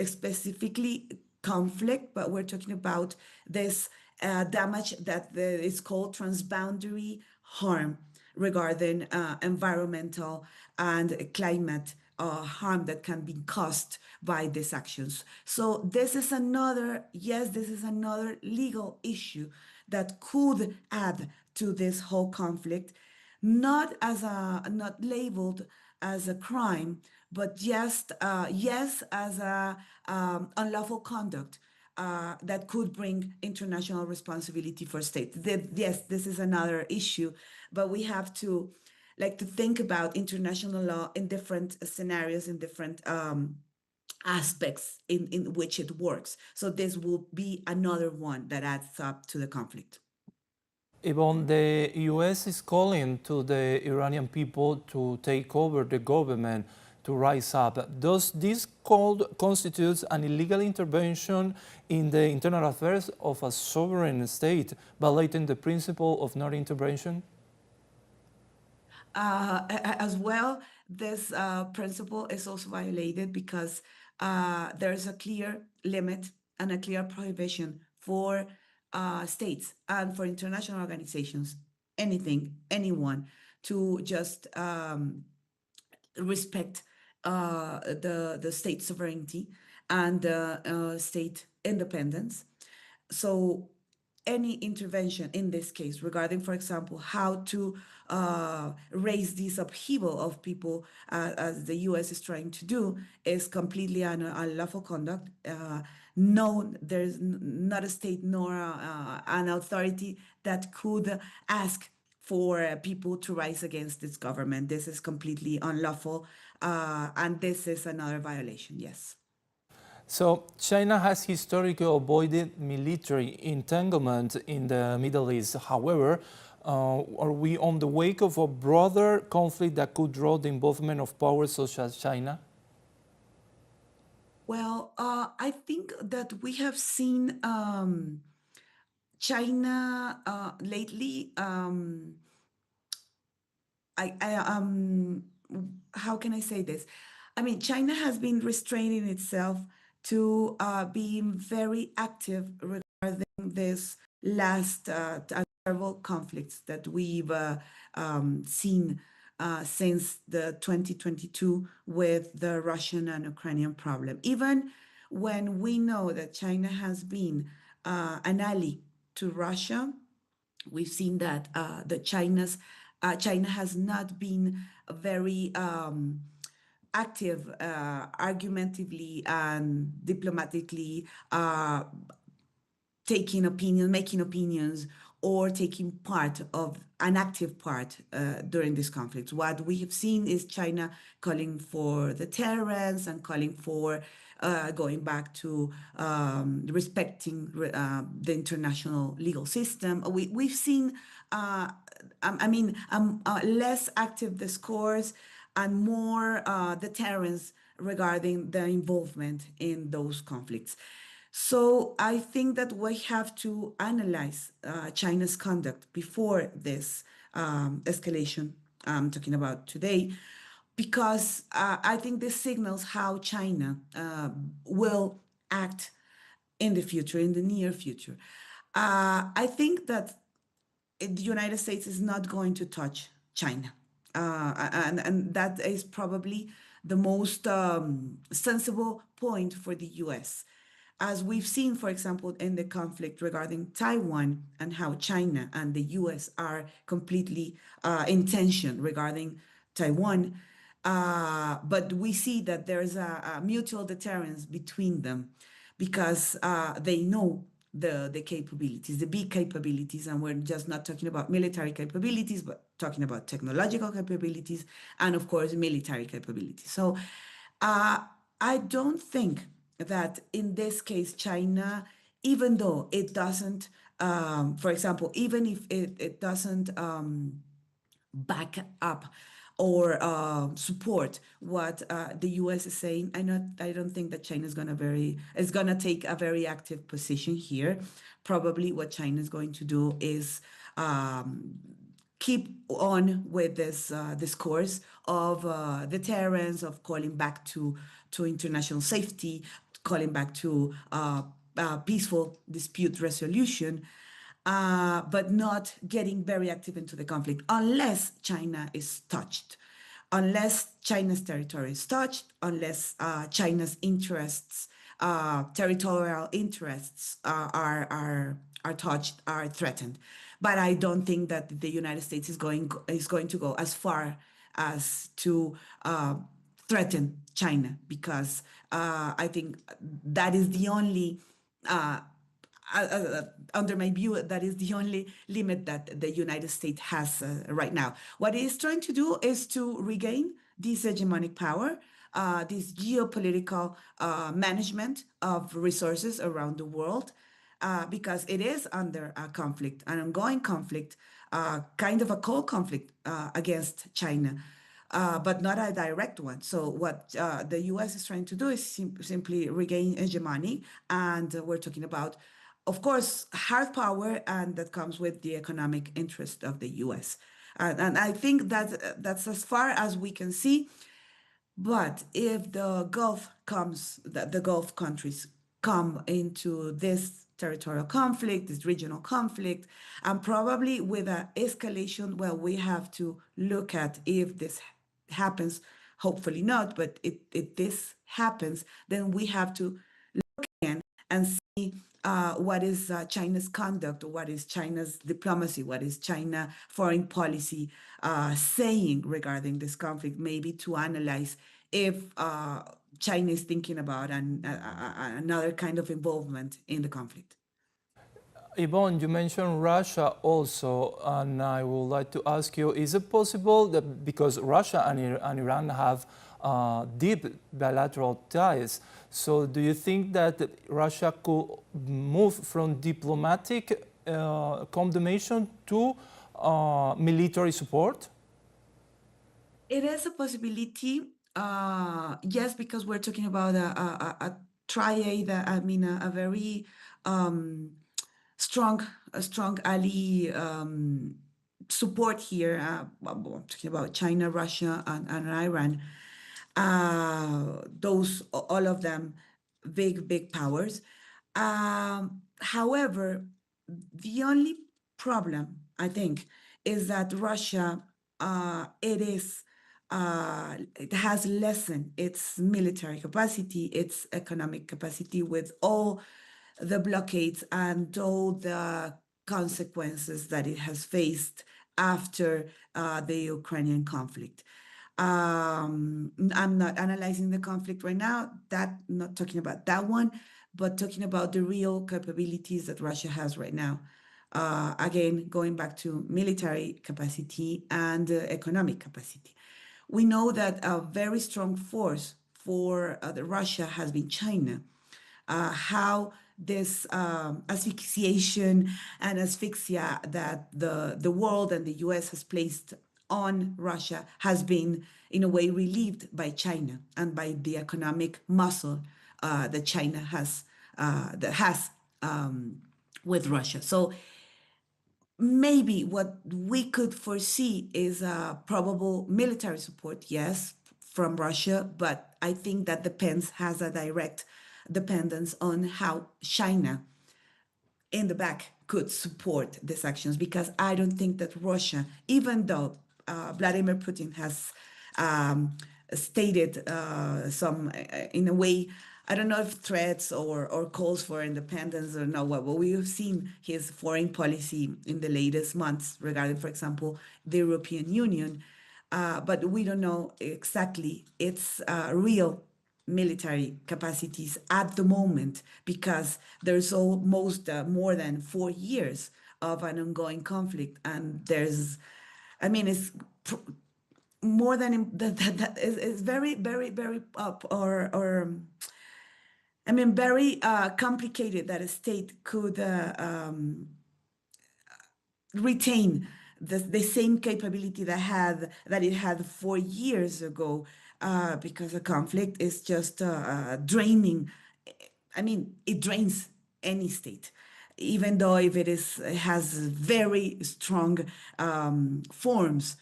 specifically conflict, but we're talking about this damage that is called transboundary harm regarding environmental and climate harm that can be caused by these actions. So this is another, yes, this is another legal issue that could add to this whole conflict, not labeled as a crime, but just yes, as a unlawful conduct that could bring international responsibility for states. Yes, this is another issue, but we have to think about international law in different scenarios, in different aspects in which it works. So this will be another one that adds up to the conflict. Yvonne, the US is calling to the Iranian people to take over the government, to rise up. Does this constitute an illegal intervention in the internal affairs of a sovereign state, violating the principle of non-intervention? As well, this principle is also violated because there's a clear limit and a clear prohibition for states and for international organizations, anyone, to just respect the state sovereignty and state independence. So any intervention in this case regarding, for example, how to raise this upheaval of people as the US is trying to do is completely unlawful conduct. No, there's not a state nor an authority that could ask for people to rise against its government. This is completely unlawful, and this is another violation, yes. So China has historically avoided military entanglement in the Middle East. However, are we on the wake of a broader conflict that could draw the involvement of powers such as China? Well, I think that we have seen China lately. How can I say this? I mean, China has been restraining itself to being very active regarding this last terrible conflicts that we've seen since the 2022 with the Russian and Ukrainian problem. Even when we know that China has been an ally to Russia, we've seen that China has not been very active, argumentatively and diplomatically making opinions, or taking part of an active part during this conflict. What we have seen is China calling for the deterrence and calling for going back to respecting the international legal system. We've seen, less active discourse and more deterrence regarding the involvement in those conflicts. So I think that we have to analyze China's conduct before this escalation I'm talking about today, because I think this signals how China will act in the future, in the near future. I think that the United States is not going to touch China. And that is probably the most sensible point for the US. As we've seen, for example, in the conflict regarding Taiwan and how China and the US are completely in tension regarding Taiwan. But we see that there's a mutual deterrence between them because they know the capabilities, the big capabilities, and we're just not talking about military capabilities, but talking about technological capabilities and, of course, military capabilities. So I don't think that in this case, China, even though it doesn't, for example, even if it doesn't back up or support what the U.S. is saying, I don't think that China is gonna take a very active position here. Probably what China is going to do is keep on with this discourse of deterrence, of calling back to international safety, calling back to peaceful dispute resolution. But not getting very active into the conflict unless China is touched, unless China's territory is touched, unless China's interests, territorial interests are touched, are threatened. But I don't think that the United States is going to go as far as to threaten China, because I think that is the only under my view, that is the only limit that the United States has right now. What it is trying to do is to regain this hegemonic power, this geopolitical management of resources around the world, because it is under a conflict, an ongoing conflict, kind of a cold conflict against China. But not a direct one. So what the U.S. is trying to do is simply regain hegemony, and we're talking about, of course, hard power, and that comes with the economic interest of the U.S. And I think that's as far as we can see. But if the Gulf the Gulf countries come into this territorial conflict, this regional conflict, and probably with an escalation, well, we have to look at if this happens. Hopefully not, but if this happens, then we have to look again and see what is China's conduct, what is China's diplomacy, what is China foreign policy saying regarding this conflict, maybe to analyze if China is thinking about another kind of involvement in the conflict. Yvonne, you mentioned Russia also, and I would like to ask you, is it possible that because Russia and Iran have deep bilateral ties, so do you think that Russia could move from diplomatic condemnation to military support? It is a possibility, yes, because we're talking about a triad, a very strong ally support here. I'm talking about China, Russia, and Iran. All of them, big powers. However, the only problem, I think, is that Russia, it has lessened its military capacity, its economic capacity, with all the blockades and all the consequences that it has faced after the Ukrainian conflict. I'm not analyzing the conflict right now, not talking about that one, but talking about the real capabilities that Russia has right now. Again, going back to military capacity and economic capacity. We know that a very strong force for Russia has been China. How this asphyxiation and asphyxia that the world and the US has placed on Russia has been, in a way, relieved by China and by the economic muscle that China has with Russia. So maybe what we could foresee is a probable military support, yes, from Russia, but I think that has a direct dependence on how China in the back could support these actions, because I don't think that Russia, even though Vladimir Putin has stated some, in a way, I don't know if threats or calls for independence or not, but we have seen his foreign policy in the latest months regarding, for example, the European Union, but we don't know exactly its real military capacities at the moment, because there's almost more than 4 years of an ongoing conflict, and there's, I mean, it's more than that is very, very, very I mean, very complicated that a state could retain the same capability that it had 4 years ago, because a conflict is just draining. I mean, it drains any state, even though if it has very strong forms,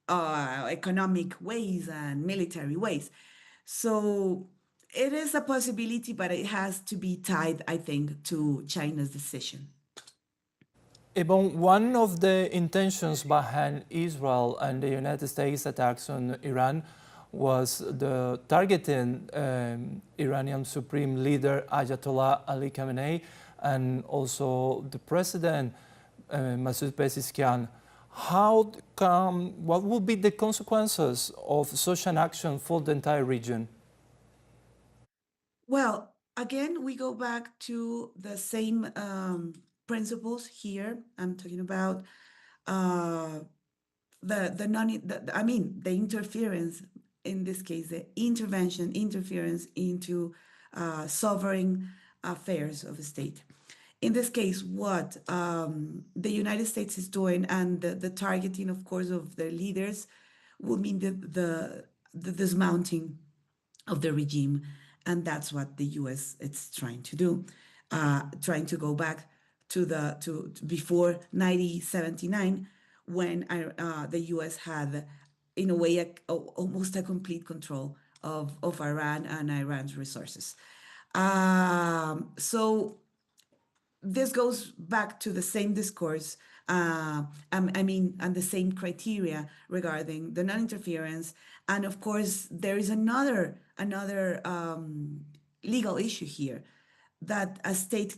economic ways and military ways. So it is a possibility, but it has to be tied, I think, to China's decision. Ibon, one of the intentions behind Israel and the United States attacks on Iran was the targeting Iranian Supreme Leader Ayatollah Ali Khamenei and also the President Masoud Pezeshkian. What would be the consequences of such an action for the entire region? Well, again, we go back to the same principles here. I'm talking about the interference, in this case, the interference into sovereign affairs of a state. In this case, what the United States is doing and the targeting, of course, of their leaders will mean the dismounting of the regime. And that's what the U.S. is trying to do, trying to go back to before 1979, when the U.S. had, in a way, almost a complete control of Iran and Iran's resources. So this goes back to the same discourse, and the same criteria regarding the non-interference. And of course, there is another legal issue here, that a state,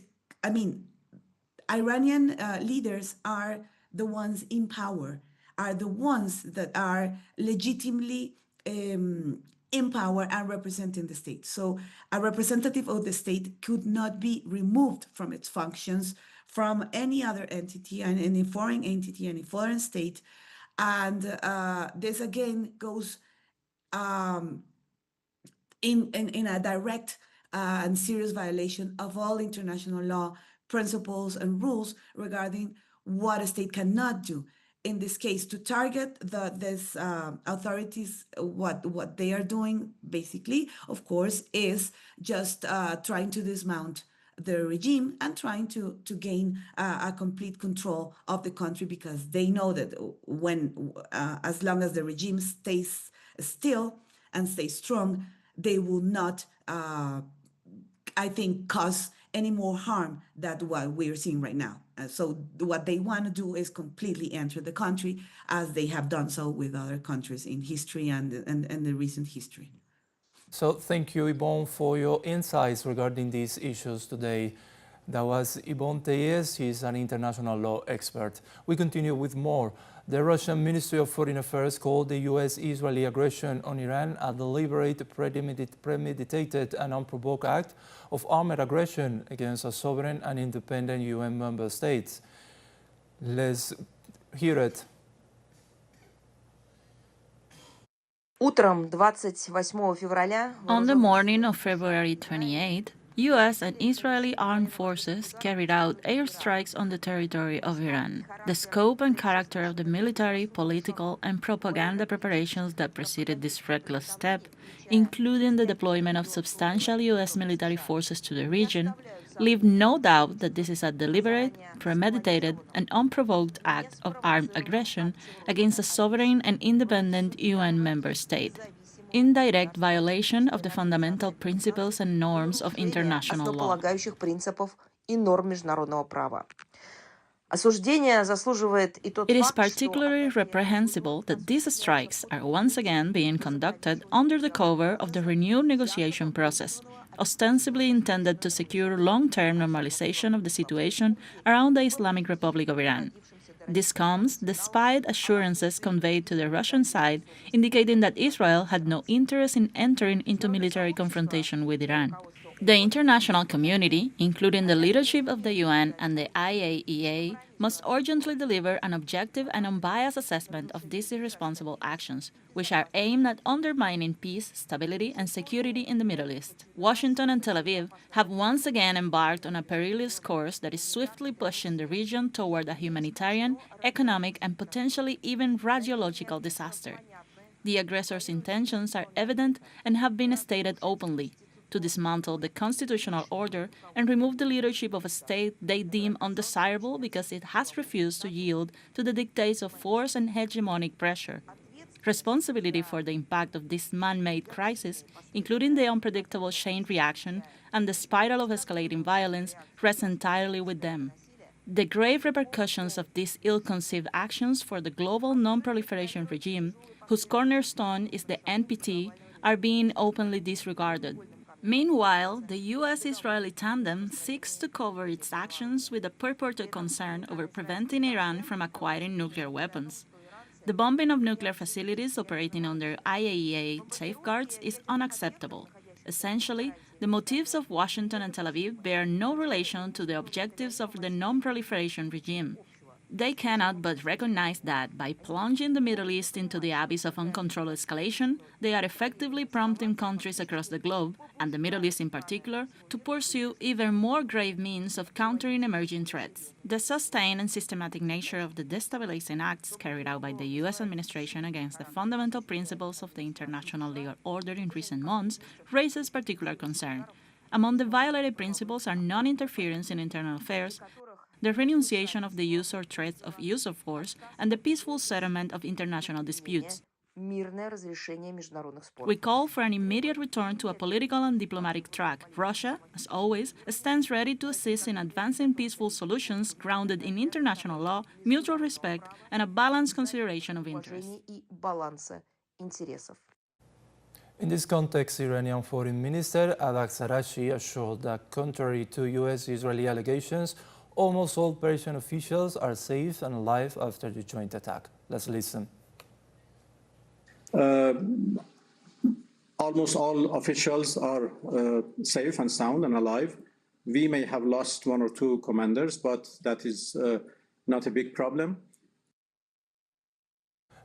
Iranian leaders are the ones in power, are the ones that are legitimately in power and representing the state. So a representative of the state could not be removed from its functions from any other entity, and any foreign entity, any foreign state. And this again goes in a direct and serious violation of all international law principles and rules regarding what a state cannot do. In this case, to target these authorities, what they are doing, basically, of course, is just trying to dismount the regime and trying to gain a complete control of the country, because they know that as long as the regime stays still and stays strong, they will not, I think, cause any more harm than what we're seeing right now. So what they want to do is completely enter the country, as they have done so with other countries in history and the recent history. So thank you, Ibon, for your insights regarding these issues today. That was Ibon Teyes. He's an international law expert. We continue with more. The Russian Ministry of Foreign Affairs called the U.S.-Israeli aggression on Iran a deliberate, premeditated and unprovoked act of armed aggression against a sovereign and independent UN member state. Let's hear it. On the morning of February 28, U.S. and Israeli armed forces carried out airstrikes on the territory of Iran. The scope and character of the military, political, and propaganda preparations that preceded this reckless step, including the deployment of substantial U.S. military forces to the region, leave no doubt that this is a deliberate, premeditated, and unprovoked act of armed aggression against a sovereign and independent UN member state, in direct violation of the fundamental principles and norms of international law. It is particularly reprehensible that these strikes are once again being conducted under the cover of the renewed negotiation process, ostensibly intended to secure long-term normalization of the situation around the Islamic Republic of Iran. This comes despite assurances conveyed to the Russian side indicating that Israel had no interest in entering into military confrontation with Iran. The international community, including the leadership of the UN and the IAEA, must urgently deliver an objective and unbiased assessment of these irresponsible actions, which are aimed at undermining peace, stability, and security in the Middle East. Washington and Tel Aviv have once again embarked on a perilous course that is swiftly pushing the region toward a humanitarian, economic, and potentially even radiological disaster. The aggressor's intentions are evident and have been stated openly: to dismantle the constitutional order and remove the leadership of a state they deem undesirable because it has refused to yield to the dictates of force and hegemonic pressure. Responsibility for the impact of this man-made crisis, including the unpredictable chain reaction and the spiral of escalating violence, rests entirely with them. The grave repercussions of these ill-conceived actions for the global non-proliferation regime, whose cornerstone is the NPT, are being openly disregarded. Meanwhile, the U.S.-Israeli tandem seeks to cover its actions with a purported concern over preventing Iran from acquiring nuclear weapons. The bombing of nuclear facilities operating under IAEA safeguards is unacceptable. Essentially, the motives of Washington and Tel Aviv bear no relation to the objectives of the non-proliferation regime. They cannot but recognize that by plunging the Middle East into the abyss of uncontrolled escalation, they are effectively prompting countries across the globe, and the Middle East in particular, to pursue even more grave means of countering emerging threats. The sustained and systematic nature of the destabilizing acts carried out by the U.S. administration against the fundamental principles of the international legal order in recent months raises particular concern. Among the violated principles are non-interference in internal affairs, the renunciation of the use or threat of use of force, and the peaceful settlement of international disputes. We call for an immediate return to a political and diplomatic track. Russia, as always, stands ready to assist in advancing peaceful solutions grounded in international law, mutual respect, and a balanced consideration of interests. In this context, Iranian Foreign Minister Abbas Araghchi assured that contrary to U.S.-Israeli allegations, almost all Persian officials are safe and alive after the joint attack. Let's listen. Almost all officials are safe and sound and alive. We may have lost one or two commanders, but that is not a big problem.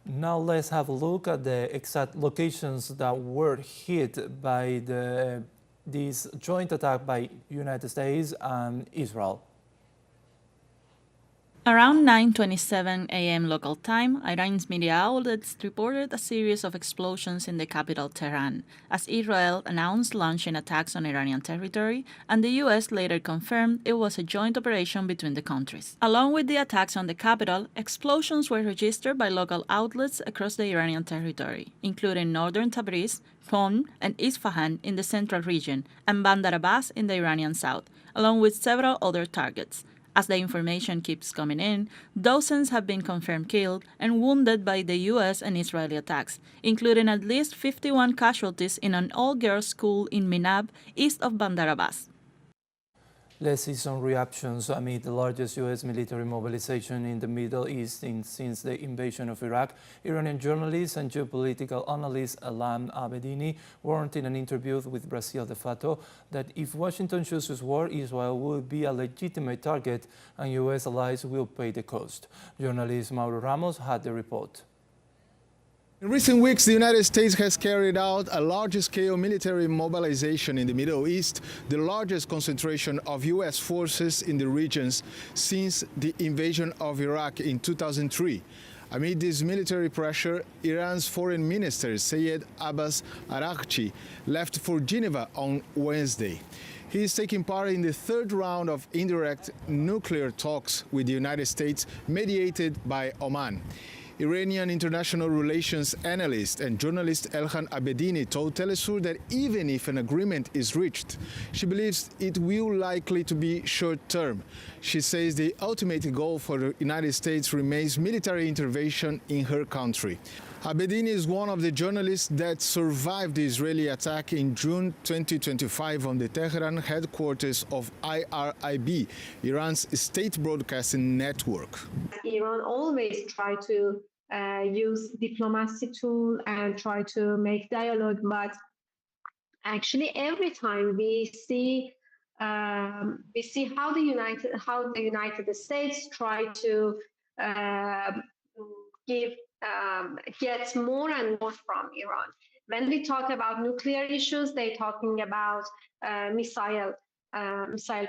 Now let's have a look at the exact locations that were hit by this joint attack by United States and Israel. Around 9:27 a.m. local time, Iran's media outlets reported a series of explosions in the capital Tehran, as Israel announced launching attacks on Iranian territory, and the U.S. later confirmed it was a joint operation between the countries. Along with the attacks on the capital, explosions were registered by local outlets across the Iranian territory, including northern Tabriz, Qom, and Isfahan in the central region, and Bandar Abbas in the Iranian south, along with several other targets. As the information keeps coming in, dozens have been confirmed killed and wounded by the U.S. and Israeli attacks, including at least 51 casualties in an all-girls school in Minab, east of Bandar Abbas. Let's see some reactions amid the largest U.S. military mobilization in the Middle East since the invasion of Iraq. Iranian journalist and geopolitical analyst Alam Abedini warned in an interview with Brazil de Fato that if Washington chooses war, Israel will be a legitimate target and U.S. allies will pay the cost. Journalist Mauro Ramos had the report. In recent weeks, the United States has carried out a large-scale military mobilization in the Middle East, the largest concentration of U.S. forces in the regions since the invasion of Iraq in 2003. Amid this military pressure, Iran's foreign minister, Sayed Abbas Araghchi, left for Geneva on Wednesday. He is taking part in the third round of indirect nuclear talks with the United States, mediated by Oman. Iranian international relations analyst and journalist Elhan Abedini told Telesur that even if an agreement is reached, she believes it will likely to be short-term. She says the ultimate goal for the United States remains military intervention in her country. Abedini is one of the journalists that survived the Israeli attack in June 2025 on the Tehran headquarters of IRIB, Iran's state broadcasting network. Iran always try to use diplomacy tool and try to make dialogue, but actually every time we see how the United States try to get more and more from Iran. When we talk about nuclear issues, they're talking about missile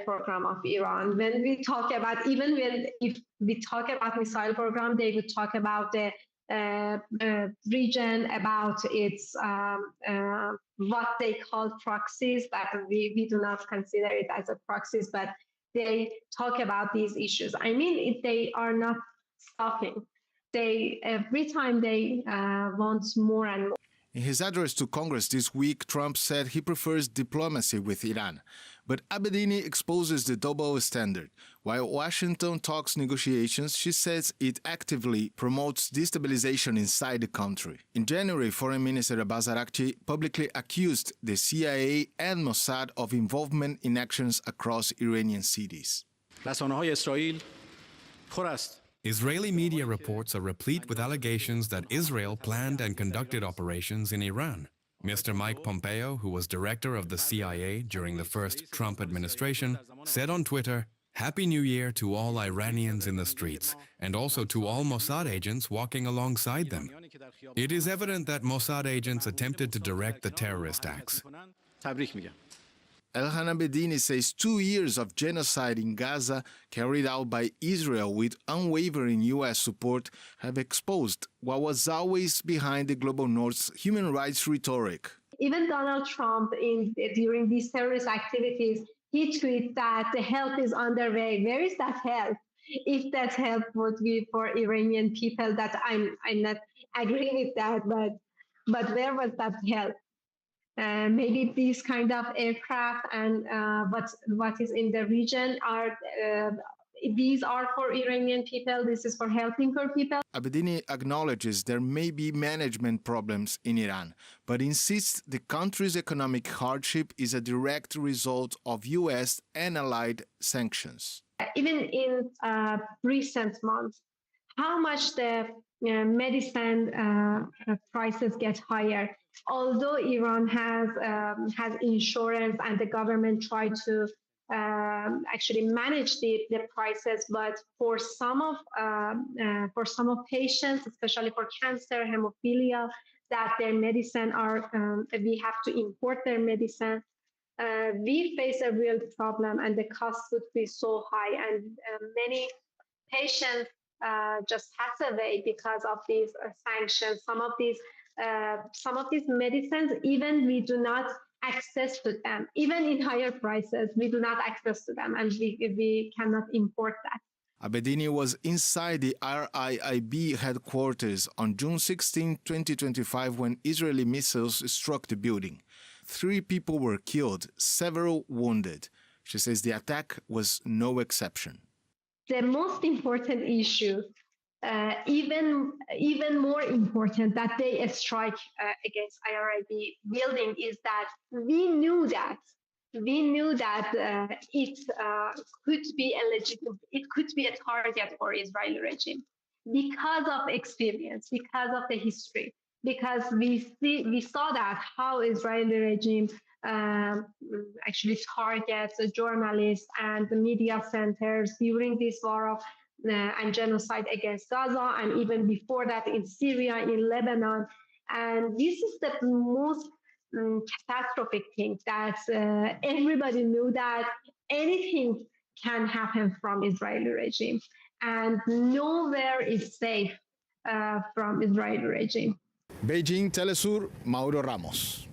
program of Iran. When we talk about, if we talk about missile program, they would talk about the region, about its what they call proxies, that we do not consider it as a proxies, but they talk about these issues. I mean, they are not stopping. Every time they want more and more. In his address to Congress this week, Trump said he prefers diplomacy with Iran. But Abedini exposes the double standard. While Washington talks negotiations, she says it actively promotes destabilization inside the country. In January, Foreign Minister Abbas Araghchi publicly accused the CIA and Mossad of involvement in actions across Iranian cities. Israeli media reports are replete with allegations that Israel planned and conducted operations in Iran. Mr. Mike Pompeo, who was director of the CIA during the first Trump administration, said on Twitter, "Happy New Year to all Iranians in the streets, and also to all Mossad agents walking alongside them. It is evident that Mossad agents attempted to direct the terrorist acts." Elhan Abedini says 2 years of genocide in Gaza carried out by Israel with unwavering U.S. support have exposed what was always behind the global North's human rights rhetoric. Even Donald Trump, during these terrorist activities, he tweeted that the help is underway. Where is that help? If that help would be for Iranian people, that I'm not agree with that, but where was that help? Maybe these kind of aircraft and what is in the region these are for Iranian people. This is for helping poor people. Abedini acknowledges there may be management problems in Iran, but insists the country's economic hardship is a direct result of U.S. and allied sanctions. Even in recent months, how much the medicine prices get higher. Although Iran has insurance and the government tried to actually manage the prices, but for some of patients, especially for cancer, hemophilia, that their medicine we have to import their medicine. We face a real problem, and the cost would be so high, and many patients just pass away because of these sanctions. Some of these medicines, even we do not access to them. Even in higher prices, we do not access to them, and we cannot import that. Abedini was inside the RIIB headquarters on June 16, 2025, when Israeli missiles struck the building. 3 people were killed, several wounded. She says the attack was no exception. The most important issue, even more important, that they strike against IRIB building, is that we knew that it could be it could be a target for Israeli regime because of experience, because of the history, because we saw that how Israeli regime actually targets journalists and the media centers during this war of and genocide against Gaza, and even before that in Syria, in Lebanon. And this is the most catastrophic thing, that everybody knew that anything can happen from Israeli regime, and nowhere is safe from Israeli regime. Beijing, Telesur, Mauro Ramos.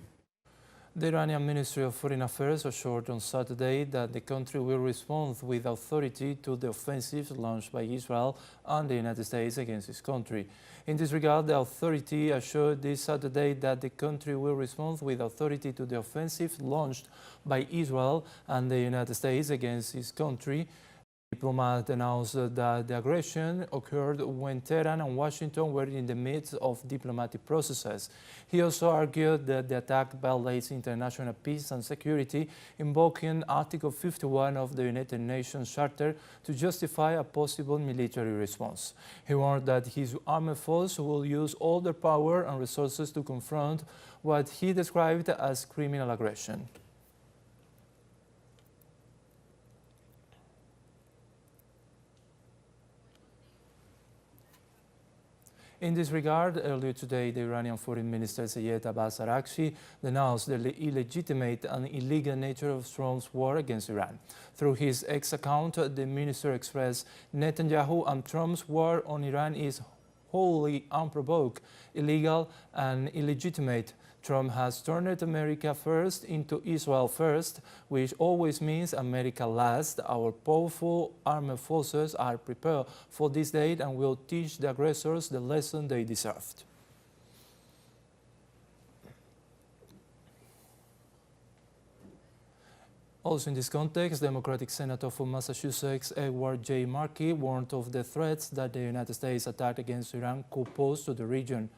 The Iranian Ministry of Foreign Affairs assured on Saturday that the country will respond with authority to the offensive launched by Israel and the United States against its country. In this regard, the authority assured this Saturday that the country will respond with authority to the offensive launched by Israel and the United States against its country. Diplomat announced that the aggression occurred when Tehran and Washington were in the midst of diplomatic processes. He also argued that the attack violates international peace and security, invoking Article 51 of the United Nations Charter to justify a possible military response. He warned that his armed force will use all their power and resources to confront what he described as criminal aggression. In this regard, earlier today, the Iranian Foreign Minister Sayed Abbas Araghchi denounced the illegitimate and illegal nature of Trump's war against Iran. Through his X account, the minister expressed, "Netanyahu and Trump's war on Iran is wholly unprovoked, illegal, and illegitimate. Trump has turned America first into Israel first, which always means America last. Our powerful armed forces are prepared for this day and will teach the aggressors the lesson they deserved." Also in this context, Democratic Senator from Massachusetts, Edward J. Markey, warned of the threats that the United States attack against Iran could pose to the region.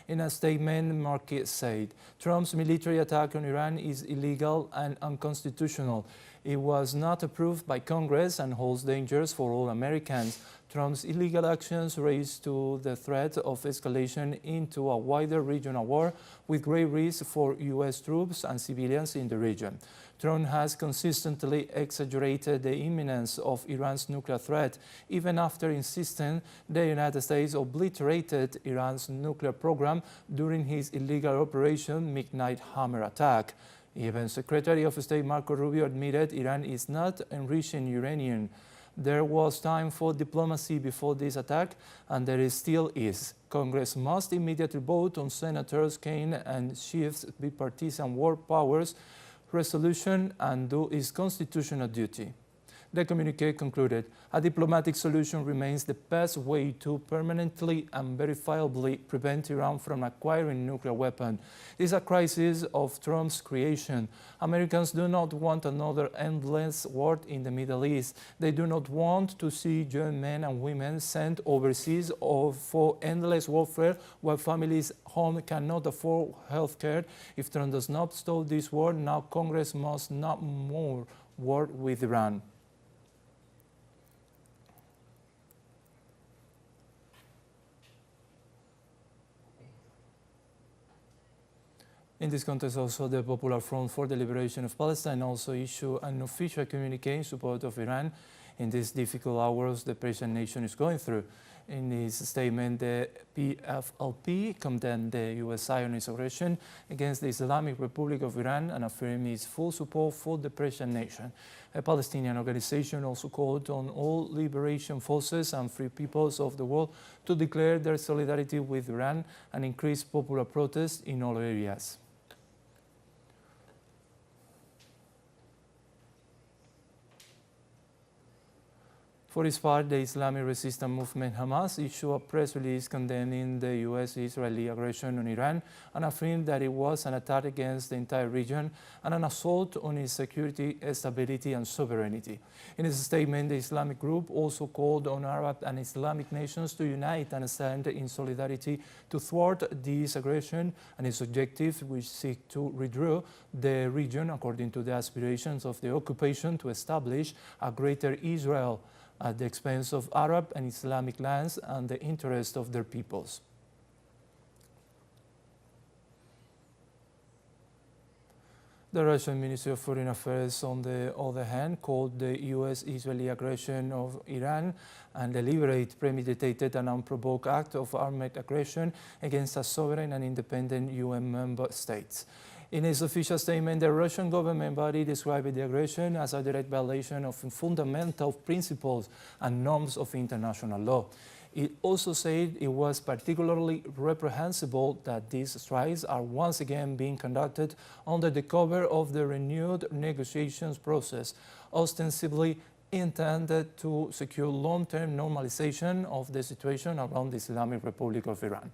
In a statement, Markey said, "Trump's military attack on Iran is illegal and unconstitutional. It was not approved by Congress and holds dangers for all Americans. Trump's illegal actions raise to the threat of escalation into a wider regional war with great risk for U.S. troops and civilians in the region. Trump has consistently exaggerated the imminence of Iran's nuclear threat, even after insisting the United States obliterated Iran's nuclear program during his illegal Operation Midnight Hammer attack. Even Secretary of State Marco Rubio admitted Iran is not enriching uranium. There was time for diplomacy before this attack, and there still is. Congress must immediately vote on Senators Kaine and Schiff's bipartisan world powers resolution and do its constitutional duty. The communiqué concluded, "A diplomatic solution remains the best way to permanently and verifiably prevent Iran from acquiring a nuclear weapon. This is a crisis of Trump's creation. Americans do not want another endless war in the Middle East. They do not want to see young men and women sent overseas for endless warfare while families home cannot afford health care. If Trump does not stop this war, now Congress must not more war with Iran." In this context, also, the Popular Front for the Liberation of Palestine also issued an official communiqué in support of Iran in these difficult hours the Persian nation is going through. In his statement, the PFLP condemned the U.S. Zionist aggression against the Islamic Republic of Iran and affirmed its full support for the Persian nation. A Palestinian organization also called on all liberation forces and free peoples of the world to declare their solidarity with Iran and increase popular protest in all areas. For its part, the Islamic resistance movement Hamas issued a press release condemning the U.S.-Israeli aggression on Iran and affirmed that it was an attack against the entire region and an assault on its security, stability, and sovereignty. In its statement, the Islamic group also called on Arab and Islamic nations to unite and stand in solidarity to thwart this aggression and its objectives, which seek to redraw the region according to the aspirations of the occupation to establish a greater Israel at the expense of Arab and Islamic lands and the interest of their peoples. The Russian Ministry of Foreign Affairs, on the other hand, called the U.S.-Israeli aggression of Iran a deliberate, premeditated, and unprovoked act of armed aggression against a sovereign and independent UN member state. In its official statement, the Russian government body described the aggression as a direct violation of fundamental principles and norms of international law. It also said it was particularly reprehensible that these strikes are once again being conducted under the cover of the renewed negotiations process, ostensibly intended to secure long-term normalization of the situation around the Islamic Republic of Iran.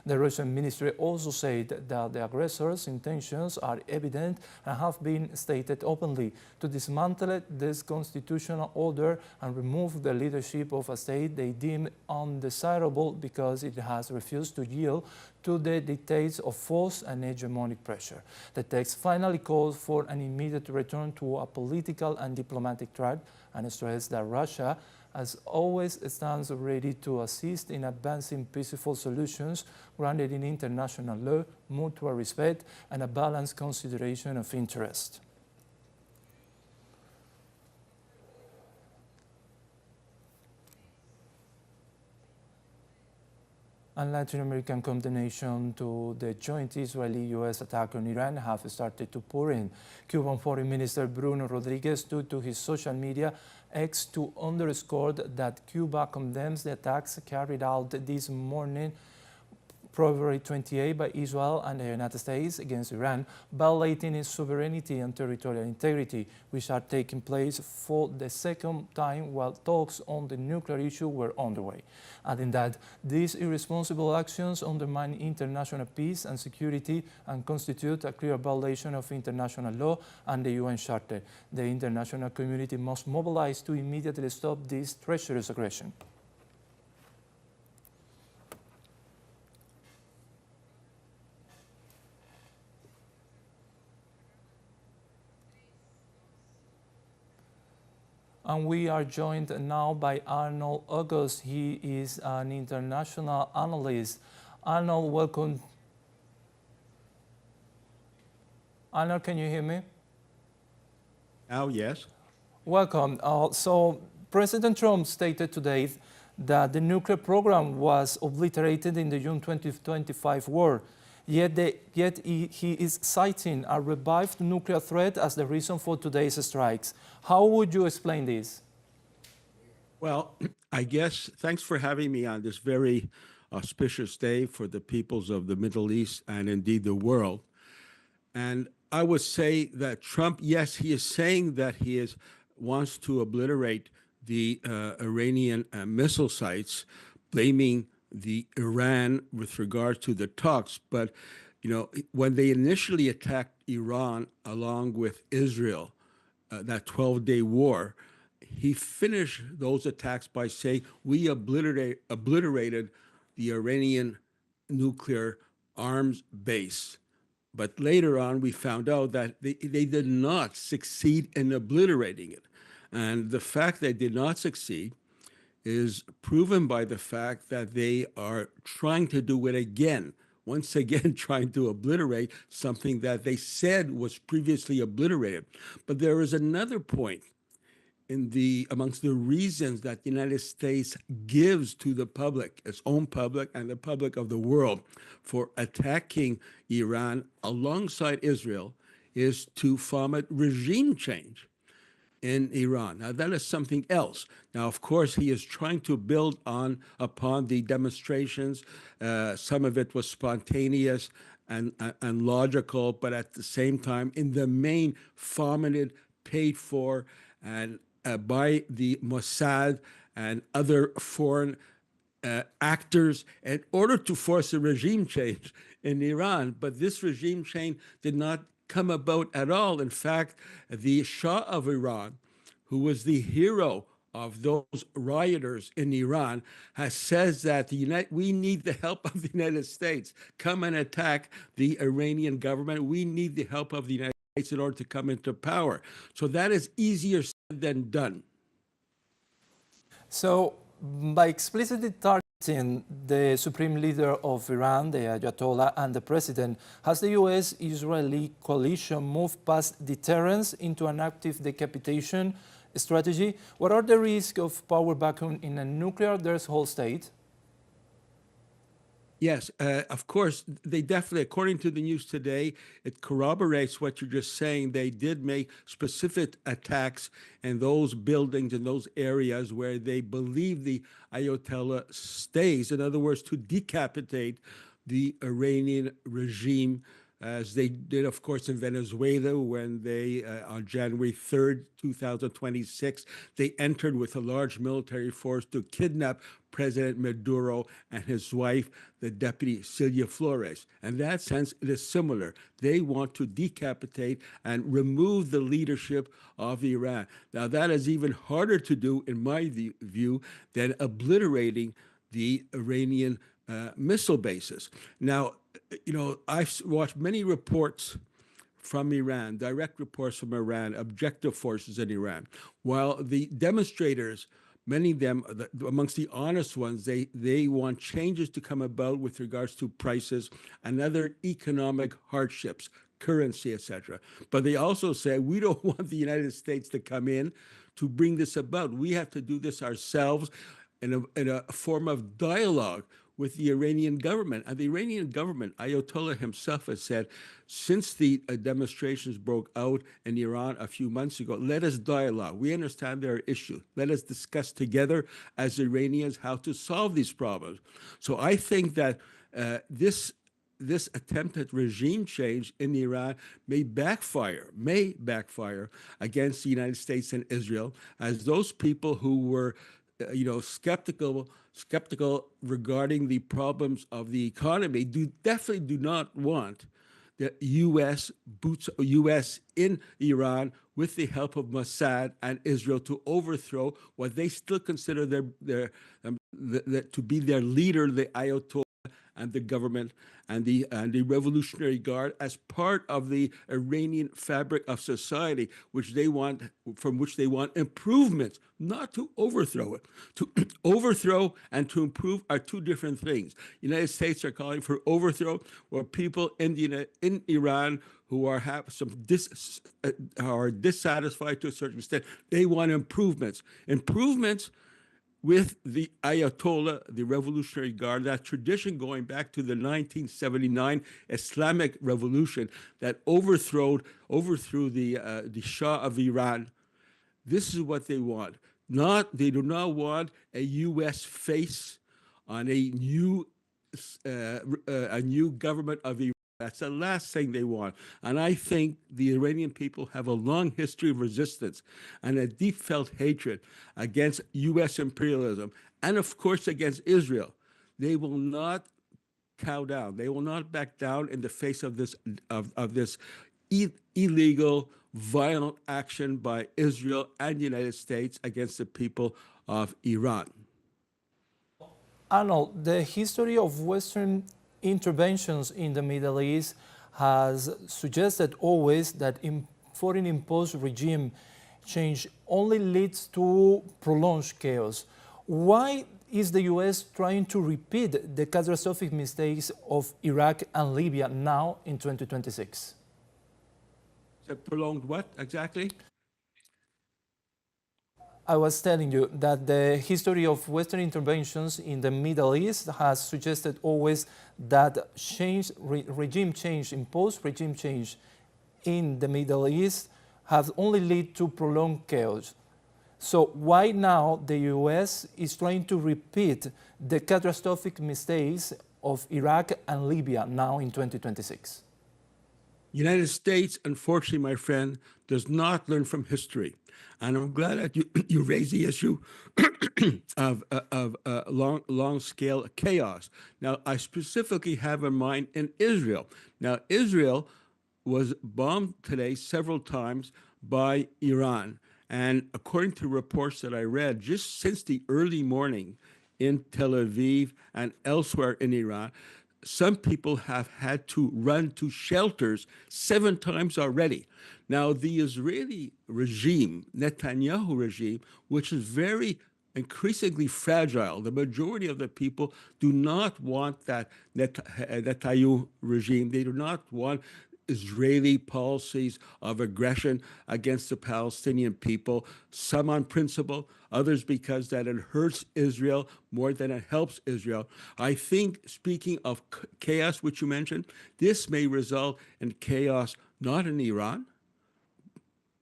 The Russian ministry also said that the aggressors' intentions are evident and have been stated openly to dismantle this constitutional order and remove the leadership of a state they deem undesirable because it has refused to yield to the dictates of force and hegemonic pressure. The text finally calls for an immediate return to a political and diplomatic track and stressed that Russia, as always, stands ready to assist in advancing peaceful solutions grounded in international law, mutual respect, and a balanced consideration of interest. And Latin American condemnation to the joint Israeli-U.S. attack on Iran have started to pour in. Cuban Foreign Minister Bruno Rodriguez took to his social media X to underscore that Cuba condemns the attacks carried out this morning, February 28, by Israel and the United States against Iran, violating its sovereignty and territorial integrity, which are taking place for the second time while talks on the nuclear issue were underway. Adding that these irresponsible actions undermine international peace and security and constitute a clear violation of international law and the UN Charter. The international community must mobilize to immediately stop this treacherous aggression. And we are joined now by Arnold August. He is an international analyst. Arnold, welcome. Arnold, can you hear me? Oh, yes. Welcome. So President Trump stated today that the nuclear program was obliterated in the June 2025 war. Yet he is citing a revived nuclear threat as the reason for today's strikes. How would you explain this? Well, I guess thanks for having me on this very auspicious day for the peoples of the Middle East and indeed the world. And I would say that Trump, yes, he is saying that he wants to obliterate the Iranian missile sites, blaming the Iran with regard to the talks. But, you know, when they initially attacked Iran along with Israel, that 12-day war, he finished those attacks by saying, we obliterated the Iranian nuclear arms base. But later on, we found out that they did not succeed in obliterating it. And the fact they did not succeed is proven by the fact that they are trying to do it again, once again trying to obliterate something that they said was previously obliterated. But there is another point amongst the reasons that the United States gives to the public, its own public and the public of the world, for attacking Iran alongside Israel, is to foment regime change in Iran. Now, that is something else. Now, of course, he is trying to build upon the demonstrations. Some of it was spontaneous and logical, but at the same time, in the main, fomented, paid for, and by the Mossad and other foreign actors in order to force a regime change in Iran. But this regime change did not come about at all. In fact, the Shah of Iran, who was the hero of those rioters in Iran, says that we need the help of the United States. Come and attack the Iranian government. We need the help of the United States in order to come into power. So that is easier said than done. So by explicitly targeting the supreme leader of Iran, the Ayatollah, and the president, has the U.S.-Israeli coalition moved past deterrence into an active decapitation strategy? What are the risks of power vacuum in a nuclear whole state? Yes, of course, they definitely, according to the news today, it corroborates what you're just saying. They did make specific attacks in those buildings, in those areas where they believe the Ayatollah stays. In other words, to decapitate the Iranian regime as they did, of course, in Venezuela when they, on January 3rd, 2026, they entered with a large military force to kidnap President Maduro and his wife, the deputy Celia Flores. In that sense, it is similar. They want to decapitate and remove the leadership of Iran. Now, that is even harder to do, in my view, than obliterating the Iranian missile bases. Now, I've watched many reports from Iran, direct reports from Iran, objective forces in Iran. While the demonstrators, many of them, amongst the honest ones, they want changes to come about with regards to prices and other economic hardships, currency, etc. But they also say, we don't want the United States to come in to bring this about. We have to do this ourselves in a form of dialogue with the Iranian government. And the Iranian government, Ayatollah himself has said, since the demonstrations broke out in Iran a few months ago, let us dialogue. We understand there are issues. Let us discuss together as Iranians how to solve these problems. So I think that this attempt at regime change in Iran may backfire against the United States and Israel, as those people who were skeptical regarding the problems of the economy definitely do not want the U.S. in Iran with the help of Mossad and Israel to overthrow what they still consider to be their leader, the Ayatollah, and the government and the Revolutionary Guard as part of the Iranian fabric of society, from which they want improvements, not to overthrow it. To overthrow and to improve are two different things. United States are calling for overthrow, where people in Iran who are dissatisfied to a certain extent, they want improvements. Improvements with the Ayatollah, the Revolutionary Guard, that tradition going back to the 1979 Islamic Revolution that overthrew the Shah of Iran. This is what they want. They do not want a U.S. face on a new government of Iran. That's the last thing they want. And I think the Iranian people have a long history of resistance and a deep felt hatred against U.S. imperialism and, of course, against Israel. They will not cow down. They will not back down in the face of this illegal, violent action by Israel and the United States against the people of Iran. Arnold, the history of Western interventions in the Middle East has suggested always that foreign imposed regime change only leads to prolonged chaos. Why is the U.S. trying to repeat the catastrophic mistakes of Iraq and Libya now in 2026? Prolonged what exactly? I was telling you that the history of Western interventions in the Middle East has suggested always that regime change, imposed regime change in the Middle East has only led to prolonged chaos. So why now the U.S. is trying to repeat the catastrophic mistakes of Iraq and Libya now in 2026? United States, unfortunately, my friend, does not learn from history. And I'm glad that you raised the issue of long-scale chaos. Now, I specifically have in mind in Israel. Now, Israel was bombed today several times by Iran. And according to reports that I read, just since the early morning in Tel Aviv and elsewhere in Iran, some people have had to run to shelters 7 times already. Now, the Israeli regime, Netanyahu regime, which is very increasingly fragile, the majority of the people do not want that Netanyahu regime. They do not want Israeli policies of aggression against the Palestinian people, some on principle, others because that it hurts Israel more than it helps Israel. I think, speaking of chaos, which you mentioned, this may result in chaos not in Iran.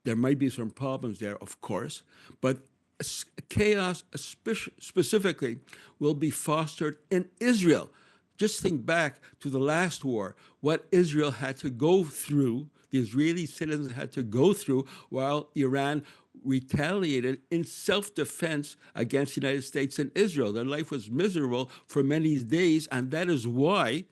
There might be some problems there, of course, but chaos specifically will be fostered in Israel. Just think back to the last war, what Israel had to go through, the Israeli citizens had to go through while Iran retaliated in self-defense against the United States and Israel. Their life was miserable for many days, and that is why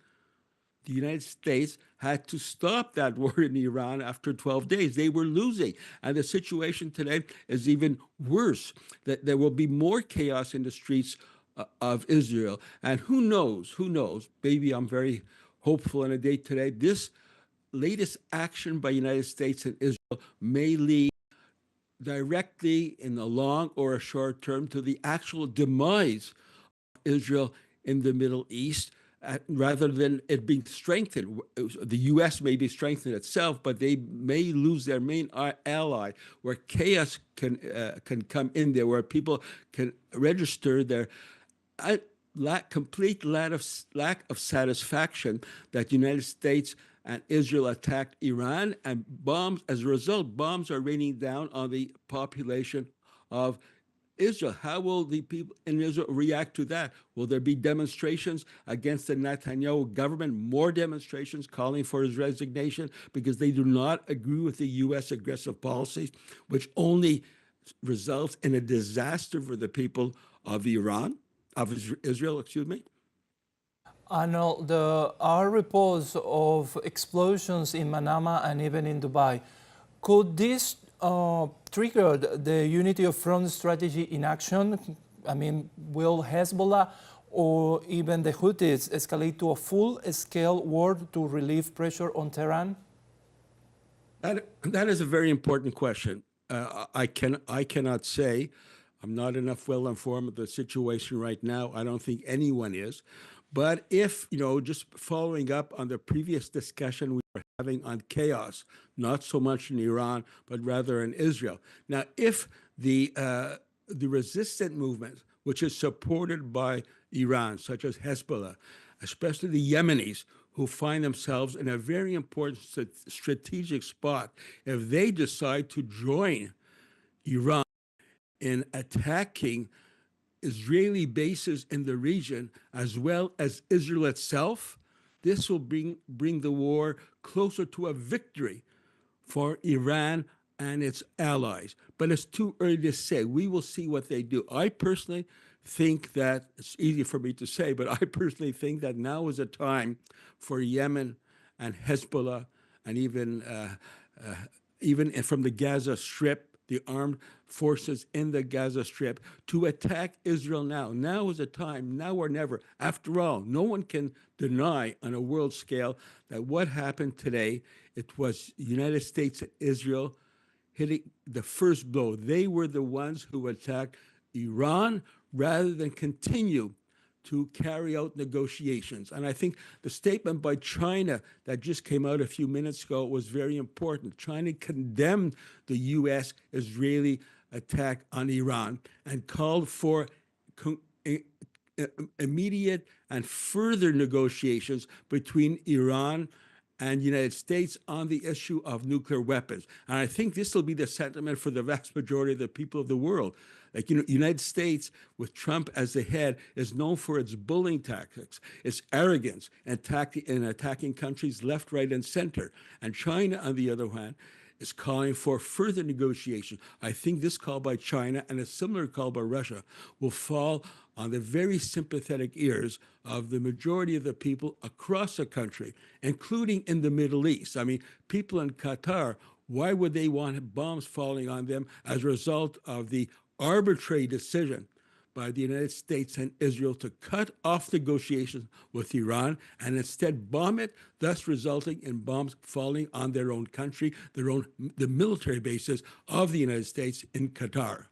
the United States had to stop that war in Iran after 12 days. They were losing. And the situation today is even worse, that there will be more chaos in the streets of Israel. And who knows, maybe I'm very hopeful in a day today, this latest action by United States and Israel may lead directly in the long or a short term to the actual demise of Israel in the Middle East, rather than it being strengthened. The U.S. may be strengthened itself, but they may lose their main ally, where chaos can come in there, where people can register their complete lack of satisfaction that the United States and Israel attacked Iran, and bombs, as a result, bombs are raining down on the population of Israel. How will the people in Israel react to that? Will there be demonstrations against the Netanyahu government, more demonstrations calling for his resignation because they do not agree with the U.S. aggressive policies, which only results in a disaster for the people of Israel, excuse me? Arnold, there are reports of explosions in Manama and even in Dubai. Could this trigger the unity of front strategy in action? I mean, will Hezbollah or even the Houthis escalate to a full-scale war to relieve pressure on Tehran? That is a very important question. I cannot say. I'm not enough well-informed of the situation right now. I don't think anyone is. But if, just following up on the previous discussion we were having on chaos, not so much in Iran, but rather in Israel. Now, if the resistant movement, which is supported by Iran, such as Hezbollah, especially the Yemenis, who find themselves in a very important strategic spot, if they decide to join Iran in attacking Israeli bases in the region, as well as Israel itself, this will bring the war closer to a victory for Iran and its allies. But it's too early to say. We will see what they do. I personally think that, it's easy for me to say, but I personally think that now is a time for Yemen and Hezbollah, and even from the Gaza Strip, the armed forces in the Gaza Strip, to attack Israel now. Now is a time, now or never. After all, no one can deny on a world scale that what happened today, it was the United States and Israel hitting the first blow. They were the ones who attacked Iran rather than continue to carry out negotiations. And I think the statement by China that just came out a few minutes ago was very important. China condemned the U.S.-Israeli attack on Iran and called for immediate and further negotiations between Iran and the United States on the issue of nuclear weapons. And I think this will be the sentiment for the vast majority of the people of the world. Like, United States, with Trump as the head, is known for its bullying tactics, its arrogance, and attacking countries left, right, and center. And China, on the other hand, is calling for further negotiation. I think this call by China and a similar call by Russia will fall on the very sympathetic ears of the majority of the people across the country, including in the Middle East. I mean, people in Qatar, why would they want bombs falling on them as a result of the arbitrary decision by the United States and Israel to cut off negotiations with Iran and instead bomb it, thus resulting in bombs falling on their own country, the military bases of the United States in Qatar?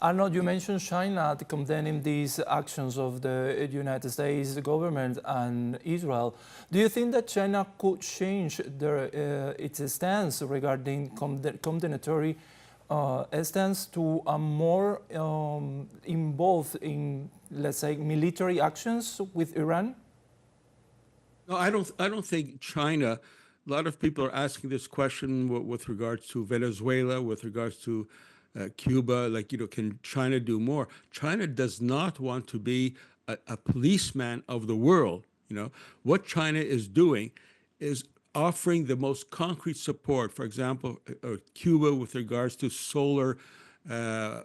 Arnold, you mentioned China condemning these actions of the United States government and Israel. Do you think that China could change its stance regarding condemnatory stance to a more involved in, let's say, military actions with Iran? No, I don't think China. A lot of people are asking this question with regards to Venezuela, with regards to Cuba. Like, can China do more? China does not want to be a policeman of the world. What China is doing is offering the most concrete support. For example, Cuba with regards to solar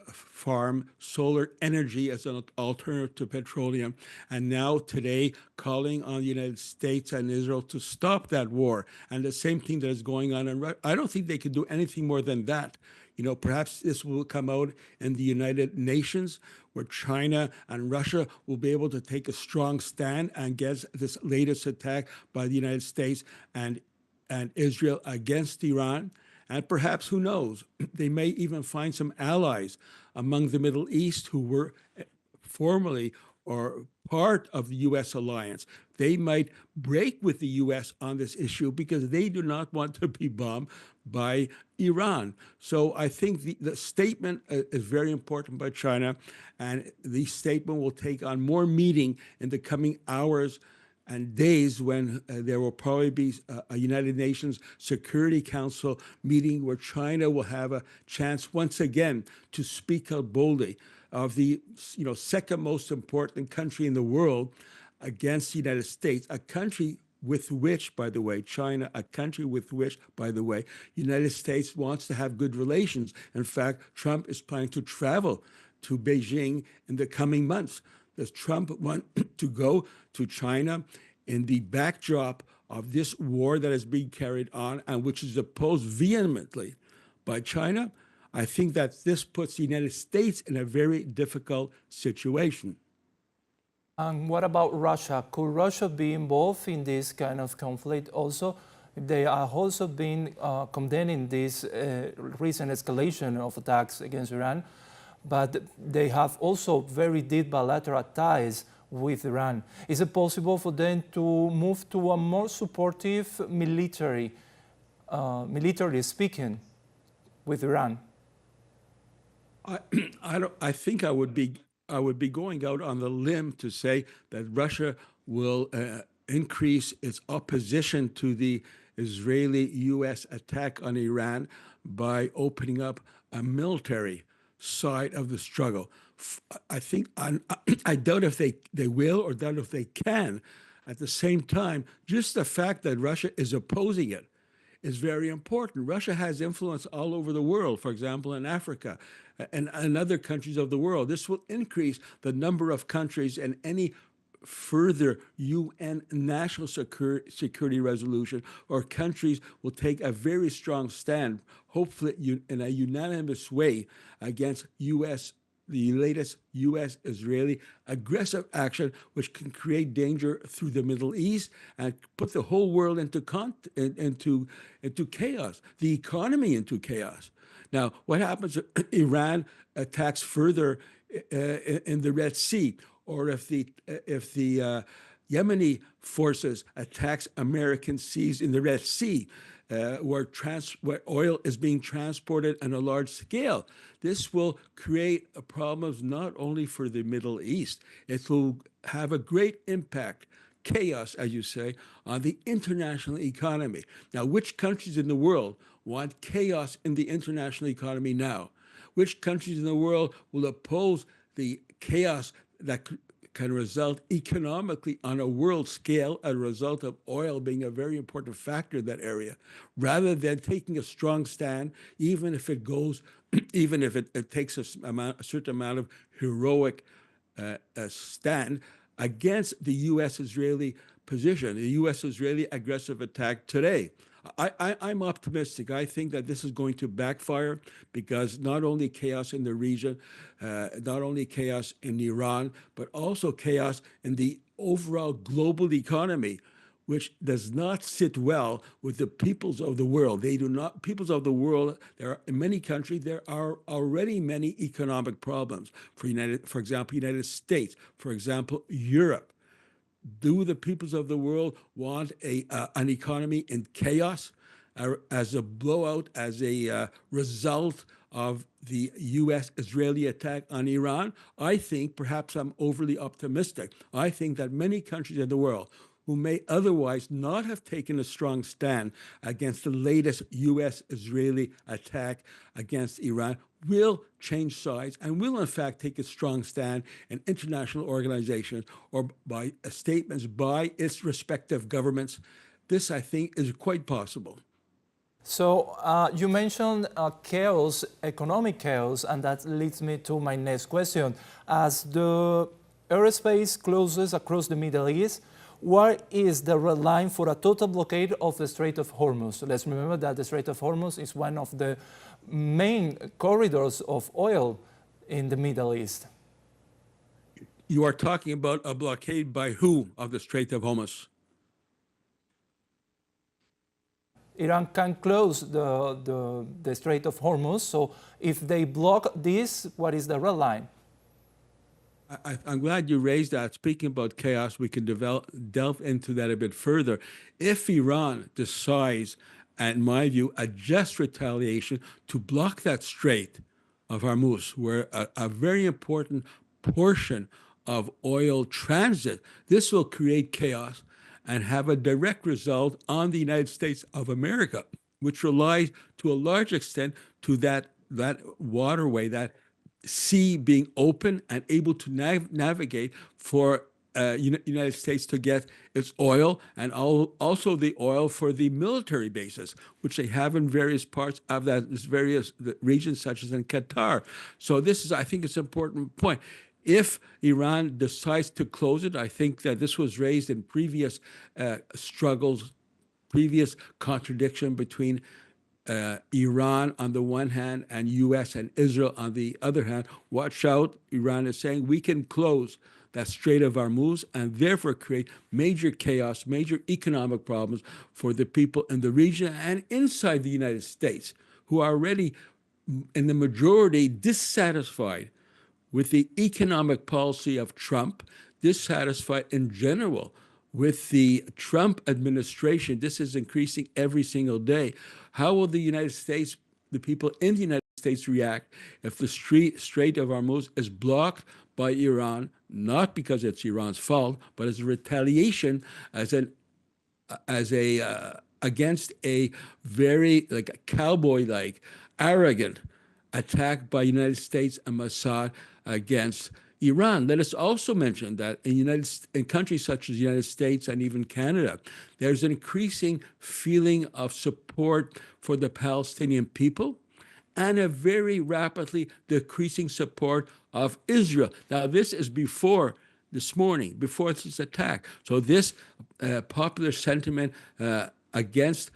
farm, solar energy as an alternative to petroleum, and now today calling on the United States and Israel to stop that war. And the same thing that is going on in Russia. I don't think they can do anything more than that. Perhaps this will come out in the United Nations, where China and Russia will be able to take a strong stand against this latest attack by the United States and Israel against Iran. And perhaps, who knows, they may even find some allies among the Middle East who were formerly or part of the U.S. alliance. They might break with the U.S. on this issue because they do not want to be bombed by Iran. So I think the statement is very important by China, and the statement will take on more meaning in the coming hours and days when there will probably be a United Nations Security Council meeting where China will have a chance once again to speak out boldly of the second most important country in the world against the United States, a country with which, by the way, China, a country with which, by the way, United States wants to have good relations. In fact, Trump is planning to travel to Beijing in the coming months. Does Trump want to go to China in the backdrop of this war that is being carried on and which is opposed vehemently by China? I think that this puts the United States in a very difficult situation. And what about Russia? Could Russia be involved in this kind of conflict also? They have also been condemning this recent escalation of attacks against Iran, but they have also very deep bilateral ties with Iran. Is it possible for them to move to a more supportive militarily speaking, with Iran? I think I would be going out on the limb to say that Russia will increase its opposition to the Israeli-U.S. attack on Iran by opening up a military side of the struggle. I doubt if they will or doubt if they can. At the same time, just the fact that Russia is opposing it is very important. Russia has influence all over the world, for example, in Africa and other countries of the world. This will increase the number of countries and any further UN national security resolution or countries will take a very strong stand, hopefully in a unanimous way, against the latest U.S.-Israeli aggressive action, which can create danger through the Middle East and put the whole world into chaos, the economy into chaos. Now, what happens if Iran attacks further in the Red Sea, or if the Yemeni forces attacks American seas in the Red Sea, where oil is being transported on a large scale? This will create problems not only for the Middle East, it will have a great impact, chaos, as you say, on the international economy. Now, which countries in the world want chaos in the international economy now? Which countries in the world will oppose the chaos that can result economically on a world scale as a result of oil being a very important factor in that area, rather than taking a strong stand, even if it takes a certain amount of heroic stand against the U.S.-Israeli position, the U.S.-Israeli aggressive attack today. I'm optimistic. I think that this is going to backfire because not only chaos in the region, not only chaos in Iran, but also chaos in the overall global economy, which does not sit well with the peoples of the world. They do not, peoples of the world, in many countries, there are already many economic problems. For example, United States, for example, Europe. Do the peoples of the world want an economy in chaos as a blowout, as a result of the U.S.-Israeli attack on Iran? I think perhaps I'm overly optimistic. I think that many countries in the world who may otherwise not have taken a strong stand against the latest U.S.-Israeli attack against Iran will change sides and will, in fact, take a strong stand in international organizations or by statements by its respective governments. This, I think, is quite possible. So you mentioned chaos, economic chaos, and that leads me to my next question. As the airspace closes across the Middle East, what is the red line for a total blockade of the Strait of Hormuz? Let's remember that the Strait of Hormuz is one of the main corridors of oil in the Middle East. You are talking about a blockade by who of the Strait of Hormuz? Iran can close the Strait of Hormuz. So if they block this, what is the red line? I'm glad you raised that. Speaking about chaos, we can delve into that a bit further. If Iran decides, in my view, a just retaliation to block that Strait of Hormuz, where a very important portion of oil transit, this will create chaos and have a direct result on the United States of America, which relies to a large extent to that waterway, that sea being open and able to navigate for United States to get its oil and also the oil for the military bases, which they have in various parts of various regions, such as in Qatar. So this is, I think, it's an important point. If Iran decides to close it, I think that this was raised in previous struggles, previous contradiction between Iran on the one hand and U.S. and Israel on the other hand. Watch out, Iran is saying we can close that Strait of Hormuz and therefore create major chaos, major economic problems for the people in the region and inside the United States, who are already in the majority dissatisfied with the economic policy of Trump, dissatisfied in general with the Trump administration. This is increasing every single day. How will the United States, the people in the United States react if the Strait of Hormuz is blocked by Iran, not because it's Iran's fault, but as a retaliation, against a very cowboy-like, arrogant attack by United States and Mossad against Iran. Let us also mention that in countries such as the United States and even Canada, there's an increasing feeling of support for the Palestinian people and a very rapidly decreasing support of Israel. Now, this is before this morning, before this attack. So this popular sentiment against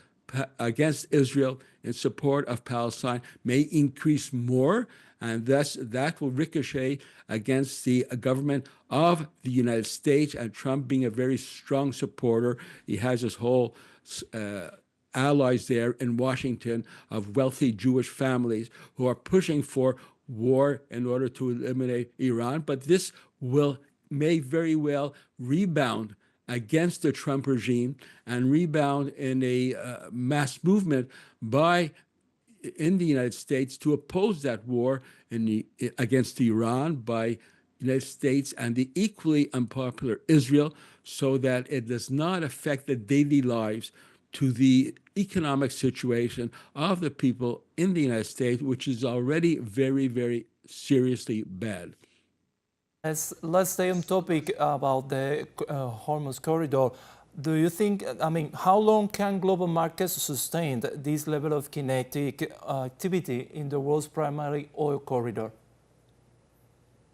Israel in support of Palestine may increase more, and thus that will ricochet against the government of the United States, and Trump being a very strong supporter. He has his whole allies there in Washington of wealthy Jewish families who are pushing for war in order to eliminate Iran. But this may very well rebound against the Trump regime and rebound in a mass movement in the United States to oppose that war against Iran by United States and the equally unpopular Israel, so that it does not affect the daily lives to the economic situation of the people in the United States, which is already very, very seriously bad. Let's stay on topic about the Hormuz corridor. Do you think, how long can global markets sustain this level of kinetic activity in the world's primary oil corridor?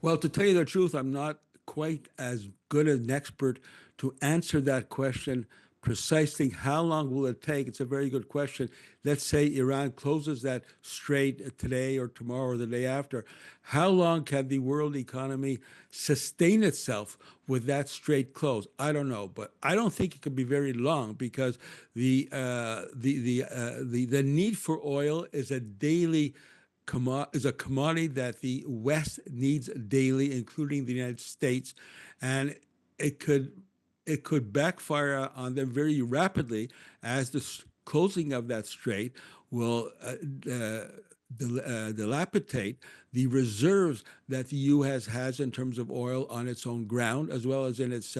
Well, to tell you the truth, I'm not quite as good an expert to answer that question precisely. How long will it take? It's a very good question. Let's say Iran closes that strait today or tomorrow or the day after. How long can the world economy sustain itself with that strait closed? I don't know, but I don't think it could be very long, because the need for oil is a commodity that the West needs daily, including the United States, and it could backfire on them very rapidly, as the closing of that strait will dilapidate the reserves that the U.S. has in terms of oil on its own ground, as well as in its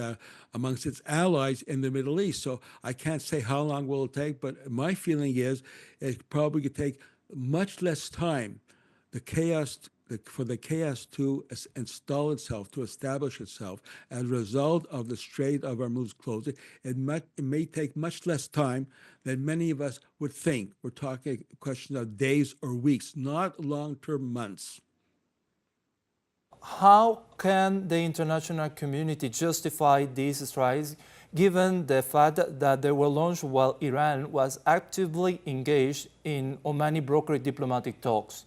amongst its allies in the Middle East. So I can't say how long will it take, but my feeling is it probably could take much less time. For the chaos to install itself, to establish itself, as a result of the Strait of Hormuz closing, it may take much less time than many of us would think. We're talking a question of days or weeks, not long-term months. How can the international community justify these strikes, given the fact that they were launched while Iran was actively engaged in Omani brokered diplomatic talks?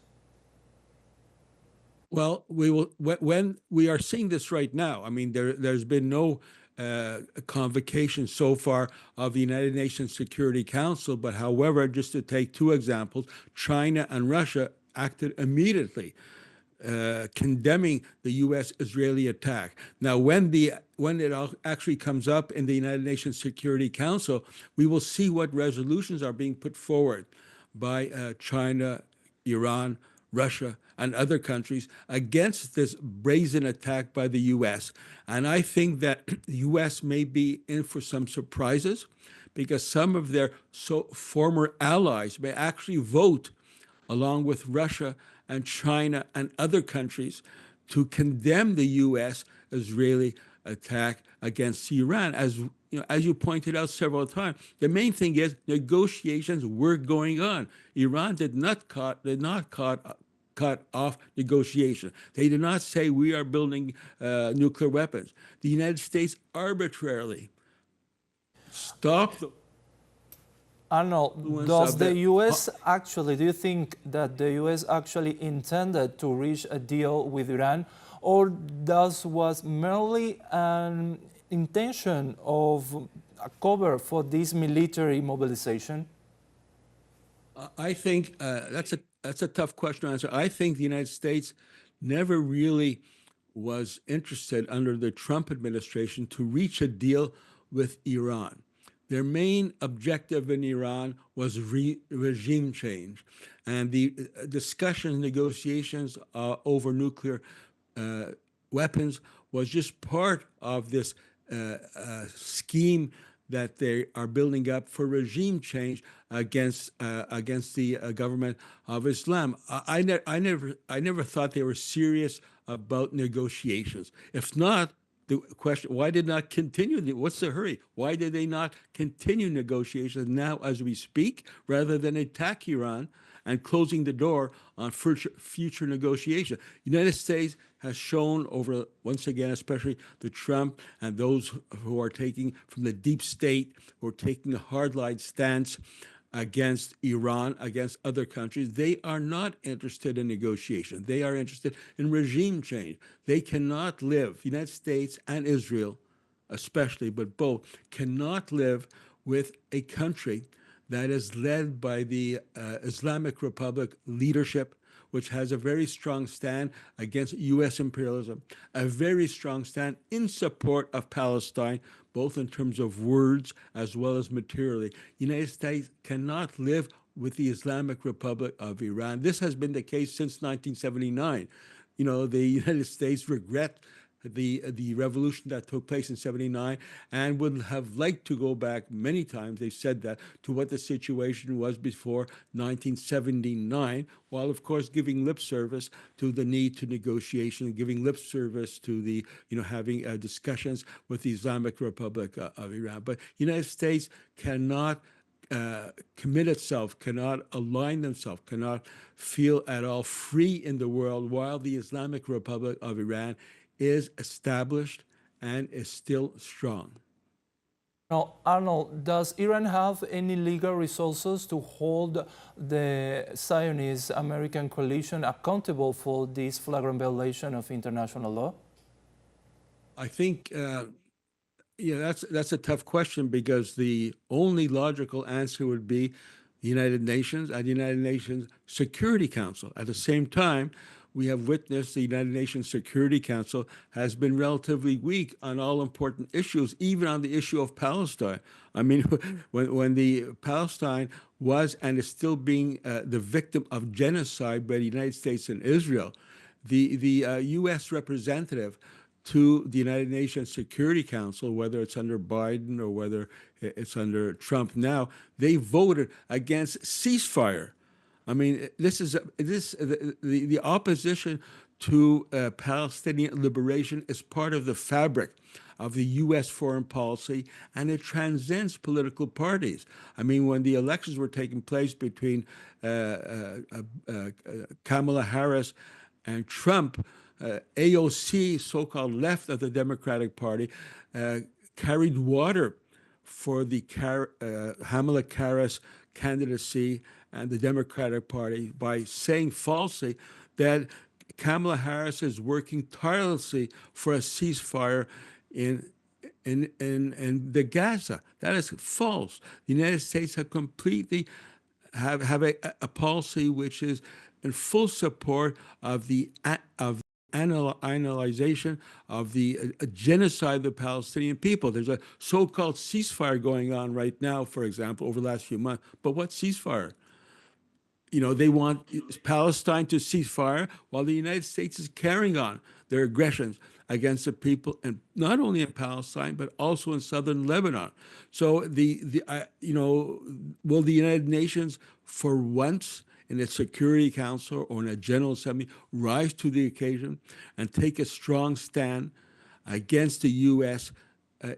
Well, when we are seeing this right now. I mean, there's been no convocation so far of the United Nations Security Council, but however, just to take two examples, China and Russia acted immediately, condemning the U.S.-Israeli attack. Now, when it actually comes up in the United Nations Security Council, we will see what resolutions are being put forward by China, Iran, Russia, and other countries against this brazen attack by the U.S. And I think that the U.S. may be in for some surprises, because some of their former allies may actually vote along with Russia and China and other countries to condemn the U.S.-Israeli attack against Iran. As you pointed out several times, the main thing is negotiations were going on. Iran did not cut off negotiation. They did not say we are building nuclear weapons. The United States arbitrarily stopped the Arnold, does the U.S. actually, do you think that the U.S. actually intended to reach a deal with Iran, or was merely an intention of a cover for this military mobilization? I think that's a tough question to answer. I think the United States never really was interested under the Trump administration to reach a deal with Iran. Their main objective in Iran was regime change, and the discussions, negotiations over nuclear weapons was just part of this scheme that they are building up for regime change against the government of Islam. I never thought they were serious about negotiations. If not, the question, why did not continue? What's the hurry? Why did they not continue negotiations now as we speak, rather than attack Iran and closing the door on future negotiation? The United States has shown over, once again, especially the Trump and those who are taking from the deep state, who are taking a hardline stance against Iran, against other countries. They are not interested in negotiation. They are interested in regime change. They cannot live, the United States and Israel especially, but both, cannot live with a country that is led by the Islamic Republic leadership, which has a very strong stand against U.S. imperialism, a very strong stand in support of Palestine, both in terms of words as well as materially. The United States cannot live with the Islamic Republic of Iran. This has been the case since 1979. The United States regret the revolution that took place in 79 and would have liked to go back many times, they said that, to what the situation was before 1979, while of course giving lip service to the need to negotiation, giving lip service to the, having discussions with the Islamic Republic of Iran. But the United States cannot commit itself, cannot align themselves, cannot feel at all free in the world while the Islamic Republic of Iran is established and is still strong. Now, Arnold, does Iran have any legal resources to hold the Zionist American coalition accountable for this flagrant violation of international law? I think that's a tough question, because the only logical answer would be the United Nations and the United Nations Security Council. At the same time, we have witnessed the United Nations Security Council has been relatively weak on all important issues, even on the issue of Palestine. I mean, when the Palestine was and is still being the victim of genocide by the United States and Israel. The U.S. representative to the United Nations Security Council, whether it's under Biden or whether it's under Trump now, they voted against ceasefire. I mean, the opposition to Palestinian liberation is part of the fabric of the U.S. foreign policy, and it transcends political parties. I mean, when the elections were taking place between Kamala Harris and Trump, AOC, so-called left of the Democratic Party, carried water for the Kamala Harris candidacy and the Democratic Party by saying falsely that Kamala Harris is working tirelessly for a ceasefire in the Gaza. That is false. The United States have completely have a policy which is in full support of the analyzation of the genocide of the Palestinian people. There's a so-called ceasefire going on right now, for example, over the last few months. But what ceasefire? You know, they want Palestine to cease fire while the United States is carrying on their aggressions against the people, and not only in Palestine but also in southern Lebanon. So will the United Nations, for once in its Security Council or in a General Assembly, rise to the occasion and take a strong stand against the U.S.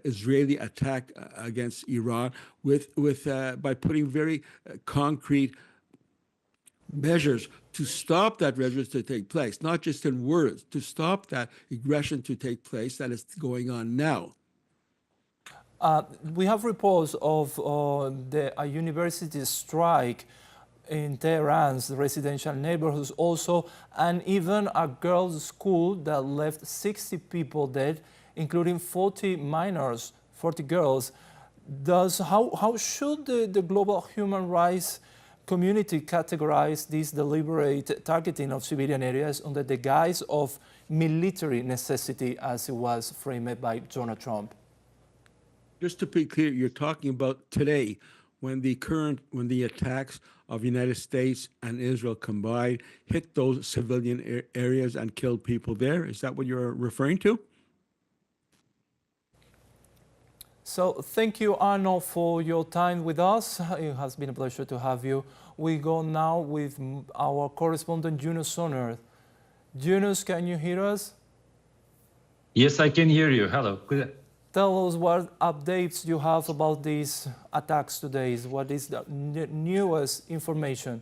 Israeli attack against Iran by putting very concrete measures to stop that measures to take place, not just in words, to stop that aggression to take place that is going on now? We have reports of a university strike in Tehran's residential neighborhoods also, and even a girls' school that left 60 people dead, including 40 minors, 40 girls. How should the global human rights community categorize this deliberate targeting of civilian areas under the guise of military necessity, as it was framed by Donald Trump? Just to be clear, you're talking about today, when the attacks of the United States and Israel combined hit those civilian areas and killed people there. Is that what you're referring to? So thank you, Arnold, for your time with us. It has been a pleasure to have you. We go now with our correspondent, Yunus on Earth. Yunus, can you hear us? Yes, I can hear you. Hello. Tell us what updates you have about these attacks today. What is the newest information?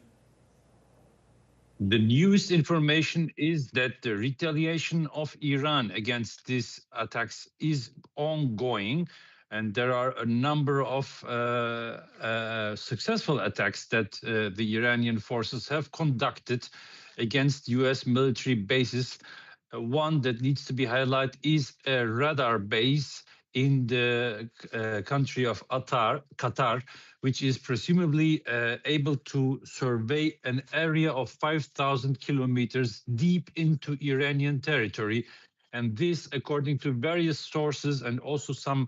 The newest information is that the retaliation of Iran against these attacks is ongoing, and there are a number of successful attacks that the Iranian forces have conducted against U.S. military bases. One that needs to be highlighted is a radar base in the country of Qatar, which is presumably able to survey an area of 5,000 kilometers deep into Iranian territory. And this, according to various sources and also some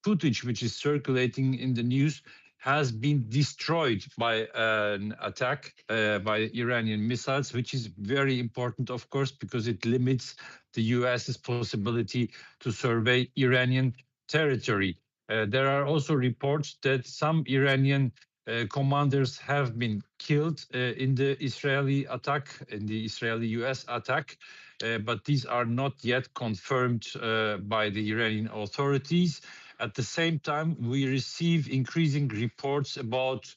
footage which is circulating in the news, has been destroyed by an attack by Iranian missiles, which is very important, of course, because it limits the US's possibility to survey Iranian territory. There are also reports that some Iranian commanders have been killed in the Israeli attack, in the Israeli-US attack, but these are not yet confirmed by the Iranian authorities. At the same time, we receive increasing reports about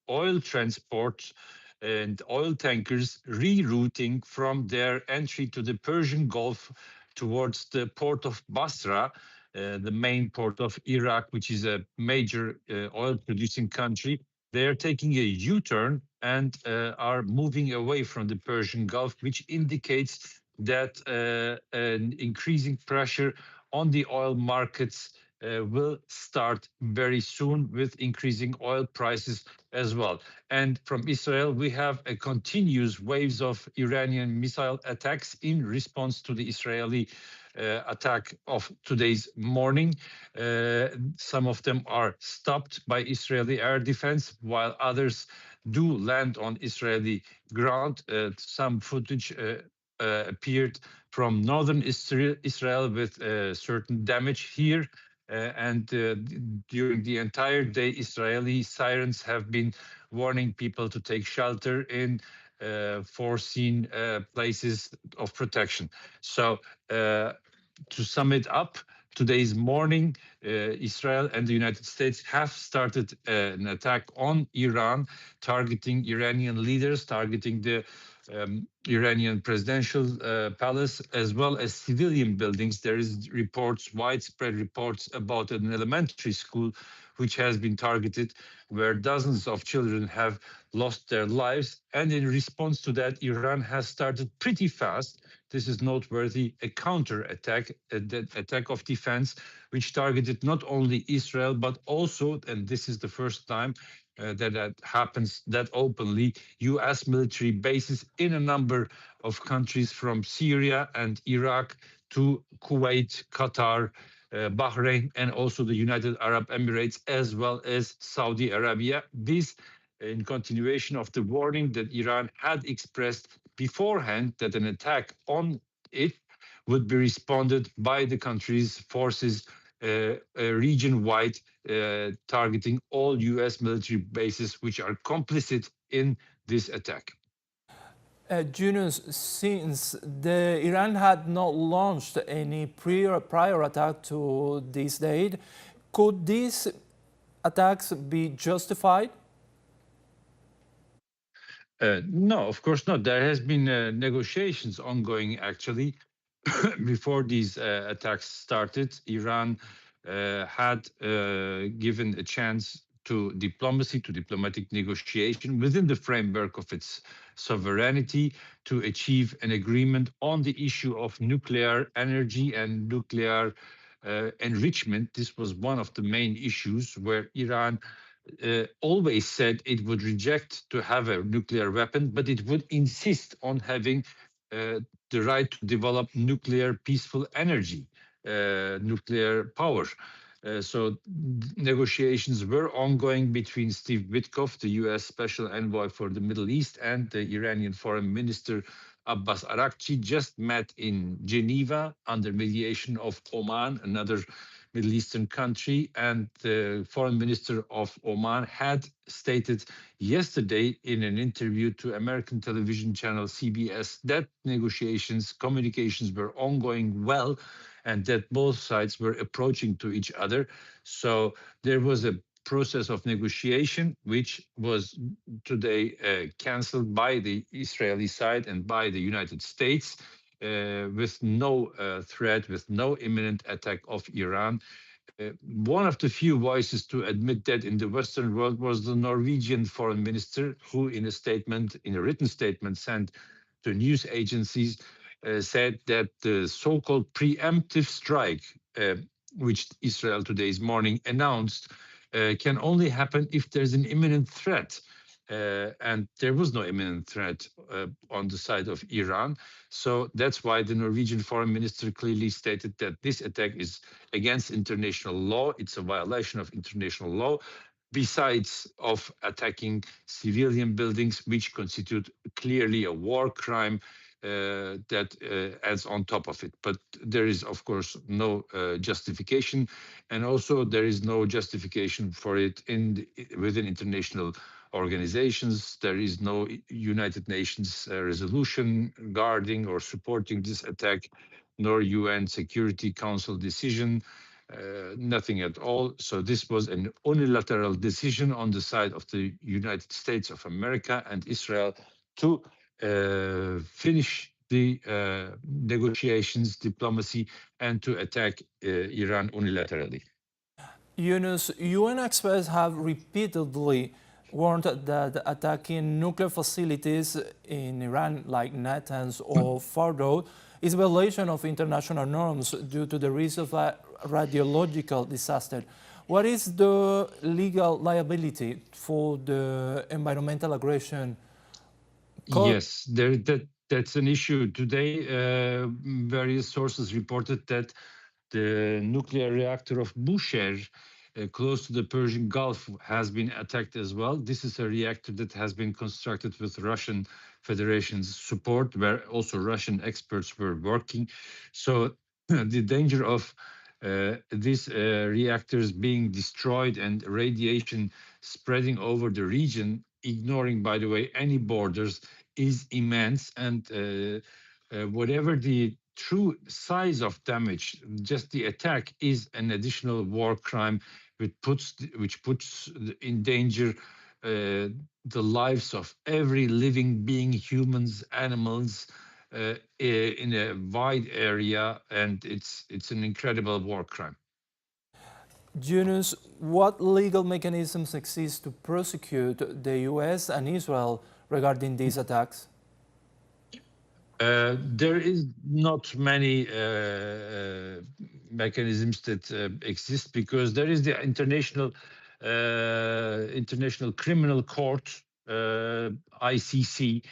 oil transport and oil tankers rerouting from their entry to the Persian Gulf towards the port of Basra, the main port of Iraq, which is a major oil-producing country. They are taking a U-turn and are moving away from the Persian Gulf, which indicates that an increasing pressure on the oil markets will start very soon with increasing oil prices as well. And from Israel, we have a continuous waves of Iranian missile attacks in response to the Israeli attack of today's morning. Some of them are stopped by Israeli air defense, while others do land on Israeli ground. Some footage appeared from northern Israel with certain damage here. And during the entire day, Israeli sirens have been warning people to take shelter in foreseen places of protection. So to sum it up, today's morning, Israel and the United States have started an attack on Iran, targeting Iranian leaders, targeting the Iranian presidential palace, as well as civilian buildings. There is reports, widespread reports about an elementary school which has been targeted, where dozens of children have lost their lives. And in response to that, Iran has started pretty fast. This is noteworthy, a counter-attack, an attack of defense, which targeted not only Israel, but also, and this is the first time that happens that openly, US military bases in a number of countries from Syria and Iraq to Kuwait, Qatar, Bahrain, and also the United Arab Emirates, as well as Saudi Arabia. This in continuation of the warning that Iran had expressed beforehand that an attack on it would be responded by the country's forces region-wide, targeting all US military bases which are complicit in this attack. Yunus, since Iran had not launched any prior attack to this date, could these attacks be justified? No, of course not. There has been negotiations ongoing, actually. Before these attacks started, Iran had given a chance to diplomacy, to diplomatic negotiation within the framework of its sovereignty to achieve an agreement on the issue of nuclear energy and nuclear enrichment. This was one of the main issues where Iran always said it would reject to have a nuclear weapon, but it would insist on having the right to develop nuclear peaceful energy, nuclear power. So negotiations were ongoing between Steve Witkoff, the US Special Envoy for the Middle East, and the Iranian Foreign Minister Abbas Araghchi, just met in Geneva under mediation of Oman, another Middle Eastern country. And the Foreign Minister of Oman had stated yesterday in an interview to American television channel CBS that negotiations, communications were ongoing well, and that both sides were approaching to each other. So there was a process of negotiation, which was today cancelled by the Israeli side and by the United States, with no threat, with no imminent attack of Iran. One of the few voices to admit that in the Western world was the Norwegian foreign minister, who in a statement, in a written statement sent to news agencies, said that the so-called preemptive strike, which Israel today's morning announced, can only happen if there's an imminent threat. And there was no imminent threat on the side of Iran. So that's why the Norwegian foreign minister clearly stated that this attack is against international law. It's a violation of international law, besides of attacking civilian buildings, which constitute clearly a war crime that adds on top of it. But there is, of course, no justification. And also there is no justification for it within international organizations. There is no United Nations resolution guarding or supporting this attack, nor UN Security Council decision, nothing at all. So this was an unilateral decision on the side of the United States of America and Israel to finish the negotiations, diplomacy, and to attack Iran unilaterally. Yunus, UN experts have repeatedly warned that attacking nuclear facilities in Iran, like Natanz or Fordow, is a violation of international norms due to the risk of a radiological disaster. What is the legal liability for the environmental aggression? Yes, that's an issue. Today, various sources reported that the nuclear reactor of Bushehr, close to the Persian Gulf, has been attacked as well. This is a reactor that has been constructed with Russian Federation's support, where also Russian experts were working. So the danger of these reactors being destroyed and radiation spreading over the region, ignoring, by the way, any borders, is immense. And whatever the true size of damage, just the attack is an additional war crime, which puts in danger the lives of every living being, humans, animals, in a wide area, and it's an incredible war crime. Yunus, what legal mechanisms exist to prosecute the US and Israel regarding these attacks? There is not many mechanisms that exist, because there is the International Criminal Court, ICC,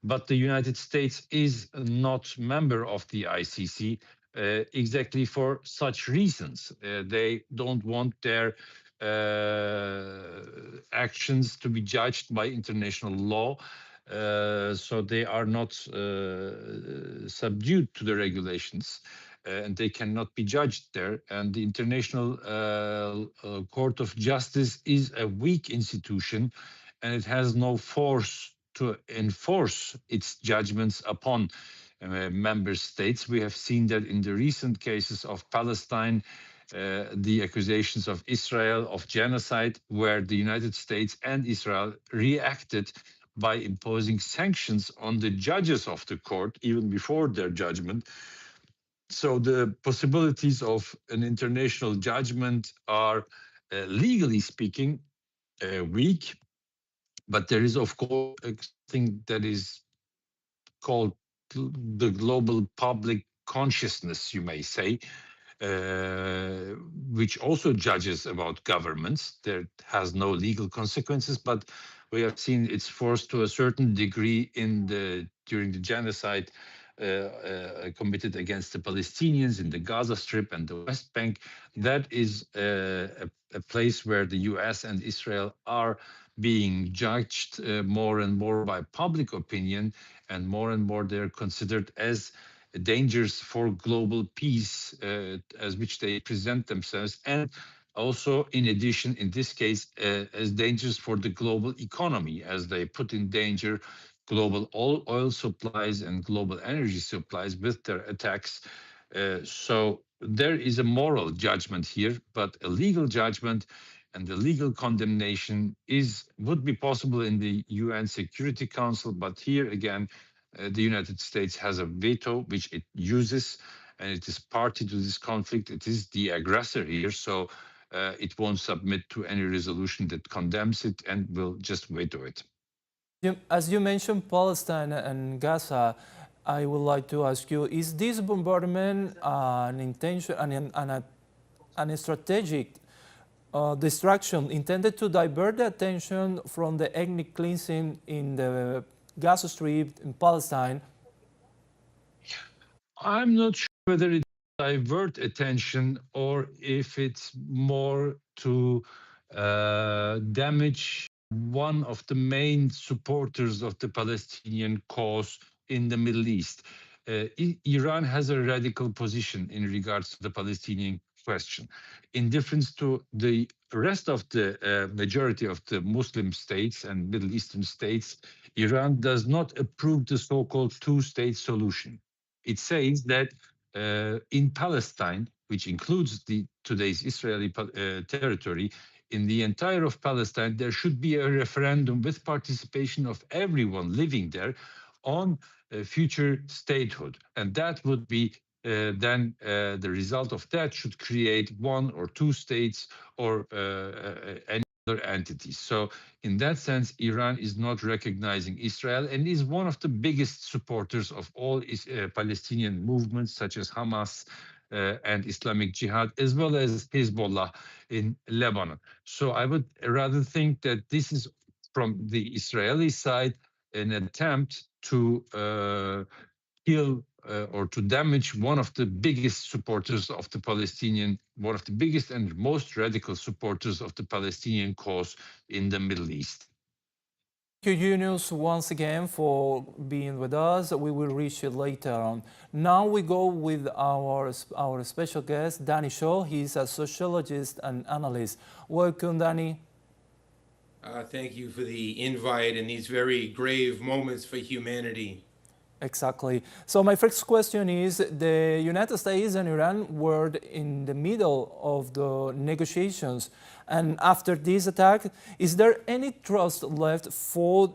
but the United States is not member of the ICC exactly for such reasons. They don't want their actions to be judged by international law. So they are not subdued to the regulations, and they cannot be judged there. And the International Court of Justice is a weak institution, and it has no force to enforce its judgments upon member states. We have seen that in the recent cases of Palestine, the accusations of Israel of genocide, where the United States and Israel reacted by imposing sanctions on the judges of the court even before their judgment. So the possibilities of an international judgment are, legally speaking, weak, but there is, of course, a thing that is called the global public consciousness, you may say, which also judges about governments. There has no legal consequences, but we have seen its force to a certain degree during the genocide committed against the Palestinians in the Gaza Strip and the West Bank. That is a place where the US and Israel are being judged more and more by public opinion, and more they're considered as dangers for global peace, as which they present themselves, and also, in addition, in this case, as dangers for the global economy, as they put in danger global oil supplies and global energy supplies with their attacks. So there is a moral judgment here, but a legal judgment and the legal condemnation would be possible in the UN Security Council, but here again, the United States has a veto, which it uses, and it is party to this conflict. It is the aggressor here, so it won't submit to any resolution that condemns it and will just veto it. As you mentioned Palestine and Gaza, I would like to ask you, is this bombardment an intention and a strategic distraction intended to divert the attention from the ethnic cleansing in the Gaza Strip in Palestine? I'm not sure whether it divert attention or if it's more to damage one of the main supporters of the Palestinian cause in the Middle East. Iran has a radical position in regards to the Palestinian question. In difference to the rest of the majority of the Muslim states and Middle Eastern states, Iran does not approve the so-called two-state solution. It says that in Palestine, which includes today's Israeli territory, in the entire of Palestine, there should be a referendum with participation of everyone living there on future statehood. And that would be then the result of that should create one or two states or any other entity. entities. So in that sense, Iran is not recognizing Israel and is one of the biggest supporters of all Palestinian movements such as Hamas and Islamic Jihad, as well as Hezbollah in Lebanon. So I would rather think that this is from the Israeli side an attempt to kill or to damage one of the biggest supporters of the Palestinian, one of the biggest and most radical supporters of the Palestinian cause in the Middle East. Thank you, Yunus, once again for being with us. We will reach you later on. Now we go with our special guest, Danny Shaw. He's a sociologist and analyst. Welcome, Danny. Thank you for the invite in these very grave moments for humanity. Exactly. So my first question is, the United States and Iran were in the middle of the negotiations. And after this attack, is there any trust left for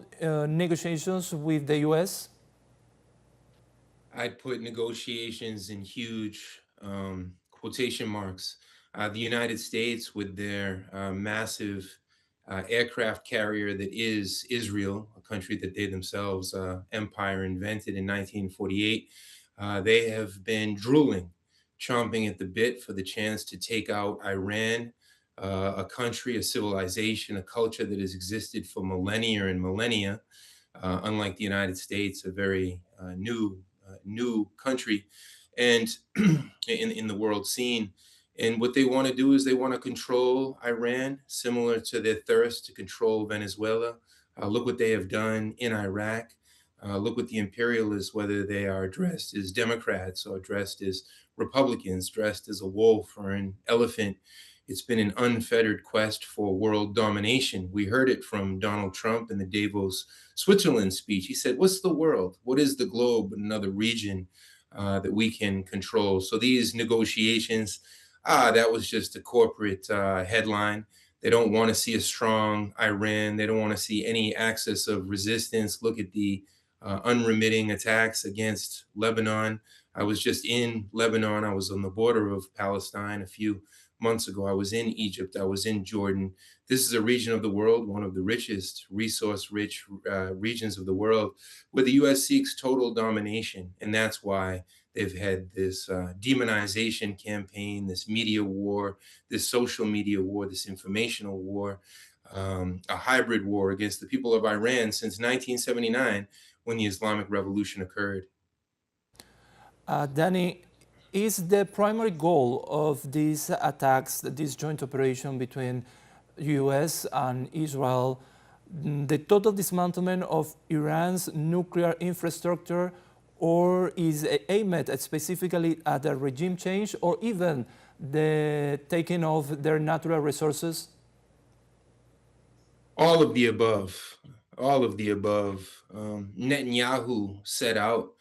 negotiations with the US? I'd put negotiations in huge quotation marks. The United States, with their massive aircraft carrier that is Israel, a country that they themselves, empire, invented in 1948. They have been drooling, chomping at the bit for the chance to take out Iran, a country, a civilization, a culture that has existed for millennia and millennia. Unlike the United States, a very new country, and in the world scene. And what they want to do is they want to control Iran, similar to their thirst to control Venezuela. Look what they have done in Iraq. Look what the imperialists, whether they are dressed as Democrats or dressed as Republicans, dressed as a wolf or an elephant. It's been an unfettered quest for world domination. We heard it from Donald Trump in the Davos, Switzerland speech. He said, what's the world? What is the globe? Another region that we can control. So these negotiations, that was just a corporate headline. They don't want to see a strong Iran. They don't want to see any access of resistance. Look at the unremitting attacks against Lebanon. I was just in Lebanon. I was on the border of Palestine a few months ago. I was in Egypt. I was in Jordan. This is a region of the world, one of the richest, resource-rich regions of the world, where the U.S. seeks total domination. And that's why they've had this demonization campaign, this media war, this social media war, this informational war, a hybrid war against the people of Iran since 1979, when the Islamic Revolution occurred. Danny, is the primary goal of these attacks, this joint operation between US and Israel, the total dismantlement of Iran's nuclear infrastructure, or is aimed specifically at a regime change, or even the taking of their natural resources? All of the above. All of the above. Netanyahu set out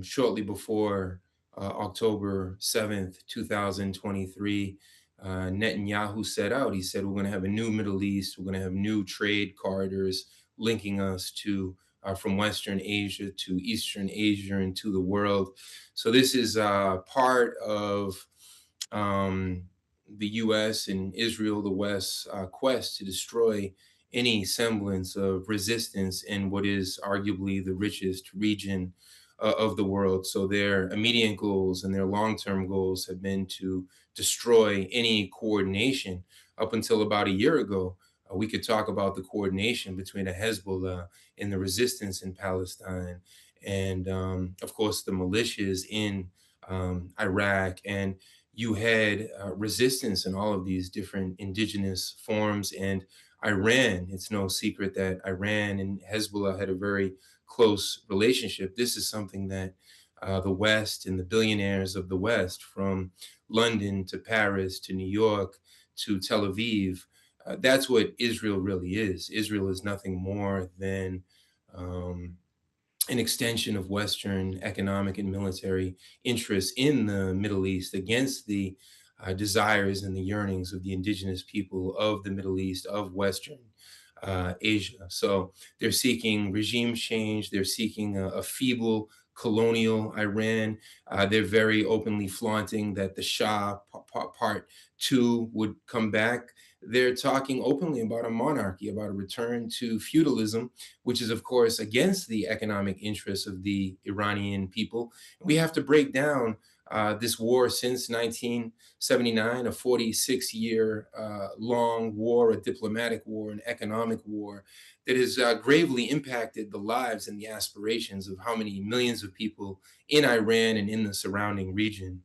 shortly before October 7th, 2023. Netanyahu set out. He said, we're going to have a new Middle East. We're going to have new trade corridors linking us to from Western Asia to Eastern Asia and to the world. So this is part of the U.S. and Israel, the West's quest to destroy any semblance of resistance in what is arguably the richest region of the world. So their immediate goals and their long-term goals have been to destroy any coordination. Up until about a year ago, we could talk about the coordination between the Hezbollah and the resistance in Palestine, and of course the militias in Iraq. And you had resistance in all of these different indigenous forms. And Iran, it's no secret that Iran and Hezbollah had a very close relationship. This is something that the West and the billionaires of the West, from London to Paris to New York to Tel Aviv, that's what Israel really is. Israel is nothing more than an extension of Western economic and military interests in the Middle East against the desires and the yearnings of the indigenous people of the Middle East, of Western Asia. So they're seeking regime change. They're seeking a feeble colonial Iran. They're very openly flaunting that the Shah Part 2 would come back. they're talking openly about a monarchy, about a return to feudalism, which is, of course, against the economic interests of the Iranian people. We have to break down this war since 1979, a 46-year long war, a diplomatic war, an economic war that has gravely impacted the lives and the aspirations of how many millions of people in Iran and in the surrounding region.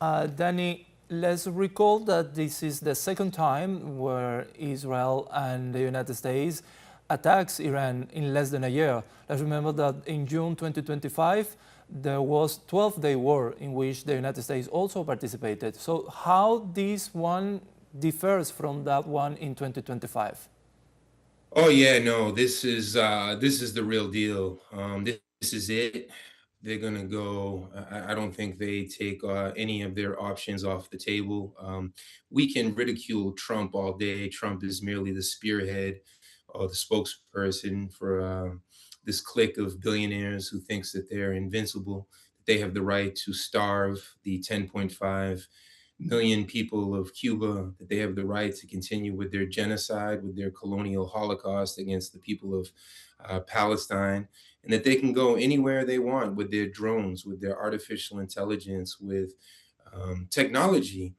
Danny, let's recall that this is the second time where Israel and the United States attacks Iran in less than a year. Let's remember that in June 2025, there was 12-day war in which the United States also participated. So how this one differs from that one in 2025? Oh yeah, no, this is the real deal. This is it. They're gonna go. I don't think they take any of their options off the table. We can ridicule Trump all day. Trump is merely the spearhead or the spokesperson for this clique of billionaires who thinks that they're invincible. They have the right to starve the 10.5 million people of Cuba, that they have the right to continue with their genocide, with their colonial holocaust against the people of Palestine, and that they can go anywhere they want with their drones, with their artificial intelligence, with technology.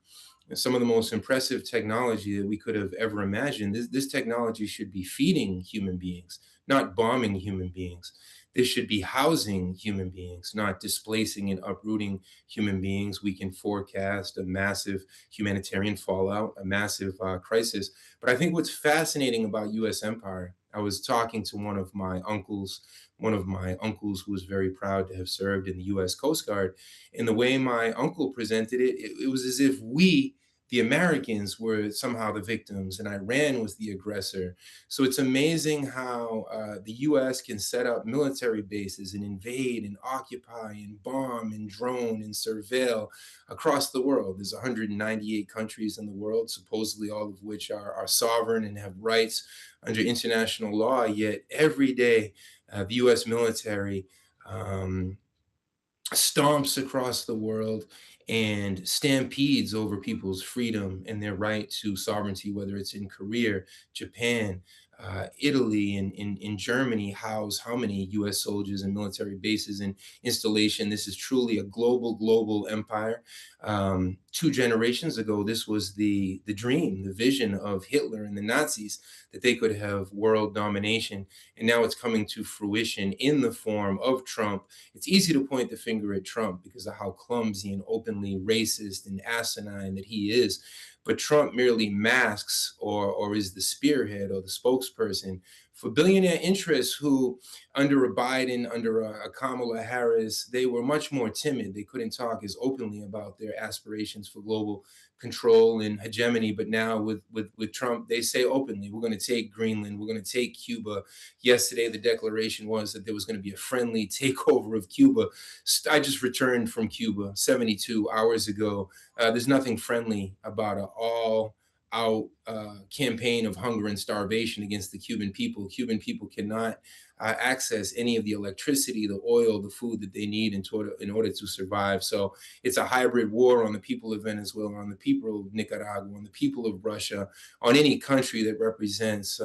Some of the most impressive technology that we could have ever imagined. This technology should be feeding human beings, not bombing human beings. This should be housing human beings, not displacing and uprooting human beings. We can forecast a massive humanitarian fallout, a massive crisis. But I think what's fascinating about U.S. empire, I was talking to one of my uncles who was very proud to have served in the U.S. Coast Guard. And the way my uncle presented it, it was as if we, the Americans, were somehow the victims and Iran was the aggressor. So it's amazing how the US can set up military bases and invade and occupy and bomb and drone and surveil across the world. There's 198 countries in the world, supposedly all of which are sovereign and have rights under international law. Yet every day, the US military stomps across the world and stampedes over people's freedom and their right to sovereignty, whether it's in Korea, Japan, Italy, and in Germany, house how many US soldiers and military bases and installation. This is truly a global empire. 2 generations ago, this was the dream, the vision of Hitler and the Nazis, that they could have world domination. And now it's coming to fruition in the form of Trump. It's easy to point the finger at Trump because of how clumsy and openly racist and asinine that he is. But Trump merely masks or is the spearhead or the spokesperson for billionaire interests who, under a Biden, under a Kamala Harris, they were much more timid. They couldn't talk as openly about their aspirations for global control and hegemony. But now with Trump, they say openly, we're going to take Greenland, we're going to take Cuba. Yesterday, the declaration was that there was going to be a friendly takeover of Cuba. I just returned from Cuba 72 hours ago. There's nothing friendly about an all-out campaign of hunger and starvation against the Cuban people. Cuban people cannot access any of the electricity, the oil, the food that they need in order to survive. So it's a hybrid war on the people of Venezuela, on the people of Nicaragua, on the people of Russia, on any country that represents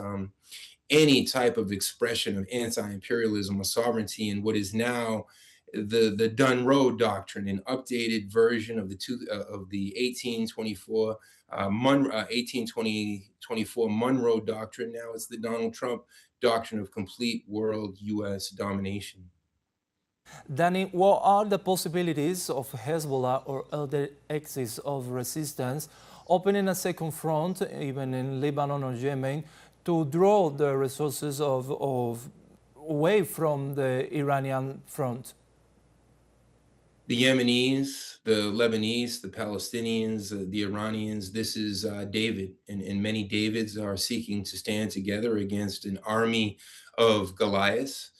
any type of expression of anti-imperialism or sovereignty in what is now the Dunroe Doctrine, an updated version of the 1824 Monroe Doctrine. Now it's the Donald Trump Doctrine of complete world U.S. domination. Danny, what are the possibilities of Hezbollah or other axis of resistance opening a second front, even in Lebanon or Yemen, to draw the resources of away from the Iranian front? The Yemenis, the Lebanese, the Palestinians, the Iranians, this is David. And many Davids are seeking to stand together against an army of Goliaths.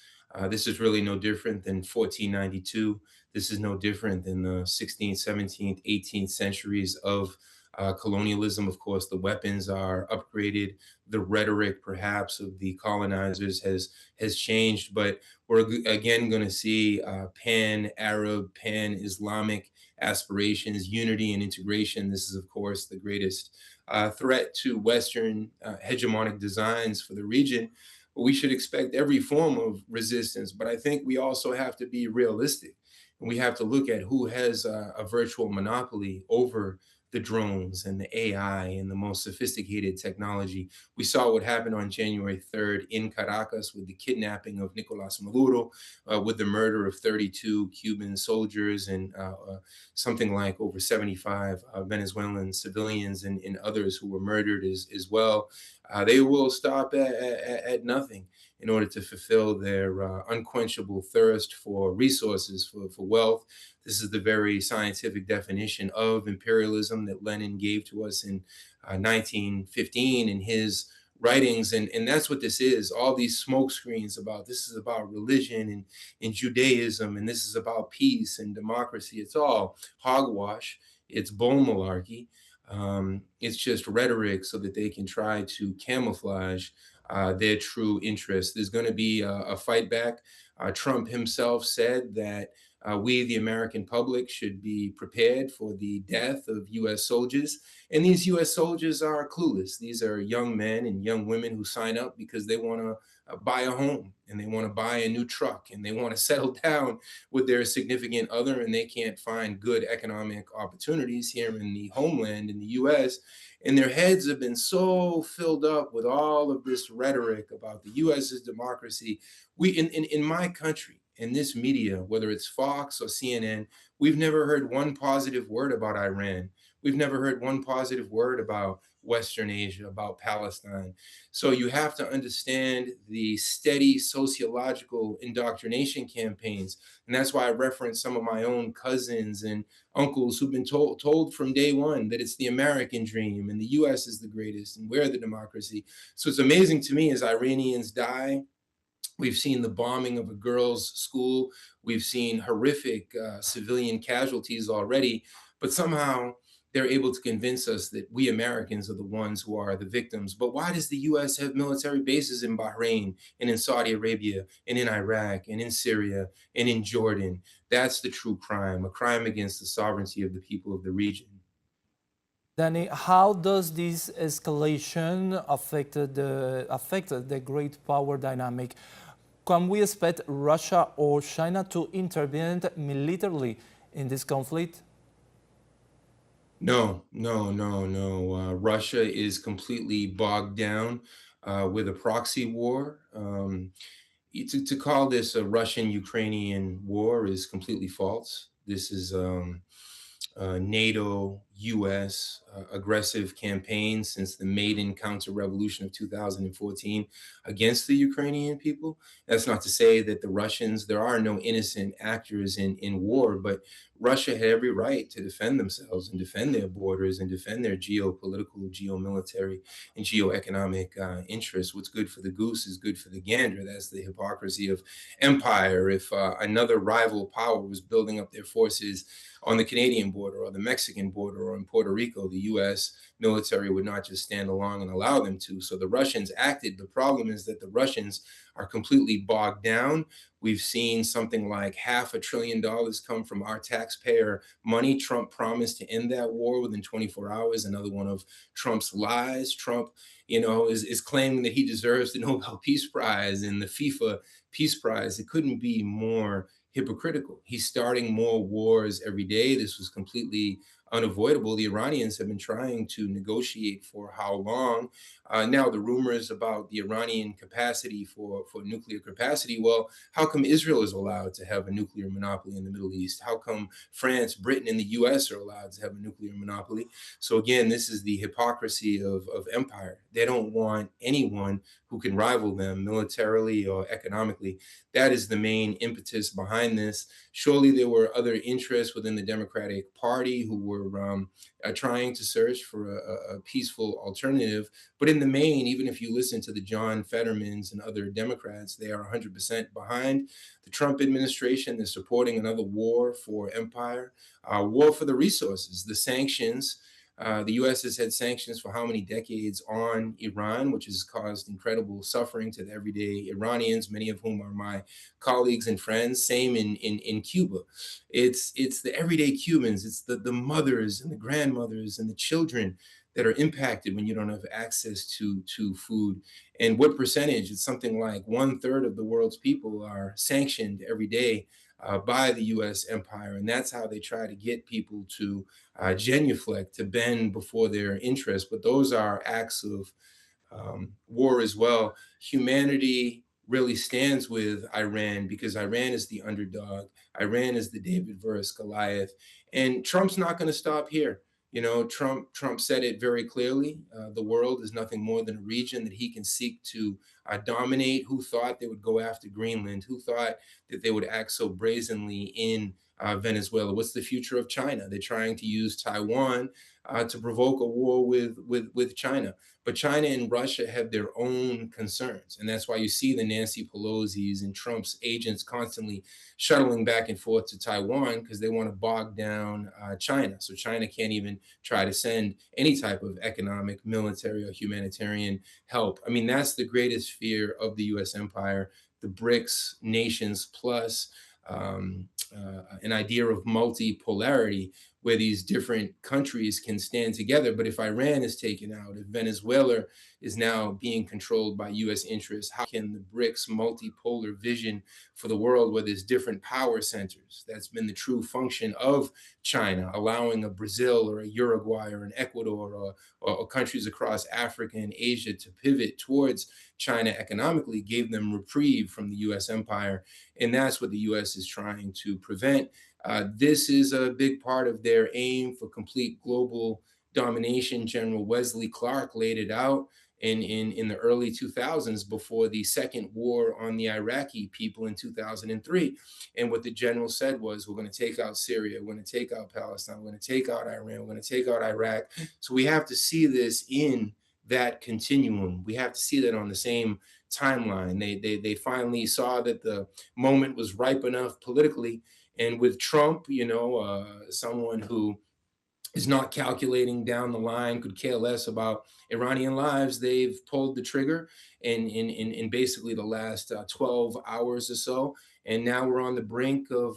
This is really no different than 1492. This is no different than the 16th, 17th, 18th centuries of colonialism. Of course, the weapons are upgraded. The rhetoric, perhaps, of the colonizers has changed, but we're again going to see pan-Arab, pan-Islamic aspirations, unity and integration. This is, of course, the greatest threat to Western hegemonic designs for the region, we should expect every form of resistance. But I think we also have to be realistic. And we have to look at who has a virtual monopoly over the drones and the AI and the most sophisticated technology. We saw what happened on January 3rd in Caracas with the kidnapping of Nicolas Maduro, with the murder of 32 Cuban soldiers and something like over 75 Venezuelan civilians and others who were murdered as well. They will stop at nothing in order to fulfill their unquenchable thirst for resources, for wealth. This is the very scientific definition of imperialism that Lenin gave to us in 1915 in his writings. And that's what this is. All these smoke screens about this is about religion and Judaism, and this is about peace and democracy. It's all hogwash. It's bull malarkey. It's just rhetoric so that they can try to camouflage their true interests. There's going to be a fight back. Trump himself said that we, the American public, should be prepared for the death of U.S. soldiers. And these U.S. soldiers are clueless. These are young men and young women who sign up because they want to buy a home and they want to buy a new truck and they want to settle down with their significant other, and they can't find good economic opportunities here in the homeland in the U.S. And their heads have been so filled up with all of this rhetoric about the U.S.'s democracy. We in my country, in this media, whether it's Fox or CNN, we've never heard one positive word about Iran. We've never heard one positive word about Western Asia, about Palestine. So you have to understand the steady sociological indoctrination campaigns. And that's why I reference some of my own cousins and uncles who've been told from day one that it's the American dream and the US is the greatest and we're the democracy. So it's amazing to me as Iranians die. We've seen the bombing of a girls' school. We've seen horrific civilian casualties already, but somehow they're able to convince us that we Americans are the ones who are the victims. But why does the US have military bases in Bahrain and in Saudi Arabia and in Iraq and in Syria and in Jordan? That's the true crime, a crime against the sovereignty of the people of the region. Danny, how does this escalation affect the great power dynamic? Can we expect Russia or China to intervene militarily in this conflict? No. Russia is completely bogged down with a proxy war. To call this a Russian-Ukrainian war is completely false. This is NATO, US aggressive campaign since the maiden counter-revolution of 2014 against the Ukrainian people. That's not to say that the Russians, there are no innocent actors in war, but Russia had every right to defend themselves and defend their borders and defend their geopolitical, geomilitary, and geoeconomic interests. What's good for the goose is good for the gander. That's the hypocrisy of empire. If another rival power was building up their forces on the Canadian border or the Mexican border or in Puerto Rico, the US military would not just stand along and allow them to. So the Russians acted. The problem is that the Russians are completely bogged down. We've seen something like $500 billion come from our taxpayer money. Trump promised to end that war within 24 hours. Another one of Trump's lies. Trump, is claiming that he deserves the Nobel Peace Prize and the FIFA Peace Prize. It couldn't be more hypocritical. He's starting more wars every day. This was completely unavoidable. The Iranians have been trying to negotiate for how long? Now the rumors about the Iranian capacity for nuclear capacity, well, how come Israel is allowed to have a nuclear monopoly in the Middle East? How come France, Britain, and the US are allowed to have a nuclear monopoly? So again, this is the hypocrisy of empire. They don't want anyone who can rival them militarily or economically. That is the main impetus behind this. Surely there were other interests within the Democratic Party who were trying to search for a peaceful alternative. But in the main, even if you listen to the John Fettermans and other Democrats, they are 100% behind the Trump administration. They're supporting another war for empire, war for the resources, the sanctions. The U.S. has had sanctions for how many decades on Iran, which has caused incredible suffering to the everyday Iranians, many of whom are my colleagues and friends. Same in Cuba. It's the everyday Cubans. It's the mothers and the grandmothers and the children that are impacted when you don't have access to food. And what percentage? It's something like 1/3 of the world's people are sanctioned every day by the U.S. empire, and that's how they try to get people to genuflect, to bend before their interests. But those are acts of war as well. Humanity really stands with Iran because Iran is the underdog. Iran is the David versus Goliath, and Trump's not going to stop here. You know, Trump said it very clearly. The world is nothing more than a region that he can seek to dominate. Who thought they would go after Greenland? Who thought that they would act so brazenly in Venezuela? What's the future of China? They're trying to use Taiwan to provoke a war with China. But China and Russia have their own concerns. And that's why you see the Nancy Pelosi's and Trump's agents constantly shuttling back and forth to Taiwan because they want to bog down China. So China can't even try to send any type of economic, military, or humanitarian help. I mean, that's the greatest fear of the US empire, the BRICS nations plus an idea of multipolarity where these different countries can stand together. But if Iran is taken out, if Venezuela is now being controlled by US interests, how can the BRICS multipolar vision for the world where there's different power centers? That's been the true function of China, allowing a Brazil or a Uruguay or an Ecuador or countries across Africa and Asia to pivot towards China economically, gave them reprieve from the US empire. And that's what the US is trying to prevent. This is a big part of their aim for complete global domination. General Wesley Clark laid it out in the early 2000s before the second war on the Iraqi people in 2003. And what the general said was, we're going to take out Syria, we're going to take out Palestine, we're going to take out Iran, we're going to take out Iraq. So we have to see this in that continuum. We have to see that on the same timeline. They finally saw that the moment was ripe enough politically. And with Trump, you know, someone who is not calculating down the line, could care less about Iranian lives, they've pulled the trigger in basically the last 12 hours or so. And now we're on the brink of,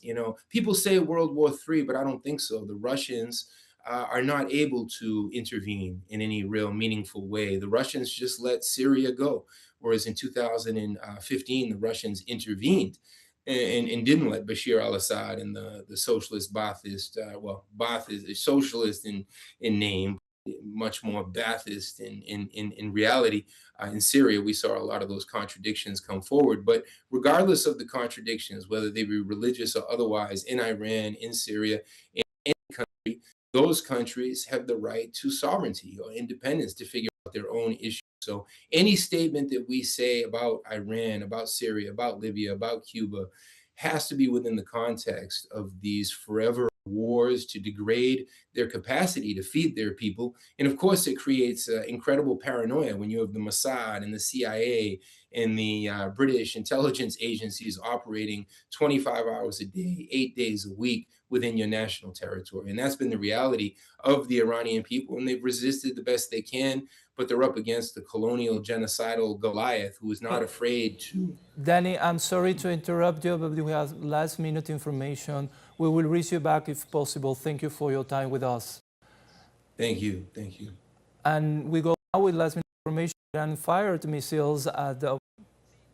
you know, people say World War III, but I don't think so. The Russians are not able to intervene in any real meaningful way. The Russians just let Syria go, whereas in 2015, the Russians intervened and didn't let Bashir al-Assad and the socialist Ba'athist, well, Ba'ath is a socialist in name, much more Ba'athist in reality. In Syria, we saw a lot of those contradictions come forward. But regardless of the contradictions, whether they be religious or otherwise, in Iran, in Syria, in any country, those countries have the right to sovereignty or independence to figure out their own issues. So any statement that we say about Iran, about Syria, about Libya, about Cuba has to be within the context of these forever wars to degrade their capacity to feed their people. And of course, it creates incredible paranoia when you have the Mossad and the CIA and the British intelligence agencies operating 25 hours a day, 8 days a week within your national territory. And that's been the reality of the Iranian people. And they've resisted the best they can, but they're up against the colonial genocidal Goliath who is not afraid to. Danny, I'm sorry to interrupt you, but we have last minute information. We will reach you back if possible. Thank you for your time with us. Thank you. Thank you. And we go now with last minute information. Iran fired missiles at the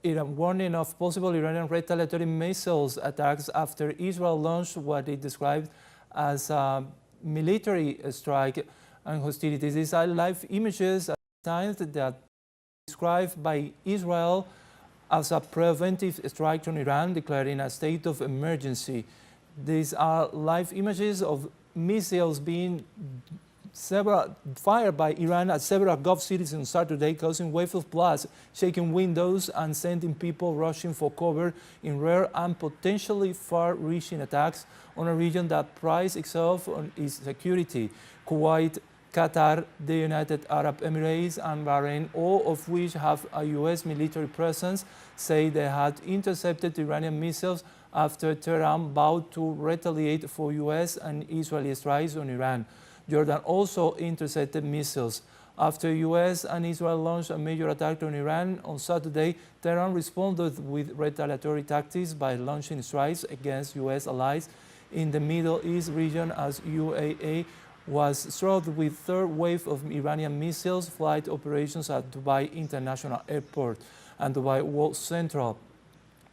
Iran, warning of possible Iranian retaliatory missiles attacks after Israel launched what it described as a military strike and hostilities. These are live images at times that described by Israel as a preventive strike on Iran, declaring a state of emergency. These are live images of missiles being fired by Iran at several Gulf cities on Saturday, causing waves of blast, shaking windows and sending people rushing for cover in rare and potentially far-reaching attacks on a region that prides itself on its security. Kuwait, Qatar, the United Arab Emirates and Bahrain, all of which have a U.S. military presence, say they had intercepted Iranian missiles after Tehran vowed to retaliate for U.S. and Israeli strikes on Iran. Jordan also intercepted missiles. After U.S. and Israel launched a major attack on Iran on Saturday, Tehran responded with retaliatory tactics by launching strikes against U.S. allies in the Middle East region as UAE was struck with third wave of Iranian missiles flight operations at Dubai International Airport and Dubai World Central.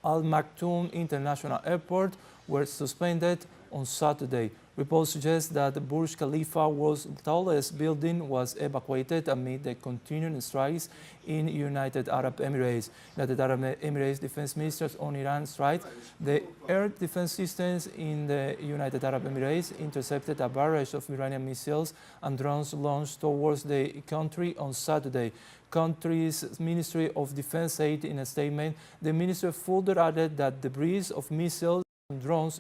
Al Maktoum International Airport were suspended on Saturday. Reports suggest that the Burj Khalifa, world's tallest building, was evacuated amid the continuing strikes in United Arab Emirates. United Arab Emirates defense ministers on Iran strike. The air defense systems in the United Arab Emirates intercepted a barrage of Iranian missiles and drones launched towards the country on Saturday. Country's Ministry of Defense said in a statement. The minister further added that debris of missiles and drones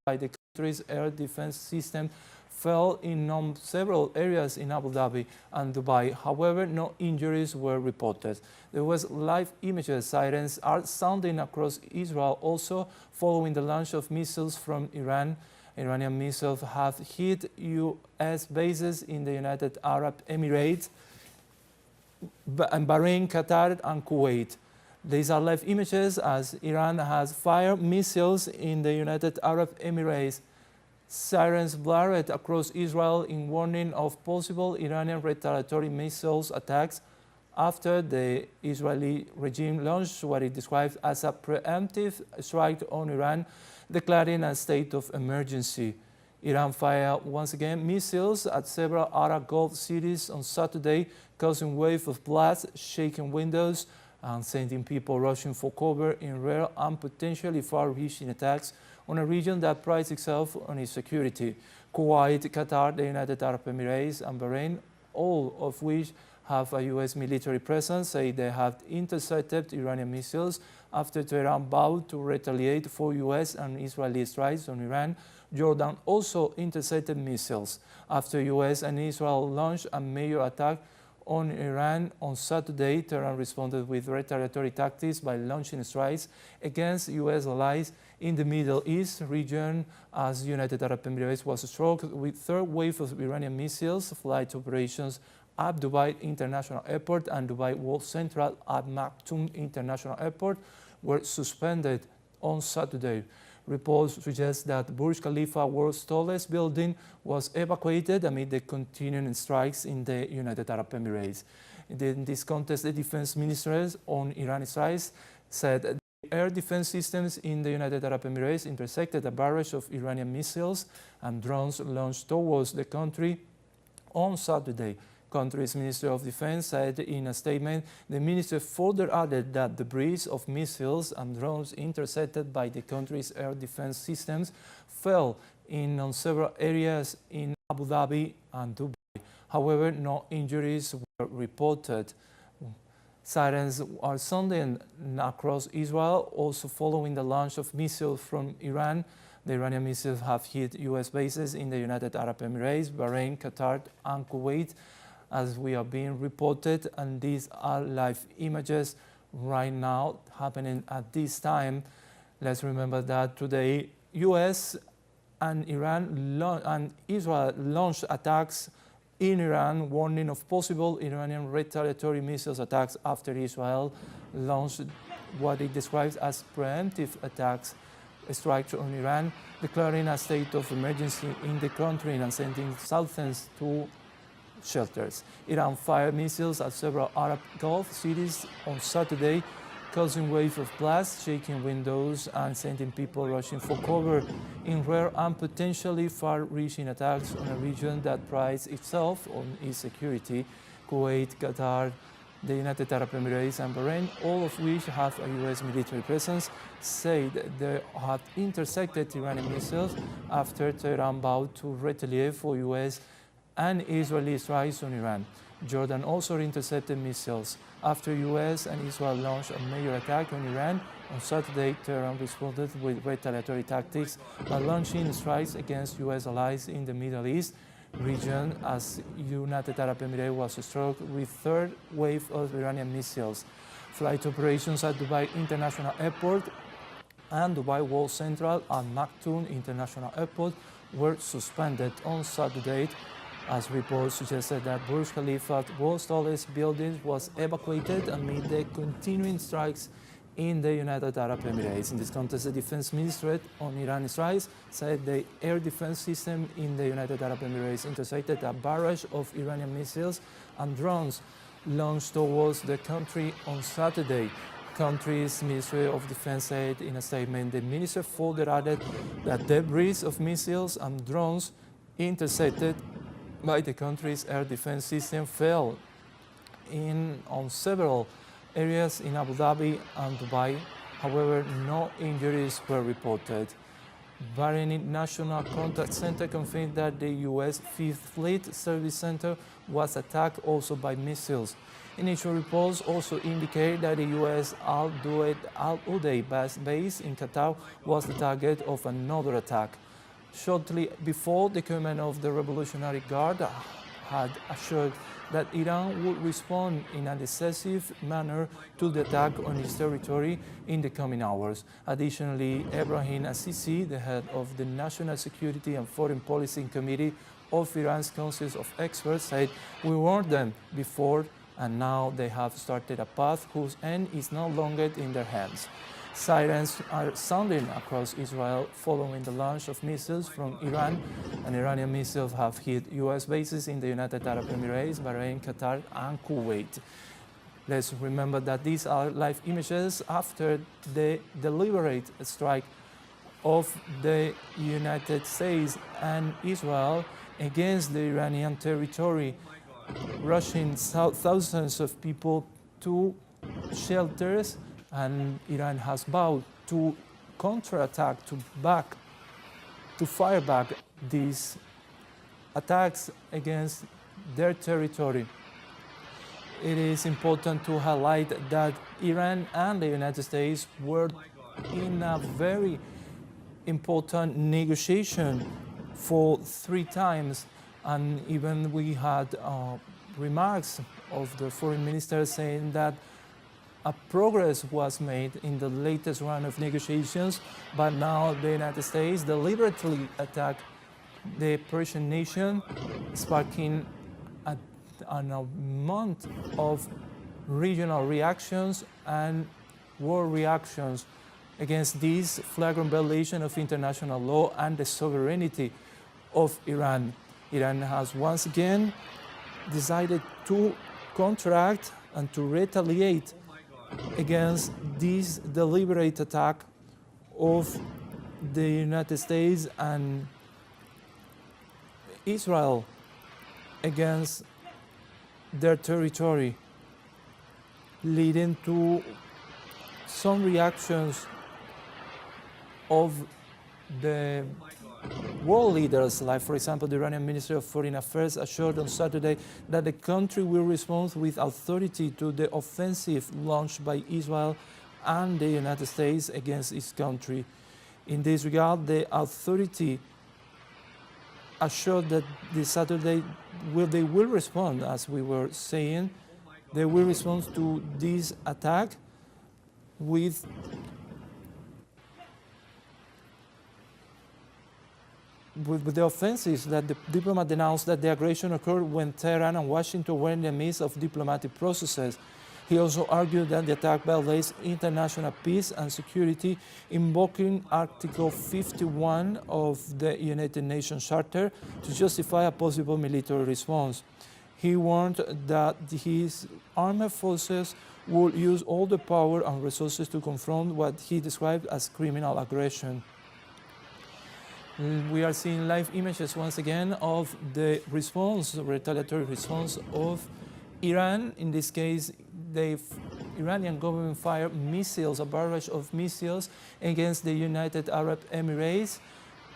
by the country's air defense system fell in several areas in Abu Dhabi and Dubai. However, no injuries were reported. There was live images. Sirens are sounding across Israel also following the launch of missiles from Iran. Iranian missiles have hit U.S. bases in the United Arab Emirates, and Bahrain, Qatar, and Kuwait. These are live images as Iran has fired missiles in the United Arab Emirates. Sirens blared across Israel in warning of possible Iranian retaliatory missiles attacks after the Israeli regime launched what it described as a preemptive strike on Iran, declaring a state of emergency. Iran fired once again missiles at several Arab Gulf cities on Saturday, causing waves of blast, shaking windows, and sending people rushing for cover in rare and potentially far-reaching attacks on a region that prides itself on its security. Kuwait, Qatar, the United Arab Emirates, and Bahrain, all of which have a U.S. military presence, say they have intercepted Iranian missiles after Tehran vowed to retaliate for U.S. and Israeli strikes on Iran. Jordan also intercepted missiles after U.S. and Israel launched a major attack on Iran on Saturday. Tehran responded with retaliatory tactics by launching strikes against U.S. allies in the Middle East region as United Arab Emirates was struck with third wave of Iranian missiles. Flight operations at Dubai International Airport and Dubai World Central at Maktoum International Airport were suspended on Saturday. Reports suggest that Burj Khalifa, world's tallest building, was evacuated amid the continuing strikes in the United Arab Emirates. In this context, the defense ministers on Iran strikes said the air defense systems in the United Arab Emirates intercepted a barrage of Iranian missiles and drones launched towards the country on Saturday. Country's Ministry of Defense said in a statement. The minister further added that debris of missiles and drones intercepted by the country's air defense systems fell in several areas in Abu Dhabi and Dubai. However, no injuries were reported. Sirens are sounding across Israel, also following the launch of missiles from Iran. The Iranian missiles have hit U.S. bases in the United Arab Emirates, Bahrain, Qatar, and Kuwait, as we are being reported, and these are live images right now happening at this time. Let's remember that today U.S. and Israel launched attacks in Iran, warning of possible Iranian retaliatory missiles attacks after Israel launched what it describes as preemptive attacks, strikes on Iran, declaring a state of emergency in the country and sending thousands to shelters. Iran fired missiles at several Arab Gulf cities on Saturday, causing waves of blasts, shaking windows, and sending people rushing for cover in rare and potentially far-reaching attacks on a region that prides itself on its security. Kuwait, Qatar, the United Arab Emirates, and Bahrain, all of which have a U.S. military presence, said they had intercepted Iranian missiles after Tehran vowed to retaliate for U.S. and Israeli strikes on Iran. Jordan also intercepted missiles. After U.S. and Israel launched a major attack on Iran on Saturday, Tehran responded with retaliatory tactics by launching strikes against U.S. allies in the Middle East region as United Arab Emirates was struck with third wave of Iranian missiles. Flight operations at Dubai International Airport and Dubai World Central and Maktoum International Airport were suspended on Saturday, as reports suggested that Burj Khalifa, world's tallest building, was evacuated amid the continuing strikes in the United Arab Emirates. In this context, the Defense Ministry on Iran strikes said the air defense system in the United Arab Emirates intercepted a barrage of Iranian missiles and drones launched towards the country on Saturday. Country's Ministry of Defense said in a statement. The minister further added that debris of missiles and drones intercepted by the country's air defense system fell on several areas in Abu Dhabi and Dubai. However, no injuries were reported. Bahraini National Contact Center confirmed that the U.S. Fifth Fleet Service Center was attacked also by missiles. Initial reports also indicate that the U.S. Al Udeid base in Qatar was the target of another attack. Shortly before, the command of the Revolutionary Guard had assured that Iran would respond in a decisive manner to the attack on its territory in the coming hours. Additionally, Ebrahim Assisi, the head of the National Security and Foreign Policy Committee of Iran's Council of Experts, said, "We warned them before, and now they have started a path whose end is no longer in their hands." Sirens are sounding across Israel following the launch of missiles from Iran, and Iranian missiles have hit U.S. bases in the United Arab Emirates, Bahrain, Qatar, and Kuwait. Let's remember that these are live images after the deliberate strike of the United States and Israel against the Iranian territory, rushing thousands of people to shelters, and Iran has vowed to counterattack, to fire back these attacks against their territory. It is important to highlight that Iran and the United States were in a very important negotiation for 3 times, and even we had remarks of the foreign minister saying that a progress was made in the latest round of negotiations, but now the United States deliberately attacked the Persian nation, sparking a month of regional reactions and world reactions against this flagrant violation of international law and the sovereignty of Iran. Iran has once again decided to counteract and to retaliate against this deliberate attack of the United States and Israel against their territory, leading to some reactions of the world leaders, like, for example, the Iranian Ministry of Foreign Affairs assured on Saturday that the country will respond with authority to the offensive launched by Israel and the United States against its country. In this regard, the authority assured that this Saturday they will respond, as we were saying, they will respond to this attack with the offensives that the diplomat denounced that the aggression occurred when Tehran and Washington were in the midst of diplomatic processes. He also argued that the attack violates international peace and security, invoking Article 51 of the United Nations Charter to justify a possible military response. He warned that his armed forces would use all the power and resources to confront what he described as criminal aggression. We are seeing live images once again of the response, the retaliatory response of Iran. In this case, the Iranian government fired missiles, a barrage of missiles against the United Arab Emirates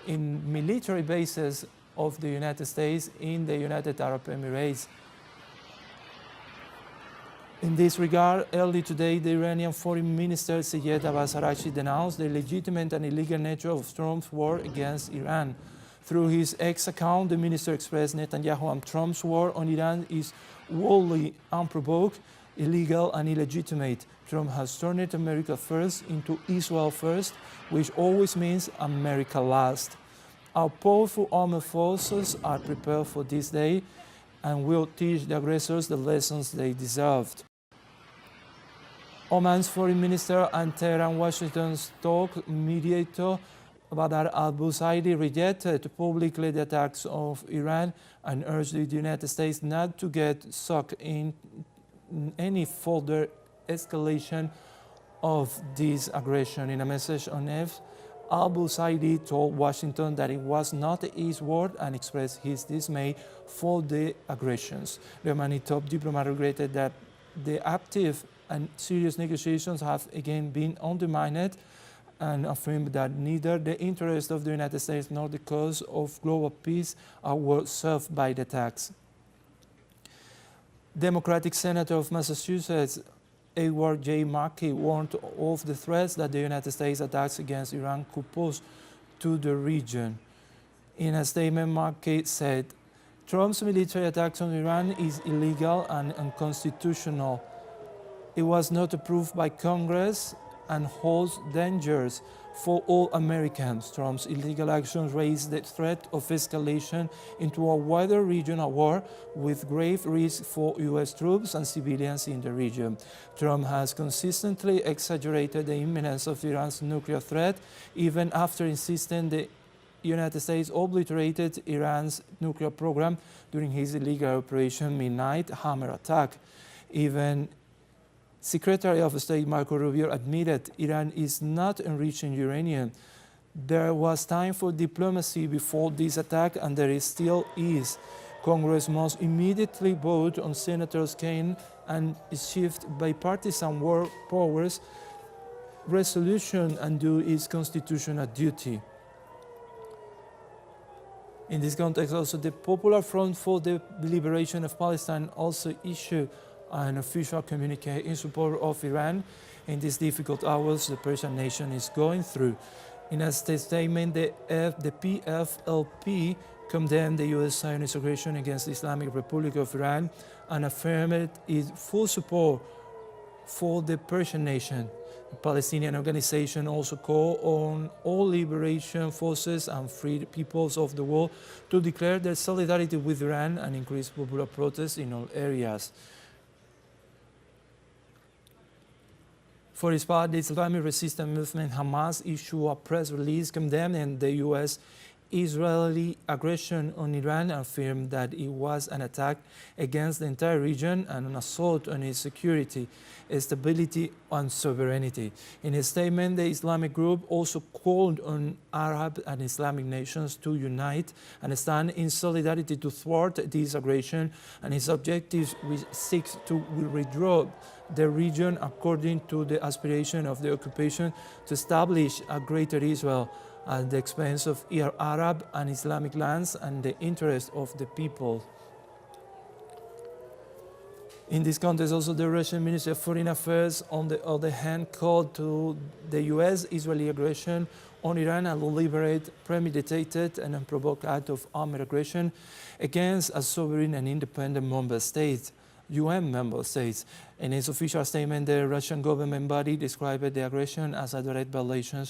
in military bases of the United States in the United Arab Emirates. In this regard, early today, the Iranian Foreign Minister Sayed Abbas Araghchi denounced the legitimate and illegal nature of Trump's war against Iran. Through his X account, the minister expressed Netanyahu and Trump's war on Iran is wholly unprovoked, illegal, and illegitimate. Trump has turned America first into Israel first, which always means America last. Our powerful armed forces are prepared for this day and will teach the aggressors the lessons they deserved. Oman's foreign minister and Tehran, Washington's talk mediator Badr al-Busaidi rejected publicly the attacks of Iran and urged the United States not to get sucked in any further escalation of this aggression. In a message on X, al-Busaidi told Washington that it was not his word and expressed his dismay for the aggressions. The Omani top diplomat regretted that the active and serious negotiations have again been undermined and affirmed that neither the interest of the United States nor the cause of global peace were served by the attacks. Democratic Senator of Massachusetts Edward J. Markey warned of the threats that the United States attacks against Iran could pose to the region. In a statement, Markey said, Trump's military attacks on Iran is illegal and unconstitutional. It was not approved by Congress and holds dangers for all Americans. Trump's illegal actions raise the threat of escalation into a wider regional war with grave risk for U.S. troops and civilians in the region. Trump has consistently exaggerated the imminence of Iran's nuclear threat, even after insisting the United States obliterated Iran's nuclear program during his illegal Operation Midnight Hammer attack. Even Secretary of State Marco Rubio admitted Iran is not enriching uranium. There was time for diplomacy before this attack, and there still is. Congress must immediately vote on Senators Kaine and shift bipartisan war powers resolution and do its constitutional duty. In this context, also the Popular Front for the Liberation of Palestine also issued an official communique in support of Iran in these difficult hours the Persian nation is going through. In a statement, the PFLP condemned the U.S. Zionist aggression against the Islamic Republic of Iran and affirmed its full support for the Persian nation. The Palestinian organization also called on all liberation forces and free peoples of the world to declare their solidarity with Iran and increase popular protests in all areas. For its part, the Islamic resistance movement Hamas issued a press release condemning the U.S.-Israeli aggression on Iran and affirmed that it was an attack against the entire region and an assault on its security, stability, and sovereignty. In a statement, the Islamic group also called on Arab and Islamic nations to unite and stand in solidarity to thwart this aggression and its objectives, which seeks to withdraw the region according to the aspiration of the occupation to establish a greater Israel at the expense of Arab and Islamic lands and the interest of the people. In this context, also the Russian Ministry of Foreign Affairs, on the other hand, called to the U.S.-Israeli aggression on Iran a deliberate, premeditated, and unprovoked act of armed aggression against a sovereign and independent member state. UN member states. In its official statement, the Russian government body described the aggression as a direct violation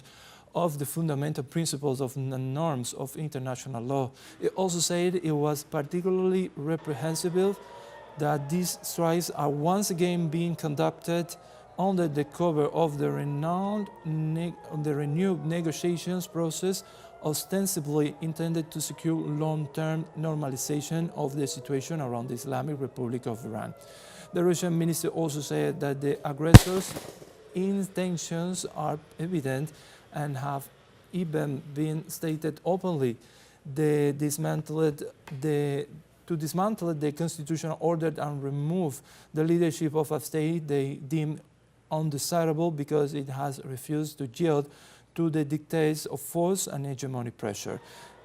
of the fundamental principles of the norms of international law. It also said it was particularly reprehensible that these strikes are once again being conducted under the cover of the renewed negotiations process ostensibly intended to secure long-term normalization of the situation around the Islamic Republic of Iran. The Russian minister also said that the aggressors' intentions are evident and have even been stated openly. To dismantle the constitutional order and remove the leadership of a state they deem undesirable because it has refused to yield to the dictates of force and hegemonic pressure.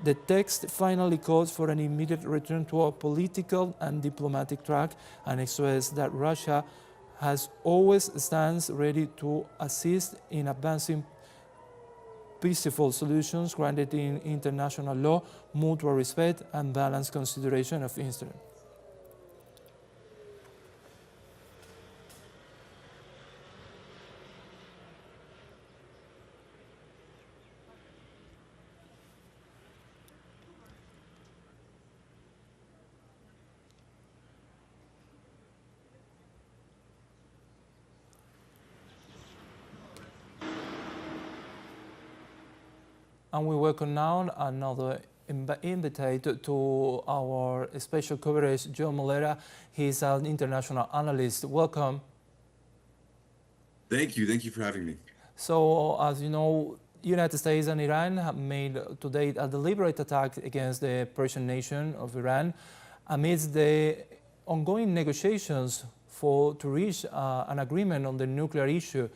The text finally calls for an immediate return to a political and diplomatic track and expresses that Russia has always stands ready to assist in advancing peaceful solutions grounded in international law, mutual respect, and balanced consideration of interests. And we welcome now another invite to our special coverage, Joe Molera. He's an international analyst. Welcome. Thank you. Thank you for having me. So, as you know, United States and Iran have made to date a deliberate attack against the Persian nation of Iran amidst the ongoing negotiations to reach an agreement on the nuclear issue.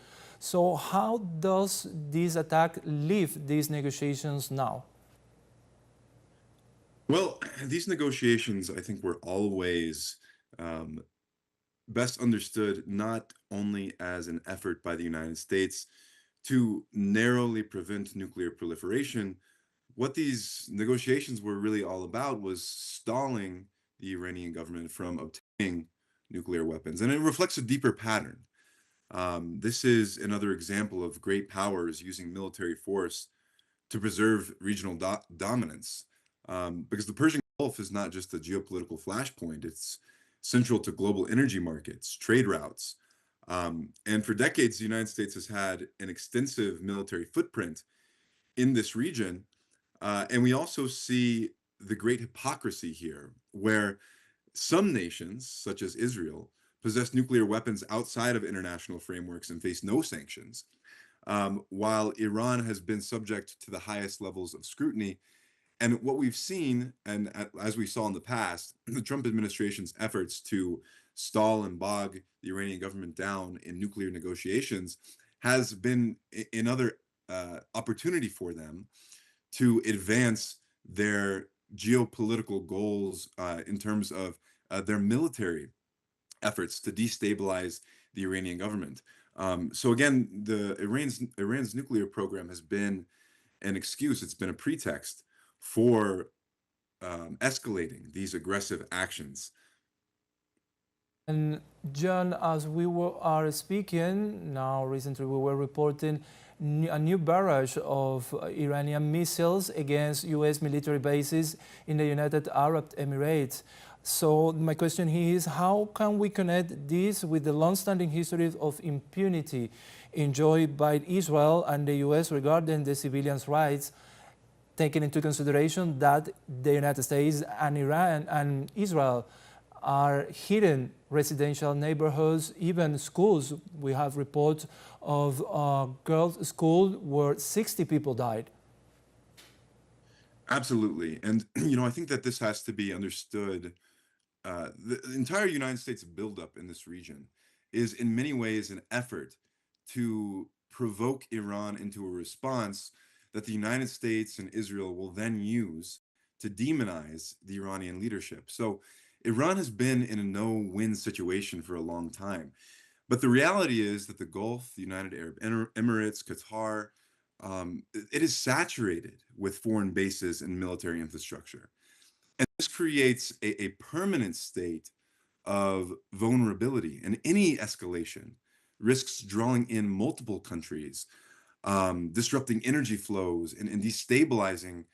So how does this attack leave these negotiations now? Well, these negotiations, I think, were always best understood not only as an effort by the United States to narrowly prevent nuclear proliferation. What these negotiations were really all about was stalling the Iranian government from obtaining nuclear weapons. And it reflects a deeper pattern. This is another example of great powers using military force to preserve regional dominance. Because the Persian Gulf is not just a geopolitical flashpoint, it's central to global energy markets, trade routes. And for decades, the United States has had an extensive military footprint in this region. And we also see the great hypocrisy here, where some nations, such as Israel, possess nuclear weapons outside of international frameworks and face no sanctions, while Iran has been subject to the highest levels of scrutiny. And what we've seen, and as we saw in the past, the Trump administration's efforts to stall and bog the Iranian government down in nuclear negotiations has been another opportunity for them to advance their geopolitical goals in terms of their military efforts to destabilize the Iranian government. So again, Iran's nuclear program has been an excuse. It's been a pretext for escalating these aggressive actions. And John, as are speaking now, recently we were reporting a new barrage of Iranian missiles against U.S. military bases in the United Arab Emirates. So my question here is, how can we connect this with the long-standing history of impunity enjoyed by Israel and the U.S. regarding the civilians' rights, taking into consideration that the United States and Iran and Israel are hidden residential neighborhoods, even schools? We have reports of a girls' school where 60 people died. Absolutely. And, I think that this has to be understood. The entire United States buildup in this region is in many ways an effort to provoke Iran into a response that the United States and Israel will then use to demonize the Iranian leadership. So Iran has been in a no-win situation for a long time. But the reality is that the Gulf, the United Arab Emirates, Qatar, it is saturated with foreign bases and military infrastructure. And this creates a permanent state of vulnerability, and any escalation risks drawing in multiple countries, disrupting energy flows and destabilizing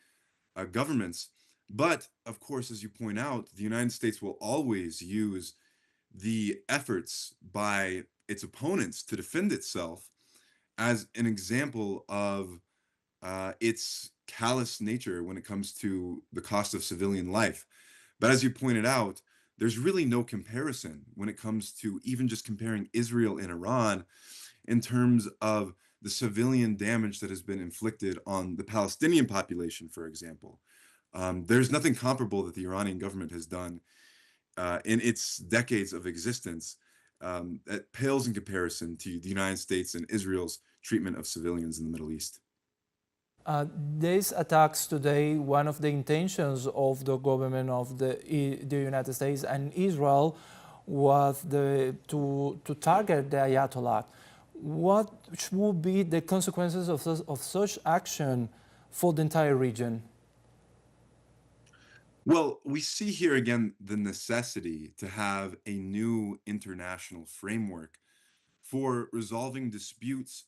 governments. But of course, as you point out, the United States will always use the efforts by its opponents to defend itself as an example of its callous nature when it comes to the cost of civilian life. But as you pointed out, there's really no comparison when it comes to even just comparing Israel and Iran in terms of the civilian damage that has been inflicted on the Palestinian population, for example. There's nothing comparable that the Iranian government has done in its decades of existence that pales in comparison to the United States and Israel's treatment of civilians in the Middle East. These attacks today, one of the intentions of the government of the United States and Israel was to target the Ayatollah. What would be the consequences of such action for the entire region? Well, we see here again the necessity to have a new international framework for resolving disputes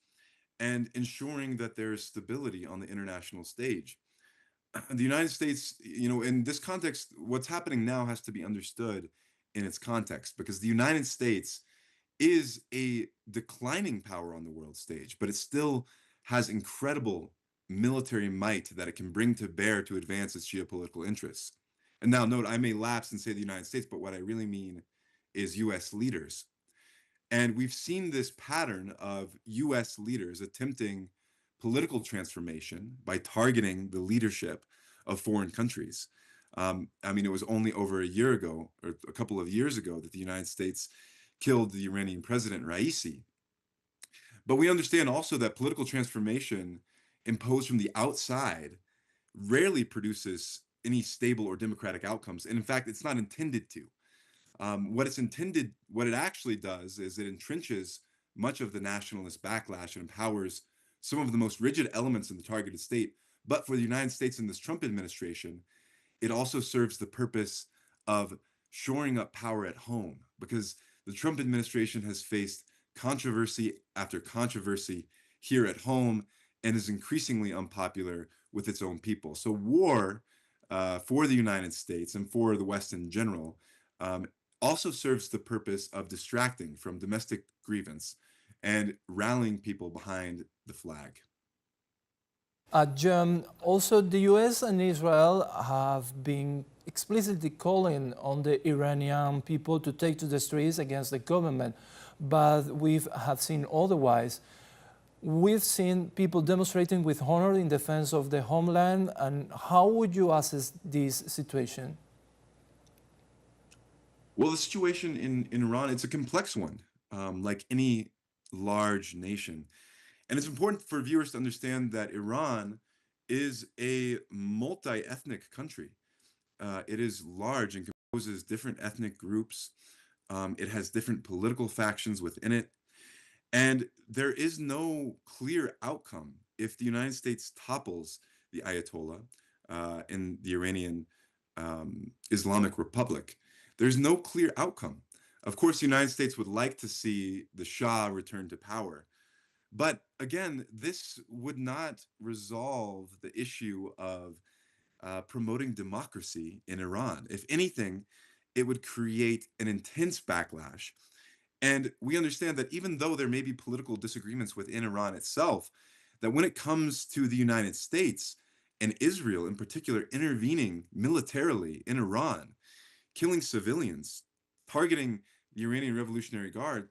and ensuring that there is stability on the international stage. The United States, in this context, what's happening now has to be understood in its context, because the United States is a declining power on the world stage, but it still has incredible military might that it can bring to bear to advance its geopolitical interests. And now note, I may lapse and say the United States, but what I really mean is US leaders. And we've seen this pattern of US leaders attempting political transformation by targeting the leadership of foreign countries. I mean, it was only over a year ago, or a couple of years ago, that the United States killed the Iranian president, Raisi. But we understand also that political transformation imposed from the outside rarely produces any stable or democratic outcomes. And in fact, it's not intended to. What it actually does is it entrenches much of the nationalist backlash and empowers some of the most rigid elements in the targeted state. But for the United States and this Trump administration, it also serves the purpose of shoring up power at home, because the Trump administration has faced controversy after controversy here at home and is increasingly unpopular with its own people. So war for the United States and for the West in general also serves the purpose of distracting from domestic grievance and rallying people behind the flag. John, also the US and Israel have been explicitly calling on the Iranian people to take to the streets against the government, but we have seen otherwise. We've seen people demonstrating with honor in defense of the homeland, and how would you assess this situation? Well, the situation in Iran, it's a complex one, like any large nation. And it's important for viewers to understand that Iran is a multi-ethnic country. It is large and composes different ethnic groups. It has different political factions within it. And there is no clear outcome if the United States topples the Ayatollah in the Iranian Islamic Republic. There's no clear outcome. Of course, the United States would like to see the Shah return to power. But again, this would not resolve the issue of promoting democracy in Iran. If anything, it would create an intense backlash. And we understand that even though there may be political disagreements within Iran itself, that when it comes to the United States and Israel in particular intervening militarily in Iran, killing civilians, targeting the Iranian Revolutionary Guard,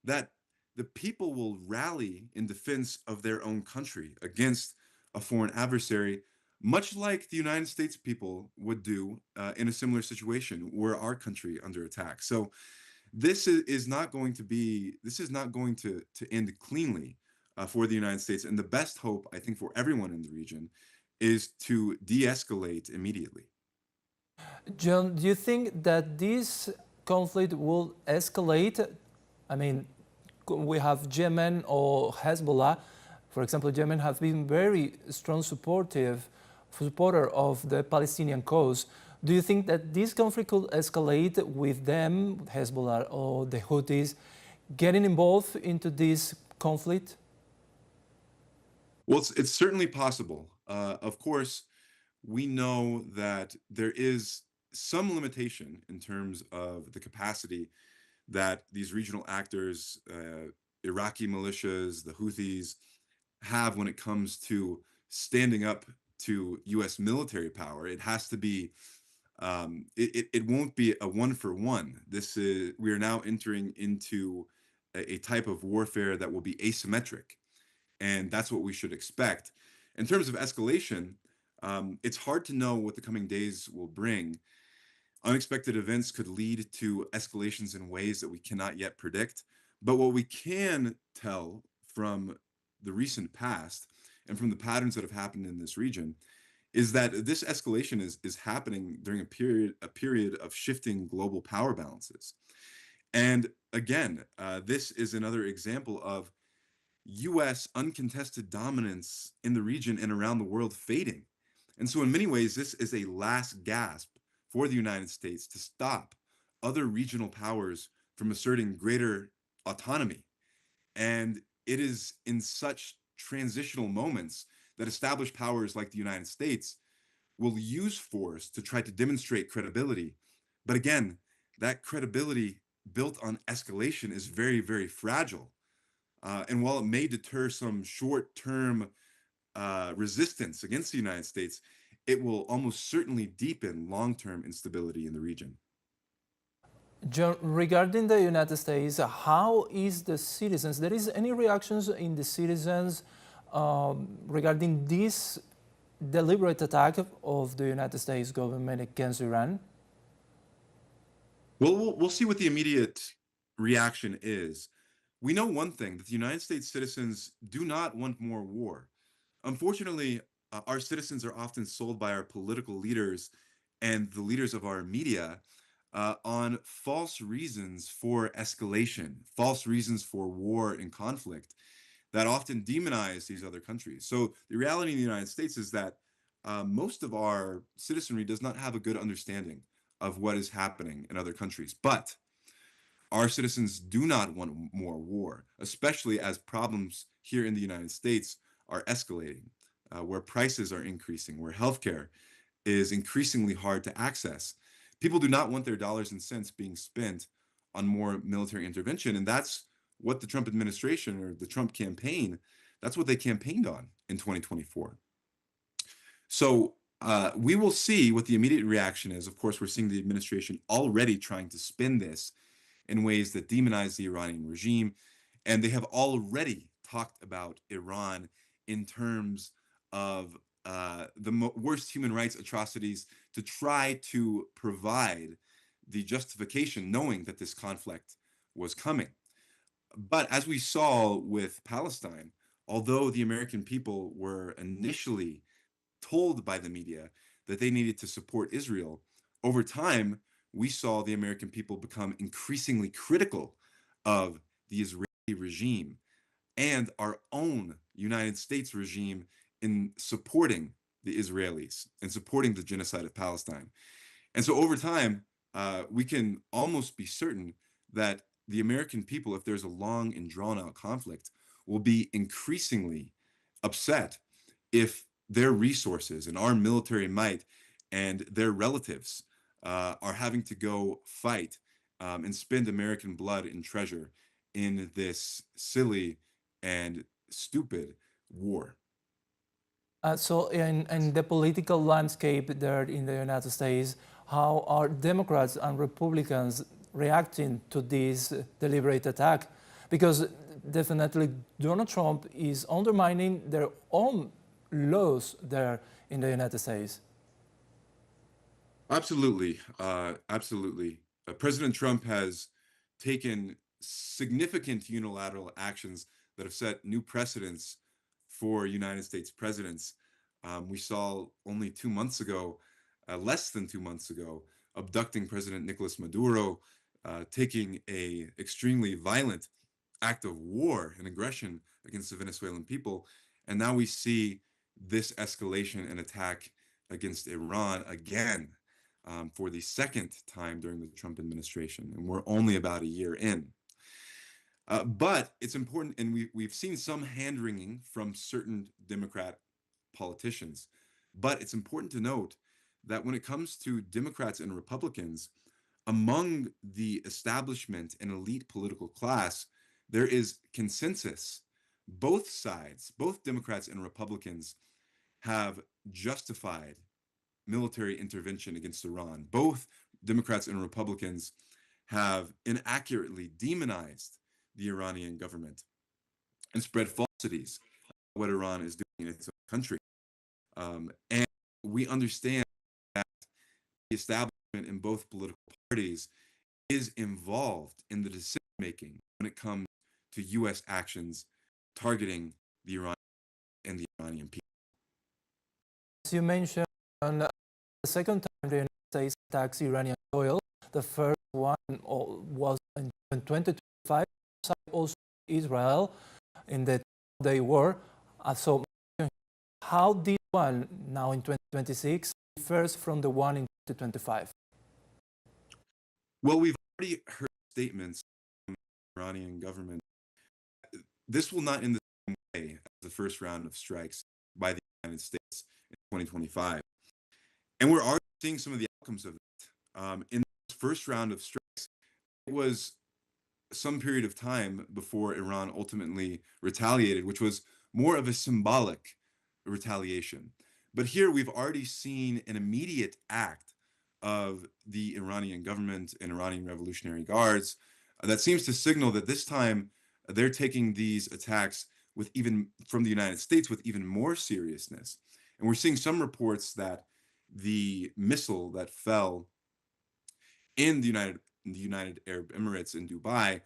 that the people will rally in defense of their own country against a foreign adversary, much like the United States people would do in a similar situation were our country under attack. So this is not going to end cleanly for the United States. And the best hope, I think, for everyone in the region is to de-escalate immediately. John, do you think that this conflict will escalate? I mean, we have Yemen or Hezbollah. For example, Yemen has been very strong supporter of the Palestinian cause. Do you think that this conflict could escalate with them, Hezbollah or the Houthis, getting involved into this conflict? Well, it's certainly possible. Of course, we know that there is some limitation in terms of the capacity that these regional actors, Iraqi militias, the Houthis, have when it comes to standing up to U.S. military power. It has to be, it won't be a one-for-one. We are now entering into a type of warfare that will be asymmetric, and that's what we should expect. In terms of escalation, it's hard to know what the coming days will bring. Unexpected events could lead to escalations in ways that we cannot yet predict. But what we can tell from the recent past and from the patterns that have happened in this region is that this escalation is happening during a period of shifting global power balances. And again, this is another example of US uncontested dominance in the region and around the world fading. And so in many ways, this is a last gasp for the United States to stop other regional powers from asserting greater autonomy. And it is in such transitional moments that established powers like the United States will use force to try to demonstrate credibility. But again, that credibility built on escalation is very, very fragile. And while it may deter some short-term resistance against the United States, it will almost certainly deepen long-term instability in the region. John, regarding the United States, how is the citizens, there is any reactions in the citizens regarding this deliberate attack of the United States government against Iran? Well, we'll see what the immediate reaction is. We know one thing, that the United States citizens do not want more war. Unfortunately, our citizens are often sold by our political leaders and the leaders of our media on false reasons for escalation, false reasons for war and conflict that often demonize these other countries. So the reality in the United States is that most of our citizenry does not have a good understanding of what is happening in other countries. But our citizens do not want more war, especially as problems here in the United States are escalating, where prices are increasing, where healthcare is increasingly hard to access. People do not want their dollars and cents being spent on more military intervention. And that's what the Trump administration or the Trump campaign, that's what they campaigned on in 2024. So we will see what the immediate reaction is. Of course, we're seeing the administration already trying to spin this in ways that demonize the Iranian regime. And they have already talked about Iran in terms of the worst human rights atrocities to try to provide the justification, knowing that this conflict was coming. But as we saw with Palestine, although the American people were initially told by the media that they needed to support Israel, over time, we saw the American people become increasingly critical of the Israeli regime and our own United States regime in supporting the Israelis and supporting the genocide of Palestine. And so over time, we can almost be certain that the American people, if there's a long and drawn out conflict, will be increasingly upset if their resources and our military might and their relatives are having to go fight and spend American blood and treasure in this silly and stupid war. So in the political landscape there in the United States, how are Democrats and Republicans reacting to this deliberate attack? Because definitely Donald Trump is undermining their own laws there in the United States. Absolutely, absolutely. President Trump has taken significant unilateral actions that have set new precedents for United States presidents. We saw only 2 months ago, less than 2 months ago, abducting President Nicolas Maduro, taking a extremely violent act of war and aggression against the Venezuelan people. And now we see this escalation and attack against Iran again for the second time during the Trump administration. And we're only about a year in. But it's important, and we've seen some hand-wringing from certain Democrat politicians, but it's important to note that when it comes to Democrats and Republicans, among the establishment and elite political class, there is consensus. Both sides, both Democrats and Republicans, have justified military intervention against Iran. Both Democrats and Republicans have inaccurately demonized the Iranian government and spread falsities about what Iran is doing in its own country. And we understand that the establishment in both political parties is involved in the decision-making when it comes to U.S. actions targeting the Iran and the Iranian people. As you mentioned, the second time the United States attacks Iranian oil, the first one was in 2025, also Israel in the day war. So how this one now in 2026 differs from the one in 2025? Well, we've already heard statements from the Iranian government. This will not end the same way as the first round of strikes by the United States in 2025. And we're already seeing some of the outcomes of it. In the first round of strikes, it was some period of time before Iran ultimately retaliated, which was more of a symbolic retaliation. But here we've already seen an immediate act of the Iranian government and Iranian Revolutionary Guards that seems to signal that this time they're taking these attacks with even from the United States with even more seriousness. And we're seeing some reports that the missile that fell in the United Arab Emirates in Dubai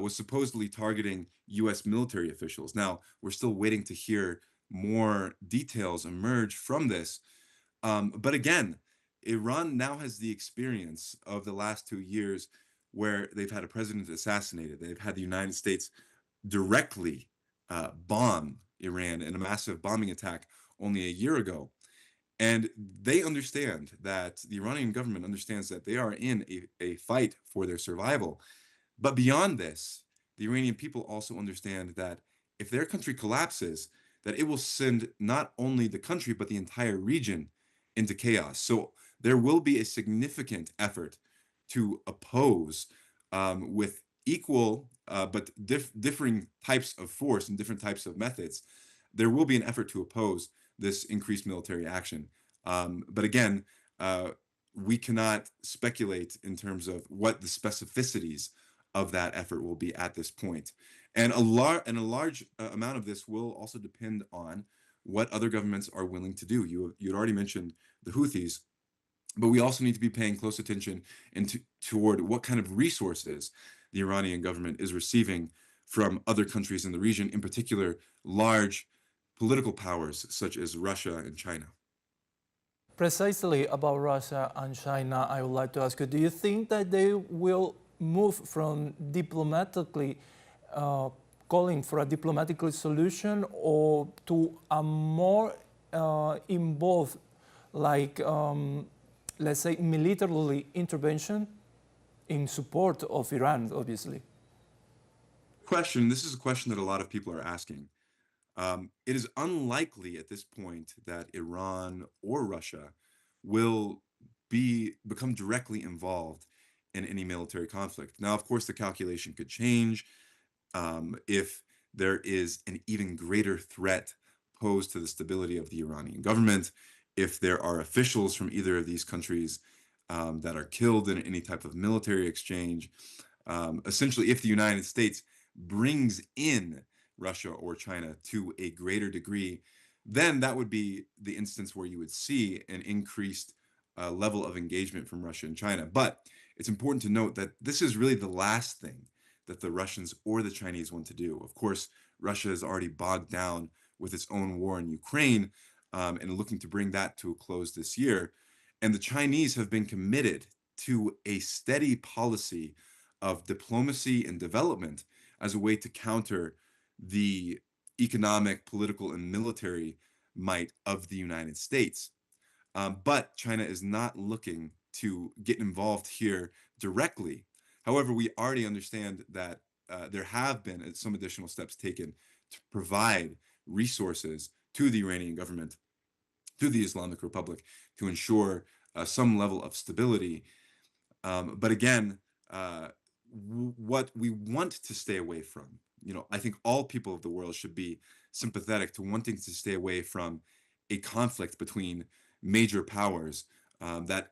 was supposedly targeting U.S. military officials. Now, we're still waiting to hear more details emerge from this. But again, Iran now has the experience of the last 2 years where they've had a president assassinated. They've had the United States directly bomb Iran in a massive bombing attack only a year ago. And they understand that the Iranian government understands that they are in a fight for their survival. But beyond this, the Iranian people also understand that if their country collapses, that it will send not only the country, but the entire region into chaos. So there will be a significant effort to oppose with equal but differing types of force and different types of methods. There will be an effort to oppose this increased military action. But again, we cannot speculate in terms of what the specificities of that effort will be at this point. And a large amount of this will also depend on what other governments are willing to do. You'd already mentioned the Houthis, but we also need to be paying close attention toward what kind of resources the Iranian government is receiving from other countries in the region, in particular, large political powers such as Russia and China. Precisely about Russia and China, I would like to ask you, do you think that they will move from diplomatically calling for a diplomatic solution or to a more involved, like, let's say, militarily intervention in support of Iran, obviously? This is a question that a lot of people are asking. It is unlikely at this point that Iran or Russia will become directly involved in any military conflict. Now, of course, the calculation could change if there is an even greater threat posed to the stability of the Iranian government, if there are officials from either of these countries that are killed in any type of military exchange. Essentially, if the United States brings in Russia or China to a greater degree, then that would be the instance where you would see an increased level of engagement from Russia and China. But it's important to note that this is really the last thing that the Russians or the Chinese want to do. Of course, Russia is already bogged down with its own war in Ukraine and looking to bring that to a close this year. And the Chinese have been committed to a steady policy of diplomacy and development as a way to counter the economic, political, and military might of the United States. But China is not looking to get involved here directly. However, we already understand that there have been some additional steps taken to provide resources to the Iranian government, to the Islamic Republic, to ensure some level of stability. But again, what we want to stay away from, I think all people of the world should be sympathetic to wanting to stay away from a conflict between major powers that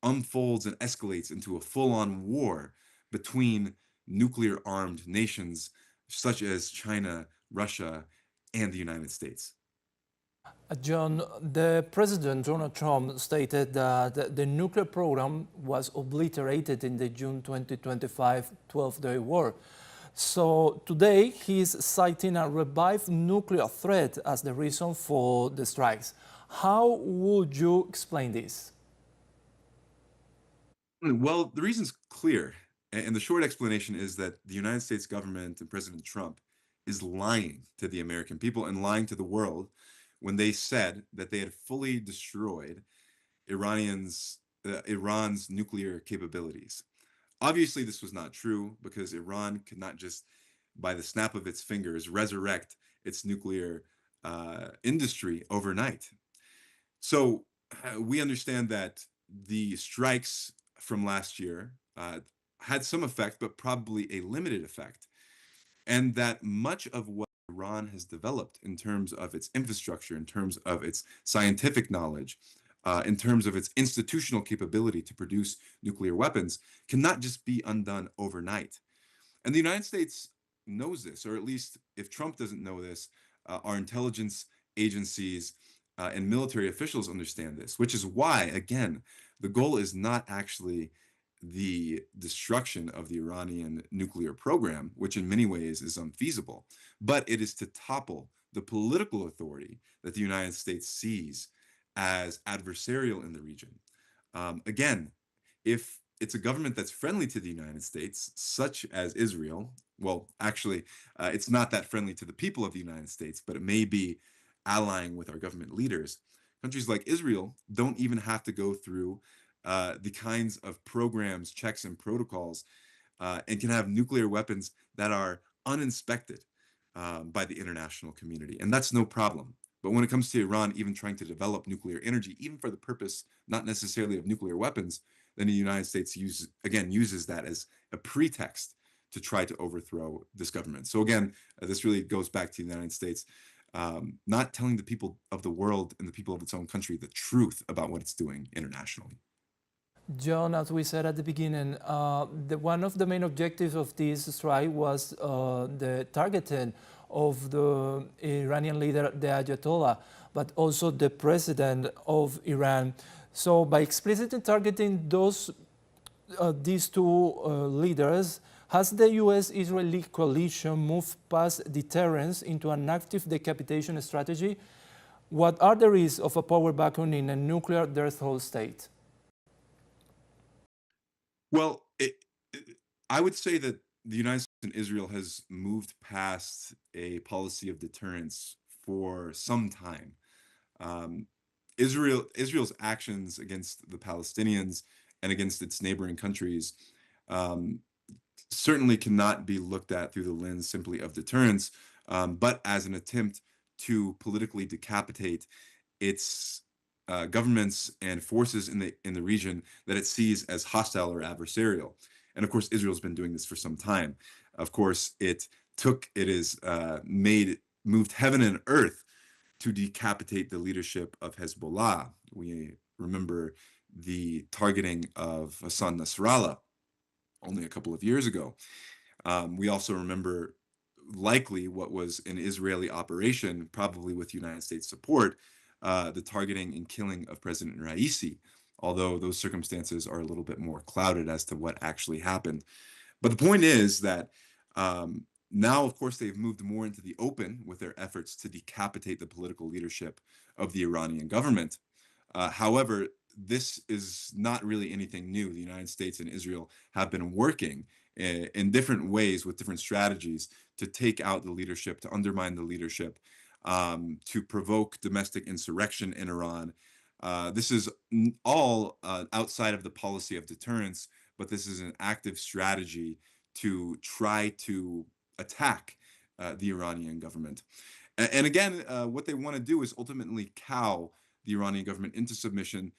unfolds and escalates into a full-on war between nuclear-armed nations such as China, Russia, and the United States. John, the President Donald Trump stated that the nuclear program was obliterated in the June 2025 12-day war. So today he's citing a revived nuclear threat as the reason for the strikes. How would you explain this? Well, the reason's clear. And the short explanation is that the United States government and President Trump is lying to the American people and lying to the world when they said that they had fully destroyed Iran's nuclear capabilities. Obviously, this was not true because Iran could not just, by the snap of its fingers, resurrect its nuclear industry overnight. So we understand that the strikes from last year had some effect, but probably a limited effect, and that much of what Iran has developed in terms of its infrastructure, in terms of its scientific knowledge, in terms of its institutional capability to produce nuclear weapons, cannot just be undone overnight. And the United States knows this, or at least if Trump doesn't know this, our intelligence agencies and military officials understand this, which is why, again, the goal is not actually the destruction of the Iranian nuclear program, which in many ways is unfeasible, but it is to topple the political authority that the United States sees as adversarial in the region. Again, if it's a government that's friendly to the United States, such as Israel, well, actually, it's not that friendly to the people of the United States, but it may be allying with our government leaders. Countries like Israel don't even have to go through the kinds of programs, checks, and protocols, and can have nuclear weapons that are uninspected by the international community. And that's no problem. But when it comes to Iran even trying to develop nuclear energy, even for the purpose not necessarily of nuclear weapons, then the United States uses that as a pretext to try to overthrow this government. So again, this really goes back to the United States not telling the people of the world and the people of its own country the truth about what it's doing internationally. John, as we said at the beginning, one of the main objectives of this strike was the targeting of the Iranian leader, the Ayatollah, but also the president of Iran. So by explicitly targeting these two leaders, has the U.S.-Israeli coalition moved past deterrence into an active decapitation strategy? What are the risks of a power vacuum in a nuclear death toll state? Well, I would say that the United States and Israel has moved past a policy of deterrence for some time. Israel's actions against the Palestinians and against its neighboring countries certainly cannot be looked at through the lens simply of deterrence, but as an attempt to politically decapitate its governments and forces in the region that it sees as hostile or adversarial. And of course, Israel's been doing this for some time. Of course, it has moved heaven and earth to decapitate the leadership of Hezbollah. We remember the targeting of Hassan Nasrallah only a couple of years ago. We also remember likely what was an Israeli operation, probably with United States support, the targeting and killing of President Raisi, although those circumstances are a little bit more clouded as to what actually happened. But the point is that now, of course, they've moved more into the open with their efforts to decapitate the political leadership of the Iranian government. However, this is not really anything new. The United States and Israel have been working in different ways with different strategies to take out the leadership, to undermine the leadership, to provoke domestic insurrection in Iran. This is all outside of the policy of deterrence, but this is an active strategy to try to attack the Iranian government. And again, what they want to do is ultimately cow the Iranian government into submission,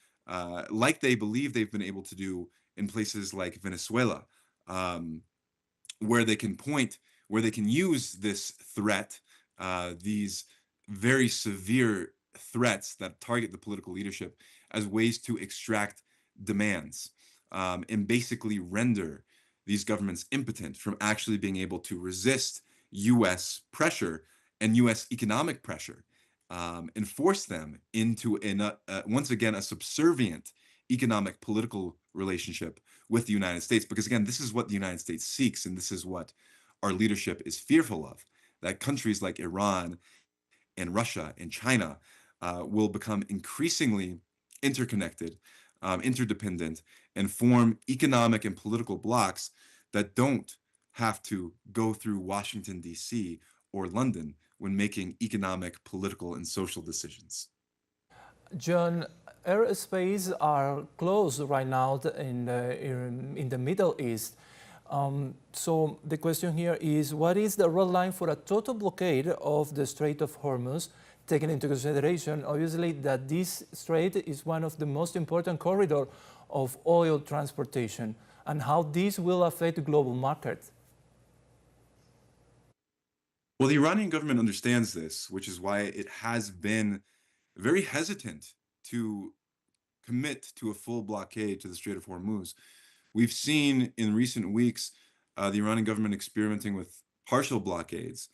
like they believe they've been able to do in places like Venezuela, where they can use this threat, these very severe threats that target the political leadership as ways to extract demands and basically render these governments impotent from actually being able to resist U.S. pressure and U.S. economic pressure, and force them into once again a subservient economic political relationship with the United States. Because again, this is what the United States seeks, and this is what our leadership is fearful of, that countries like Iran and Russia and China will become increasingly interconnected, interdependent, and form economic and political blocs that don't have to go through Washington, D.C. or London when making economic, political, and social decisions. John, airspace are closed right now in the Middle East. So the question here is, what is the red line for a total blockade of the Strait of Hormuz, taking into consideration, obviously, that this strait is one of the most important corridors of oil transportation, and how this will affect the global market? Well, the Iranian government understands this, which is why it has been very hesitant to commit to a full blockade to the Strait of Hormuz. We've seen in recent weeks the Iranian government experimenting with partial blockades.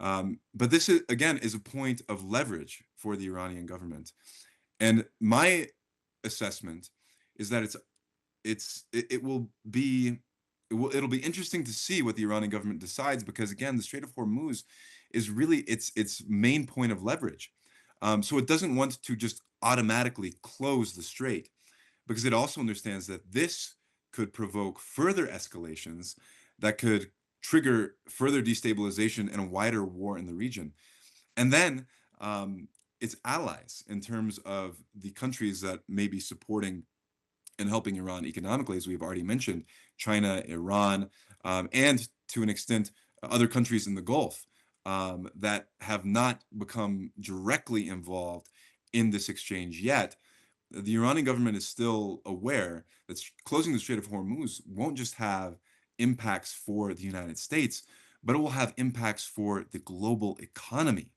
But this, is, again, is a point of leverage for the Iranian government. And my assessment is that it'll be interesting to see what the Iranian government decides, because again, the Strait of Hormuz is really its main point of leverage. So it doesn't want to just automatically close the strait, because it also understands that this could provoke further escalations that could trigger further destabilization and a wider war in the region. And then its allies, in terms of the countries that may be supporting and helping Iran economically, as we've already mentioned, China, Iran, and to an extent, other countries in the Gulf that have not become directly involved in this exchange yet. The Iranian government is still aware that closing the Strait of Hormuz won't just have impacts for the United States, but it will have impacts for the global economy.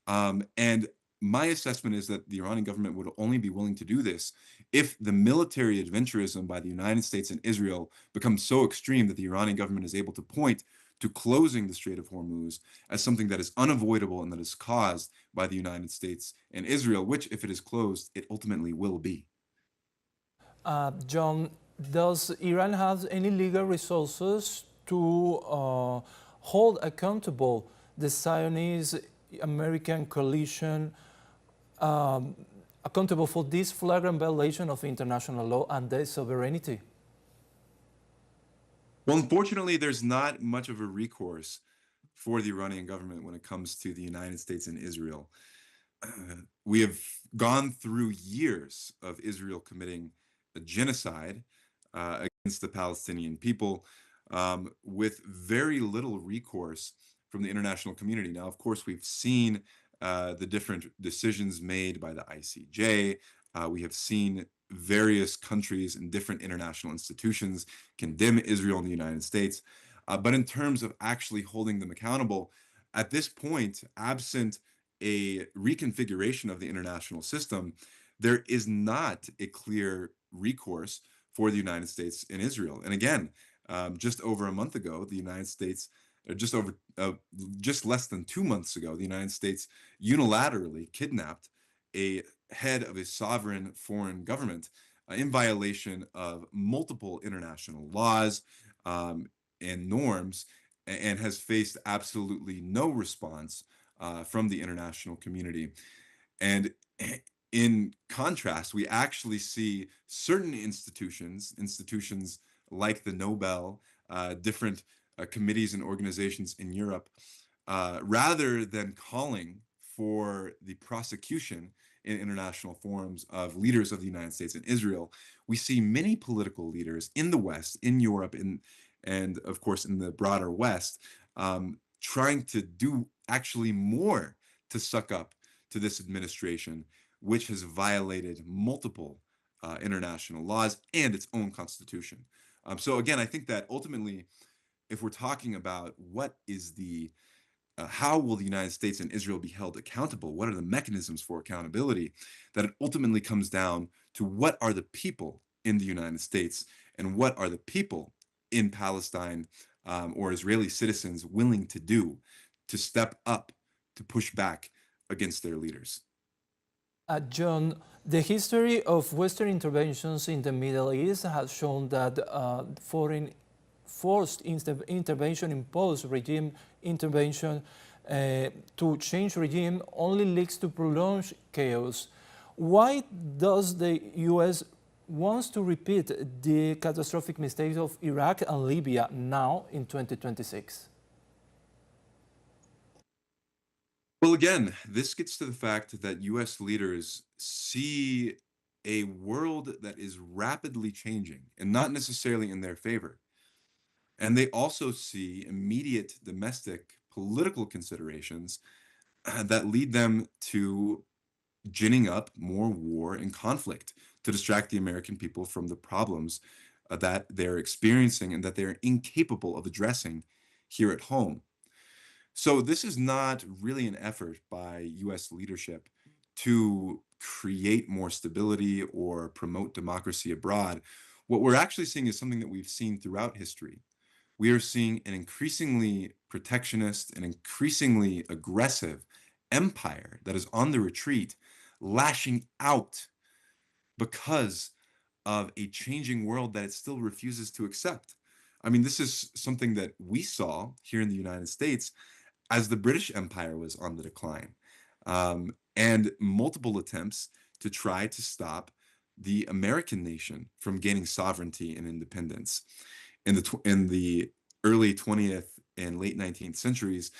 And my assessment is that the Iranian government would only be willing to do this if the military adventurism by the United States and Israel becomes so extreme that the Iranian government is able to point to closing the Strait of Hormuz as something that is unavoidable and that is caused by the United States and Israel, which, if it is closed, it ultimately will be. John, does Iran have any legal resources to hold accountable the Zionist American coalition accountable for this flagrant violation of international law and their sovereignty? Well, unfortunately, there's not much of a recourse for the Iranian government when it comes to the United States and Israel. We have gone through years of Israel committing a genocide against the Palestinian people with very little recourse from the international community. Now, of course, we've seen the different decisions made by the ICJ. We have seen various countries and different international institutions condemn Israel and the United States. But in terms of actually holding them accountable, at this point, absent a reconfiguration of the international system, there is not a clear recourse for the United States and Israel. And again, just over a month ago, the United States, just less than 2 months ago, the United States unilaterally kidnapped a head of a sovereign foreign government in violation of multiple international laws and norms, and has faced absolutely no response from the international community. And in contrast, we actually see certain institutions like the Nobel, different committees and organizations in Europe, rather than calling for the prosecution in international forums of leaders of the United States and Israel, we see many political leaders in the West, in Europe, and of course in the broader West, trying to do actually more to suck up to this administration, which has violated multiple international laws and its own constitution. So again, I think that ultimately, if we're talking about what is the how will the United States and Israel be held accountable? What are the mechanisms for accountability? That it ultimately comes down to what are the people in the United States and what are the people in Palestine or Israeli citizens willing to do to step up to push back against their leaders. John, the history of Western interventions in the Middle East has shown that foreign forced intervention, imposed regime intervention to change regime only leads to prolonged chaos. Why does the U.S. wants to repeat the catastrophic mistakes of Iraq and Libya now in 2026? Well, again, this gets to the fact that U.S. leaders see a world that is rapidly changing and not necessarily in their favor. And they also see immediate domestic political considerations that lead them to ginning up more war and conflict to distract the American people from the problems that they're experiencing and that they're incapable of addressing here at home. So this is not really an effort by US leadership to create more stability or promote democracy abroad. What we're actually seeing is something that we've seen throughout history. We are seeing an increasingly protectionist and increasingly aggressive empire that is on the retreat, lashing out because of a changing world that it still refuses to accept. I mean, this is something that we saw here in the United States as the British Empire was on the decline, and multiple attempts to try to stop the American nation from gaining sovereignty and independence. In the early 20th and late 19th centuries,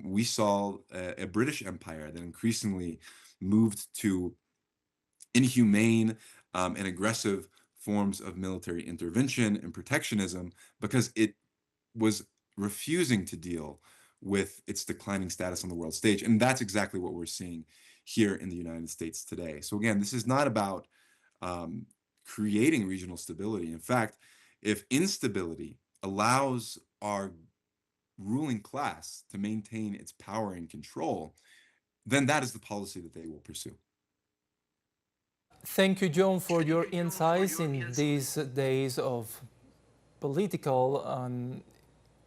we saw a British Empire that increasingly moved to inhumane and aggressive forms of military intervention and protectionism because it was refusing to deal with its declining status on the world stage. And that's exactly what we're seeing here in the United States today. So again, this is not about creating regional stability. In fact, if instability allows our ruling class to maintain its power and control, then that is the policy that they will pursue. Thank you, John, for your insights in these days of political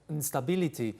instability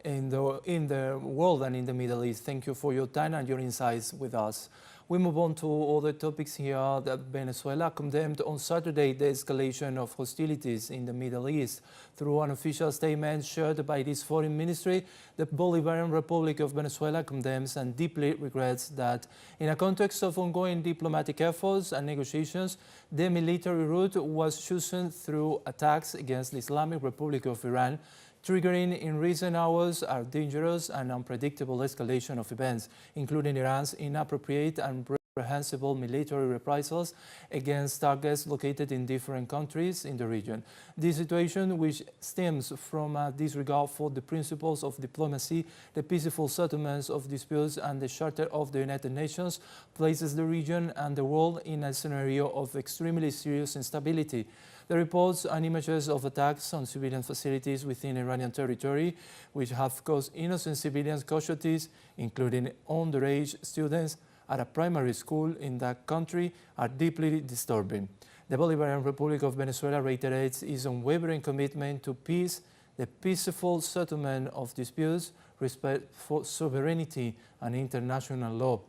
in the world and in the Middle East. Thank you for your time and your insights with us. We move on to other topics here. That Venezuela condemned on Saturday the escalation of hostilities in the Middle East. Through an official statement shared by this foreign ministry, the Bolivarian Republic of Venezuela condemns and deeply regrets that in a context of ongoing diplomatic efforts and negotiations, the military route was chosen through attacks against the Islamic Republic of Iran, triggering in recent hours a dangerous and unpredictable escalation of events, including Iran's inappropriate and reprehensible military reprisals against targets located in different countries in the region. This situation, which stems from a disregard for the principles of diplomacy, the peaceful settlements of disputes, and the Charter of the United Nations, places the region and the world in a scenario of extremely serious instability. The reports and images of attacks on civilian facilities within Iranian territory, which have caused innocent civilian casualties, including underage students at a primary school in that country, are deeply disturbing. The Bolivarian Republic of Venezuela reiterates its unwavering commitment to peace, the peaceful settlement of disputes, respect for sovereignty and international law,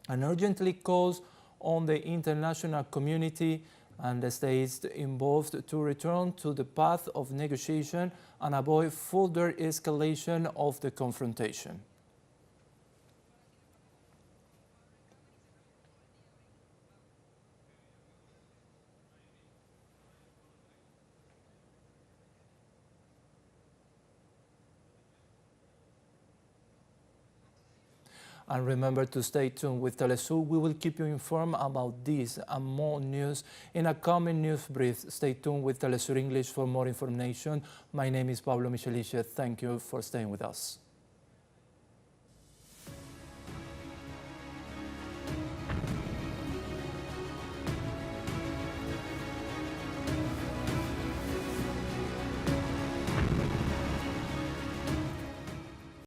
and urgently calls on the international community and the states involved to return to the path of negotiation and avoid further escalation of the confrontation. And remember to stay tuned with Telesur. We will keep you informed about this and more news in a coming news brief. Stay tuned with Telesur English for more information. My name is Pablo Micheliche. Thank you for staying with us.